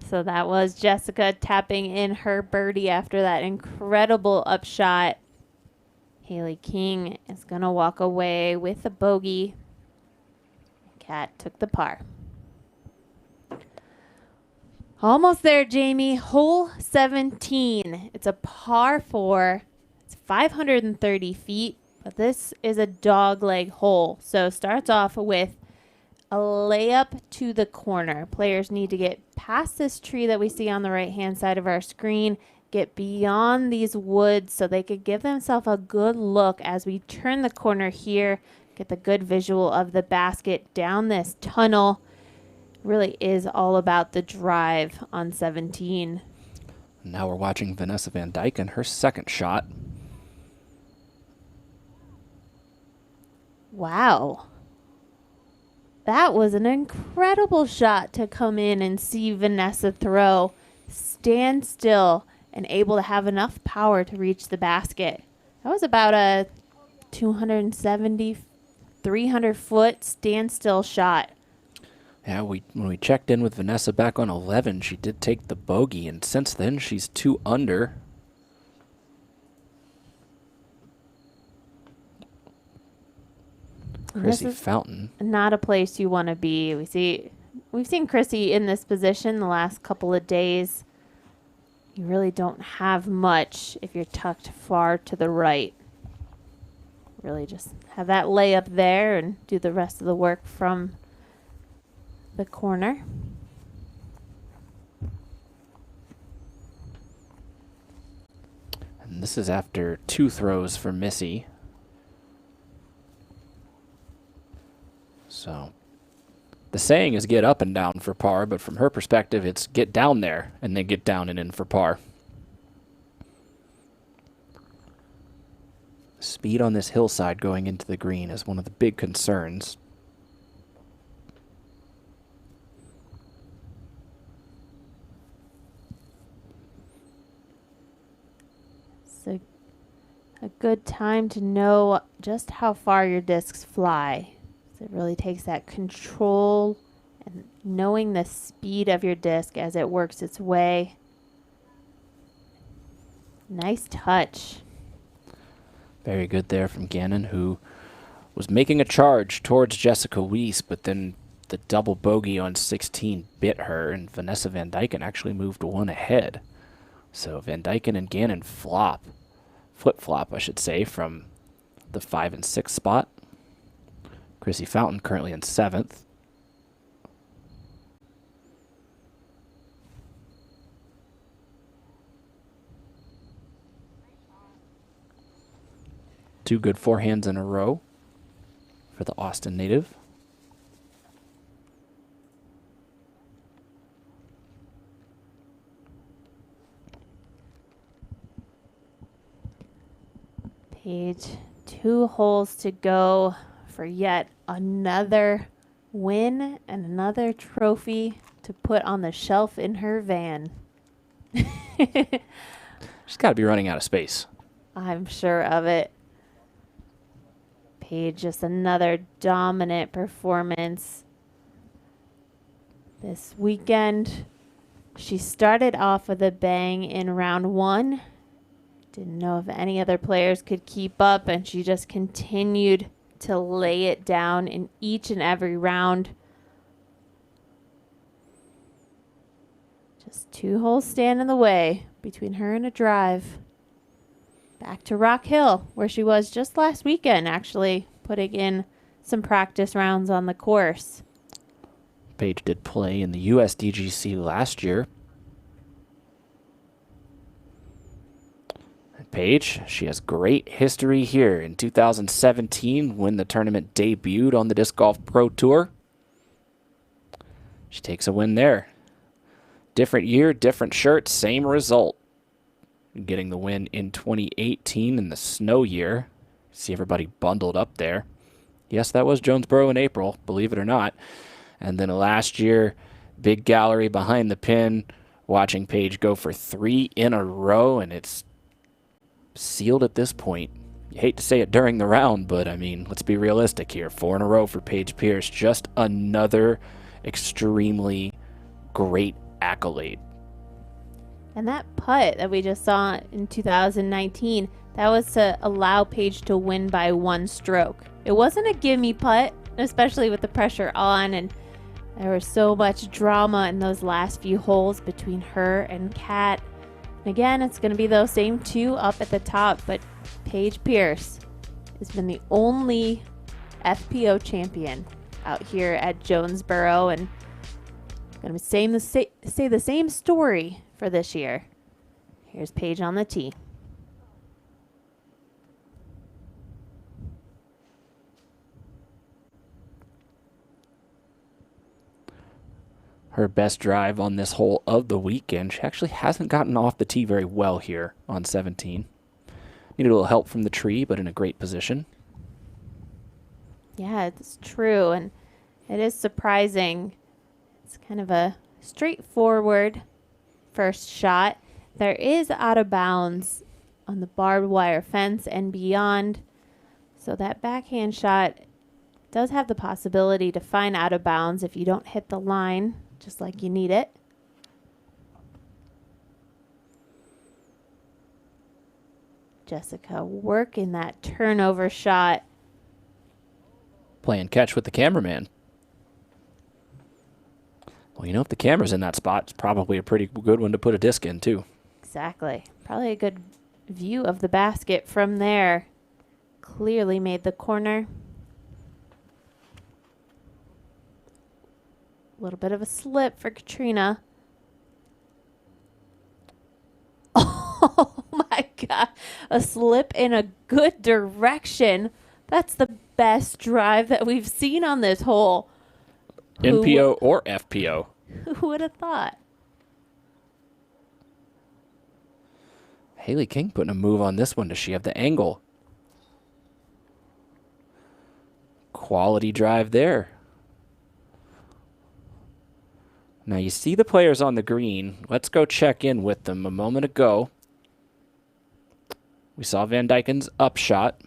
So that was Jessica tapping in her birdie after that incredible upshot. Haley King is going to walk away with a bogey. Kat took the par. Almost there, Jamie. Hole 17. It's a par 4. It's 530 feet, but this is a dogleg hole. So starts off with a layup to the corner. Players need to get past this tree that we see on the right-hand side of our screen, get beyond these woods so they could give themselves a good look as we turn the corner here, get the good visual of the basket down this tunnel. Really is all about the drive on 17. Now we're watching Vanessa Van Dyke and her second shot. Wow. That was an incredible shot to come in and see Vanessa throw, stand still, and able to have enough power to reach the basket. That was about a 270, 300-foot standstill shot. Yeah, when we checked in with Vanessa back on 11, she did take the bogey, and since then she's 2 under. Chrissy Fountain. Not a place you want to be. We've seen Chrissy in this position the last couple of days. You really don't have much if you're tucked far to the right. Really just have that layup there and do the rest of the work from the corner. And this is after 2 throws for Missy. So the saying is get up and down for par, but from her perspective, it's get down there and then get down and in for par. Speed on this hillside going into the green is one of the big concerns. So a good time to know just how far your discs fly. So it really takes that control and knowing the speed of your disc as it works its way. Nice touch. Very good there from Gannon, who was making a charge towards Jessica Weiss, but then the double bogey on 16 bit her, and Vanessa Van Dyken actually moved one ahead. So Van Dyken and Gannon flip-flop, I should say, from the 5 and 6 spot. Chrissy Fountain currently in 7th. Two good forehands in a row for the Austin native. Paige, 2 holes to go for yet another win and another trophy to put on the shelf in her van. She's got to be running out of space. I'm sure of it. Paige, just another dominant performance this weekend. She started off with a bang in round 1. Didn't know if any other players could keep up, and she just continued to lay it down in each and every round. Just 2 holes stand in the way between her and a drive. Back to Rock Hill, where she was just last weekend, actually, putting in some practice rounds on the course. Paige did play in the USDGC last year. And Paige, she has great history here. In 2017, when the tournament debuted on the Disc Golf Pro Tour, she takes a win there. Different year, different shirt, same result. Getting the win in 2018 in the snow year. See everybody bundled up there. Yes, that was Jonesboro in April, believe it or not. And then last year, big gallery behind the pin, watching Paige go for 3 in a row, and it's sealed at this point. You hate to say it during the round, but I mean, let's be realistic here. 4 in a row for Paige Pierce. Just another extremely great accolade. And that putt that we just saw in 2019, that was to allow Paige to win by 1 stroke. It wasn't a gimme putt, especially with the pressure on, and there was so much drama in those last few holes between her and Kat. And again, it's going to be those same 2 up at the top, but Paige Pierce has been the only FPO champion out here at Jonesboro, and going to say the same story for this year. Here's Paige on the tee. Her best drive on this hole of the weekend. She actually hasn't gotten off the tee very well here on 17. Needed a little help from the tree, but in a great position. Yeah, it's true, and it is surprising. It's kind of a straightforward first shot. There is out of bounds on the barbed wire fence and beyond, so that backhand shot does have the possibility to find out of bounds if you don't hit the line just like you need it. Jessica working that turnover shot. Playing catch with the cameraman. Well, you know, if the camera's in that spot, it's probably a pretty good one to put a disc in, too. Exactly. Probably a good view of the basket from there. Clearly made the corner. A little bit of a slip for Katrina. Oh, my God. A slip in a good direction. That's the best drive that we've seen on this hole. MPO or FPO. Who would have thought? Haley King putting a move on this one. Does she have the angle? Quality drive there. Now you see the players on the green. Let's go check in with them. A moment ago, we saw Van Dyken's upshot.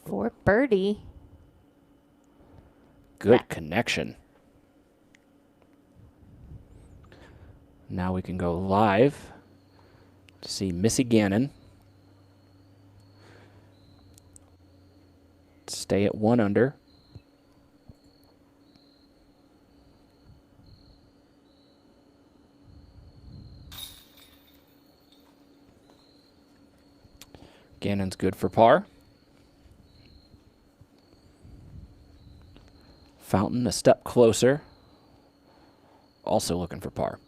For birdie. Good connection. Now we can go live to see Missy Gannon. Stay at 1 under. Gannon's good for par. Fountain a step closer. Also looking for par.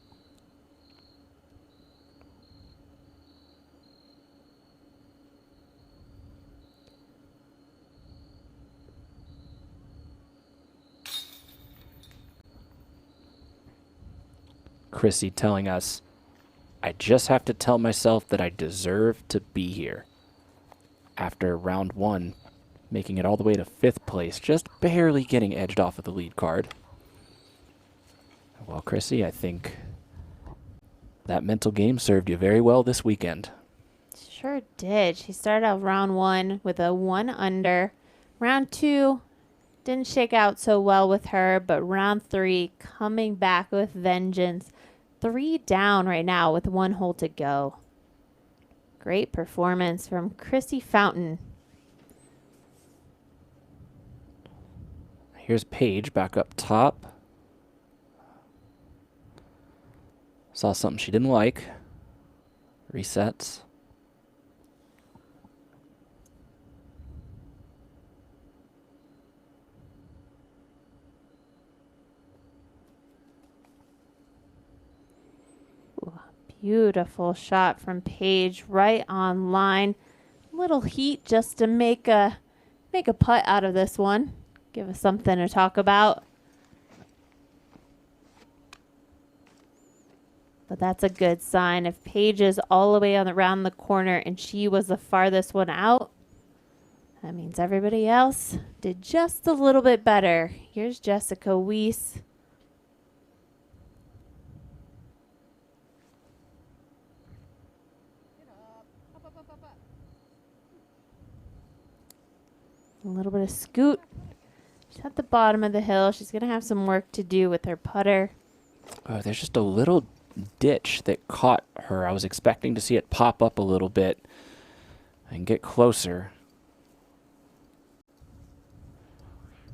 Chrissy telling us, I just have to tell myself that I deserve to be here. After round 1, making it all the way to 5th place, just barely getting edged off of the lead card. Well, Chrissy, I think that mental game served you very well this weekend. Sure did. She started out round 1 with a 1 under. Round 2 didn't shake out so well with her, but round 3 coming back with vengeance. 3 down right now with 1 hole to go. Great performance from Chrissy Fountain. Here's Paige back up top. Saw something she didn't like. Resets. Beautiful shot from Paige, right on line. Little heat just to make a putt out of this one. Give us something to talk about. But that's a good sign. If Paige is all the way around the corner and she was the farthest one out, that means everybody else did just a little bit better. Here's Jessica Weiss. A little bit of scoot. She's at the bottom of the hill. She's going to have some work to do with her putter. Oh, there's just a little ditch that caught her. I was expecting to see it pop up a little bit and get closer.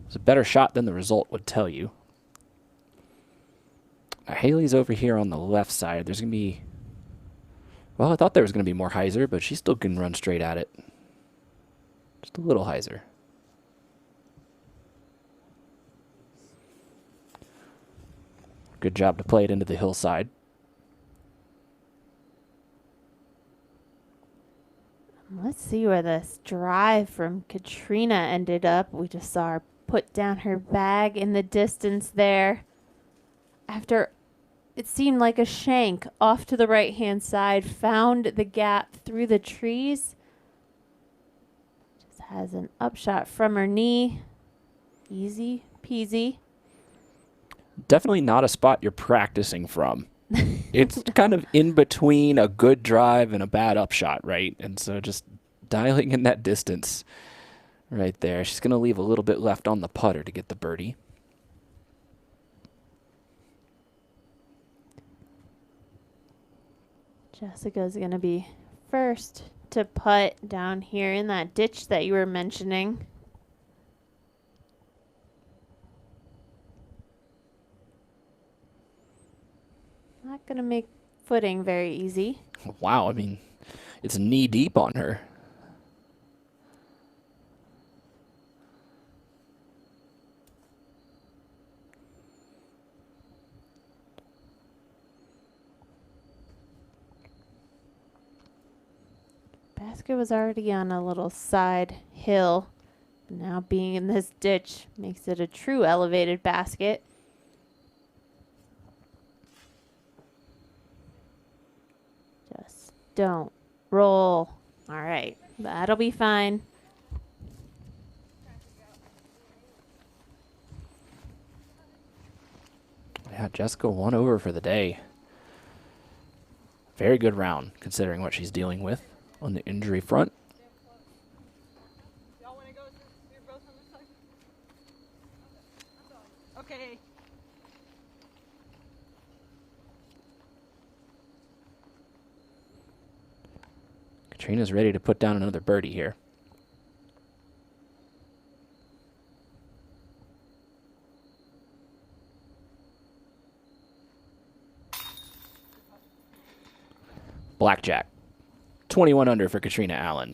It's a better shot than the result would tell you. Now, Haley's over here on the left side. There's going to be... Well, I thought there was going to be more hyzer, but she still can run straight at it. Just a little hyzer. Good job to play it into the hillside. Let's see where this drive from Katrina ended up. We just saw her put down her bag in the distance there. After it seemed like a shank off to the right-hand side, found the gap through the trees. Just has an upshot from her knee. Easy peasy. Definitely not a spot you're practicing from. It's kind of in between a good drive and a bad upshot, right? And so just dialing in that distance right there. She's going to leave a little bit left on the putter to get the birdie. Jessica's going to be first to putt down here in that ditch that you were mentioning. Not going to make footing very easy. Wow, I mean, it's knee deep on her. Basket was already on a little side hill. Now being in this ditch makes it a true elevated basket. Just don't roll. All right, that'll be fine. Yeah, Jessica 1 over for the day. Very good round considering what she's dealing with on the injury front. Okay. Katrina's ready to put down another birdie here. Blackjack. 21 under for Katrina Allen.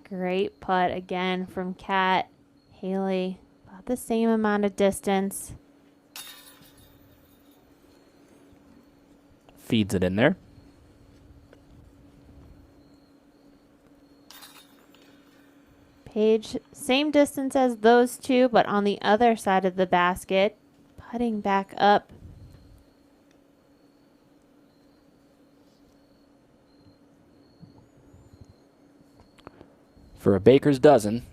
Great putt again from Kat. Haley, about the same amount of distance. Feeds it in there. Paige, same distance as those two, but on the other side of the basket. Putting back up. For a baker's dozen.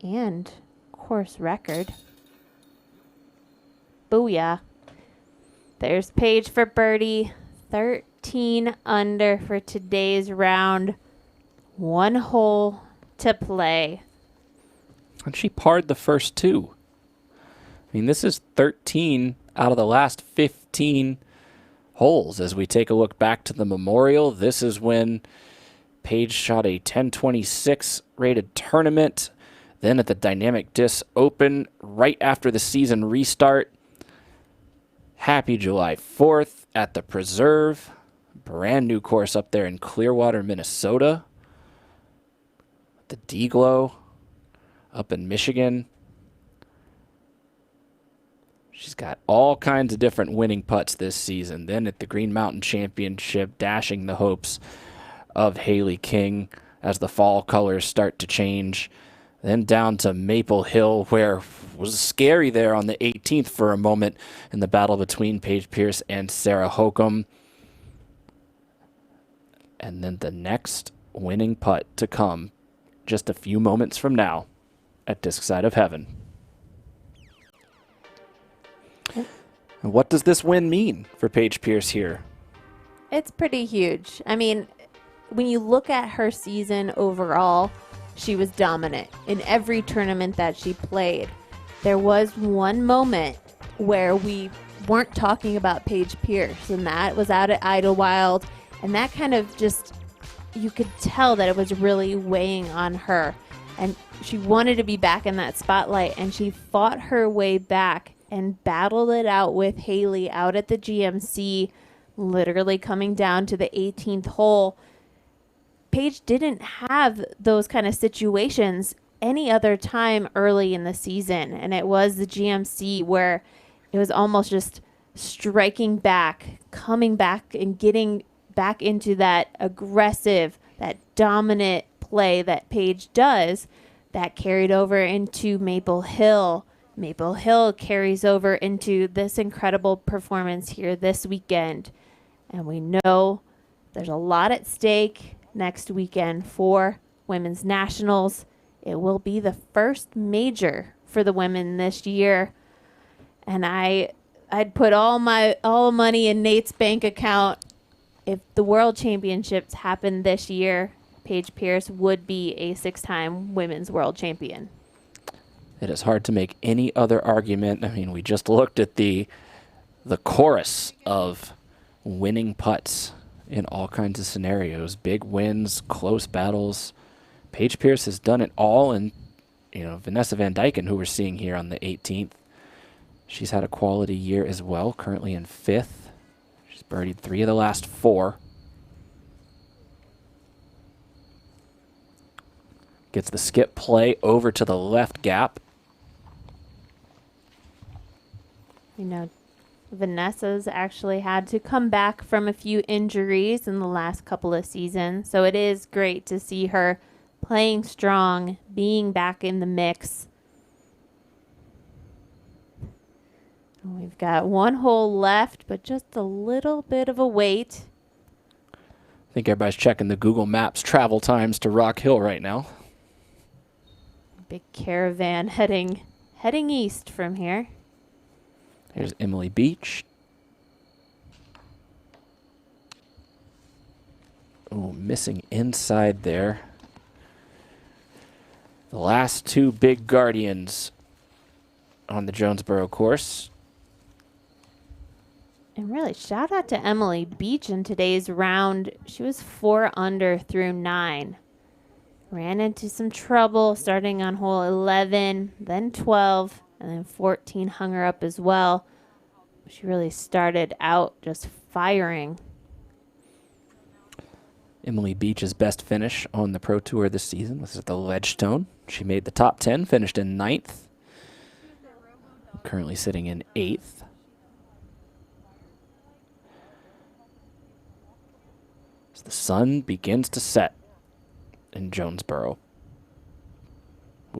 And course record. Booyah. There's Paige for birdie. 13 under for today's round. 1 hole to play. And she parred the first 2. I mean, this is 13 out of the last 15 holes. As we take a look back to the Memorial, this is when Paige shot a 1026 rated tournament. Then at the Dynamic Disc Open, right after the season restart. Happy July 4th at the Preserve. Brand new course up there in Clearwater, Minnesota. The D-Glow up in Michigan. She's got all kinds of different winning putts this season. Then at the Green Mountain Championship, dashing the hopes of Haley King as the fall colors start to change. Then down to Maple Hill, where it was scary there on the 18th for a moment in the battle between Paige Pierce and Sarah Hokum. And then the next winning putt to come just a few moments from now at Disc Side of Heaven. And what does this win mean for Paige Pierce here? It's pretty huge. I mean, when you look at her season overall, she was dominant in every tournament that she played. There was one moment where we weren't talking about Paige Pierce, and that was out at Idlewild, and that kind of just, you could tell that it was really weighing on her, and she wanted to be back in that spotlight, and she fought her way back and battled it out with Haley out at the GMC, literally coming down to the 18th hole. Paige didn't have those kind of situations any other time early in the season, and it was the GMC where it was almost just striking back, coming back and getting back into that aggressive, that dominant play that Paige does. That carried over into Maple Hill. Maple Hill carries over into this incredible performance here this weekend. And we know there's a lot at stake next weekend for Women's Nationals. It will be the first major for the women this year. And I'd put all money in Nate's bank account. If the World Championships happen this year, Paige Pierce would be a 6-time women's world champion. It is hard to make any other argument. I mean, we just looked at the chorus of winning putts in all kinds of scenarios. Big wins, close battles. Paige Pierce has done it all. And, you know, Vanessa Van Dyken, who we're seeing here on the 18th, she's had a quality year as well, currently in 5th. She's birdied 3 of the last 4. Gets the skip play over to the left gap. You know, Vanessa's actually had to come back from a few injuries in the last couple of seasons. So it is great to see her playing strong, being back in the mix. We've got 1 hole left, but just a little bit of a wait. I think everybody's checking the Google Maps travel times to Rock Hill right now. Big caravan heading east from here. Here's Emily Beach. Oh, missing inside there. The last 2 big guardians on the Jonesboro course. And really, shout out to Emily Beach in today's round. She was 4 under through 9. ran into some trouble starting on hole 11, then 12, and then 14 hung her up as well. She really started out just firing. Emily Beach's best finish on the Pro Tour this season was at the Ledgestone. She made the top 10, finished in 9th. Currently sitting in 8th. As the sun begins to set in Jonesboro.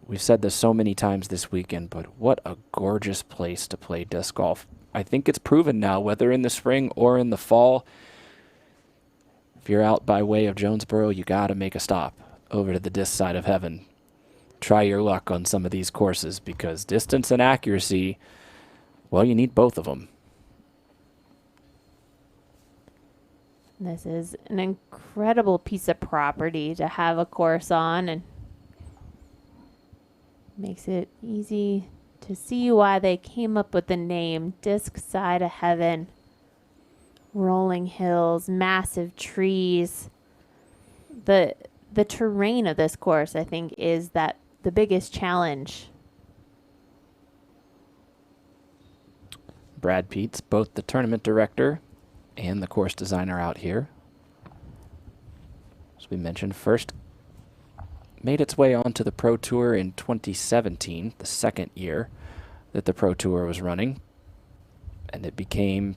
We've said this so many times this weekend, but what a gorgeous place to play disc golf. I think it's proven now, whether in the spring or in the fall, if you're out by way of Jonesboro, you got to make a stop over to the disc side of heaven. Try your luck on some of these courses, because distance and accuracy, well, you need both of them. This is an incredible piece of property to have a course on, and makes it easy to see why they came up with the name Disc Side of Heaven. Rolling hills, massive trees. The terrain of this course, I think, is that the biggest challenge. Brad Peets, both the tournament director and the course designer out here. As we mentioned, first made its way onto the Pro Tour in 2017, the second year that the Pro Tour was running, and it became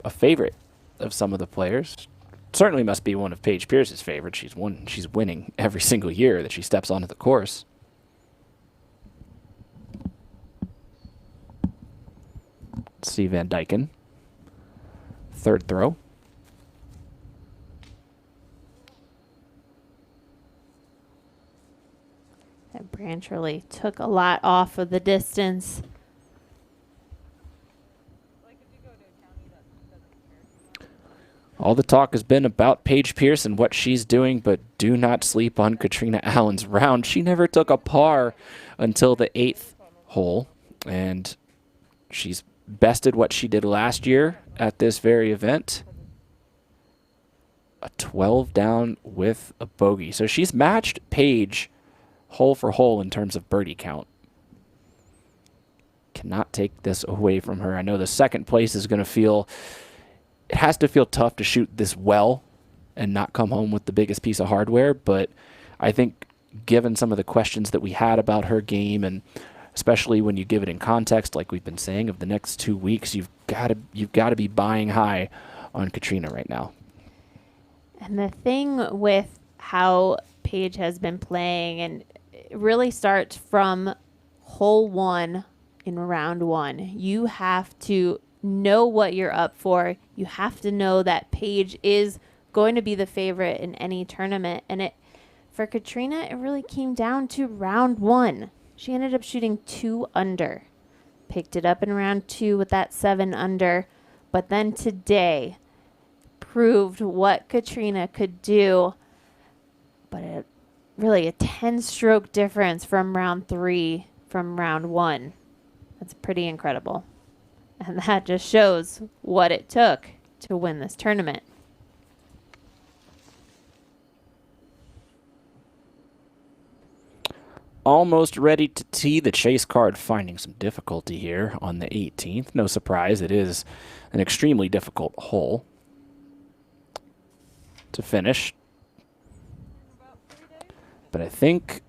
a favorite of some of the players. Certainly must be one of Paige Pierce's favorites. She's winning every single year that she steps onto the course. See Van Dyken. Third throw. That branch really took a lot off of the distance. All the talk has been about Paige Pierce and what she's doing, but do not sleep on Katrina Allen's round. She never took a par until the 8th hole, and she's bested what she did last year at this very event. A 12 down with a bogey. So she's matched Paige hole for hole in terms of birdie count. Cannot take this away from her. I know the second place is going to feel, it has to feel tough to shoot this well and not come home with the biggest piece of hardware, but I think given some of the questions that we had about her game, and especially when you give it in context, like we've been saying, of the next 2 weeks, you've got to be buying high on Katrina right now. And the thing with how Paige has been playing, and it really starts from hole 1 in round 1. You have to know what you're up for. You have to know that Paige is going to be the favorite in any tournament. And for Katrina, it really came down to round 1. She ended up shooting 2 under. Picked it up in round 2 with that 7 under. But then today proved what Katrina could do. But really a 10-stroke difference from round 3 from round 1. That's pretty incredible. And that just shows what it took to win this tournament. Almost ready to tee. The chase card finding some difficulty here on the 18th. No surprise, it is an extremely difficult hole to finish. But I think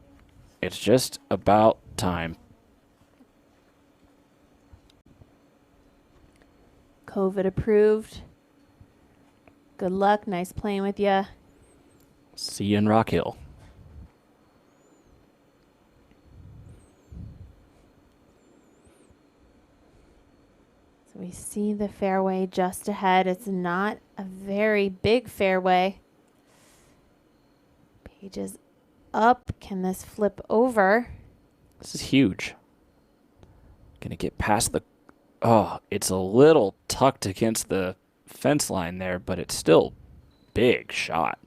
it's just about time. COVID approved. Good luck. Nice playing with you. See you in Rock Hill. So we see the fairway just ahead. It's not a very big fairway. Paige is up. Can this flip over? This is huge. Gonna get past the... Oh, it's a little tucked against the fence line there, but it's still big shot.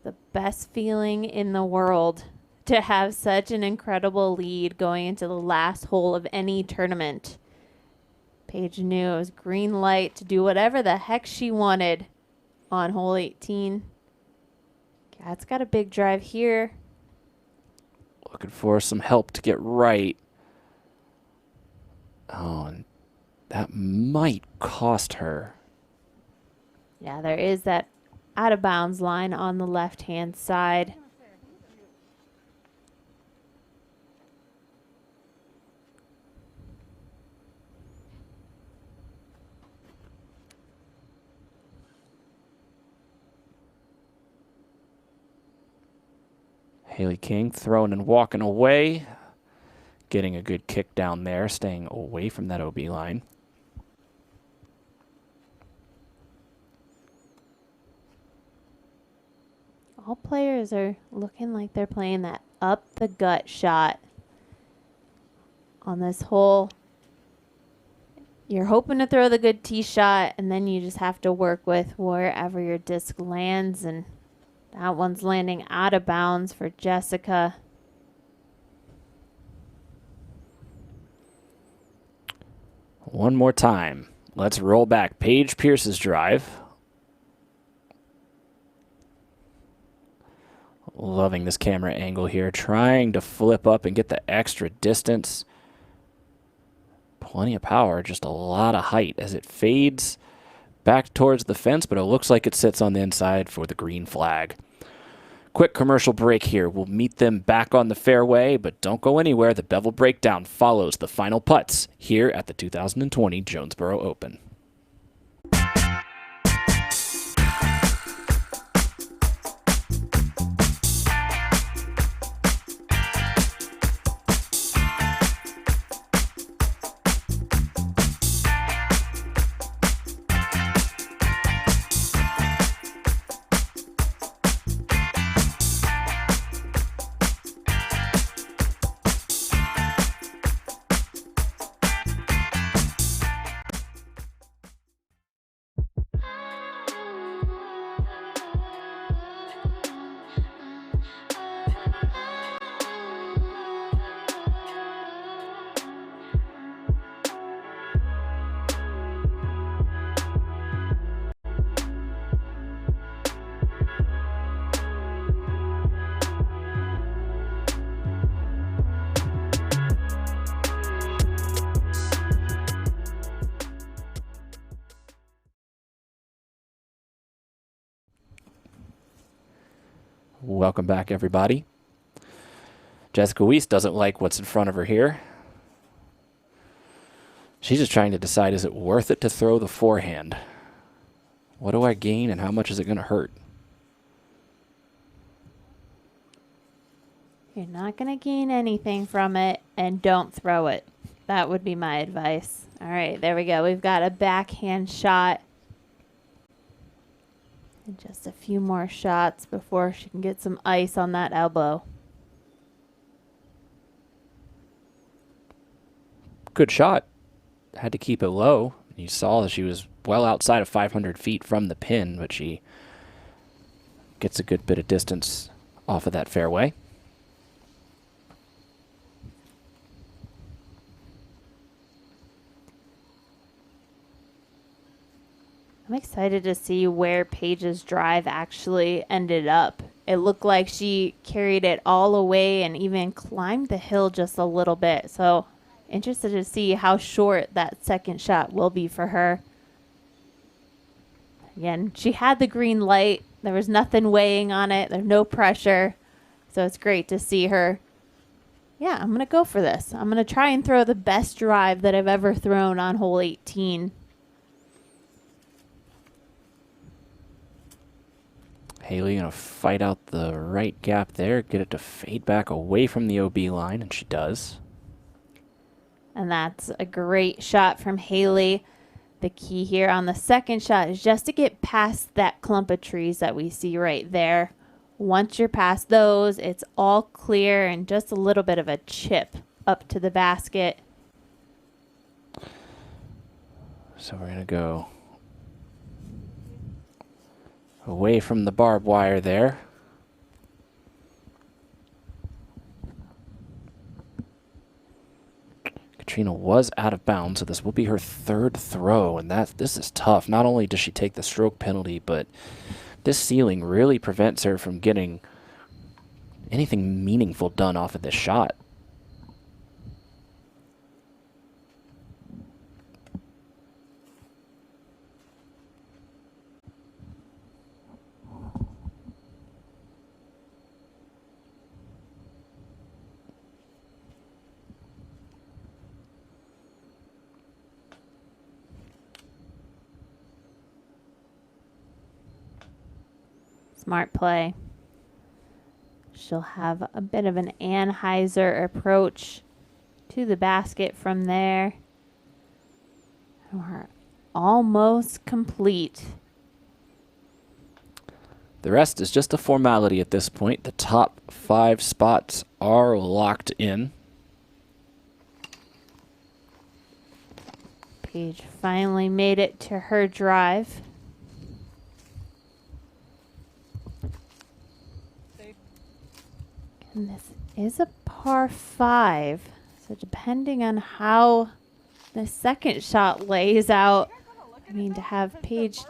The best feeling in the world to have such an incredible lead going into the last hole of any tournament. Paige knew it was green light to do whatever the heck she wanted on hole 18. That's got a big drive here. Looking for some help to get right. Oh, and that might cost her. Yeah, there is that out of bounds line on the left-hand side. Haley King throwing and walking away. Getting a good kick down there, staying away from that OB line. All players are looking like they're playing that up the gut shot on this hole. You're hoping to throw the good tee shot, and then you just have to work with wherever your disc lands, and that one's landing out of bounds for Jessica. One more time. Let's roll back. Paige Pierce's drive. Loving this camera angle here. Trying to flip up and get the extra distance. Plenty of power, just a lot of height as it fades back towards the fence, but it looks like it sits on the inside for the green flag. Quick commercial break here. We'll meet them back on the fairway, but don't go anywhere. The bevel breakdown follows the final putts here at the 2020 Jonesboro Open. Welcome back, everybody. Jessica Weiss doesn't like what's in front of her here. She's just trying to decide, is it worth it to throw the forehand? What do I gain and how much is it going to hurt? You're not going to gain anything from it, and don't throw it. That would be my advice. All right, there we go. We've got a backhand shot. And just a few more shots before she can get some ice on that elbow. Good shot. Had to keep it low. You saw that she was well outside of 500 feet from the pin, but she gets a good bit of distance off of that fairway. I'm excited to see where Paige's drive actually ended up. It looked like she carried it all away and even climbed the hill just a little bit. So interested to see how short that second shot will be for her. Again, she had the green light. There was nothing weighing on it. There's no pressure. So it's great to see her. Yeah, I'm going to go for this. I'm going to try and throw the best drive that I've ever thrown on hole 18. Haley going to fight out the right gap there, get it to fade back away from the OB line, and she does. And that's a great shot from Haley. The key here on the second shot is just to get past that clump of trees that we see right there. Once you're past those, it's all clear and just a little bit of a chip up to the basket. So we're going to go away from the barbed wire there. Katrina was out of bounds, so this will be her third throw, and this is tough. Not only does she take the stroke penalty, but This ceiling really prevents her from getting anything meaningful done off of this shot. Smart play. She'll have a bit of an Anheuser approach to the basket from there. We're almost complete. The rest is just a formality at this point. The top 5 spots are locked in. Paige finally made it to her drive. And this is a par 5. So depending on how the second shot lays out, I mean, to have Paige.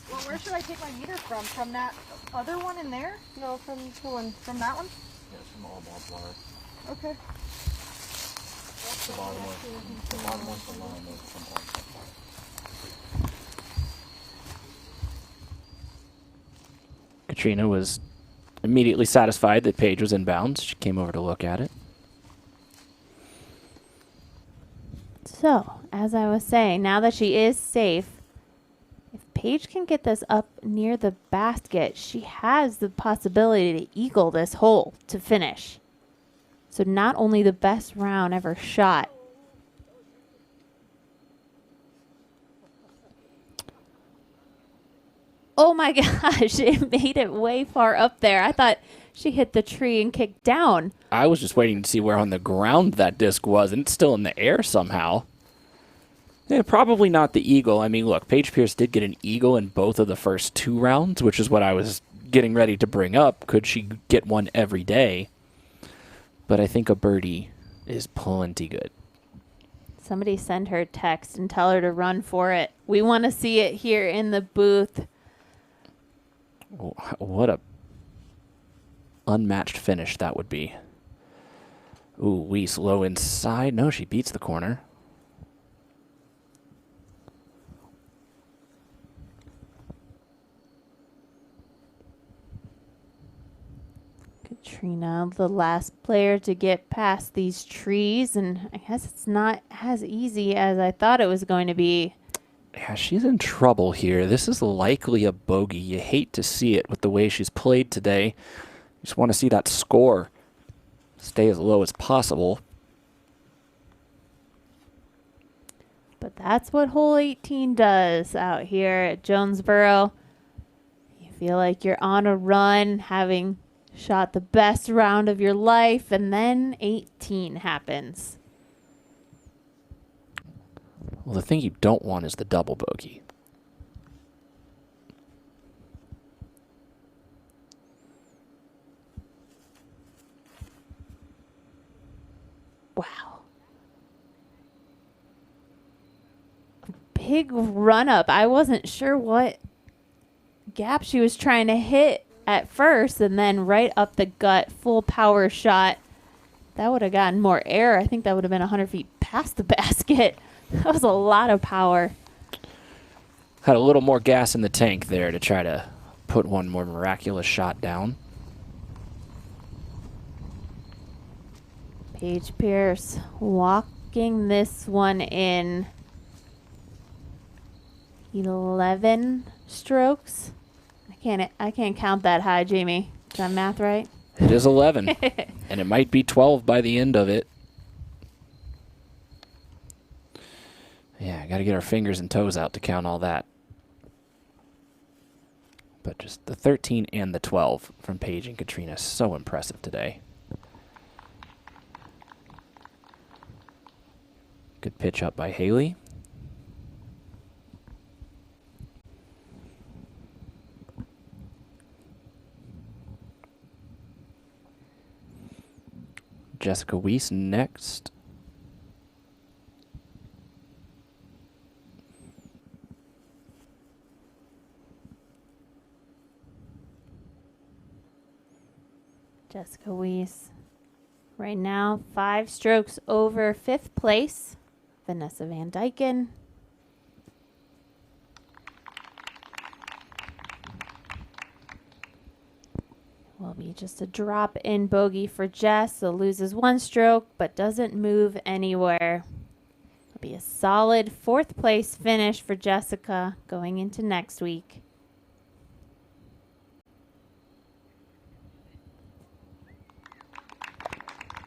Well, where should I take my meter from? From that other one in there? No, from the one. From that one? Yeah, it's from all ball water. Okay. The bottom one's the line of sometimes. Katrina was immediately satisfied that Paige was in bounds. She came over to look at it. So, as I was saying, now that she is safe, if Paige can get this up near the basket, she has the possibility to eagle this hole to finish. So not only the best round ever shot. Oh my gosh, it made it way far up there. I thought she hit the tree and kicked down. I was just waiting to see where on the ground that disc was, and it's still in the air somehow. Yeah, probably not the eagle. I mean, look, Paige Pierce did get an eagle in both of the first 2 rounds, which is what I was getting ready to bring up. Could she get one every day? But I think a birdie is plenty good. Somebody send her a text and tell her to run for it. We want to see it here in the booth. What a unmatched finish that would be. Ooh, Weiss low inside. No, she beats the corner. Katrina, the last player to get past these trees, and I guess it's not as easy as I thought it was going to be. Yeah, she's in trouble here. This is likely a bogey. You hate to see it with the way she's played today. You just want to see that score stay as low as possible. But that's what hole 18 does out here at Jonesboro. You feel like you're on a run, having shot the best round of your life, and then 18 happens. Well, the thing you don't want is the double bogey. Wow. Big run up. I wasn't sure what gap she was trying to hit at first, and then right up the gut, full power shot. That would have gotten more air. I think that would have been 100 feet past the basket. That was a lot of power. Had a little more gas in the tank there to try to put one more miraculous shot down. Paige Pierce walking this one in 11 strokes. I can't count that high, Jamie. Is that math right? It is 11, and it might be 12 by the end of it. Yeah, got to get our fingers and toes out to count all that. But just the 13 and the 12 from Paige and Katrina, so impressive today. Good pitch up by Haley. Jessica Weiss next. Jessica Weiss, right now 5 strokes over 5th place. Vanessa Van Dyken. Will be just a drop in bogey for Jess. So loses 1 stroke, but doesn't move anywhere. It'll be a solid 4th place finish for Jessica going into next week.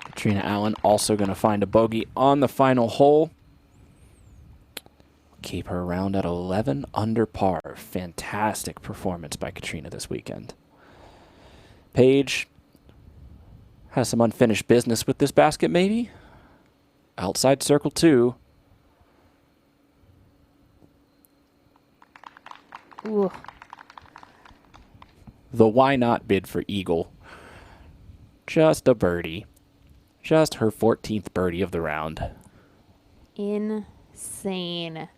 Katrina Allen also going to find a bogey on the final hole. Keep her round at 11 under par. Fantastic performance by Katrina this weekend. Paige has some unfinished business with this basket, maybe. Outside circle 2. Ooh. The why not bid for eagle. Just a birdie. Just her 14th birdie of the round. Insane.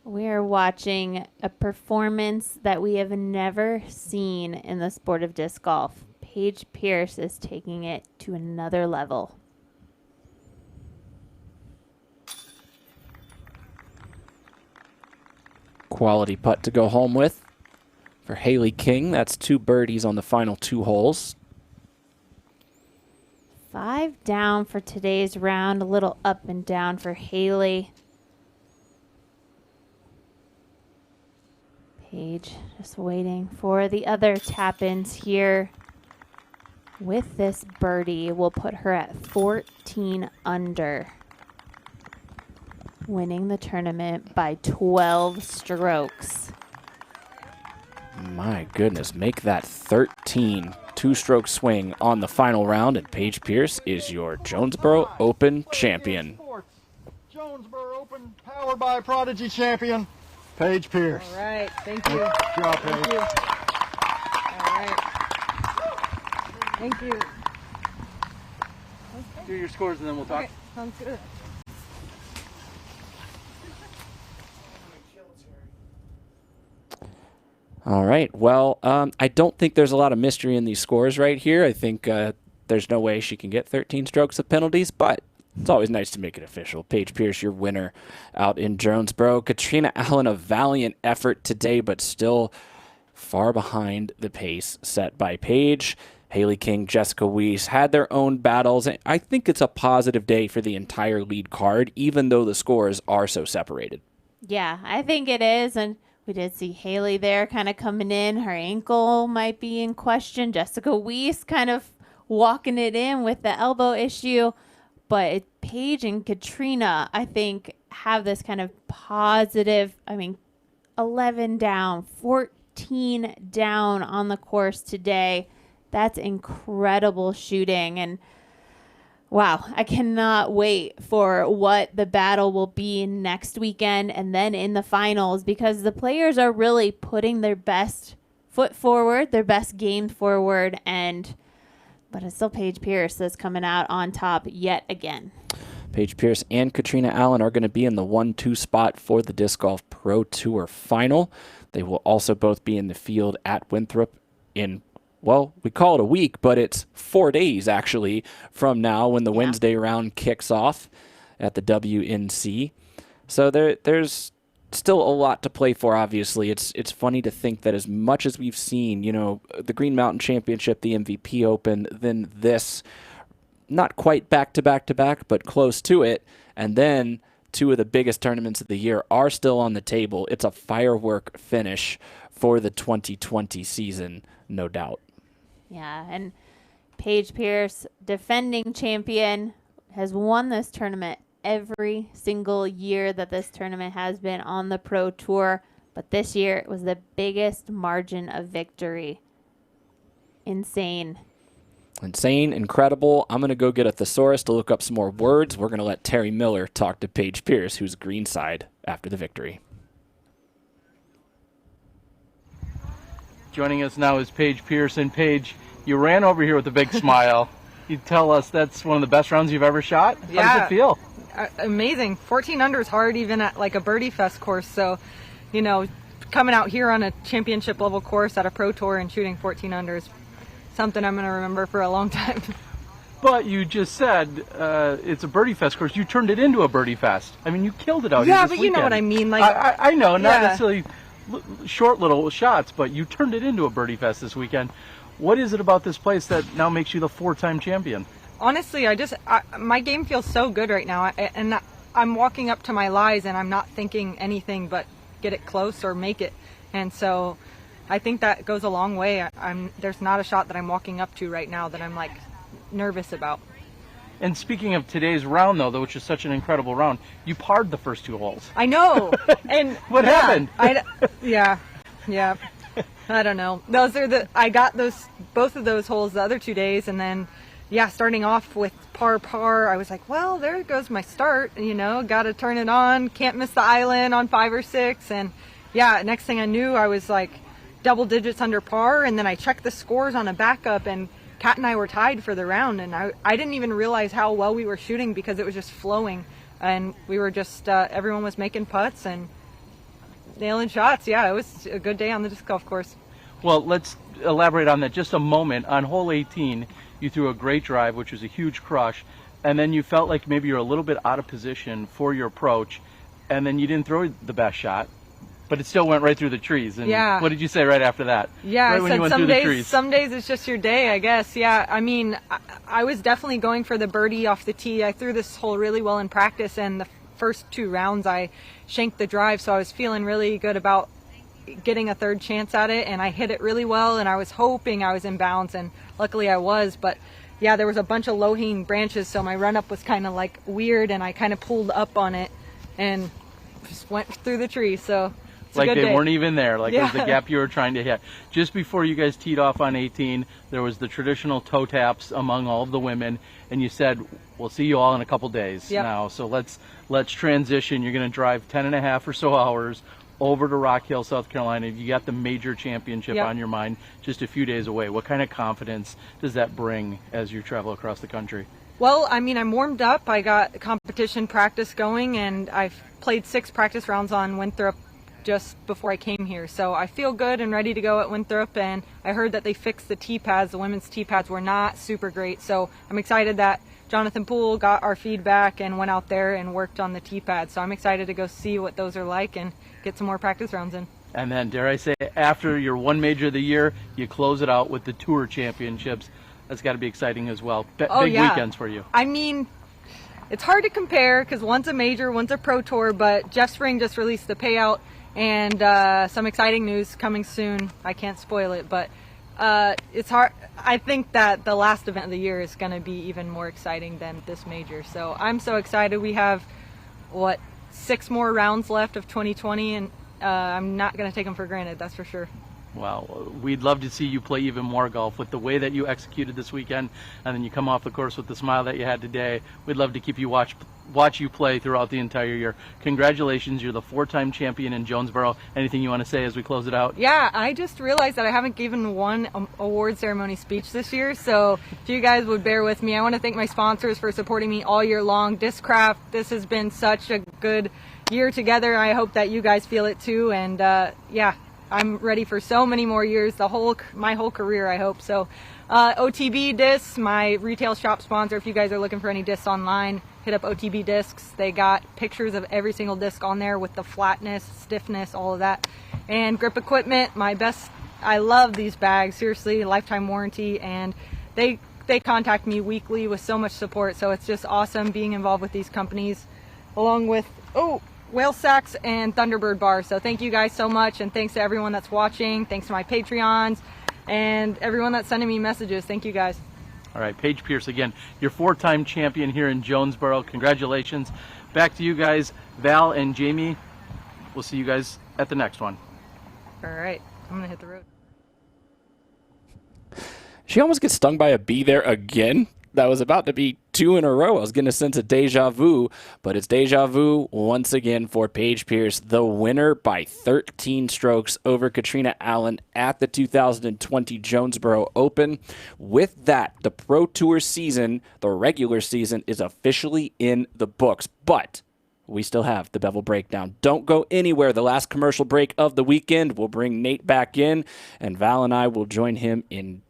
We're watching a performance that we have never seen in the sport of disc golf. Paige Pierce is taking it to another level. Quality putt to go home with for Haley King. That's 2 birdies on the final 2 holes. 5 down for today's round. A little up and down for Haley. Paige just waiting for the other tap-ins here. With this birdie, we'll put her at 14 under. Winning the tournament by 12 strokes. My goodness, make that 13 2-stroke swing on the final round, and Paige Pierce is your Jonesboro Open champion. Jonesboro Open, powered by Prodigy champion, Paige Pierce. All right, thank you. Good job, Thank Paige. you. All right. Thank you. Do your scores and then we'll talk. Okay, sounds good. All right. Well, I don't think there's a lot of mystery in these scores right here. I think there's no way she can get 13 strokes of penalties, but it's always nice to make it official. Paige Pierce, your winner out in Jonesboro. Katrina Allen, a valiant effort today, but still far behind the pace set by Paige. Haley King, Jessica Weiss had their own battles. And I think it's a positive day for the entire lead card, even though the scores are so separated. Yeah, I think it is. And we did see Haley there kind of coming in. Her ankle might be in question. Jessica Weiss kind of walking it in with the elbow issue. But Paige and Katrina, I think, have this kind of positive, 11 down, 14 down on the course today. That's incredible shooting. And wow, I cannot wait for what the battle will be next weekend and then in the finals, because the players are really putting their best foot forward, their best game forward, but it's still Paige Pierce that's coming out on top yet again. Paige Pierce and Katrina Allen are going to be in the 1-2 spot for the Disc Golf Pro Tour final. They will also both be in the field at Winthrop in, well, we call it a week, but it's 4 days actually from now when the Wednesday round kicks off at the WNC. So there's still a lot to play for, obviously. It's funny to think that as much as we've seen, the Green Mountain Championship, the MVP Open, then this, not quite back-to-back-to-back, but close to it, and then 2 of the biggest tournaments of the year are still on the table. It's a firework finish for the 2020 season, no doubt. Yeah, and Paige Pierce, defending champion, has won this tournament every single year that this tournament has been on the Pro Tour. But this year it was the biggest margin of victory. Insane. Insane, incredible. I'm going to go get a thesaurus to look up some more words. We're going to let Terry Miller talk to Paige Pierce, who's greenside after the victory. Joining us now is Paige Pierce. And Paige, you ran over here with a big smile. You tell us that's one of the best rounds you've ever shot? How does it feel? Amazing. 14 under is hard even at like a birdie fest course. So, you know, coming out here on a championship level course at a pro tour and shooting 14 under is something I'm going to remember for a long time. But you just said it's a birdie fest course. You turned it into a birdie fest. I mean, you killed it out here this but you know what I mean. Like I know, not necessarily short little shots, but you turned it into a birdie fest this weekend. What is it about this place that now makes you the 4-time champion? Honestly, my game feels so good right now, and I'm walking up to my lies, and I'm not thinking anything but get it close or make it. And so, I think that goes a long way. There's not a shot that I'm walking up to right now that I'm like nervous about. And speaking of today's round, though, which is such an incredible round, you parred the first 2 holes. I know. And what happened? Yeah. I don't know. I got both of those holes the other 2 days, and then starting off with par, I was like, well, there goes my start. You know, got to turn it on. Can't miss the island on 5 or 6, and next thing I knew, I was like double digits under par, and then I checked the scores on a backup, and Kat and I were tied for the round, and I didn't even realize how well we were shooting because it was just flowing, and we were just everyone was making putts and nailing shots. Yeah, it was a good day on the disc golf course. Well, let's elaborate on that just a moment. On hole 18, you threw a great drive, which was a huge crush, and then you felt like maybe you're a little bit out of position for your approach, and then you didn't throw the best shot, but it still went right through the trees. And what did you say right after that? Yeah, right I said some days it's just your day, I guess. Yeah, I mean, I was definitely going for the birdie off the tee. I threw this hole really well in practice, and the first 2 rounds I shanked the drive, so I was feeling really good about getting a third chance at it, and I hit it really well, and I was hoping I was in bounds, and luckily I was. But there was a bunch of low-hanging branches, so my run-up was kind of like weird, and I kind of pulled up on it and just went through the tree. So like they weren't even there, like it was the gap you were trying to hit. Just before you guys teed off on 18, there was the traditional toe taps among all of the women, and you said, we'll see you all in a couple days now. So let's transition. You're going to drive 10.5 or so hours over to Rock Hill, South Carolina. You got the major championship on your mind just a few days away. What kind of confidence does that bring as you travel across the country? Well, I mean, I'm warmed up. I got competition practice going, and I've played 6 practice rounds on Winthrop just before I came here. So I feel good and ready to go at Winthrop, and I heard that they fixed the tee pads. The women's tee pads were not super great, so I'm excited that Jonathan Poole got our feedback and went out there and worked on the tee pads. So I'm excited to go see what those are like and get some more practice rounds in. And then, dare I say, after your one major of the year, you close it out with the Tour Championships. That's got to be exciting as well. Big weekends for you. I mean, it's hard to compare because one's a major, one's a pro tour, but Jeff Spring just released the payout, and some exciting news coming soon. I can't spoil it, but it's hard. I think that the last event of the year is going to be even more exciting than this major. So I'm so excited. We have, 6 more rounds left of 2020, and I'm not going to take them for granted, that's for sure. Well, we'd love to see you play even more golf with the way that you executed this weekend, and then you come off the course with the smile that you had today. We'd love to keep you watch you play throughout the entire year. Congratulations, you're the 4-time champion in Jonesboro. Anything you want to say as we close it out? Yeah, I just realized that I haven't given one award ceremony speech this year, so if you guys would bear with me, I want to thank my sponsors for supporting me all year long. Discraft, this has been such a good year together. I hope that you guys feel it too, and I'm ready for so many more years, my whole career, I hope. So OTB Discs, my retail shop sponsor. If you guys are looking for any discs online, hit up OTB Discs. They got pictures of every single disc on there with the flatness, stiffness, all of that. And Grip Equipment, I love these bags, seriously, lifetime warranty, and they contact me weekly with so much support, so it's just awesome being involved with these companies, along with, Whale Sacks and Thunderbird Bar. So thank you guys so much, and thanks to everyone that's watching. Thanks to my Patreons and everyone that's sending me messages. Thank you guys. All right, Paige Pierce again, your 4-time champion here in Jonesboro. Congratulations. Back to you guys, Val and Jamie. We'll see you guys at the next one. All right, I'm gonna hit the road. She almost gets stung by a bee there again. That was about to be 2 in a row. I was going to sense a deja vu, but it's deja vu once again for Paige Pierce, the winner by 13 strokes over Katrina Allen at the 2020 Jonesboro Open. With that, the Pro Tour season, the regular season, is officially in the books, but we still have the Bevel Breakdown. Don't go anywhere. The last commercial break of the weekend. We'll bring Nate back in, and Val and I will join him in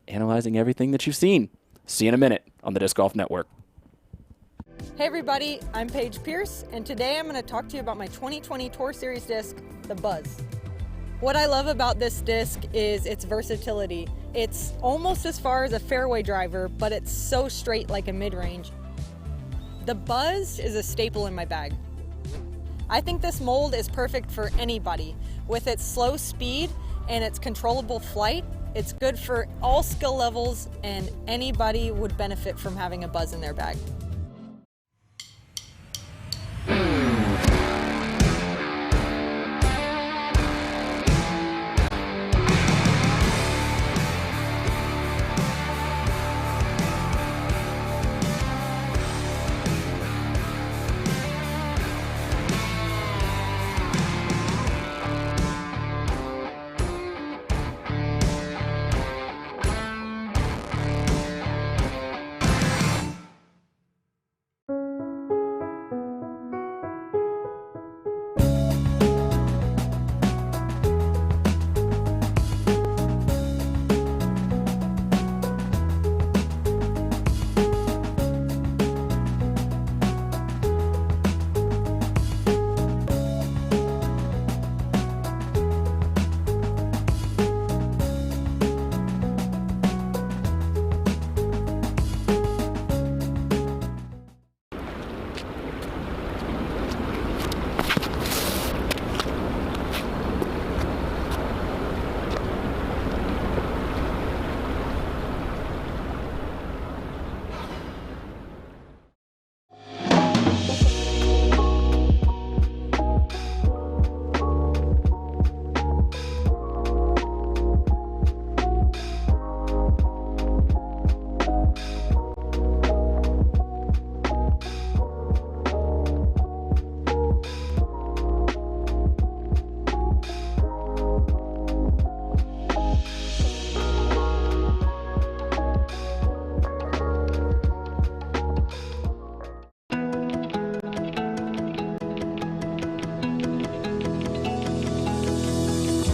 analyzing everything that you've seen. See you in a minute on the Disc Golf Network. Hey everybody, I'm Paige Pierce, and today I'm going to talk to you about my 2020 Tour Series disc, the Buzz. What I love about this disc is its versatility. It's almost as far as a fairway driver, but it's so straight like a mid-range. The Buzz is a staple in my bag. I think this mold is perfect for anybody. With its slow speed and its controllable flight, it's good for all skill levels, and anybody would benefit from having a Buzz in their bag.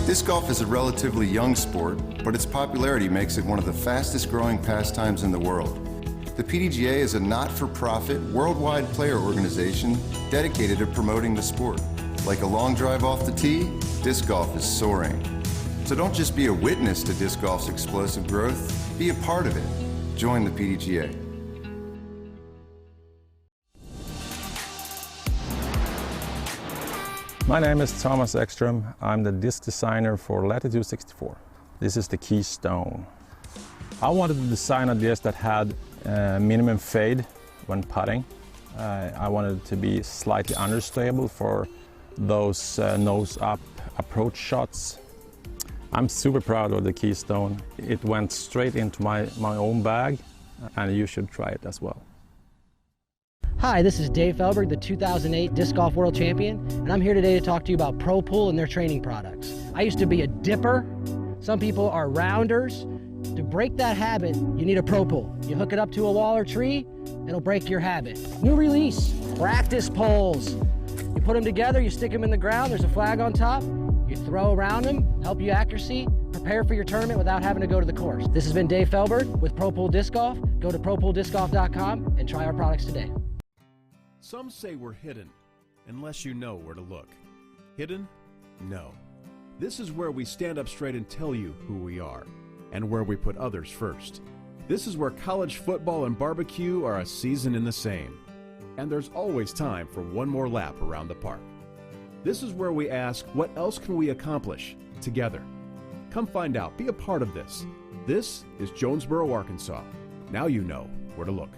Disc golf is a relatively young sport, but its popularity makes it one of the fastest growing pastimes in the world. The PDGA is a not-for-profit, worldwide player organization dedicated to promoting the sport. Like a long drive off the tee, disc golf is soaring. So don't just be a witness to disc golf's explosive growth, be a part of it. Join the PDGA. My name is Thomas Ekström. I'm the disc designer for Latitude 64. This is the Keystone. I wanted to design a disc that had minimum fade when putting. I wanted it to be slightly understable for those nose-up approach shots. I'm super proud of the Keystone. It went straight into my own bag, and you should try it as well. Hi, this is Dave Felberg, the 2008 Disc Golf World Champion, and I'm here today to talk to you about Pro Pool and their training products. I used to be a dipper. Some people are rounders. To break that habit, you need a Pro Pool. You hook it up to a wall or tree, it'll break your habit. New release, practice poles. You put them together, you stick them in the ground, there's a flag on top, you throw around them, help you accuracy, prepare for your tournament without having to go to the course. This has been Dave Felberg with Pro Pool Disc Golf. Go to ProPoolDiscGolf.com and try our products today. Some say we're hidden, unless you know where to look. Hidden? No. This is where we stand up straight and tell you who we are, and where we put others first. This is where college football and barbecue are a season in the same. And there's always time for one more lap around the park. This is where we ask, what else can we accomplish together? Come find out, be a part of this. This is Jonesboro, Arkansas. Now you know where to look.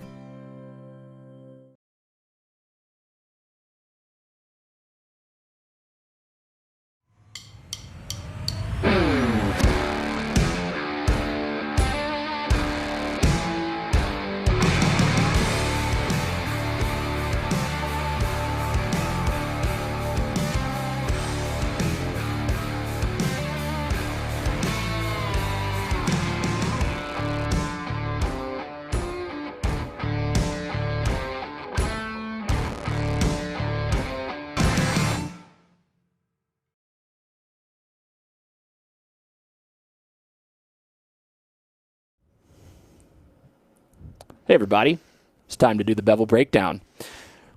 Hey, everybody. It's time to do the bevel breakdown.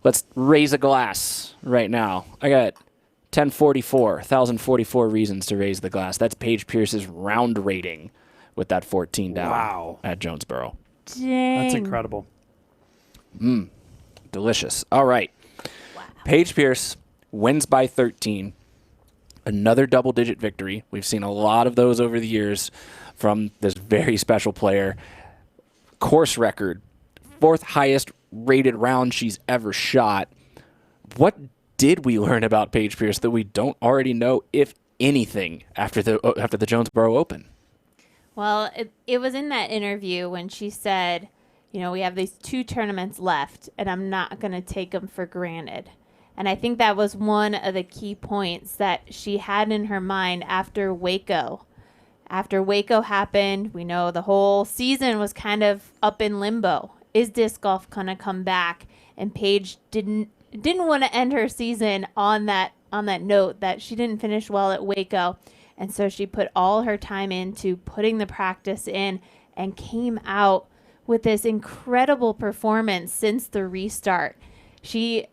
Let's raise a glass right now. I got 1,044 reasons to raise the glass. That's Paige Pierce's round rating with that 14 down at Jonesboro. Dang. That's incredible. Delicious. All right. Wow. Paige Pierce wins by 13. Another double-digit victory. We've seen a lot of those over the years from this very special player. Course record, 4th highest rated round she's ever shot. What did we learn about Paige Pierce that we don't already know, if anything, after the Jonesboro Open? Well, it was in that interview when she said, you know, we have these 2 tournaments left, and I'm not going to take them for granted. And I think that was one of the key points that she had in her mind after Waco. After Waco happened, we know the whole season was kind of up in limbo. Is disc golf going to come back? And Paige didn't want to end her season on that note that she didn't finish well at Waco. And so she put all her time into putting the practice in and came out with this incredible performance since the restart. She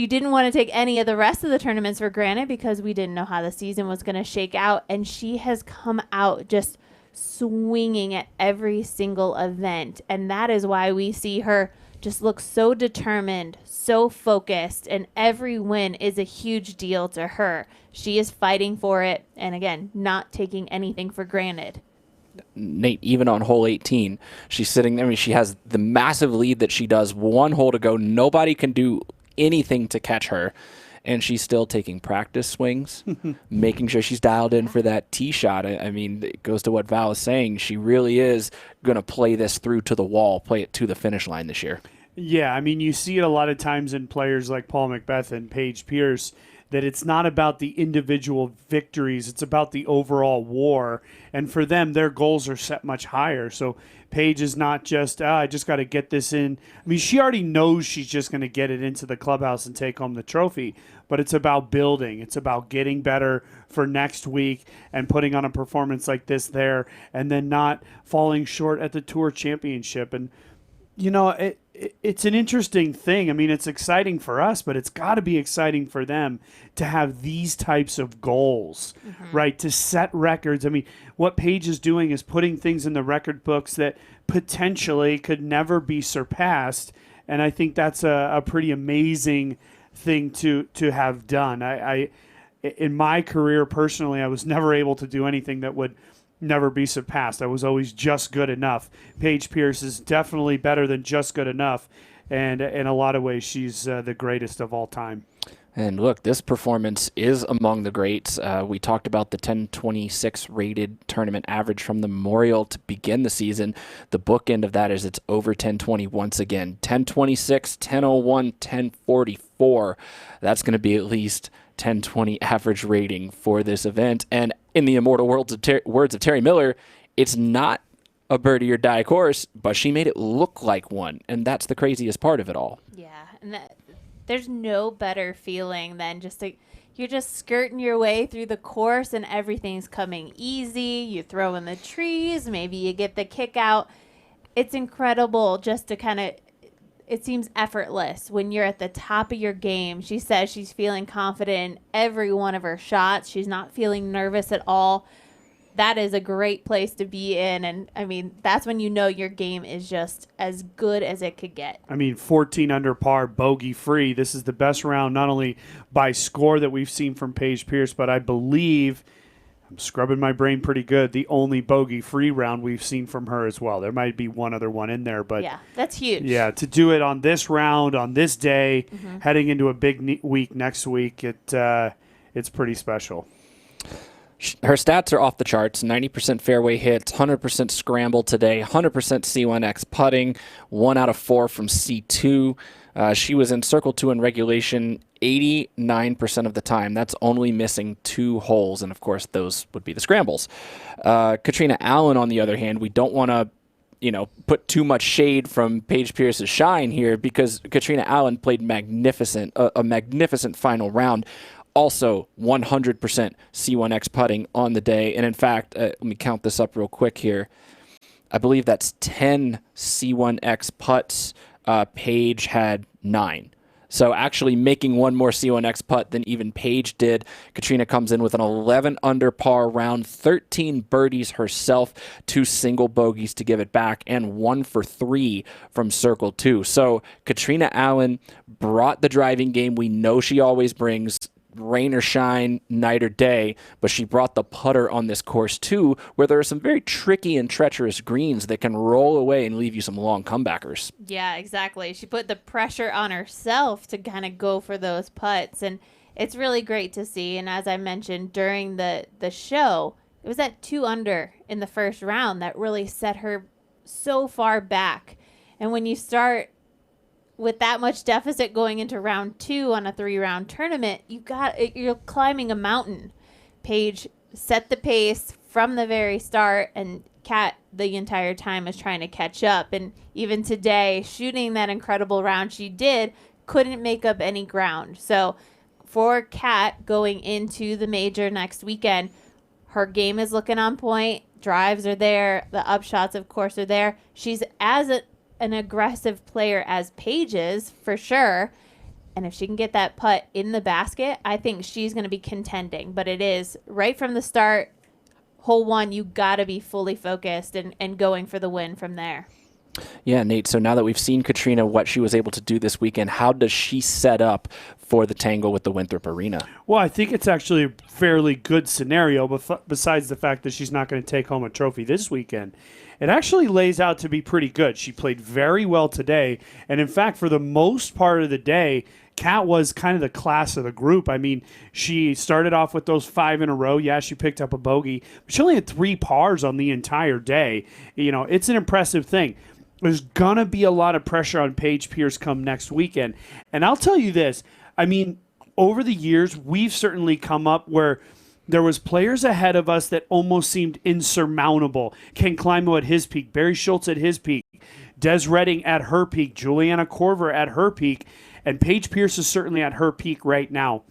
didn't want to take any of the rest of the tournaments for granted because we didn't know how the season was going to shake out. And she has come out just swinging at every single event. And that is why we see her just look so determined, so focused, and every win is a huge deal to her. She is fighting for it, and again, not taking anything for granted. Nate, even on hole 18, she's sitting there. I mean, she has the massive lead that she does. 1 hole to go. Nobody can do anything to catch her. And she's still taking practice swings, making sure she's dialed in for that tee shot. I mean, it goes to what Val is saying. She really is going to play this through to the wall, play it to the finish line this year. Yeah, I mean, you see it a lot of times in players like Paul McBeth and Paige Pierce, that it's not about the individual victories, it's about the overall war. And for them, their goals are set much higher. So Paige is not just, I just got to get this in. I mean, she already knows she's just going to get it into the clubhouse and take home the trophy. But it's about building. It's about getting better for next week and putting on a performance like this there, and then not falling short at the Tour Championship. And, you know, it's an interesting thing. I mean, it's exciting for us, but it's got to be exciting for them to have these types of goals, right? To set records. I mean, what Paige is doing is putting things in the record books that potentially could never be surpassed. And I think that's a pretty amazing thing to have done. I in my career personally, I was never able to do anything that would never be surpassed. I was always just good enough. Paige Pierce is definitely better than just good enough, and in a lot of ways, she's the greatest of all time. And look, this performance is among the greats. We talked about the 1026 rated tournament average from the Memorial to begin the season. The bookend of that is it's over 1020 once again. 1026, 1001, 1044. That's going to be at least 1020 average rating for this event. And in the immortal words of Terry Miller, it's not a birdie or die course, but she made it look like one. And that's the craziest part of it all. Yeah, and there's no better feeling than you're just skirting your way through the course and everything's coming easy. You throw in the trees, maybe you get the kick out. It's incredible just to kind of, it seems effortless when you're at the top of your game. She says she's feeling confident in every one of her shots. She's not feeling nervous at all. That is a great place to be in. And, I mean, that's when you know your game is just as good as it could get. I mean, 14 under par, bogey-free. This is the best round not only by score that we've seen from Paige Pierce, but I believe, I'm scrubbing my brain pretty good, the only bogey-free round we've seen from her as well. There might be one other one in there. But yeah, that's huge. Yeah, to do it on this round, on this day, heading into a big week next week, it's pretty special. Her stats are off the charts. 90% fairway hits, 100% scramble today, 100% C1X putting, 1 out of 4 from C2. She was in Circle 2 in regulation 89% of the time. That's only missing 2 holes, and of course those would be the scrambles. Katrina Allen, on the other hand, we don't want to put too much shade from Paige Pierce's shine here because Katrina Allen played a magnificent final round. Also, 100% C1X putting on the day. And in fact, let me count this up real quick here. I believe that's 10 C1X putts. Paige had 9. So actually making one more C1X putt than even Paige did. Katrina comes in with an 11 under par round, 13 birdies herself, 2 single bogeys to give it back, and 1 for 3 from circle 2. So Katrina Allen brought the driving game we know she always brings, rain or shine, night or day, but she brought the putter on this course too, where there are some very tricky and treacherous greens that can roll away and leave you some long comebackers. Yeah, exactly. She put the pressure on herself to kind of go for those putts, and it's really great to see. And as I mentioned during the show, it was that 2 under in the first round that really set her so far back. And when you start with that much deficit going into round 2 on a 3-round tournament, you're climbing a mountain. Paige set the pace from the very start, and Kat the entire time is trying to catch up. And even today, shooting that incredible round she did, couldn't make up any ground. So for Kat going into the major next weekend, her game is looking on point. Drives are there. The upshots, of course, are there. She's an aggressive player as Paige is, for sure. And if she can get that putt in the basket, I think she's going to be contending. But it is right from the start, hole 1, you got to be fully focused and going for the win from there. Yeah, Nate, so now that we've seen Katrina, what she was able to do this weekend, how does she set up for the tangle with the Winthrop Arena? Well, I think it's actually a fairly good scenario, but besides the fact that she's not going to take home a trophy this weekend. It actually lays out to be pretty good. She played very well today, and in fact, for the most part of the day, Kat was kind of the class of the group. I mean, she started off with those 5 in a row. Yeah, she picked up a bogey, but she only had 3 pars on the entire day. You know, it's an impressive thing. There's going to be a lot of pressure on Paige Pierce come next weekend. And I'll tell you this, I mean, over the years, we've certainly come up where there was players ahead of us that almost seemed insurmountable. Ken Climo at his peak, Barry Schultz at his peak, Des Redding at her peak, Juliana Korver at her peak, and Paige Pierce is certainly at her peak right now.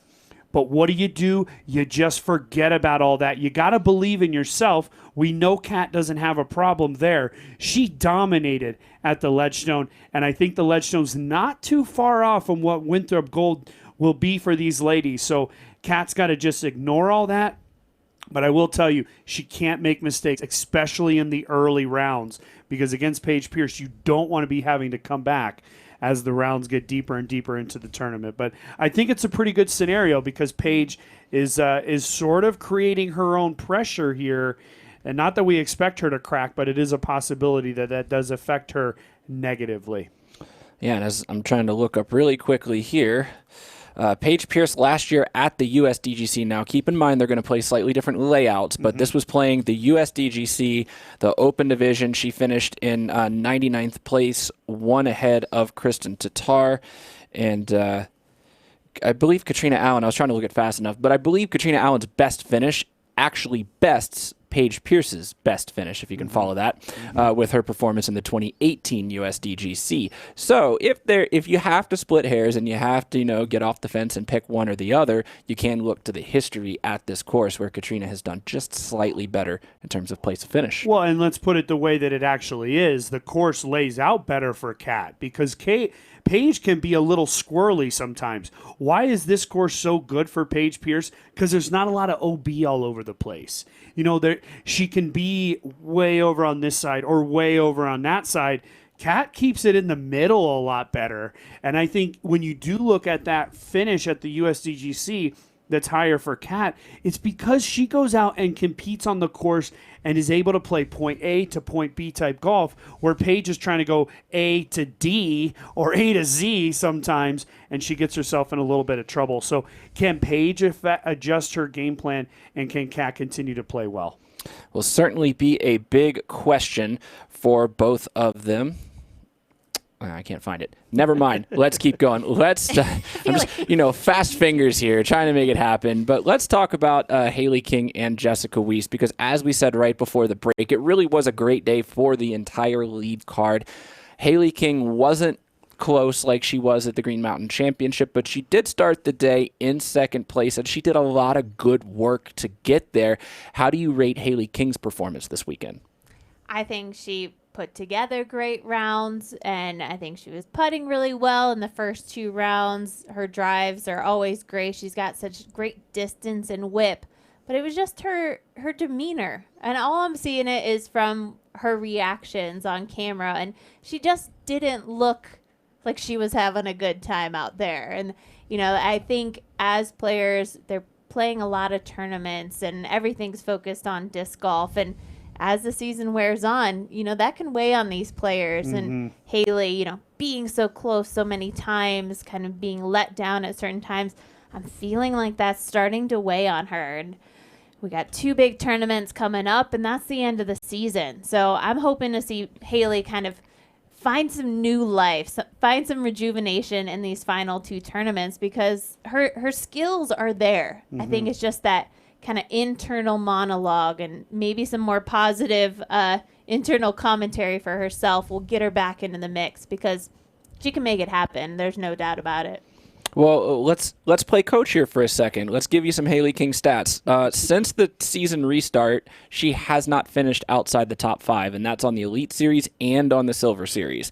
But what do? You just forget about all that. You got to believe in yourself. We know Kat doesn't have a problem there. She dominated at the Ledgestone, and I think the Ledgestone's not too far off from what Winthrop Gold will be for these ladies. So Kat's got to just ignore all that. But I will tell you, she can't make mistakes, especially in the early rounds, because against Paige Pierce, you don't want to be having to come back as the rounds get deeper and deeper into the tournament. But I think it's a pretty good scenario because Paige is sort of creating her own pressure here. And not that we expect her to crack, but it is a possibility that does affect her negatively. Yeah, and as I'm trying to look up really quickly here, Paige Pierce last year at the USDGC. Now, keep in mind they're going to play slightly different layouts, but this was playing the USDGC, the Open Division. She finished in 99th place, 1 ahead of Kristen Tatar. And I believe Katrina Allen, I was trying to look at fast enough, but I believe Katrina Allen's best finish actually bests Paige Pierce's best finish, if you can follow that, with her performance in the 2018 USDGC. So if you have to split hairs and you have to, get off the fence and pick one or the other, you can look to the history at this course where Katrina has done just slightly better in terms of place of finish. Well, and let's put it the way that it actually is. The course lays out better for Kat because Paige can be a little squirrely sometimes. Why is this course so good for Paige Pierce? Because there's not a lot of OB all over the place. She can be way over on this side or way over on that side. Kat keeps it in the middle a lot better. And I think when you do look at that finish at the USDGC that's higher for Kat, it's because she goes out and competes on the course and is able to play point A to point B type golf, where Paige is trying to go A to D or A to Z sometimes, and she gets herself in a little bit of trouble. So can Paige adjust her game plan, and can Kat continue to play well? Will certainly be a big question for both of them. I can't find it. Never mind. Let's keep going. I'm just, fast fingers here, trying to make it happen. But let's talk about Haley King and Jessica Weiss, because as we said right before the break, it really was a great day for the entire lead card. Haley King wasn't close like she was at the Green Mountain Championship, but she did start the day in second place, and she did a lot of good work to get there. How do you rate Haley King's performance this weekend? I think she put together great rounds, and I think she was putting really well in the first 2 rounds. Her drives are always great. She's got such great distance and whip, but it was just her demeanor. And all I'm seeing it is from her reactions on camera, and she just didn't look like she was having a good time out there. And, you know, I think as players, they're playing a lot of tournaments and everything's focused on disc golf. And as the season wears on, you know, that can weigh on these players. And Haley, you know, being so close so many times, kind of being let down at certain times, I'm feeling like that's starting to weigh on her. And we got 2 big tournaments coming up, and that's the end of the season. So I'm hoping to see Haley kind of find some new life, find some rejuvenation in these final 2 tournaments, because her skills are there. I think it's just that kind of internal monologue and maybe some more positive internal commentary for herself will get her back into the mix, because she can make it happen. There's no doubt about it. Well, let's play coach here for a second. Let's give you some Haley King stats. Since the season restart, she has not finished outside the top 5, and that's on the Elite Series and on the Silver Series.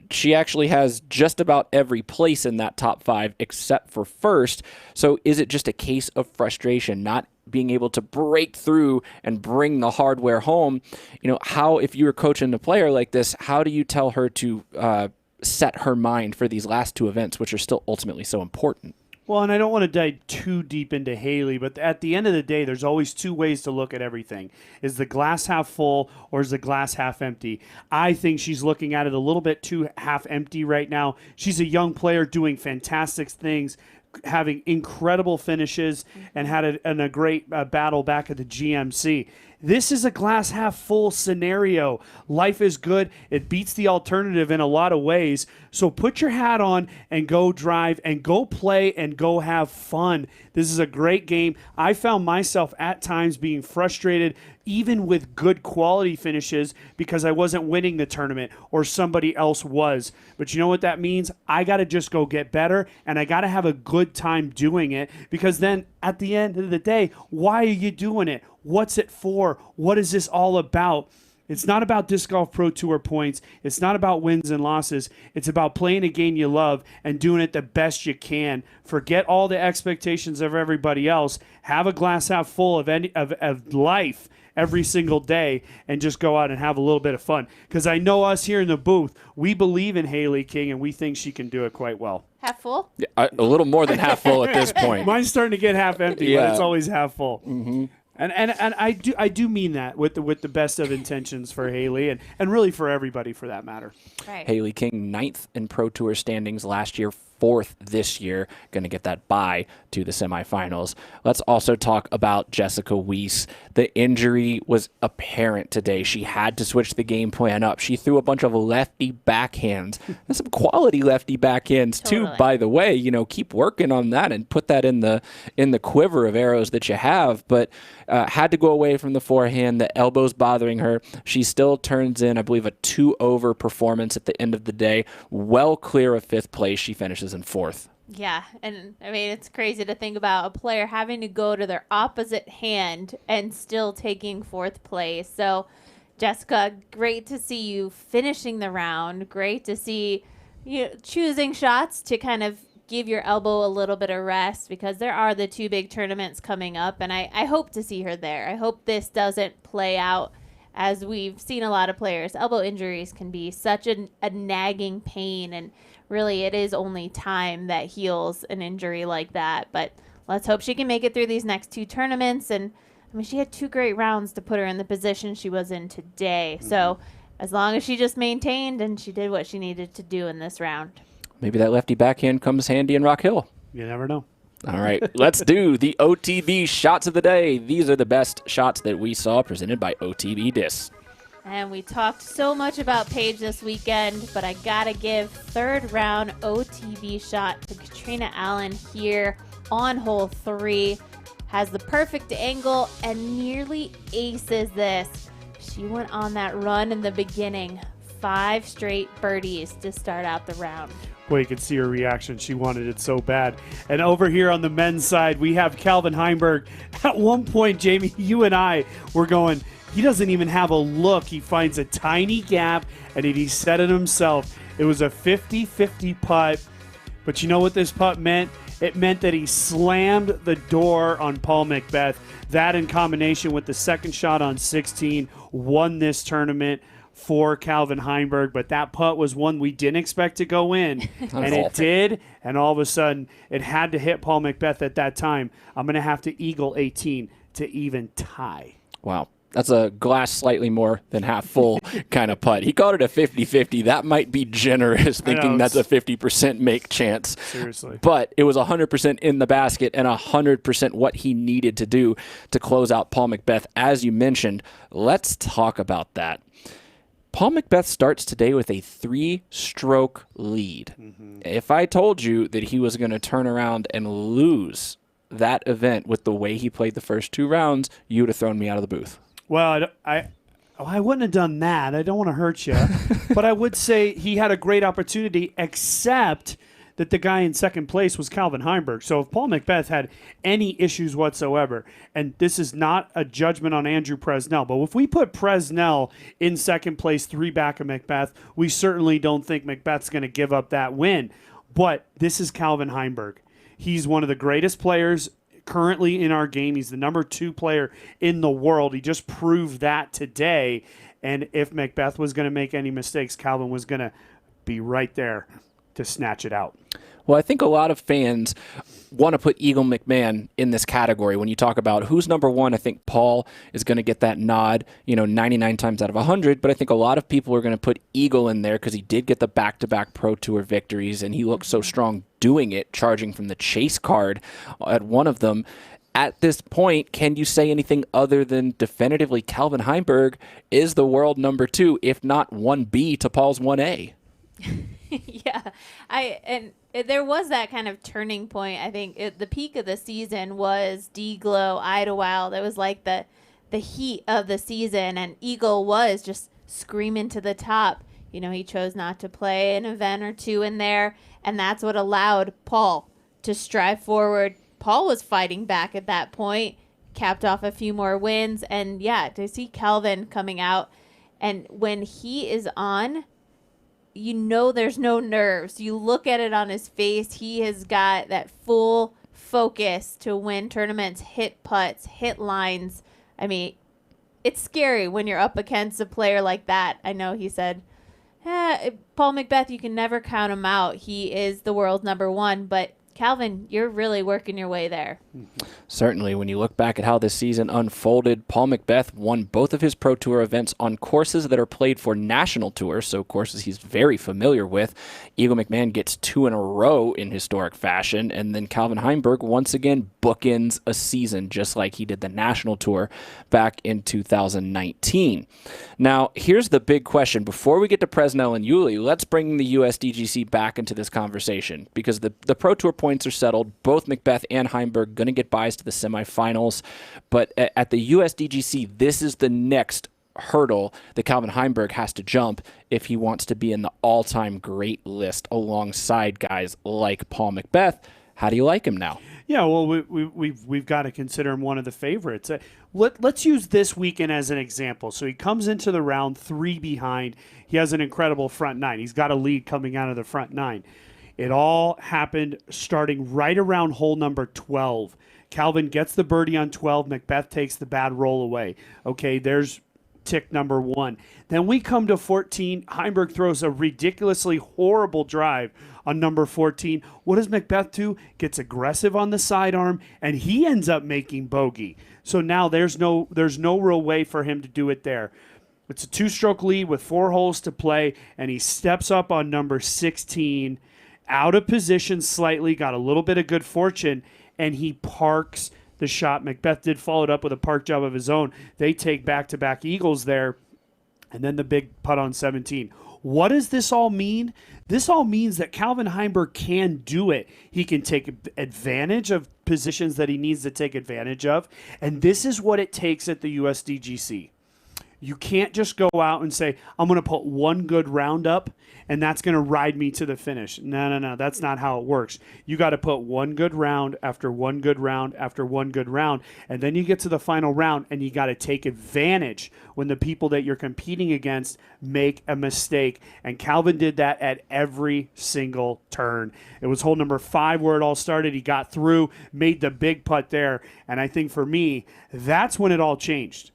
She actually has just about every place in that top 5 except for first. So is it just a case of frustration, not being able to break through and bring the hardware home? You know, how, if you were coaching a player like this, how do you tell her to set her mind for these last 2 events, which are still ultimately so important? Well, and I don't want to dive too deep into Haley, but at the end of the day, there's always 2 ways to look at everything. Is the glass half full or is the glass half empty? I think she's looking at it a little bit too half empty right now. She's a young player doing fantastic things, having incredible finishes, and had a great battle back at the GMC. This is a glass half full scenario. Life is good. It beats the alternative in a lot of ways. So put your hat on and go drive and go play and go have fun. This is a great game. I found myself at times being frustrated, even with good quality finishes, because I wasn't winning the tournament or somebody else was. But you know what that means? I got to just go get better, and I got to have a good time doing it, because then at the end of the day, why are you doing it? What's it for? What is this all about? It's not about Disc Golf Pro Tour points. It's not about wins and losses. It's about playing a game you love and doing it the best you can. Forget all the expectations of everybody else. Have a glass half full of life every single day, and just go out and have a little bit of fun. Because I know us here in the booth, we believe in Haley King, and we think she can do it quite well. Half full? Yeah, a little more than half full at this point. Mine's starting to get half empty, but it's always half full. Mm-hmm. And I do mean that with the best of intentions for Haley, and really for everybody for that matter. Right. Haley King, 9th in Pro Tour standings last year, 4th this year, going to get that bye to the semifinals. Let's also talk about Jessica Weiss. The injury was apparent today. She had to switch the game plan up. She threw a bunch of lefty backhands. And some quality lefty backhands too, by the way. You know, keep working on that and put that in the quiver of arrows that you have. But had to go away from the forehand. The elbow's bothering her. She still turns in, I believe, a 2-over performance at the end of the day. Well clear of 5th place. She finishes in 4th. Yeah, and I mean, it's crazy to think about a player having to go to their opposite hand and still taking 4th place. So, Jessica, great to see you finishing the round. Great to see you choosing shots to kind of give your elbow a little bit of rest, because there are the 2 big tournaments coming up, and I hope to see her there. I hope this doesn't play out as we've seen a lot of players. Elbow injuries can be such a nagging pain, and really it is only time that heals an injury like that. But let's hope she can make it through these next 2 tournaments. And I mean, she had 2 great rounds to put her in the position she was in today. So as long as she just maintained and she did what she needed to do in this round. Maybe that lefty backhand comes handy in Rock Hill. You never know. All right, let's do the OTB shots of the day. These are the best shots that we saw, presented by OTB Discs. And we talked so much about Paige this weekend, but I gotta give 3rd round OTB shot to Katrina Allen here on hole 3. Has the perfect angle and nearly aces this. She went on that run in the beginning. 5 straight birdies to start out the round. Boy, you could see her reaction. She wanted it so bad. And over here on the men's side, we have Calvin Heimburg. At one point, Jamie, you and I were going, He doesn't even have a look. He finds a tiny gap, and he set it himself. It was a 50-50 putt. But you know what this putt meant? It meant that he slammed the door on Paul McBeth. That in combination with the second shot on 16 won this tournament for Calvin Heimburg. But that putt was one we didn't expect to go in, and it did. And all of a sudden, it had to hit Paul McBeth at that time. I'm going to have to eagle 18 to even tie. Wow. That's a glass slightly more than half full kind of putt. He called it a 50-50. That might be generous, thinking that's a 50% make chance. Seriously. But it was 100% in the basket and 100% what he needed to do to close out Paul McBeth. As you mentioned, let's talk about that. Paul McBeth starts today with a 3-stroke lead. If I told you that he was going to turn around and lose that event with the way he played the first 2 rounds, you would have thrown me out of the booth. Well, I wouldn't have done that. I don't want to hurt you. But I would say he had a great opportunity, except that the guy in second place was Calvin Heimburg. So if Paul McBeth had any issues whatsoever, and this is not a judgment on Andrew Presnell, but if we put Presnell in second place, 3 back of McBeth, we certainly don't think McBeth's going to give up that win. But this is Calvin Heimburg. He's one of the greatest players currently in our game. He's the number 2 player in the world. He just proved that today. And if McBeth was going to make any mistakes, Calvin was going to be right there to snatch it out. Well, I think a lot of fans want to put Eagle McMahon in this category. When you talk about who's number 1, I think Paul is going to get that nod, 99 times out of 100. But I think a lot of people are going to put Eagle in there because he did get the back-to-back Pro Tour victories, and he looked so strong doing it, charging from the chase card at one of them. At this point, can you say anything other than definitively Calvin Heimburg is the world number 2, if not 1B to Paul's 1A? Yeah, there was that kind of turning point. I think the peak of the season was D-Glow, Idlewild. It was like the heat of the season, and Eagle was just screaming to the top. He chose not to play an event or 2 in there, and that's what allowed Paul to strive forward. Paul was fighting back at that point, capped off a few more wins, and yeah, to see Calvin coming out, and when he is on, there's no nerves. You look at it on his face. He has got that full focus to win tournaments, hit putts, hit lines. I mean, it's scary when you're up against a player like that. I know he said, Paul McBeth, you can never count him out. He is the world's number 1, but Calvin, you're really working your way there. Certainly, when you look back at how this season unfolded, Paul McBeth won both of his Pro Tour events on courses that are played for national tours, so courses he's very familiar with. Eagle McMahon gets 2 in a row in historic fashion, and then Calvin Heimburg once again bookends a season just like he did the national tour back in 2019. Now, here's the big question. Before we get to Presnell and Yuli, let's bring the USDGC back into this conversation, because the Pro Tour points are settled. Both McBeth and Heimburg going to get buys to the semifinals. But at the USDGC, this is the next hurdle that Calvin Heimburg has to jump if he wants to be in the all-time great list alongside guys like Paul McBeth. How do you like him now? Yeah, well, we've got to consider him one of the favorites. Let's use this weekend as an example. So he comes into the round 3 behind. He has an incredible front 9. He's got a lead coming out of the front 9. It all happened starting right around hole number 12. Calvin gets the birdie on 12. McBeth takes the bad roll away. Okay, there's tick number 1. Then we come to 14. Heimburg throws a ridiculously horrible drive on number 14. What does McBeth do? Gets aggressive on the sidearm, and he ends up making bogey. So now there's no real way for him to do it there. It's a 2-stroke lead with 4 holes to play, and he steps up on number 16, out of position slightly, got a little bit of good fortune, and he parks the shot. McBeth did follow it up with a park job of his own. They take back-to-back eagles there, and then the big putt on 17. What does this all mean? This all means that Calvin Heimburg can do it. He can take advantage of positions that he needs to take advantage of, and this is what it takes at the USDGC. You can't just go out and say, I'm going to put one good round up and that's going to ride me to the finish. No. That's not how it works. You got to put one good round after one good round after one good round. And then you get to the final round and you got to take advantage when the people that you're competing against make a mistake. And Calvin did that at every single turn. It was hole number 5 where it all started. He got through, made the big putt there. And I think for me, that's when it all changed.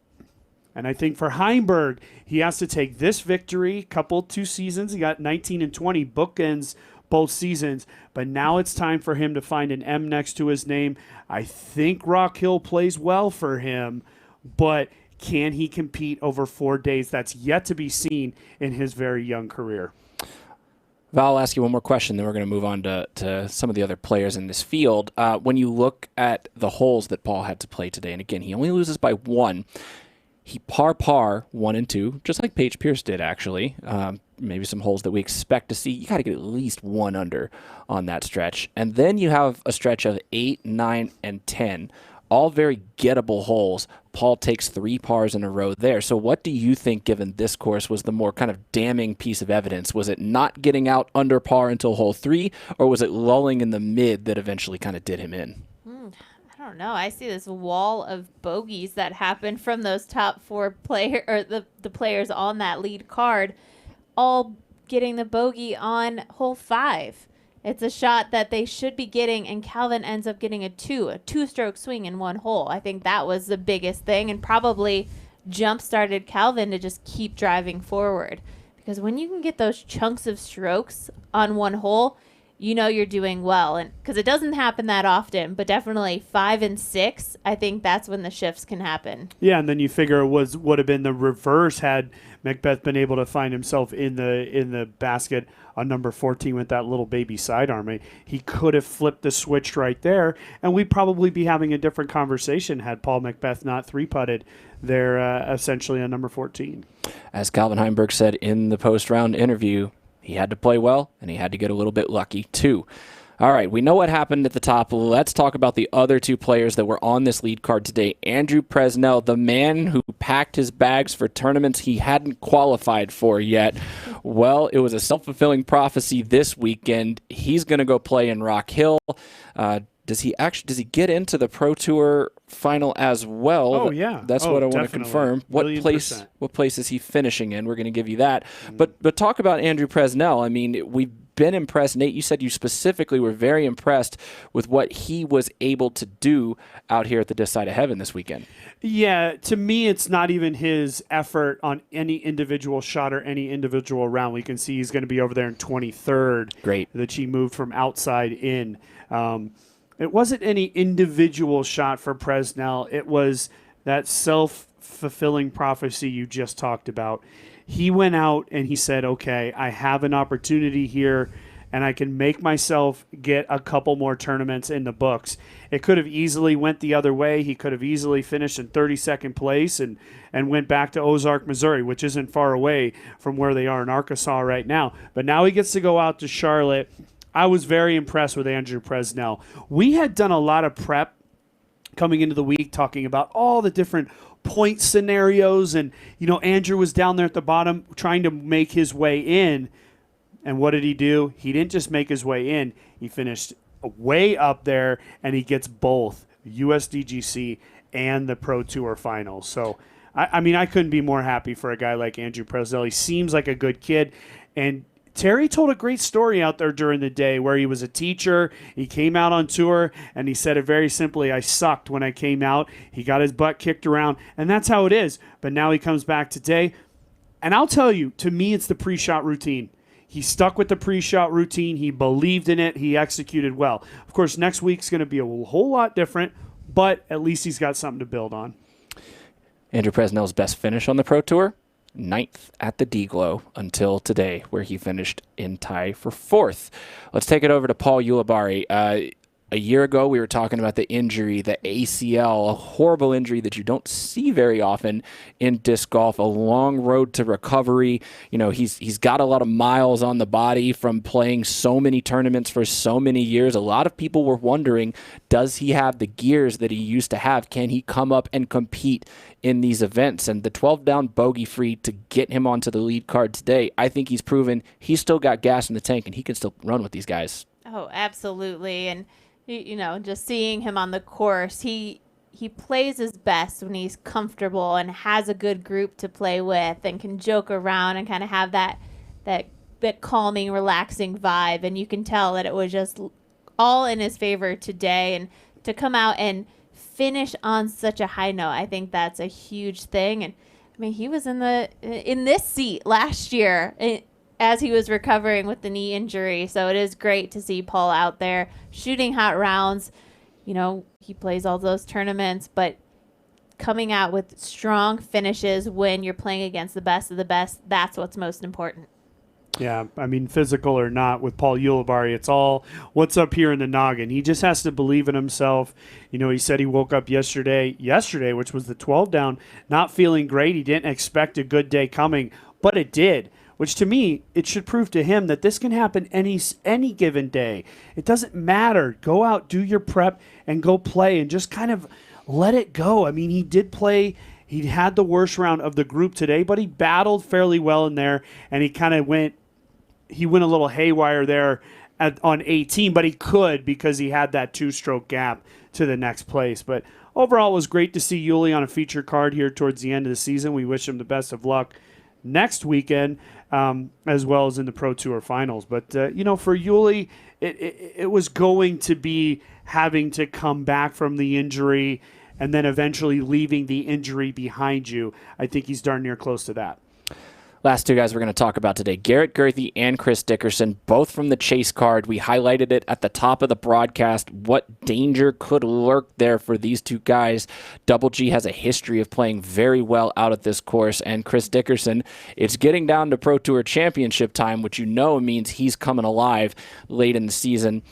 And I think for Heimburg, he has to take this victory, 2 seasons. He got 19 and 20 bookends both seasons. But now it's time for him to find an M next to his name. I think Rock Hill plays well for him, but can he compete over 4 days? That's yet to be seen in his very young career. Val, I'll ask you one more question, then we're going to move on to some of the other players in this field. When you look at the holes that Paul had to play today, and again, he only loses by 1. He par 1 and 2, just like Paige Pierce did, actually. Maybe some holes that we expect to see. You got to get at least 1 under on that stretch. And then you have a stretch of 8, 9, and 10, all very gettable holes. Paul takes 3 pars in a row there. So what do you think, given this course, was the more kind of damning piece of evidence? Was it not getting out under par until hole 3, or was it lulling in the mid that eventually kind of did him in? I don't know. I see this wall of bogeys that happened from those top 4 the players on that lead card, all getting the bogey on hole 5. It's a shot that they should be getting, and Calvin ends up getting a 2-stroke swing in 1 hole. I think that was the biggest thing, and probably jump-started Calvin to just keep driving forward. Because when you can get those chunks of strokes on 1 hole, you know you're doing well. And because it doesn't happen that often, but definitely 5 and 6, I think that's when the shifts can happen. Yeah, and then you figure it would have been the reverse had McBeth been able to find himself in the basket on number 14 with that little baby sidearm. He could have flipped the switch right there, and we'd probably be having a different conversation had Paul McBeth not 3-putted there essentially on number 14. As Calvin Heimburg said in the post-round interview, he had to play well, and he had to get a little bit lucky, too. All right, we know what happened at the top. Let's talk about the other 2 players that were on this lead card today. Andrew Presnell, the man who packed his bags for tournaments he hadn't qualified for yet. Well, it was a self-fulfilling prophecy this weekend. He's going to go play in Rock Hill. Does he get into the Pro Tour final as well? Oh, yeah. That's what I want to confirm. What place is he finishing in? We're going to give you that. But talk about Andrew Presnell. I mean, we've been impressed. Nate, you said you specifically were very impressed with what he was able to do out here at the This Side of Heaven this weekend. Yeah, to me, it's not even his effort on any individual shot or any individual round. We can see he's going to be over there in 23rd. Great. That he moved from outside in. It wasn't any individual shot for Presnell. It was that self-fulfilling prophecy you just talked about. He went out and he said, okay, I have an opportunity here and I can make myself get a couple more tournaments in the books. It could have easily went the other way. He could have easily finished in 32nd place and went back to Ozark, Missouri, which isn't far away from where they are in Arkansas right now. But now he gets to go out to Charlotte. I was very impressed with Andrew Presnell. We had done a lot of prep coming into the week talking about all the different point scenarios, and Andrew was down there at the bottom trying to make his way in. And what did he do? He didn't just make his way in. He finished way up there, and he gets both USDGC and the Pro Tour finals. So, I couldn't be more happy for a guy like Andrew Presnell. He seems like a good kid, and Terry told a great story out there during the day where he was a teacher. He came out on tour, and he said it very simply, I sucked when I came out. He got his butt kicked around, and that's how it is. But now he comes back today, and I'll tell you, to me, it's the pre-shot routine. He stuck with the pre-shot routine. He believed in it. He executed well. Of course, next week's going to be a whole lot different, but at least he's got something to build on. Andrew Presnell's best finish on the Pro Tour? 9th at the D-Glow until today, where he finished in tie for 4th. Let's take it over to Paul Ulibarri. A year ago, we were talking about the injury, the ACL, a horrible injury that you don't see very often in disc golf, a long road to recovery. You know, he's got a lot of miles on the body from playing so many tournaments for so many years. A lot of people were wondering, does he have the gears that he used to have? Can he come up and compete in these events? And the 12 down bogey-free to get him onto the lead card today, I think he's proven he's still got gas in the tank and he can still run with these guys. Oh, absolutely. And you know, just seeing him on the course, he plays his best when he's comfortable and has a good group to play with and can joke around and kind of have that calming, relaxing vibe. And you can tell that it was just all in his favor today. And to come out and finish on such a high note, I think that's a huge thing. And I mean, he was in this seat last year as he was recovering with the knee injury. So it is great to see Paul out there shooting hot rounds. You know, he plays all those tournaments, but coming out with strong finishes when you're playing against the best of the best, that's what's most important. Yeah, I mean, physical or not, with Paul Ulibarri, it's all what's up here in the noggin. He just has to believe in himself. You know, he said he woke up yesterday, which was the 12 down, not feeling great. He didn't expect a good day coming, but it did. Which to me, it should prove to him that this can happen any given day. It doesn't matter. Go out, do your prep, and go play, and just kind of let it go. I mean, he did play. He had the worst round of the group today, but he battled fairly well in there, and he kind of went a little haywire there on 18, but he could because he had that 2-stroke gap to the next place. But overall, it was great to see Yuli on a feature card here towards the end of the season. We wish him the best of luck next weekend, as well as in the Pro Tour Finals. But, you know, for Yuli, it was going to be having to come back from the injury and then eventually leaving the injury behind you. I think he's darn near close to that. Last two guys we're going to talk about today, Garrett Gerthy and Chris Dickerson, both from the chase card. We highlighted it at the top of the broadcast, what danger could lurk there for these two guys. Double G has a history of playing very well out at this course, and Chris Dickerson, it's getting down to Pro Tour Championship time, which you know means he's coming alive late in the season.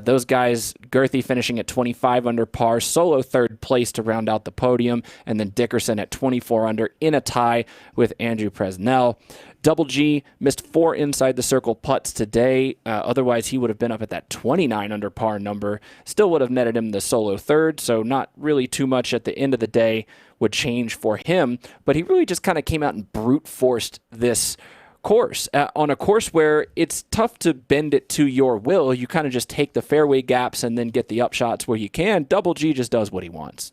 Those guys, Gerthy finishing at 25 under par, solo third place to round out the podium, and then Dickerson at 24 under in a tie with Andrew Presnell. Double G missed 4 inside the circle putts today. Otherwise, he would have been up at that 29 under par number. Still would have netted him the solo third, so not really too much at the end of the day would change for him. But he really just kind of came out and brute forced this course on a course where it's tough to bend it to your will. You kind of just take the fairway gaps and then get the upshots where you can. Double G just does what he wants.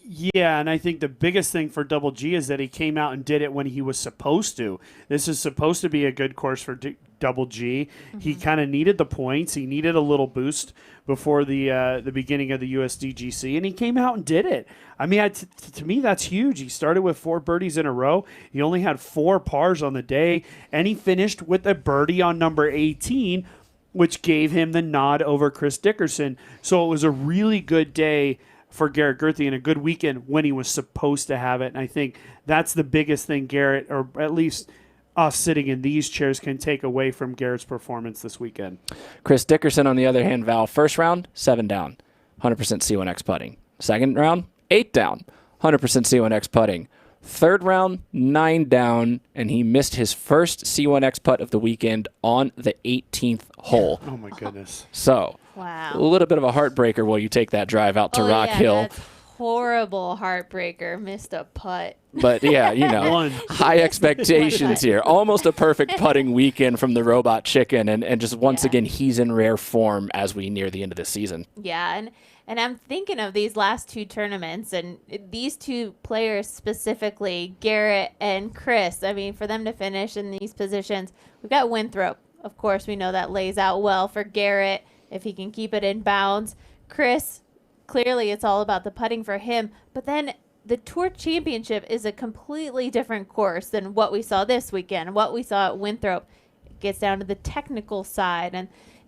Yeah, and I think the biggest thing for Double G is that he came out and did it when he was supposed to. This is supposed to be a good course for Double G. Mm-hmm. He kind of needed the points. He needed a little boost before the beginning of the USDGC, and he came out and did it. I mean, to me, that's huge. He started with 4 birdies in a row. He only had 4 pars on the day, and he finished with a birdie on number 18, which gave him the nod over Chris Dickerson. So it was a really good day for Garrett Gerthy and a good weekend when he was supposed to have it. And I think that's the biggest thing Garrett, or at least us sitting in these chairs, can take away from Garrett's performance this weekend. Chris Dickerson, on the other hand, Val, first round, 7 down, 100% C1X putting. Second round, 8 down, 100% C1X putting. Third round, 9 down, and he missed his first C1X putt of the weekend on the 18th hole. Oh, my goodness. So, wow. A little bit of a heartbreaker while you take that drive out to Rock Hill. That's horrible heartbreaker. Missed a putt. But, yeah, you know, high expectations here. Almost a perfect putting weekend from the Robot Chicken, and just once again, he's in rare form as we near the end of the season. Yeah, and I'm thinking of these last 2 tournaments and these 2 players specifically, Garrett and Chris. I mean, for them to finish in these positions, we've got Winthrop. Of course, we know that lays out well for Garrett if he can keep it in bounds. Chris, clearly it's all about the putting for him. But then the Tour Championship is a completely different course than what we saw this weekend, what we saw at Winthrop. It gets down to the technical side,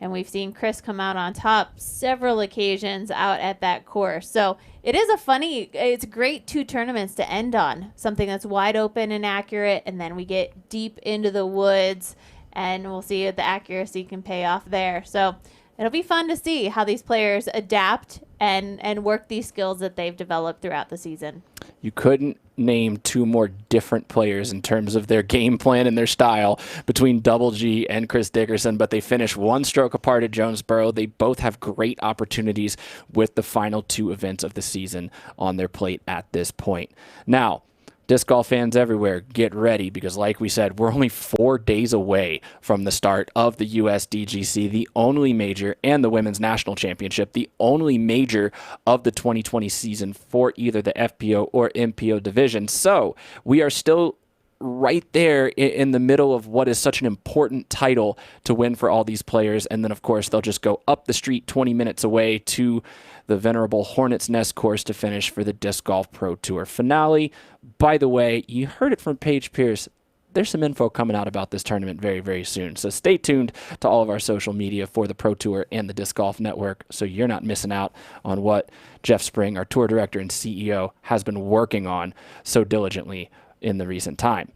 and we've seen Chris come out on top several occasions out at that course. So it's great 2 tournaments to end on, something that's wide open and accurate, and then we get deep into the woods, and we'll see if the accuracy can pay off there. So it'll be fun to see how these players adapt and work these skills that they've developed throughout the season. You couldn't name two more different players in terms of their game plan and their style between Double G and Chris Dickerson, but they finished one stroke apart at Jonesboro. They both have great opportunities with the final two events of the season on their plate at this point. Now, disc golf fans everywhere, get ready, because like we said, we're only 4 days away from the start of the USDGC, the only major, and the Women's National Championship, the only major of the 2020 season for either the FPO or MPO division. So we are still right there in the middle of what is such an important title to win for all these players. And then, of course, they'll just go up the street 20 minutes away to the venerable Hornets Nest course to finish for the Disc Golf Pro Tour finale. By the way, you heard it from Paige Pierce. There's some info coming out about this tournament very, very soon. So stay tuned to all of our social media for the Pro Tour and the Disc Golf Network so you're not missing out on what Jeff Spring, our tour director and CEO, has been working on so diligently in the recent time.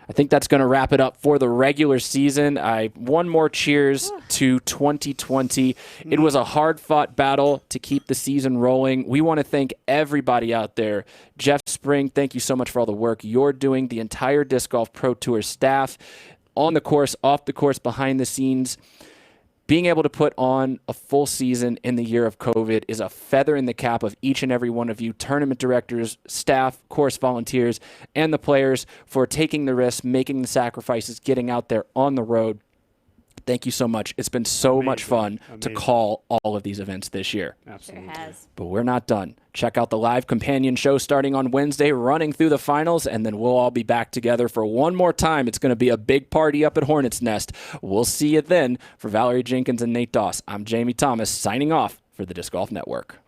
I think that's going to wrap it up for the regular season. One more cheers to 2020. It was a hard-fought battle to keep the season rolling. We want to thank everybody out there. Jeff Spring, thank you so much for all the work you're doing. The entire Disc Golf Pro Tour staff, on the course, off the course, behind the scenes. Being able to put on a full season in the year of COVID is a feather in the cap of each and every one of you, tournament directors, staff, course volunteers, and the players for taking the risks, making the sacrifices, getting out there on the road. Thank you so much. It's been so much fun to call all of these events this year. Absolutely. Sure has. But we're not done. Check out the live companion show starting on Wednesday, running through the finals, and then we'll all be back together for one more time. It's going to be a big party up at Hornets Nest. We'll see you then. For Valerie Jenkins and Nate Doss, I'm Jamie Thomas, signing off for the Disc Golf Network.